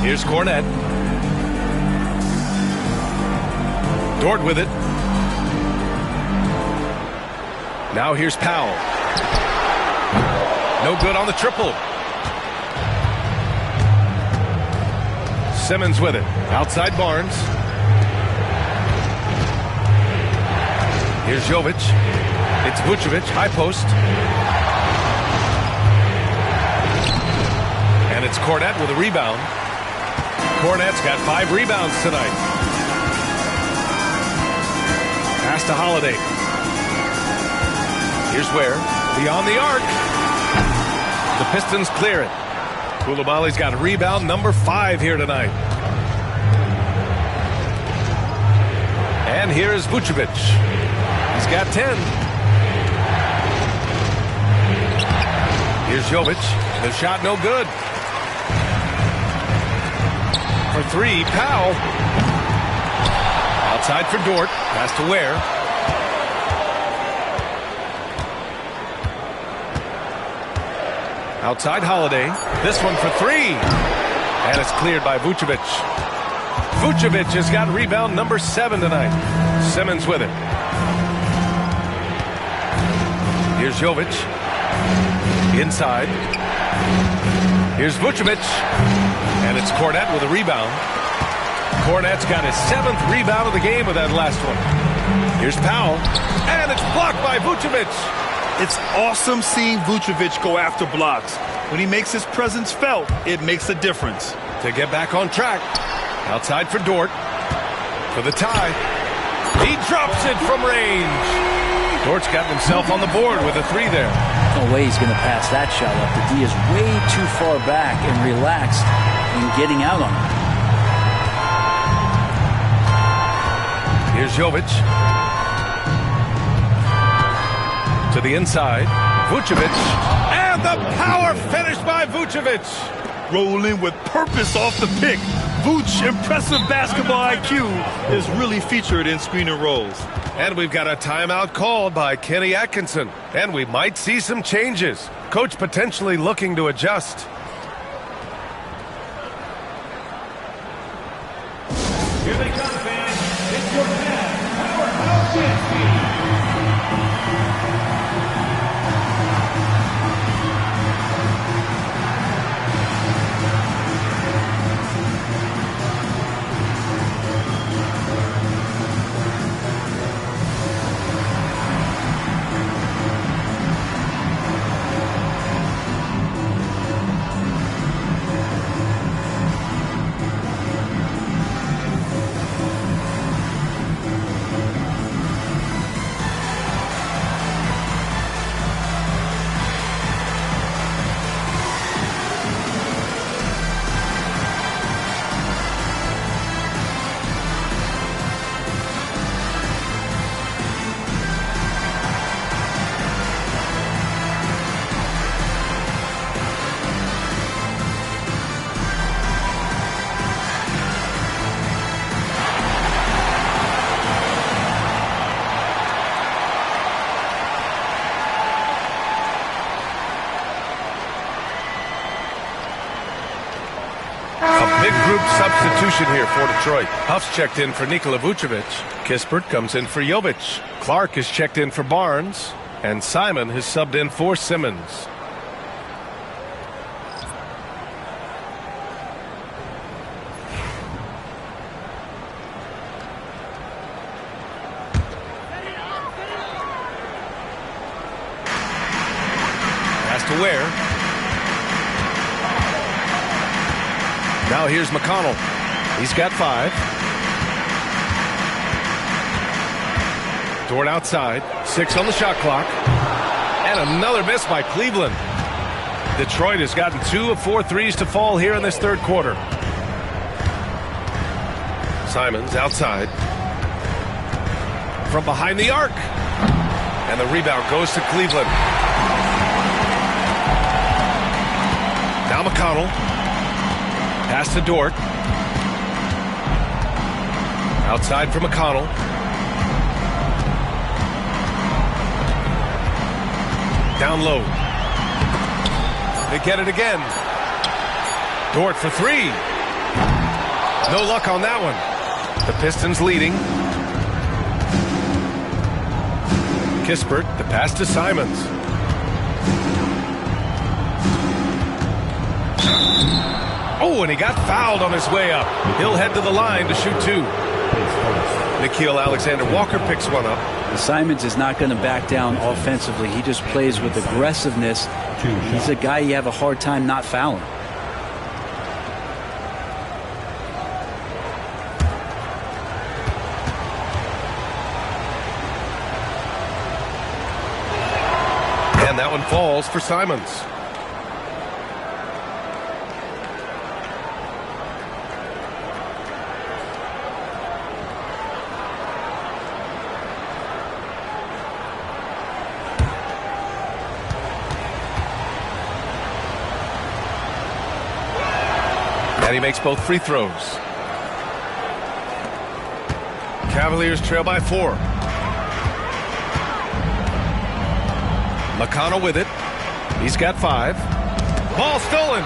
Here's Cornett. Dort with it. Now here's Powell. No good on the triple. Simmons with it. Outside Barnes. Here's Jovic. It's Vucevic. High post. And it's Kornet with a rebound. Kornet's got 5 rebounds tonight. Pass to Holiday. Here's Ware. Beyond the arc. The Pistons clear it. Koulibaly's got a rebound, number 5 here tonight. And here is Vucevic. He's got 10. Here's Jovic. The shot no good. For 3, Powell. Outside for Dort. Pass to Ware. Outside Holiday. This one for 3. And it's cleared by Vucevic. Vucevic has got rebound number 7 tonight. Simmons with it. Here's Jovic. Inside. Here's Vucevic. And it's Kornet with a rebound. Kornet's got his 7th rebound of the game with that last one. Here's Powell. And it's blocked by Vucevic. It's awesome seeing Vucevic go after blocks. When he makes his presence felt, it makes a difference. To get back on track. Outside for Dort. For the tie. He drops it from range. Dort's got himself on the board with a 3 there. No way he's going to pass that shot up. The D is way too far back and relaxed in getting out on it. Here's Jovic. To the inside. Vucevic. And the power finish by Vucevic. Rolling with purpose off the pick. Vooch, impressive basketball IQ, is really featured in screen and rolls. And we've got a timeout called by Kenny Atkinson. And we might see some changes. Coach potentially looking to adjust. Here they come, fans. It's your man, Howard Olszewski. Big group substitution here for Detroit. Huff's checked in for Nikola Vucevic. Kispert comes in for Jovic. Clark is checked in for Barnes. And Simon has subbed in for Simmons. Pass to Ware. Now here's McConnell. He's got 5. Dort outside. 6 on the shot clock. And another miss by Cleveland. Detroit has gotten 2 of 4 threes to fall here in this third quarter. Simons outside. From behind the arc. And the rebound goes to Cleveland. Now McConnell. Pass to Dort. Outside for McConnell. Down low. They get it again. Dort for 3. No luck on that one. The Pistons leading. Kispert, the pass to Simons. Oh, and he got fouled on his way up. He'll head to the line to shoot 2. Nickeil Alexander-Walker picks one up. Simons is not going to back down offensively. He just plays with aggressiveness. He's a guy you have a hard time not fouling. And that one falls for Simons. And he makes both free throws. Cavaliers trail by 4. McConnell with it. He's got 5. Ball stolen.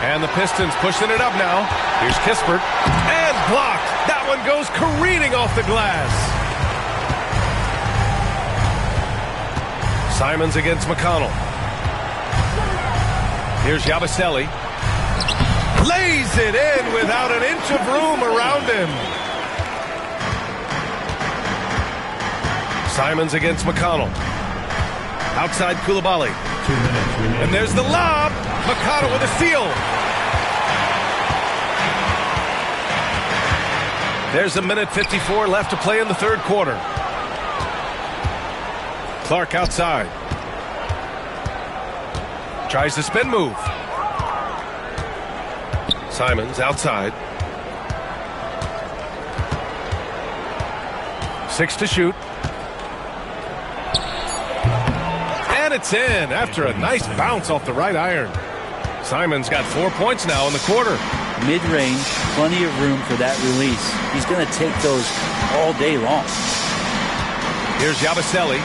And the Pistons pushing it up now. Here's Kispert. And blocked. That one goes careening off the glass. Simons against McConnell. Here's Yabusele. Lays it in without an inch of room around him. Simons against McConnell. Outside Coulibaly. And there's the lob. McConnell with a steal. There's a minute 54 left to play in the third quarter. Clark outside. Tries the spin move. Simons outside. 6 to shoot. And it's in after a nice bounce off the right iron. Simons got 4 points now in the quarter. Mid-range, plenty of room for that release. He's going to take those all day long. Here's Yabusele.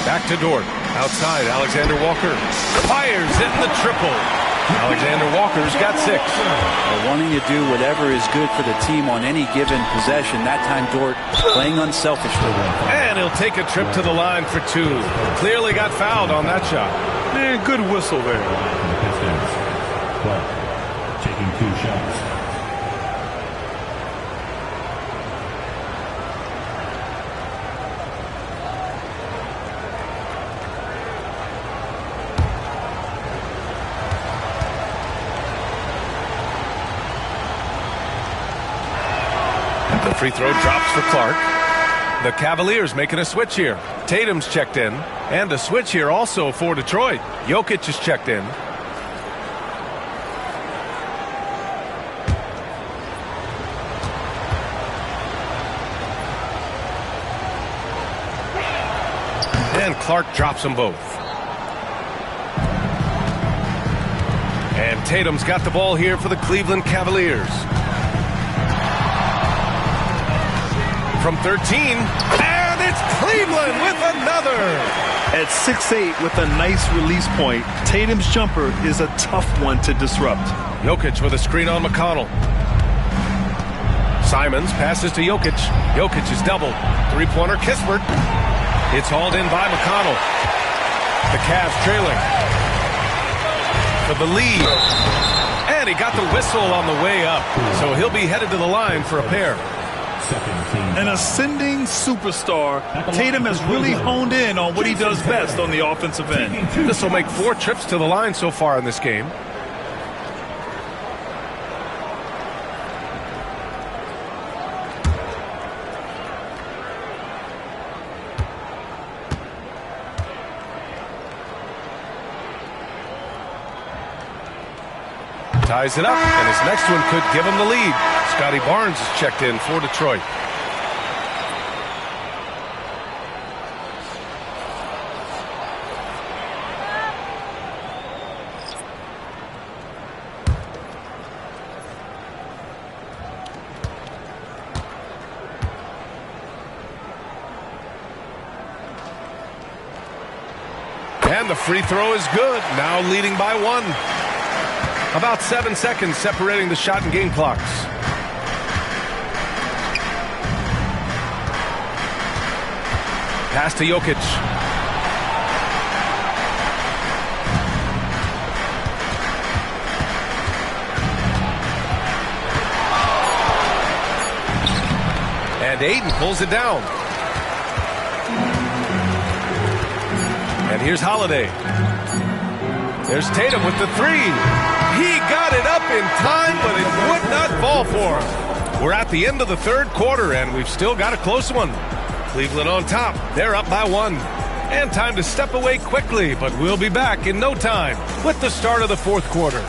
Back to Dort. Outside, Alexander-Walker fires in the triple. Alexander-Walker's got 6. They're wanting to do whatever is good for the team on any given possession. That time, Dort playing unselfishly. And he'll take a trip to the line for 2. Clearly got fouled on that shot. Man, good whistle there. Clark taking 2 shots. The free throw drops for Clark. The Cavaliers making a switch here. Tatum's checked in. And a switch here also for Detroit. Jokic is checked in. And Clark drops them both. And Tatum's got the ball here for the Cleveland Cavaliers. From 13, and it's Cleveland with another. At 6'8" with a nice release point, Tatum's jumper is a tough one to disrupt. Jokic with a screen on McConnell. Simons passes to Jokic. Jokic is doubled. Three-pointer Kispert. It's hauled in by McConnell. The Cavs trailing for the lead. And he got the whistle on the way up, so he'll be headed to the line for a pair. An ascending superstar, Tatum has really honed in on what he does best on the offensive end. This will make 4 trips to the line so far in this game. Ties it up, and his next one could give him the lead. Scotty Barnes is checked in for Detroit. And the free throw is good, now leading by 1. About 7 seconds separating the shot and game clocks. Pass to Jokic. And Ayton pulls it down. And here's Holiday. There's Tatum with the three. He got it up in time, but it would not fall for him. We're at the end of the third quarter, and we've still got a close one. Cleveland on top. They're up by 1. And time to step away quickly, but we'll be back in no time with the start of the fourth quarter.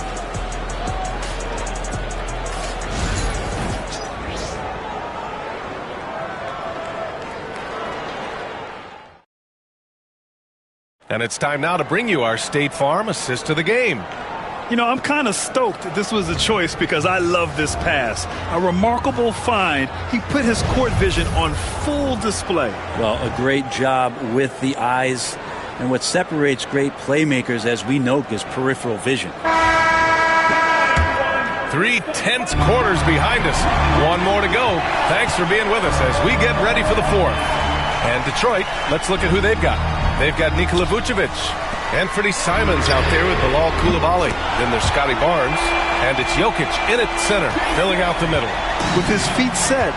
And it's time now to bring you our State Farm assist to the game. You know, I'm kind of stoked that this was a choice because I love this pass. A remarkable find. He put his court vision on full display. Well, a great job with the eyes. And what separates great playmakers, as we know, is peripheral vision. 3 tense quarters behind us. One more to go. Thanks for being with us as we get ready for the fourth. And Detroit, let's look at who they've got. They've got Nikola Vucevic. Anthony Simons out there with Bilal Coulibaly. Then there's Scotty Barnes. And it's Jokic in at center, filling out the middle. With his feet set,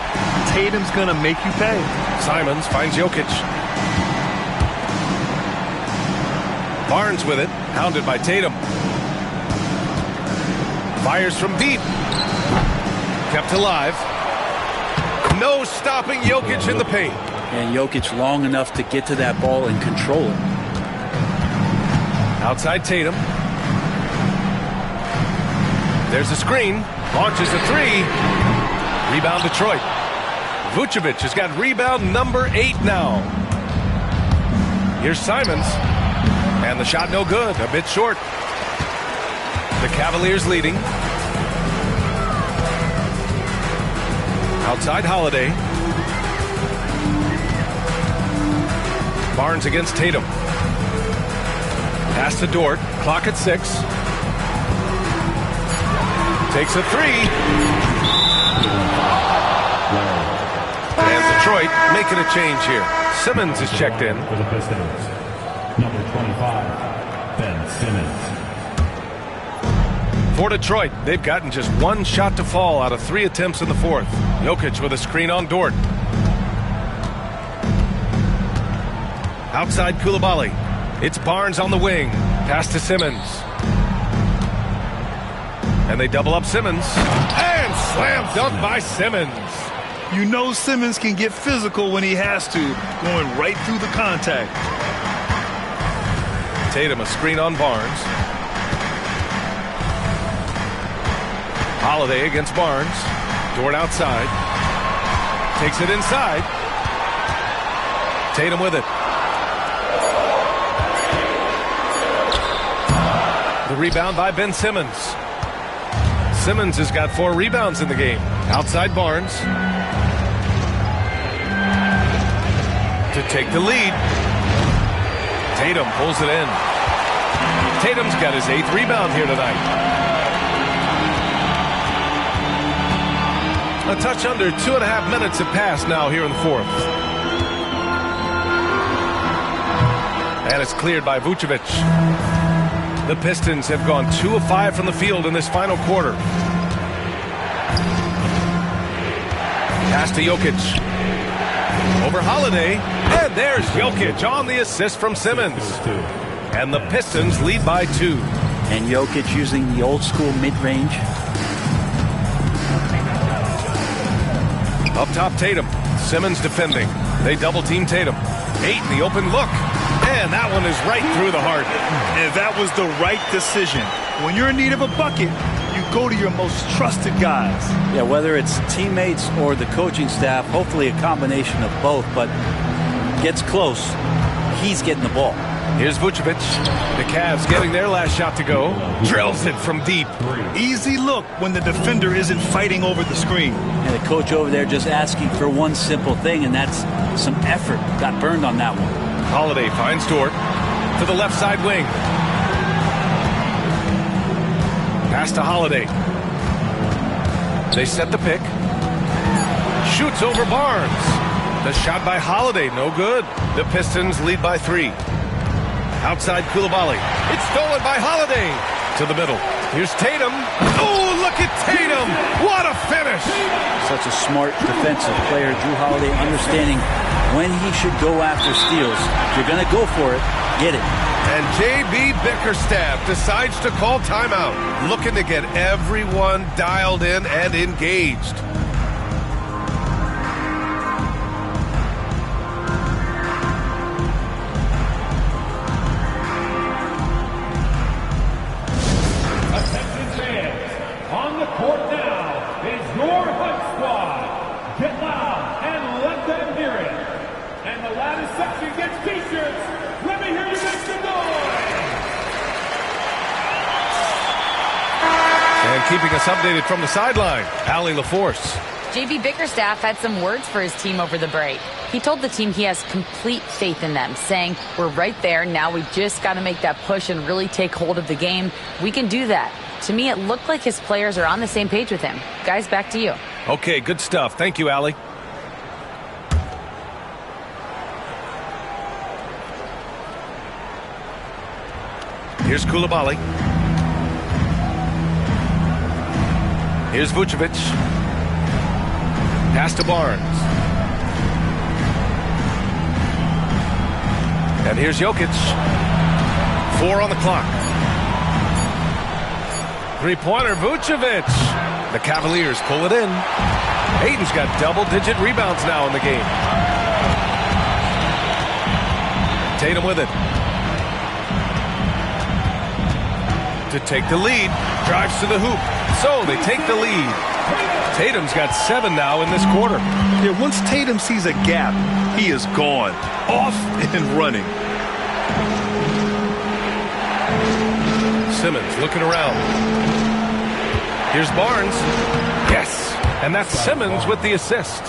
Tatum's going to make you pay. Simons finds Jokic. Barnes with it, hounded by Tatum. Fires from deep. Kept alive. No stopping Jokic in the paint. And Jokic long enough to get to that ball and control it. Outside Tatum. There's a screen. Launches a three. Rebound Detroit. Vucevic has got rebound number 8 now. Here's Simons. And the shot no good. A bit short. The Cavaliers leading. Outside Holiday. Barnes against Tatum. Pass to Dort. Clock at 6. Takes a three. And Detroit making a change here. Simmons is checked in. For the Pistons, number 25, Ben Simmons. For Detroit, they've gotten just 1 shot to fall out of 3 attempts in the fourth. Jokic with a screen on Dort. Outside Coulibaly. It's Barnes on the wing. Pass to Simmons. And they double up Simmons. And slam dunk by Simmons. You know Simmons can get physical when he has to, going right through the contact. Tatum a screen on Barnes. Holiday against Barnes. Dort outside. Takes it inside. Tatum with it. The rebound by Ben Simmons. Simmons has got 4 rebounds in the game. Outside Barnes. To take the lead. Tatum pulls it in. Tatum's got his 8th rebound here tonight. A touch under 2.5 minutes have passed now here in the fourth. And it's cleared by Vucevic. The Pistons have gone 2 of 5 from the field in this final quarter. Pass to Jokic. Over Holiday. And there's Jokic on the assist from Simmons. And the Pistons lead by 2. And Jokic using the old school mid-range. Up top Tatum. Simmons defending. They double team Tatum. 8 in the open look. And that one is right through the heart. And that was the right decision. When you're in need of a bucket, you go to your most trusted guys. Yeah, whether it's teammates or the coaching staff, hopefully a combination of both, but gets close. He's getting the ball. Here's Vucevic. The Cavs getting their last shot to go. Drills it from deep. Easy look when the defender isn't fighting over the screen. And the coach over there just asking for one simple thing, and that's some effort. Got burned on that one. Holiday finds Dort to the left side wing. Pass to Holiday. They set the pick. Shoots over Barnes. The shot by Holiday, no good. The Pistons lead by 3. Outside Coulibaly. It's stolen by Holiday. To the middle. Here's Tatum. Oh, look at Tatum. What a finish. Such a smart defensive player, Drew Holiday, understanding when he should go after steals. If you're going to go for it, get it. And J.B. Bickerstaff decides to call timeout, looking to get everyone dialed in and engaged. Attention fans, on the court now is your Hunt Squad. Get loud and let them hear it. And the loudest section gets t-shirts. Let me hear you make some noise. And keeping us updated from the sideline, Allie LaForce. J.B. Bickerstaff had some words for his team over the break. He told the team he has complete faith in them, saying, we're right there. Now we just got to make that push and really take hold of the game. We can do that. To me, it looked like his players are on the same page with him. Guys, back to you. Okay, good stuff. Thank you, Allie. Here's Coulibaly. Here's Vucevic. Pass to Barnes. And here's Jokic. 4 on the clock. Three-pointer, Vucevic. The Cavaliers pull it in. Ayton's got double-digit rebounds now in the game. Tatum with it. To take the lead. Drives to the hoop. So they take the lead. Tatum's got 7 now in this quarter. Yeah, once Tatum sees a gap, he is gone. Off and running. Simmons looking around. Here's Barnes. Yes. And that's Simmons with the assist.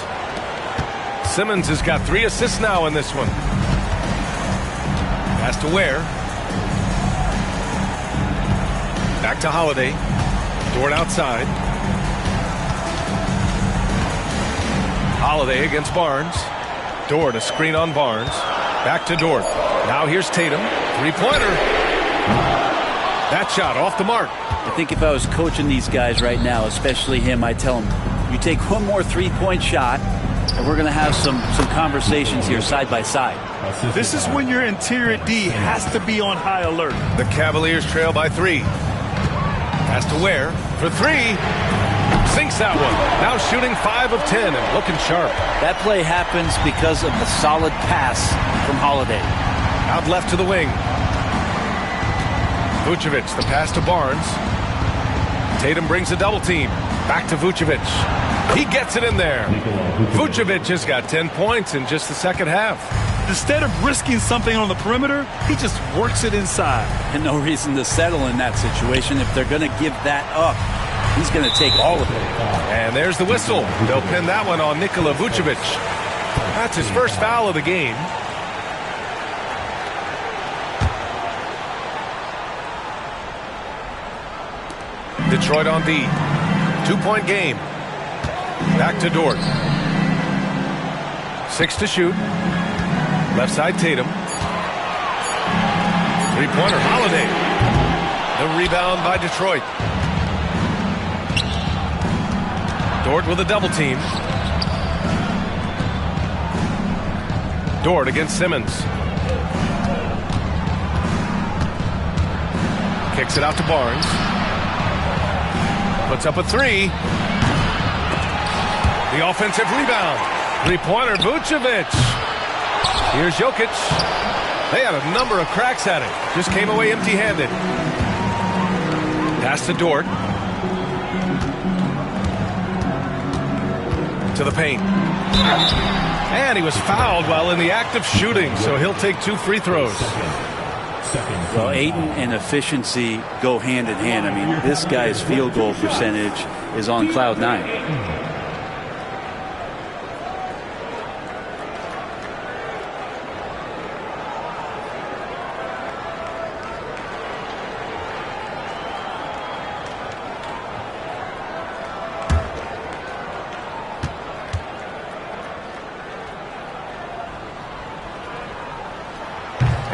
Simmons has got 3 assists now in this one. Pass to Ware. Back to Holiday. Dort outside. Holiday against Barnes. Dort a screen on Barnes. Back to Dort. Now here's Tatum. Three-pointer. That shot off the mark. I think if I was coaching these guys right now, especially him, I'd tell him, you take one more three-point shot, and we're going to have some conversations here side by side. This is when your interior D has to be on high alert. The Cavaliers trail by 3. Pass to Ware for 3. Sinks that one. Now shooting 5 of 10 and looking sharp. That play happens because of the solid pass from Holiday. Out left to the wing. Vucevic, the pass to Barnes. Tatum brings a double team. Back to Vucevic. He gets it in there. Vucevic has got 10 points in just the second half. Instead of risking something on the perimeter, he just works it inside. And no reason to settle in that situation. If they're going to give that up, he's going to take all of it. And there's the whistle. They'll pin that one on Nikola Vucevic. That's his first foul of the game. Detroit on D. 2-point game. Back to Dort. 6 to shoot. Left side Tatum. Three-pointer Holiday. The rebound by Detroit. Dort with a double team. Dort against Simmons. Kicks it out to Barnes. Puts up a 3. The offensive rebound. Three-pointer Vucevic. Here's Jokic. They had a number of cracks at it. Just came away empty-handed. Pass to Dort. To the paint. And he was fouled while in the act of shooting, so he'll take 2 free throws. Well, Ayton and efficiency go hand in hand. I mean, this guy's field goal percentage is on cloud 9.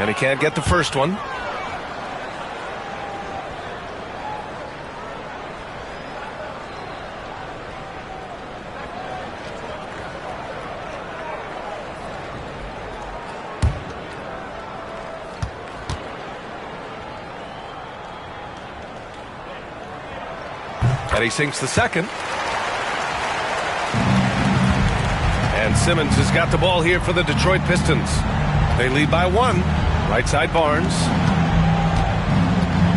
And he can't get the first one. And he sinks the second. And Simmons has got the ball here for the Detroit Pistons. They lead by 1. Right side Barnes.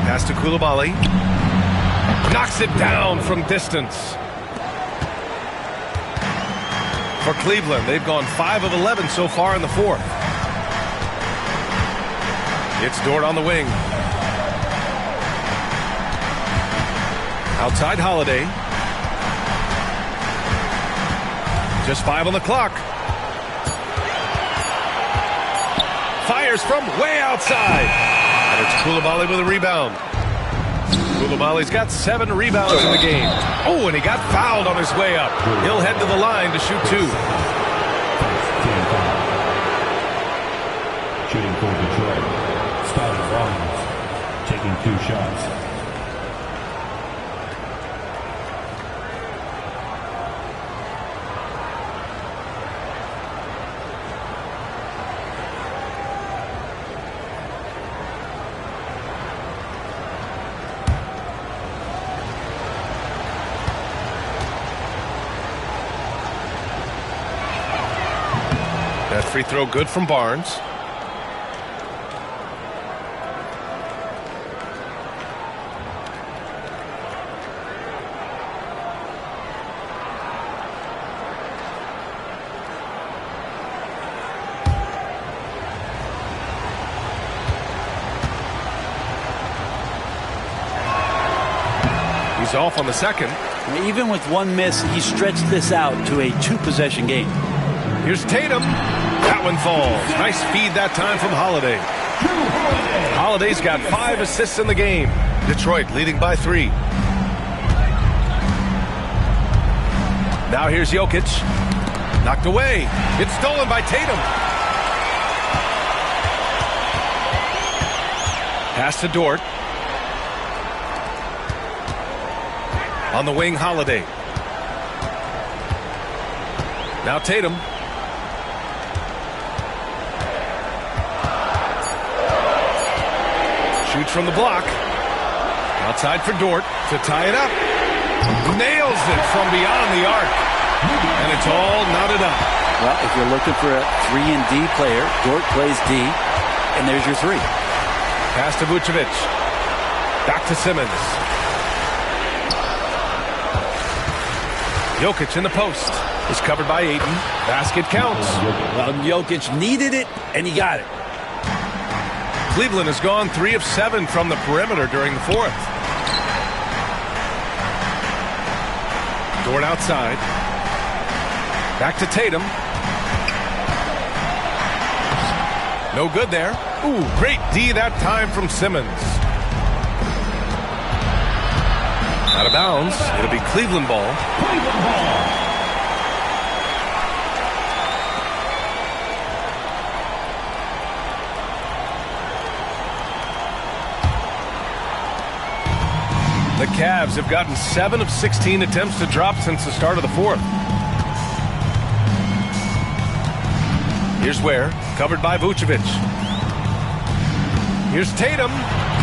Pass to Coulibaly. Knocks it down from distance. For Cleveland, they've gone 5 of 11 so far in the fourth. It's Dort on the wing. Outside Holiday. Just 5 on the clock. Fires from way outside. And it's Coulibaly with a rebound. Coulibaly's got 7 rebounds in the game. Oh, and he got fouled on his way up. He'll head to the line to shoot 2. Shooting for Detroit. Scottie Barnes taking 2 shots. That free throw good from Barnes. He's off on the second. Even with 1 miss, he stretched this out to a 2-possession game. Here's Tatum. That one falls. Nice feed that time from Holiday. Holiday's got 5 assists in the game. Detroit leading by 3. Now here's Jokic. Knocked away. It's stolen by Tatum. Pass to Dort. On the wing, Holiday. Now Tatum. Shoots from the block. Outside for Dort to tie it up. Nails it from beyond the arc. And it's all knotted up. Well, if you're looking for a 3-and-D player, Dort plays D, and there's your 3. Pass to Vucevic. Back to Simmons. Jokic in the post. Is covered by Ayton. Basket counts. Well, Jokic needed it, and he got it. Cleveland has gone 3 of 7 from the perimeter during the fourth. Dort outside. Back to Tatum. No good there. Ooh, great D that time from Simmons. Out of bounds. It'll be Cleveland ball. Cleveland ball. The Cavs have gotten 7 of 16 attempts to drop since the start of the fourth. Here's Ware, covered by Vucevic. Here's Tatum,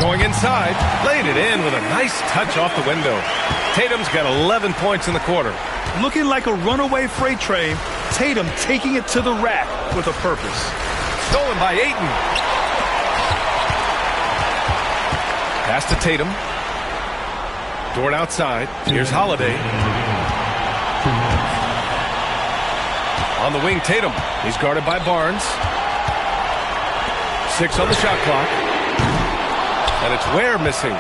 going inside, laid it in with a nice touch off the window. Tatum's got 11 points in the quarter. Looking like a runaway freight train, Tatum taking it to the rack with a purpose. Stolen by Ayton. Pass to Tatum. Dort outside. Here's Holiday. On the wing, Tatum. He's guarded by Barnes. 6 on the shot clock. And it's Ware missing.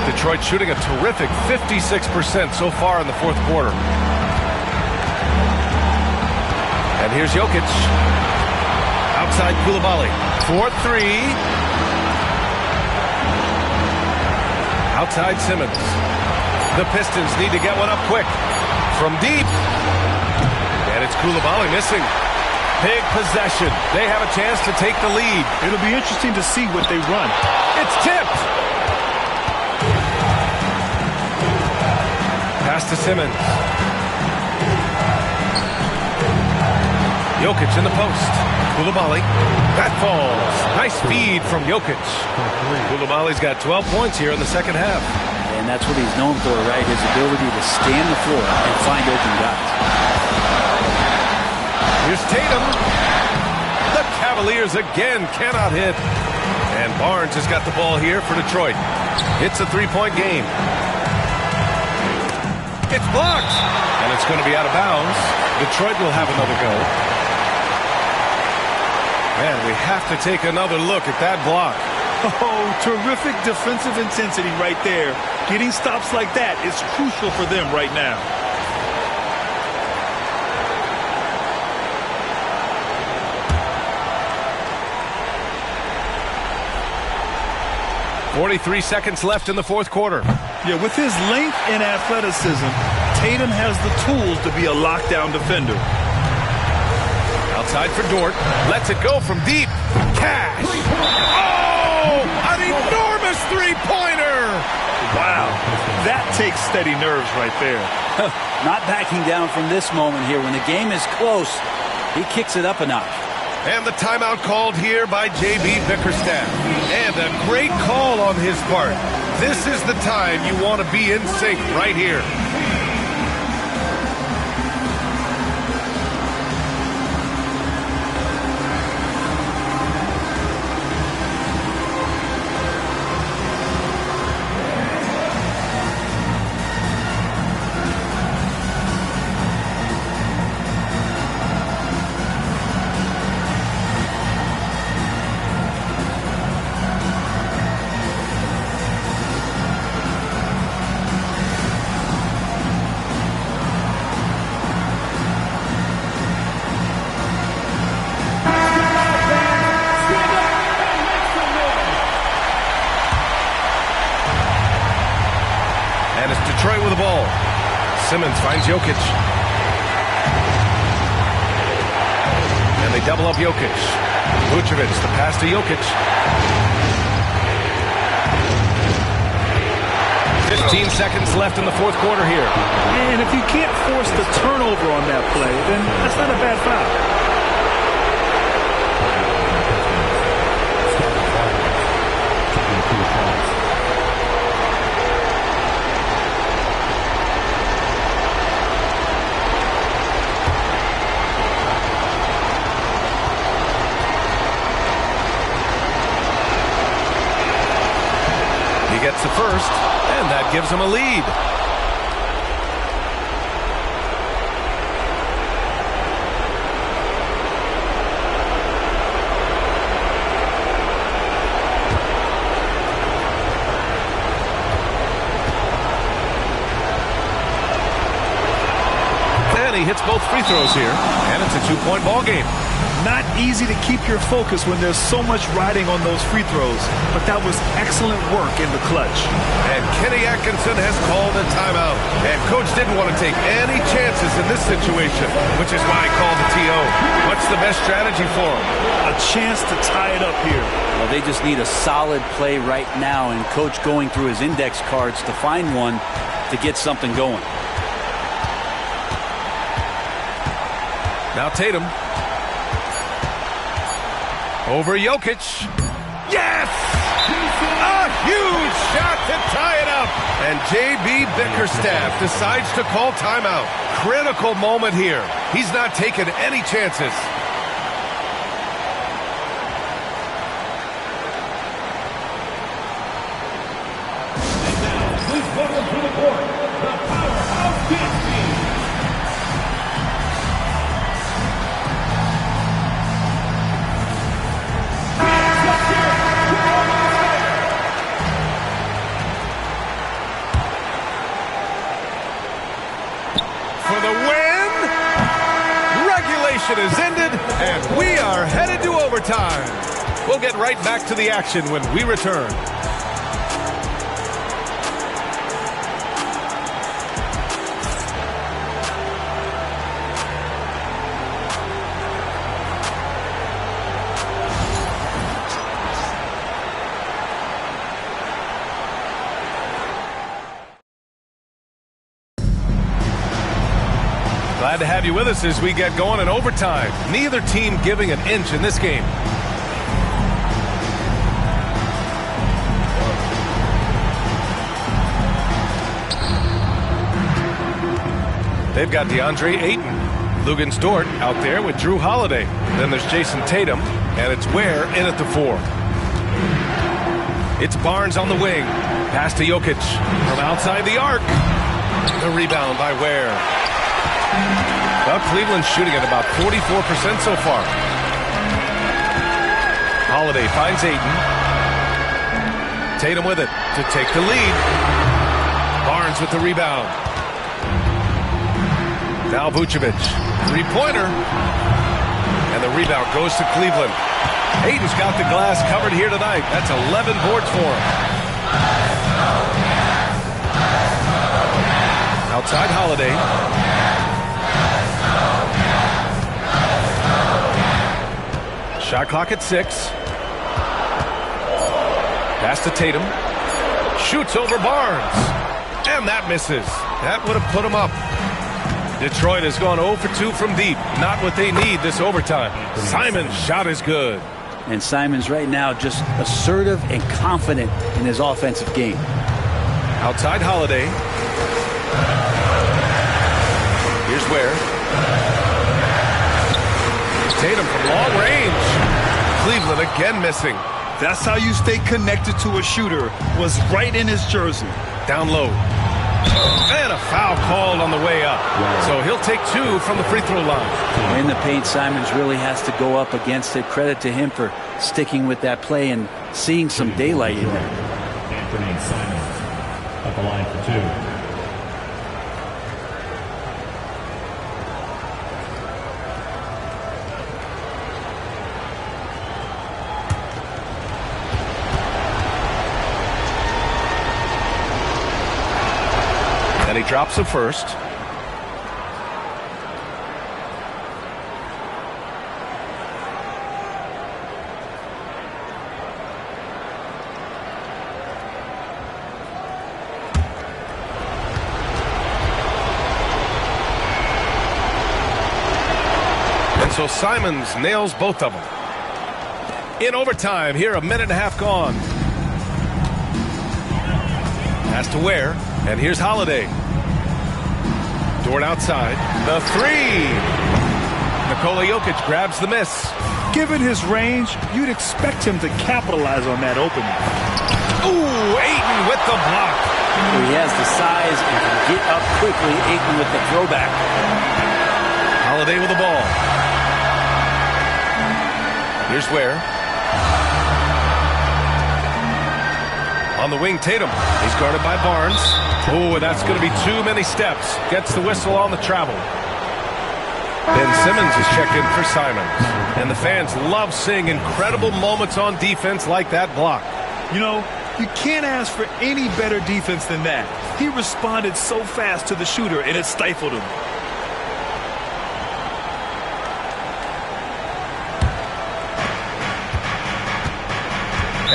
Detroit shooting a terrific 56% so far in the fourth quarter. And here's Jokic. Outside Coulibaly. 4-3. Outside Simmons. The Pistons need to get one up quick. From deep. And it's Coulibaly missing. Big possession. They have a chance to take the lead. It'll be interesting to see what they run. It's tipped. Pass to Simmons. Jokic in the post. Koulibaly. That falls. Nice feed from Jokic. Koulibaly's got 12 points here in the second half. And that's what he's known for, right? His ability to scan the floor and find open guys. Here's Tatum. The Cavaliers again cannot hit. And Barnes has got the ball here for Detroit. It's a three-point game. It's blocked. And it's going to be out of bounds. Detroit will have another go. Man, we have to take another look at that block. Oh, terrific defensive intensity right there. Getting stops like that is crucial for them right now. 43 seconds left in the fourth quarter. Yeah, with his length and athleticism, Tatum has the tools to be a lockdown defender. Outside for Dort. Lets it go from deep. Cash. Oh, an enormous three-pointer. Wow, that takes steady nerves right there. Not backing down from this moment here. When the game is close, he kicks it up a notch. And the timeout called here by J.B. Bickerstaff. And a great call on his part. This is the time you want to be in sync right here. Simmons finds Jokic. And they double up Jokic. Vucevic, the pass to Jokic. 15 seconds left in the fourth quarter here. And if you can't force the turnover on that play, then that's not a bad foul. Gets the first, and that gives him a lead. And he hits both free throws here, and it's a two-point ball game. Not easy to keep your focus when there's so much riding on those free throws, but that was excellent work in the clutch. And Kenny Atkinson has called a timeout. And Coach didn't want to take any chances in this situation, which is why he called the TO. What's the best strategy for him? A chance to tie it up here. Well, they just need a solid play right now, and Coach going through his index cards to find one to get something going. Now Tatum. Over Jokic. Yes! A huge shot to tie it up. And J.B. Bickerstaff decides to call timeout. Critical moment here. He's not taking any chances. And now, please welcome to the court, the Powerhouse Dance Team. Is ended, and we are headed to overtime. We'll get right back to the action when we return. Glad to have you with us as we get going in overtime. Neither team giving an inch in this game. They've got DeAndre Ayton. Luguentz Dort out there with Drew Holiday. Then there's Jason Tatum, and it's Ware in at the 4. It's Barnes on the wing. Pass to Jokic from outside the arc. The rebound by Ware. Well, Cleveland's shooting at about 44% so far. Holiday finds Ayton. Tatum with it to take the lead. Barnes with the rebound. Now Vucevic, three-pointer. And the rebound goes to Cleveland. Ayton's got the glass covered here tonight. That's 11 boards for him. Outside Holiday. Shot clock at 6. Pass to Tatum. Shoots over Barnes. And that misses. That would have put him up. Detroit has gone 0 for 2 from deep. Not what they need this overtime. Simon's shot is good. And Simon's right now just assertive and confident in his offensive game. Outside Holiday. Here's Ware. Tatum from long range. Cleveland again missing. That's how you stay connected to a shooter. Was right in his jersey. Down low. And a foul called on the way up. So he'll take 2 from the free throw line. In the paint, Simons really has to go up against it. Credit to him for sticking with that play and seeing some daylight in there. Anthony Simons at the line for 2. And he drops the first. And so Simons nails both of them. In overtime, here a minute and a half gone. Pass to Ware, and here's Holiday. Dort outside. The 3. Nikola Jokic grabs the miss. Given his range, you'd expect him to capitalize on that opening. Ooh, Ayton with the block. He has the size and can get up quickly. Ayton with the throwback. Holiday with the ball. Here's Ware. On the wing, Tatum. He's guarded by Barnes. Oh, that's going to be too many steps. Gets the whistle on the travel. Ben Simmons is checked in for Simons. And the fans love seeing incredible moments on defense like that block. You know, you can't ask for any better defense than that. He responded so fast to the shooter, and it stifled him.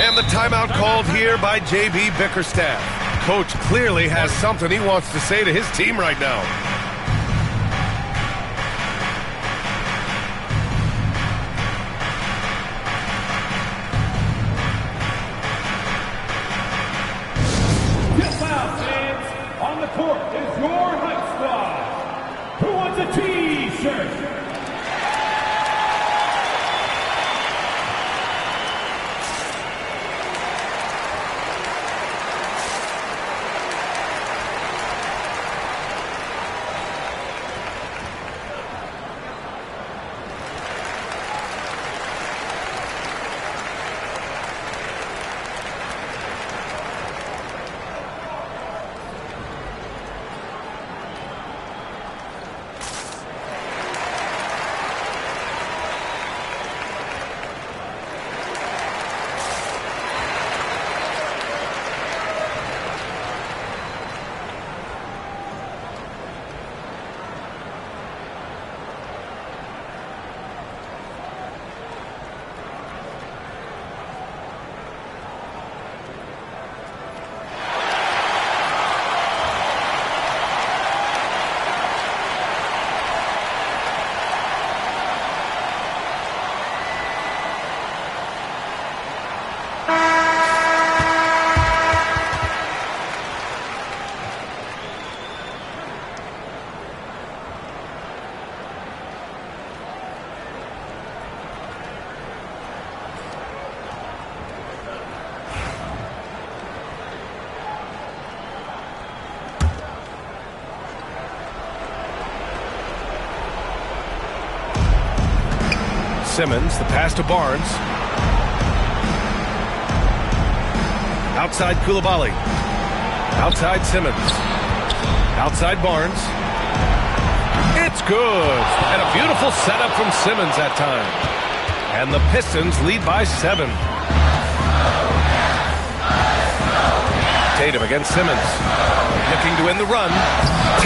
And the timeout called here by J.B. Bickerstaff. Coach clearly has something he wants to say to his team right now. Yes, now, fans, on the court is your Hype Squad. Who wants a T-shirt? Simmons, the pass to Barnes. Outside Koulibaly. Outside Simmons. Outside Barnes. It's good. And a beautiful setup from Simmons that time. And the Pistons lead by 7. Tatum against Simmons. Looking to win the run.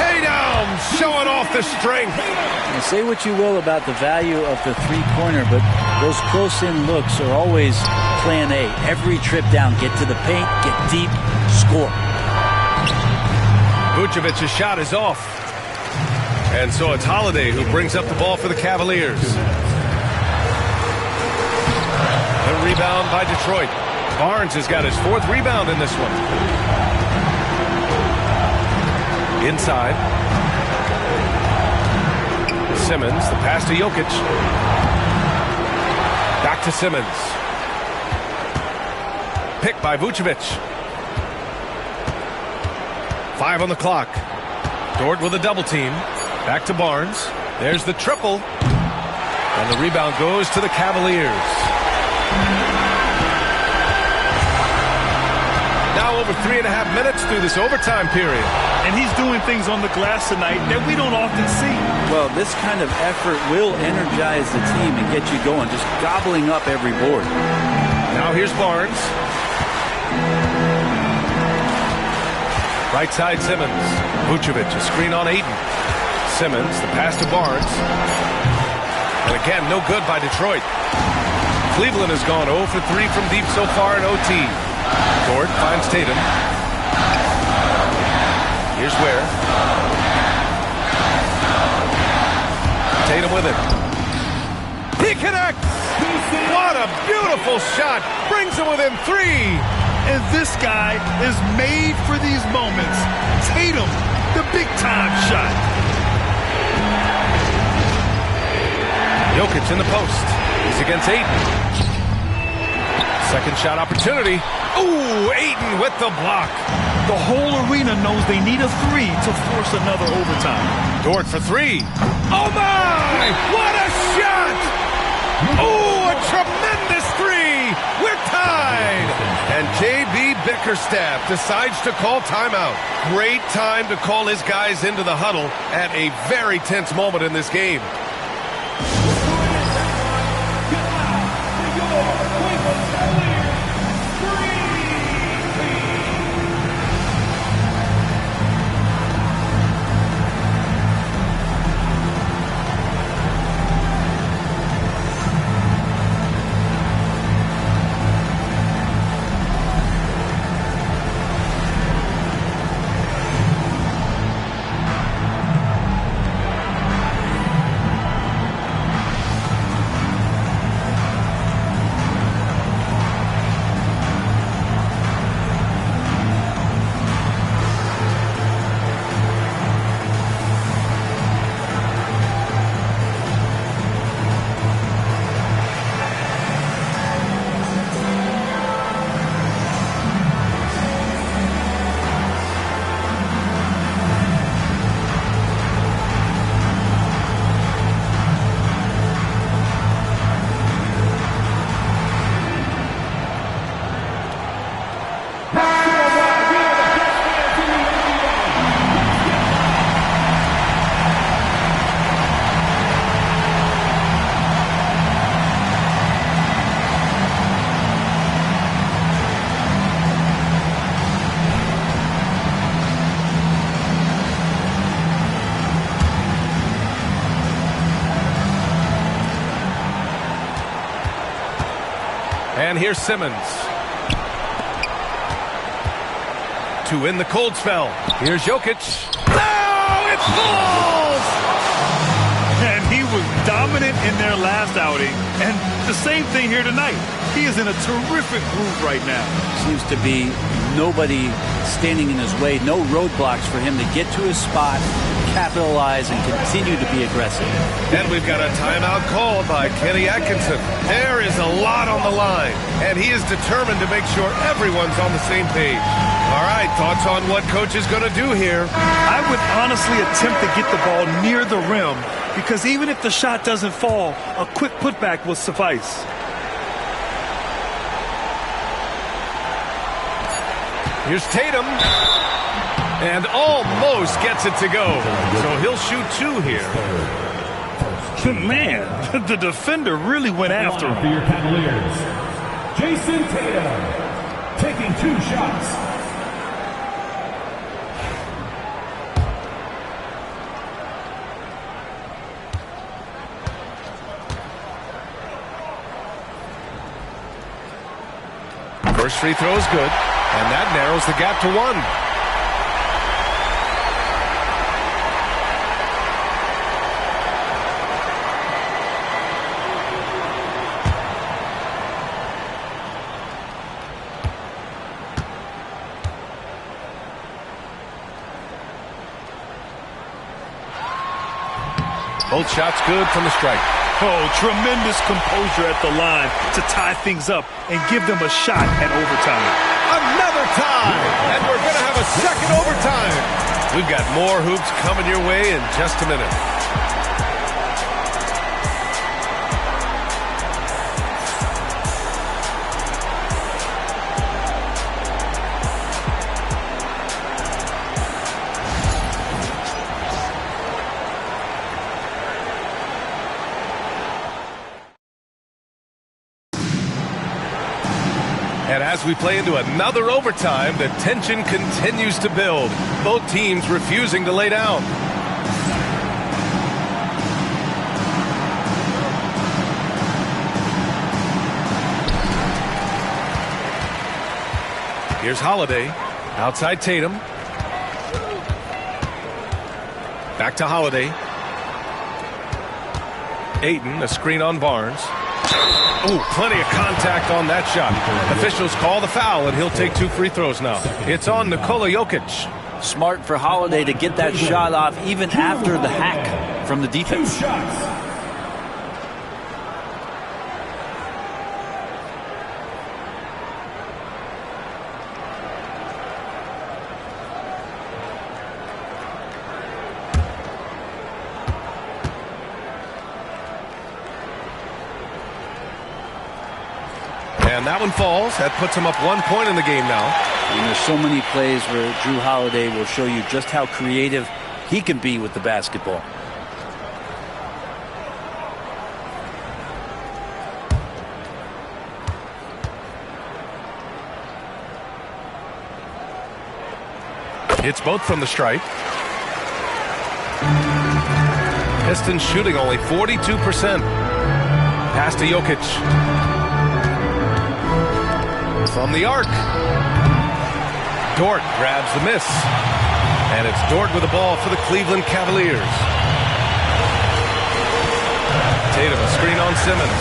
Tatum showing off the strength. Now, say what you will about the value of the three-pointer, but those close-in looks are always plan A. Every trip down, get to the paint, get deep, score. Vucevic's shot is off. And so it's Holiday who brings up the ball for the Cavaliers. The rebound by Detroit. Barnes has got his 4th rebound in this one. Inside. Simmons, the pass to Jokic. Back to Simmons. Pick by Vucevic. 5 on the clock. Dort with a double team. Back to Barnes. There's the triple. And the rebound goes to the Cavaliers. Now over 3.5 minutes through this overtime period. And he's doing things on the glass tonight that we don't often see. Well, this kind of effort will energize the team and get you going, just gobbling up every board. Now here's Barnes. Right side Simmons. Vucevic, a screen on Ayton. Simmons, the pass to Barnes. And again, no good by Detroit. Cleveland has gone 0 for 3 from deep so far in OT. Dort finds Tatum. Here's Ware. Tatum with it. He connects! What a beautiful shot! Brings him within 3! And this guy is made for these moments. Tatum, the big-time shot. Jokic in the post. He's against Ayton. Second shot opportunity. Ooh, Ayton with the block. The whole arena knows they need a 3 to force another overtime. Dort for 3. Oh, my! What a shot! Ooh, a tremendous 3! We're tied! And J.B. Bickerstaff decides to call timeout. Great time to call his guys into the huddle at a very tense moment in this game. And here's Simmons. To win the cold spell. Here's Jokic. No, it falls! And he was dominant in their last outing. And the same thing here tonight. He is in a terrific groove right now. Seems to be nobody standing in his way, no roadblocks for him to get to his spot, capitalize, and continue to be aggressive. And we've got a timeout called by Kenny Atkinson. There is a lot on the line, and he is determined to make sure everyone's on the same page. All right, thoughts on what coach is going to do here? I would honestly attempt to get the ball near the rim because even if the shot doesn't fall, a quick putback will suffice. Here's Tatum. And almost gets it to go. So he'll shoot 2 here. Man, the defender really went after him. For your Cavaliers, Jason Tatum taking 2 shots. First free throw is good, and that narrows the gap to 1. Both shots good from the stripe. Oh, tremendous composure at the line to tie things up and give them a shot at overtime. Another tie, and we're going to have a second overtime. We've got more hoops coming your way in just a minute. And as we play into another overtime, the tension continues to build. Both teams refusing to lay down. Here's Holiday. Outside Tatum. Back to Holiday. Ayton, a screen on Barnes. Oh, plenty of contact on that shot. Officials call the foul, and he'll take 2 free throws now. It's on Nikola Jokic. Smart for Holiday to get that shot off even after the hack from the defense. 2 shots. And that one falls. That puts him up 1 point in the game now. And there's so many plays where Drew Holiday will show you just how creative he can be with the basketball. It's both from the stripe. Pistons shooting only 42%. Pass to Jokic. From the arc. Dort grabs the miss. And it's Dort with the ball for the Cleveland Cavaliers. Tatum, a screen on Simmons.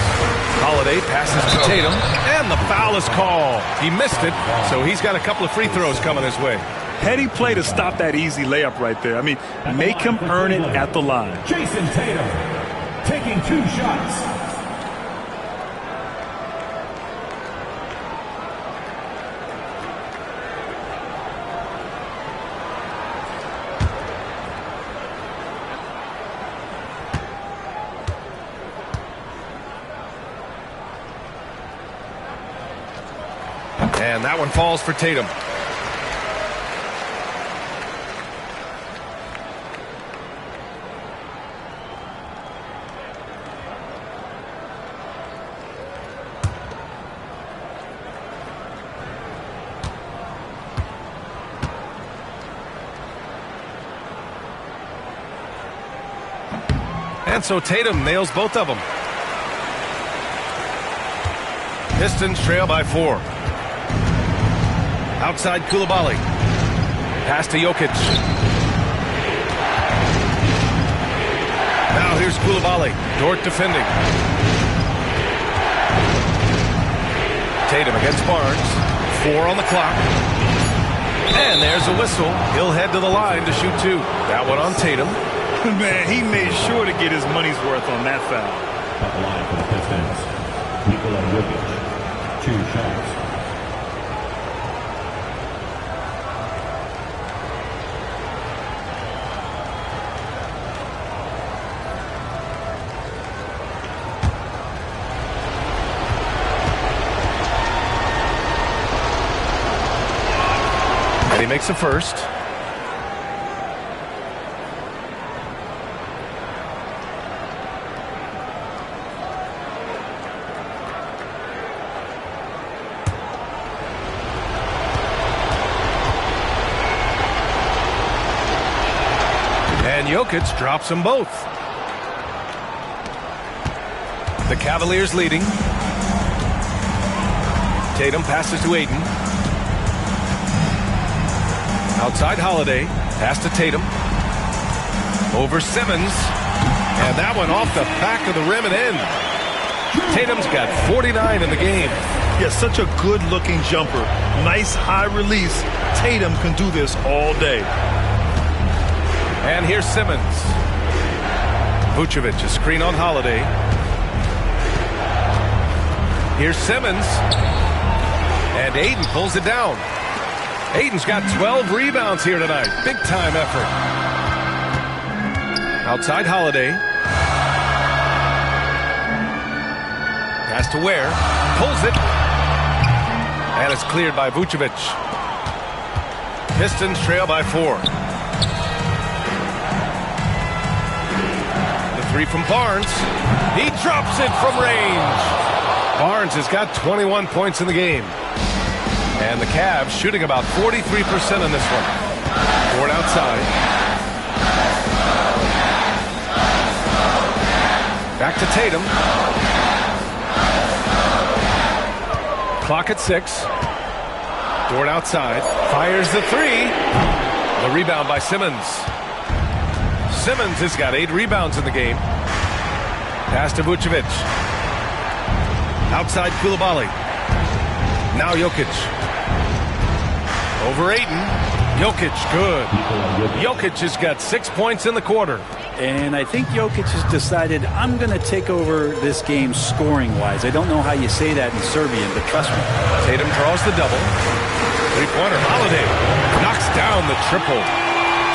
Holiday passes to Tatum. And the foul is called. He missed it, so he's got a couple of free throws coming his way. Heady play to stop that easy layup right there. I mean, make him earn it at the line. Jason Tatum taking 2 shots. And that one falls for Tatum. And so Tatum nails both of them. Pistons trail by 4. Outside Coulibaly. Pass to Jokic. Now here's Coulibaly. Dort defending. Tatum against Barnes. 4 on the clock. And there's a whistle. He'll head to the line to shoot 2. That one on Tatum. Man, he made sure to get his money's worth on that foul. At the line for the Pistons, Nikola Jokic, 2 shots. makes a first. And Jokic drops them both. The Cavaliers leading. Tatum passes to Ayton. Outside Holiday. Pass to Tatum. Over Simmons. And that one off the back of the rim and in. Tatum's got 49 in the game. Yeah, such a good-looking jumper. Nice high release. Tatum can do this all day. And here's Simmons. Vucevic, a screen on Holiday. Here's Simmons. And Ayton pulls it down. Ayton's got 12 rebounds here tonight. Big time effort. Outside Holiday. Pass to Ware. Pulls it. And it's cleared by Vucevic. Pistons trail by 4. Three from Barnes. He drops it from range. Barnes has got 21 points in the game. And the Cavs shooting about 43% on this one. Ford outside. Back to Tatum. Clock at 6. Ford outside. Fires the 3. The rebound by Simmons. Simmons has got 8 rebounds in the game. Pass to Vucevic. Outside Coulibaly. Now Jokic. Over Ayton. Jokic, good. Jokic has got 6 points in the quarter. And I think Jokic has decided, I'm going to take over this game scoring-wise. I don't know how you say that in Serbian, but trust me. Tatum draws the double. Three-pointer. Holiday knocks down the triple.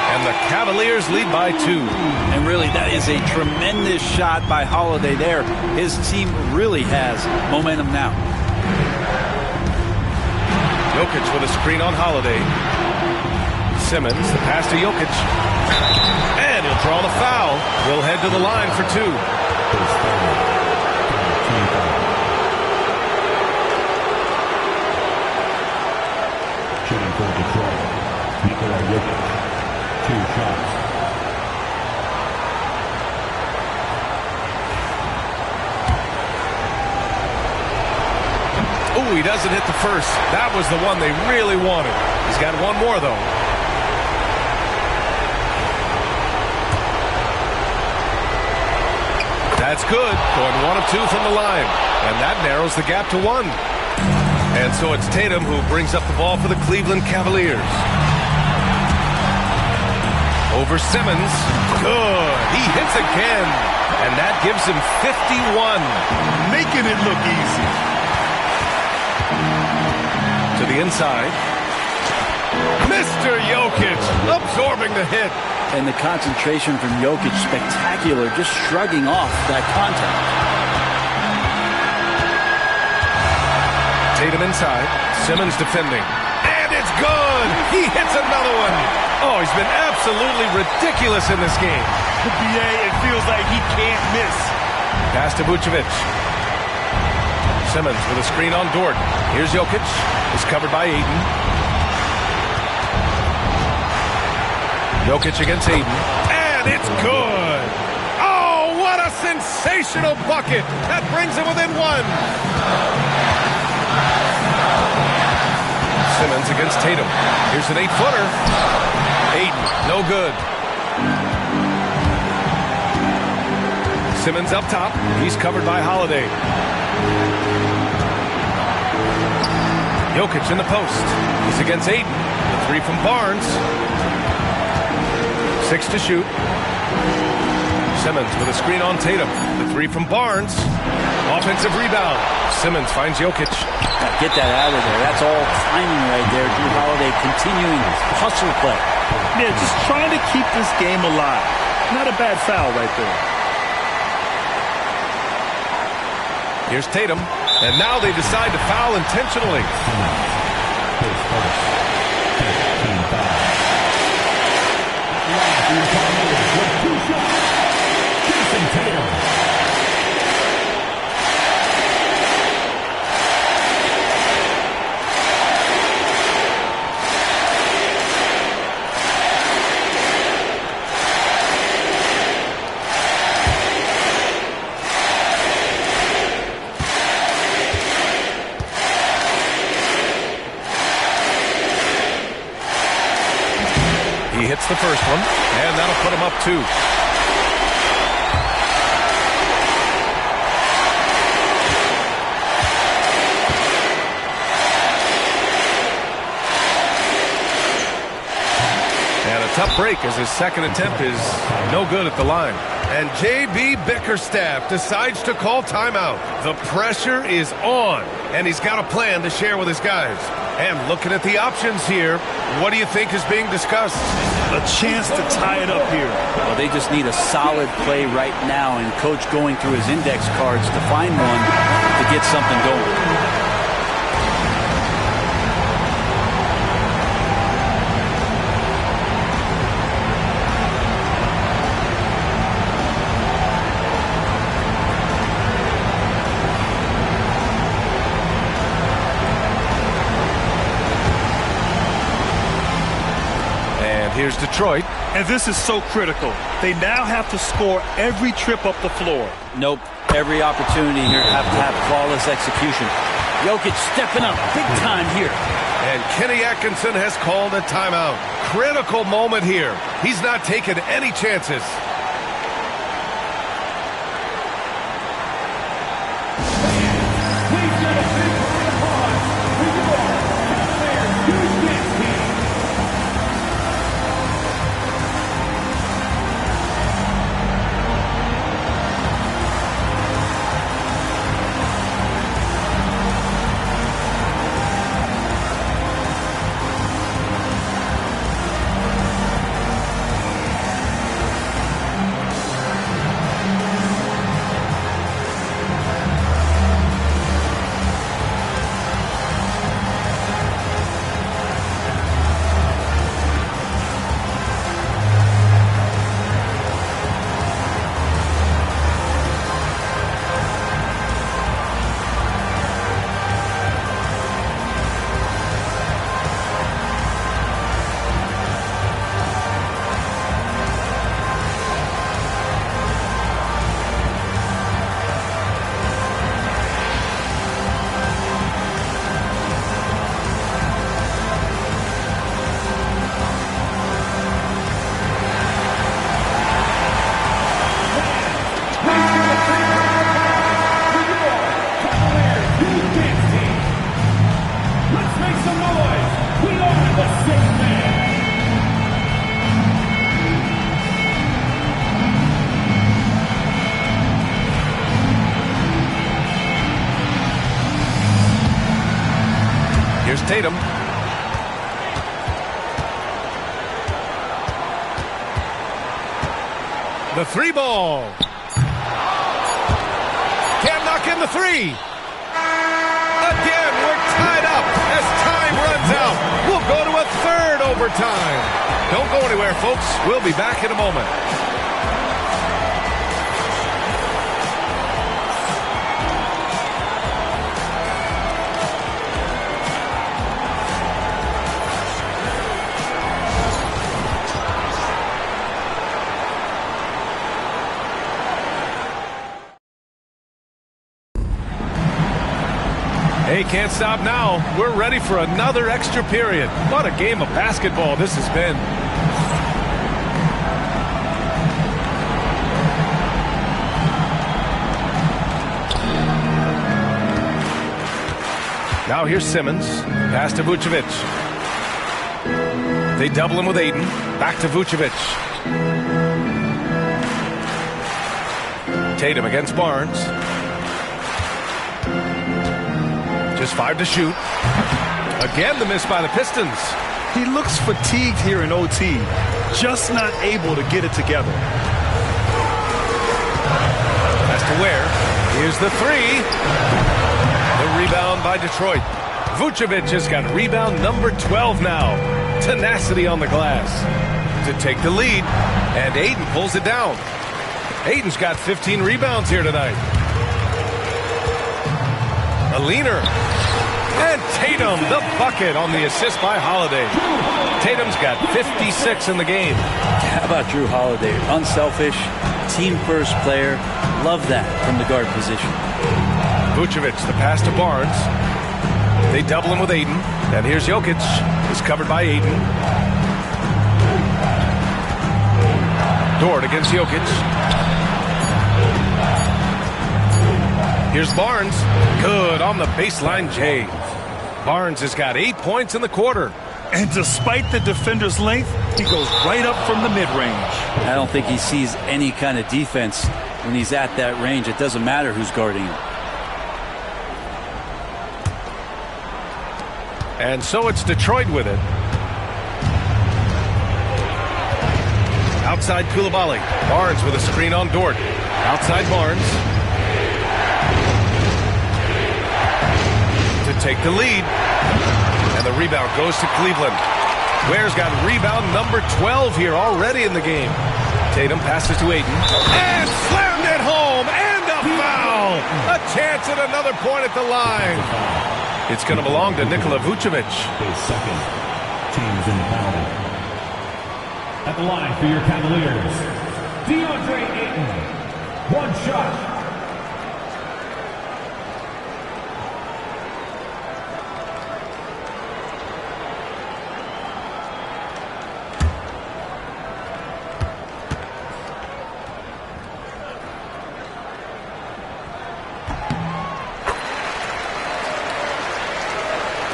And the Cavaliers lead by 2. And really, that is a tremendous shot by Holiday there. His team really has momentum now. Jokic with a screen on Holiday. Simmons, the pass to Jokic. And he'll draw the foul. He'll head to the line for 2. Shooting for Detroit, Nikola Jokic. 2 shots. Oh, he doesn't hit the first. That was the one they really wanted. He's got one more, though. That's good. Going 1 of 2 from the line. And that narrows the gap to 1. And so it's Tatum who brings up the ball for the Cleveland Cavaliers. Over Simmons. Good. He hits again. And that gives him 51. Making it look easy. To the inside. Mr. Jokic absorbing the hit. And the concentration from Jokic, spectacular, just shrugging off that contact. Tatum inside. Simmons defending. And it's good. He hits another one. Oh, he's been absolutely ridiculous in this game. The BA, it feels like he can't miss. Pass to Vucevic. Simmons with a screen on Dort. Here's Jokic. He's covered by Ayton. Jokic against Ayton. And it's good. Oh, what a sensational bucket. That brings him within 1. Simmons against Tatum. Here's an 8-footer. Ayton, no good. Simmons up top. He's covered by Holiday. Jokic in the post. He's against Ayton. The 3 from Barnes. 6 to shoot. Simmons with a screen on Tatum. The 3 from Barnes. Offensive rebound. Simmons finds Jokic. Get that out of there. That's all timing right there. Jrue Holiday continuing hustle play. Yeah, just trying to keep this game alive. Not a bad foul right there. Here's Tatum. And now they decide to foul intentionally. rebound, and that'll put him up 2. And a tough break as his second attempt is no good at the line. And J.B. Bickerstaff decides to call timeout. The pressure is on, and he's got a plan to share with his guys. And looking at the options here, what do you think is being discussed? A chance to tie it up here. Well, they just need a solid play right now, and Coach going through his index cards to find one to get something going. Here's Detroit. And this is so critical. They now have to score every trip up the floor. Nope. Every opportunity here have to have flawless execution. Jokic stepping up big time here. And Kenny Atkinson has called a timeout. Critical moment here. He's not taking any chances. Tatum. The 3 ball. Can't knock in the 3. Again, we're tied up as time runs out. We'll go to a third overtime. Don't go anywhere, folks. We'll be back in a moment. Hey, can't stop now. We're ready for another extra period. What a game of basketball this has been. Now here's Simmons. Pass to Vucevic. They double him with Ayton. Back to Vucevic. Tatum against Barnes. Just 5 to shoot. Again, the miss by the Pistons. He looks fatigued here in OT. Just not able to get it together. That's to Ware. Here's the 3. The rebound by Detroit. Vucevic has got rebound number 12 now. Tenacity on the glass to take the lead. And Ayton pulls it down. Ayton's got 15 rebounds here tonight. A leaner. And Tatum, the bucket on the assist by Holiday. Tatum's got 56 in the game. How about Drew Holiday? Unselfish, team-first player. Love that from the guard position. Vucevic, the pass to Barnes. They double him with Ayton. And here's Jokic. Is covered by Ayton. Dort against Jokic. Here's Barnes. Good on the baseline, Jay. Barnes has got 8 points in the quarter. And despite the defender's length, he goes right up from the mid-range. I don't think he sees any kind of defense when he's at that range. It doesn't matter who's guarding him. And so it's Detroit with it. Outside Coulibaly. Barnes with a screen on Dort. Outside Barnes. To take the lead. And the rebound goes to Cleveland. Ware's got rebound number 12 here already in the game. Tatum passes to Ayton. And slammed it home. And a foul. A chance at another point at the line. It's going to belong to Nikola Vucevic. His second. Teams in penalty. At the line for your Cavaliers, DeAndre Ayton. One shot.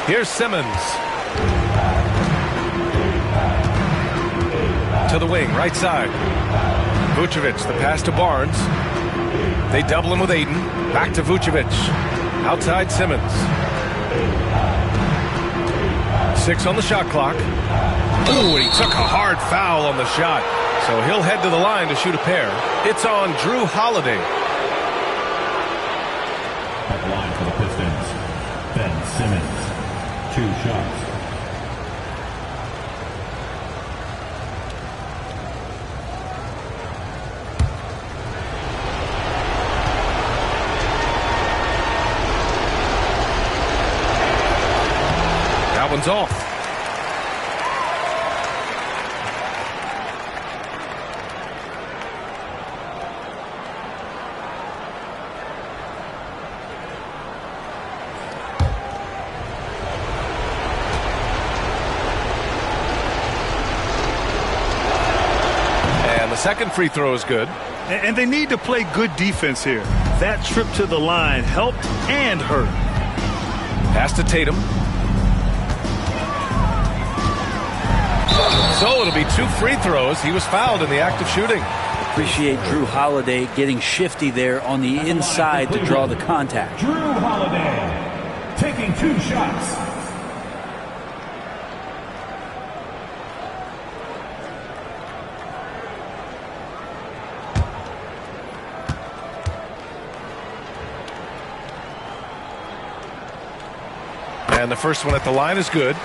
Here's Simmons. To the wing, right side. Vucevic, the pass to Barnes. They double him with Ayton. Back to Vucevic. Outside Simmons. 6 on the shot clock. Ooh, and he took a hard foul on the shot. So he'll head to the line to shoot a pair. It's on Drew Holiday. At the line for the Pistons, Ben Simmons. 2 shots. One's off. And the second free throw is good. And they need to play good defense here. That trip to the line helped and hurt. Pass to Tatum. So it'll be 2 free throws. He was fouled in the act of shooting. Appreciate Drew Holiday getting shifty there on the inside to draw the contact. Drew Holiday taking 2 shots. And the first one at the line is good.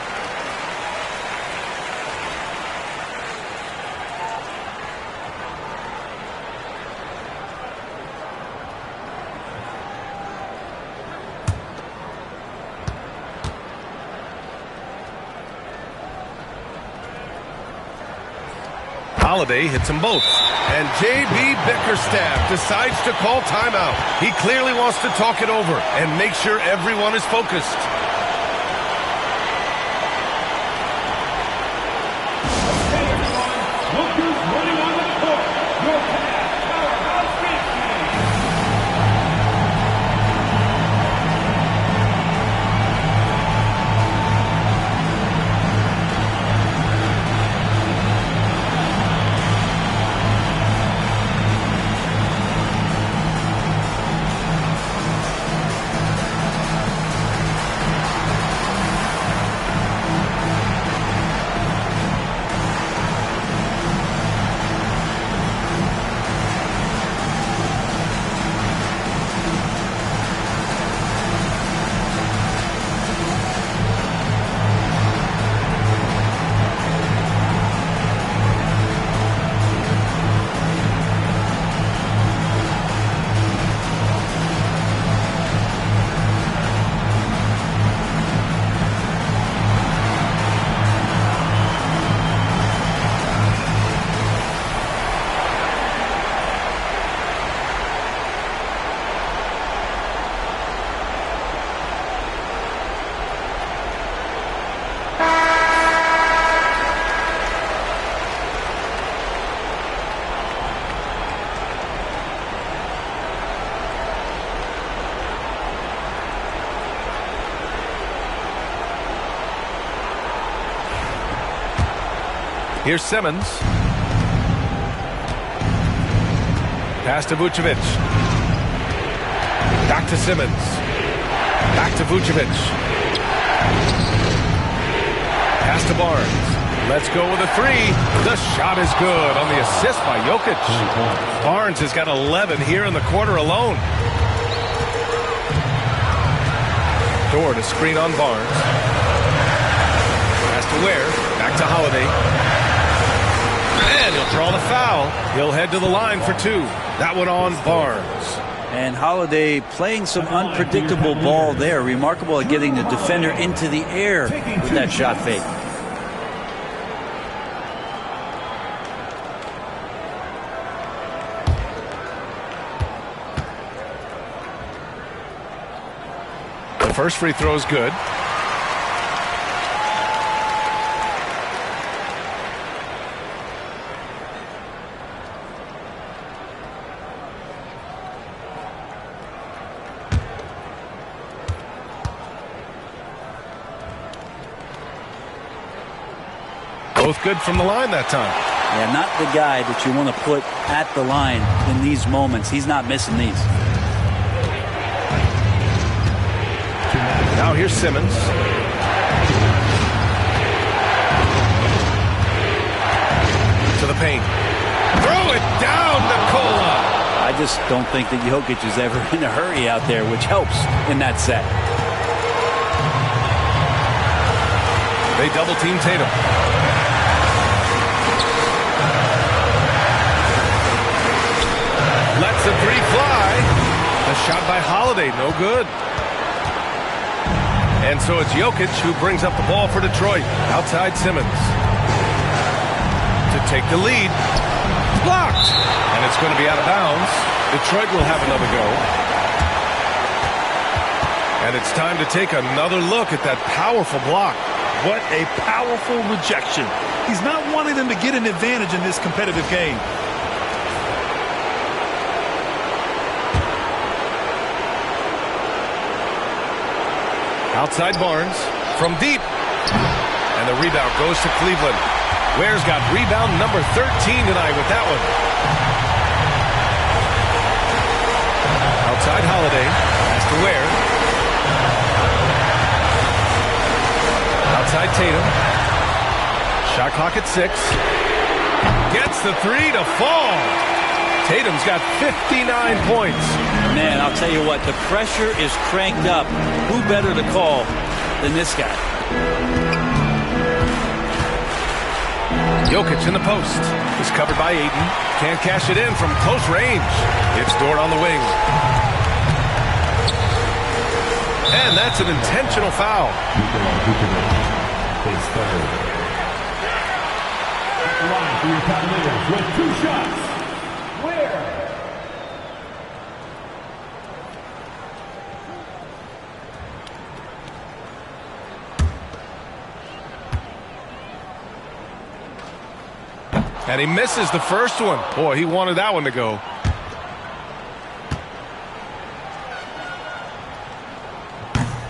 Holiday hits them both. And J.B. Bickerstaff decides to call timeout. He clearly wants to talk it over and make sure everyone is focused. Here's Simmons. Pass to Vucevic. Back to Simmons. Back to Vucevic. Pass to Barnes. Let's go with a three. The shot is good on the assist by Jokic. Barnes has got 11 here in the quarter alone. Dort to screen on Barnes. Pass to Ware. Back to Holiday. And he'll draw the foul. He'll head to the line for two. That one on Barnes. And Holiday playing some unpredictable ball there. Remarkable at getting the defender into the air with that shot fake. The first free throw is good. Both good from the line that time. Yeah, not the guy that you want to put at the line in these moments. He's not missing these. Now here's Simmons. To the paint. Throw it down, Nikola. I just don't think that Jokic is ever in a hurry out there, which helps in that set. They double team Tatum. Lets the three fly. The shot by Holiday, no good. And so it's Jokic who brings up the ball for Detroit. Outside Simmons. To take the lead. Blocked. And it's going to be out of bounds. Detroit will have another go. And it's time to take another look at that powerful block. What a powerful rejection. He's not wanting them to get an advantage in this competitive game. Outside Barnes from deep. And the rebound goes to Cleveland. Ware's got rebound number 13 tonight with that one. Outside Holiday. Pass to Ware. Outside Tatum. Shot clock at 6. Gets the three to fall. Tatum's got 59 points. Man, I'll tell you what, the pressure is cranked up. Who better to call than this guy? Jokic in the post. Is covered by Ayton. Can't cash it in from close range. It's Dort on the wing. And that's an intentional foul. With 2 shots. Ware. And he misses the first one. Boy, he wanted that one to go.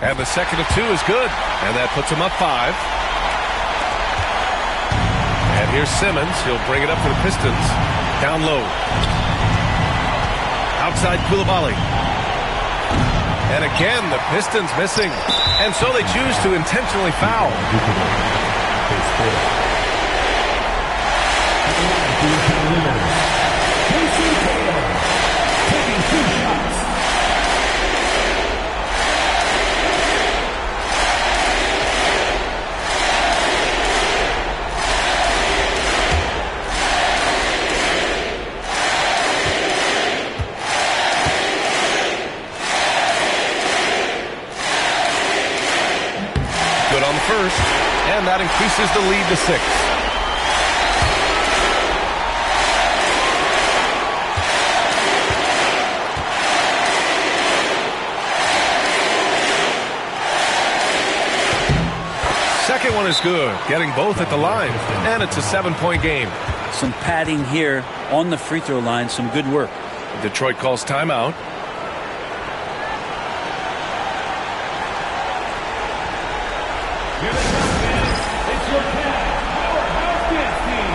And the second of 2 is good. And that puts him up 5. And here's Simmons. He'll bring it up for the Pistons. Down low. Outside Coulibaly. And again, the Pistons missing. And so they choose to intentionally foul. Taking 2 shots. Good on the first, and that increases the lead to 6. Second one is good, getting both at the line, and it's a 7-point game. Some padding here on the free throw line, some good work. Detroit calls timeout. It's your Cavs Powerhouse Dance Team.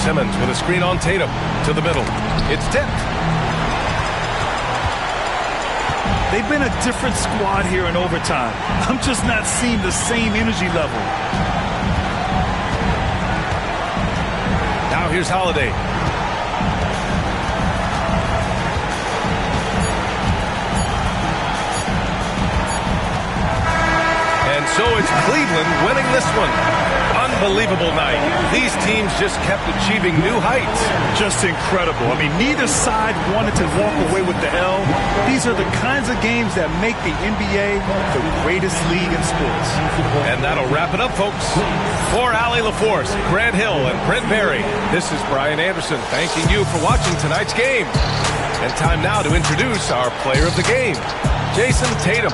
Simmons with a screen on Tatum to the middle. It's tipped. They've been a different squad here in overtime. I'm just not seeing the same energy level. Now here's Holiday. And so it's Cleveland winning this one. Unbelievable night. These teams just kept achieving new heights. Just incredible. I mean, neither side wanted to walk away with the L. These are the kinds of games that make the NBA the greatest league in sports. And that'll wrap it up, folks. For Allie LaForce, Grant Hill, and Brent Barry, this is Brian Anderson thanking you for watching tonight's game. And time now to introduce our player of the game, Jason Tatum.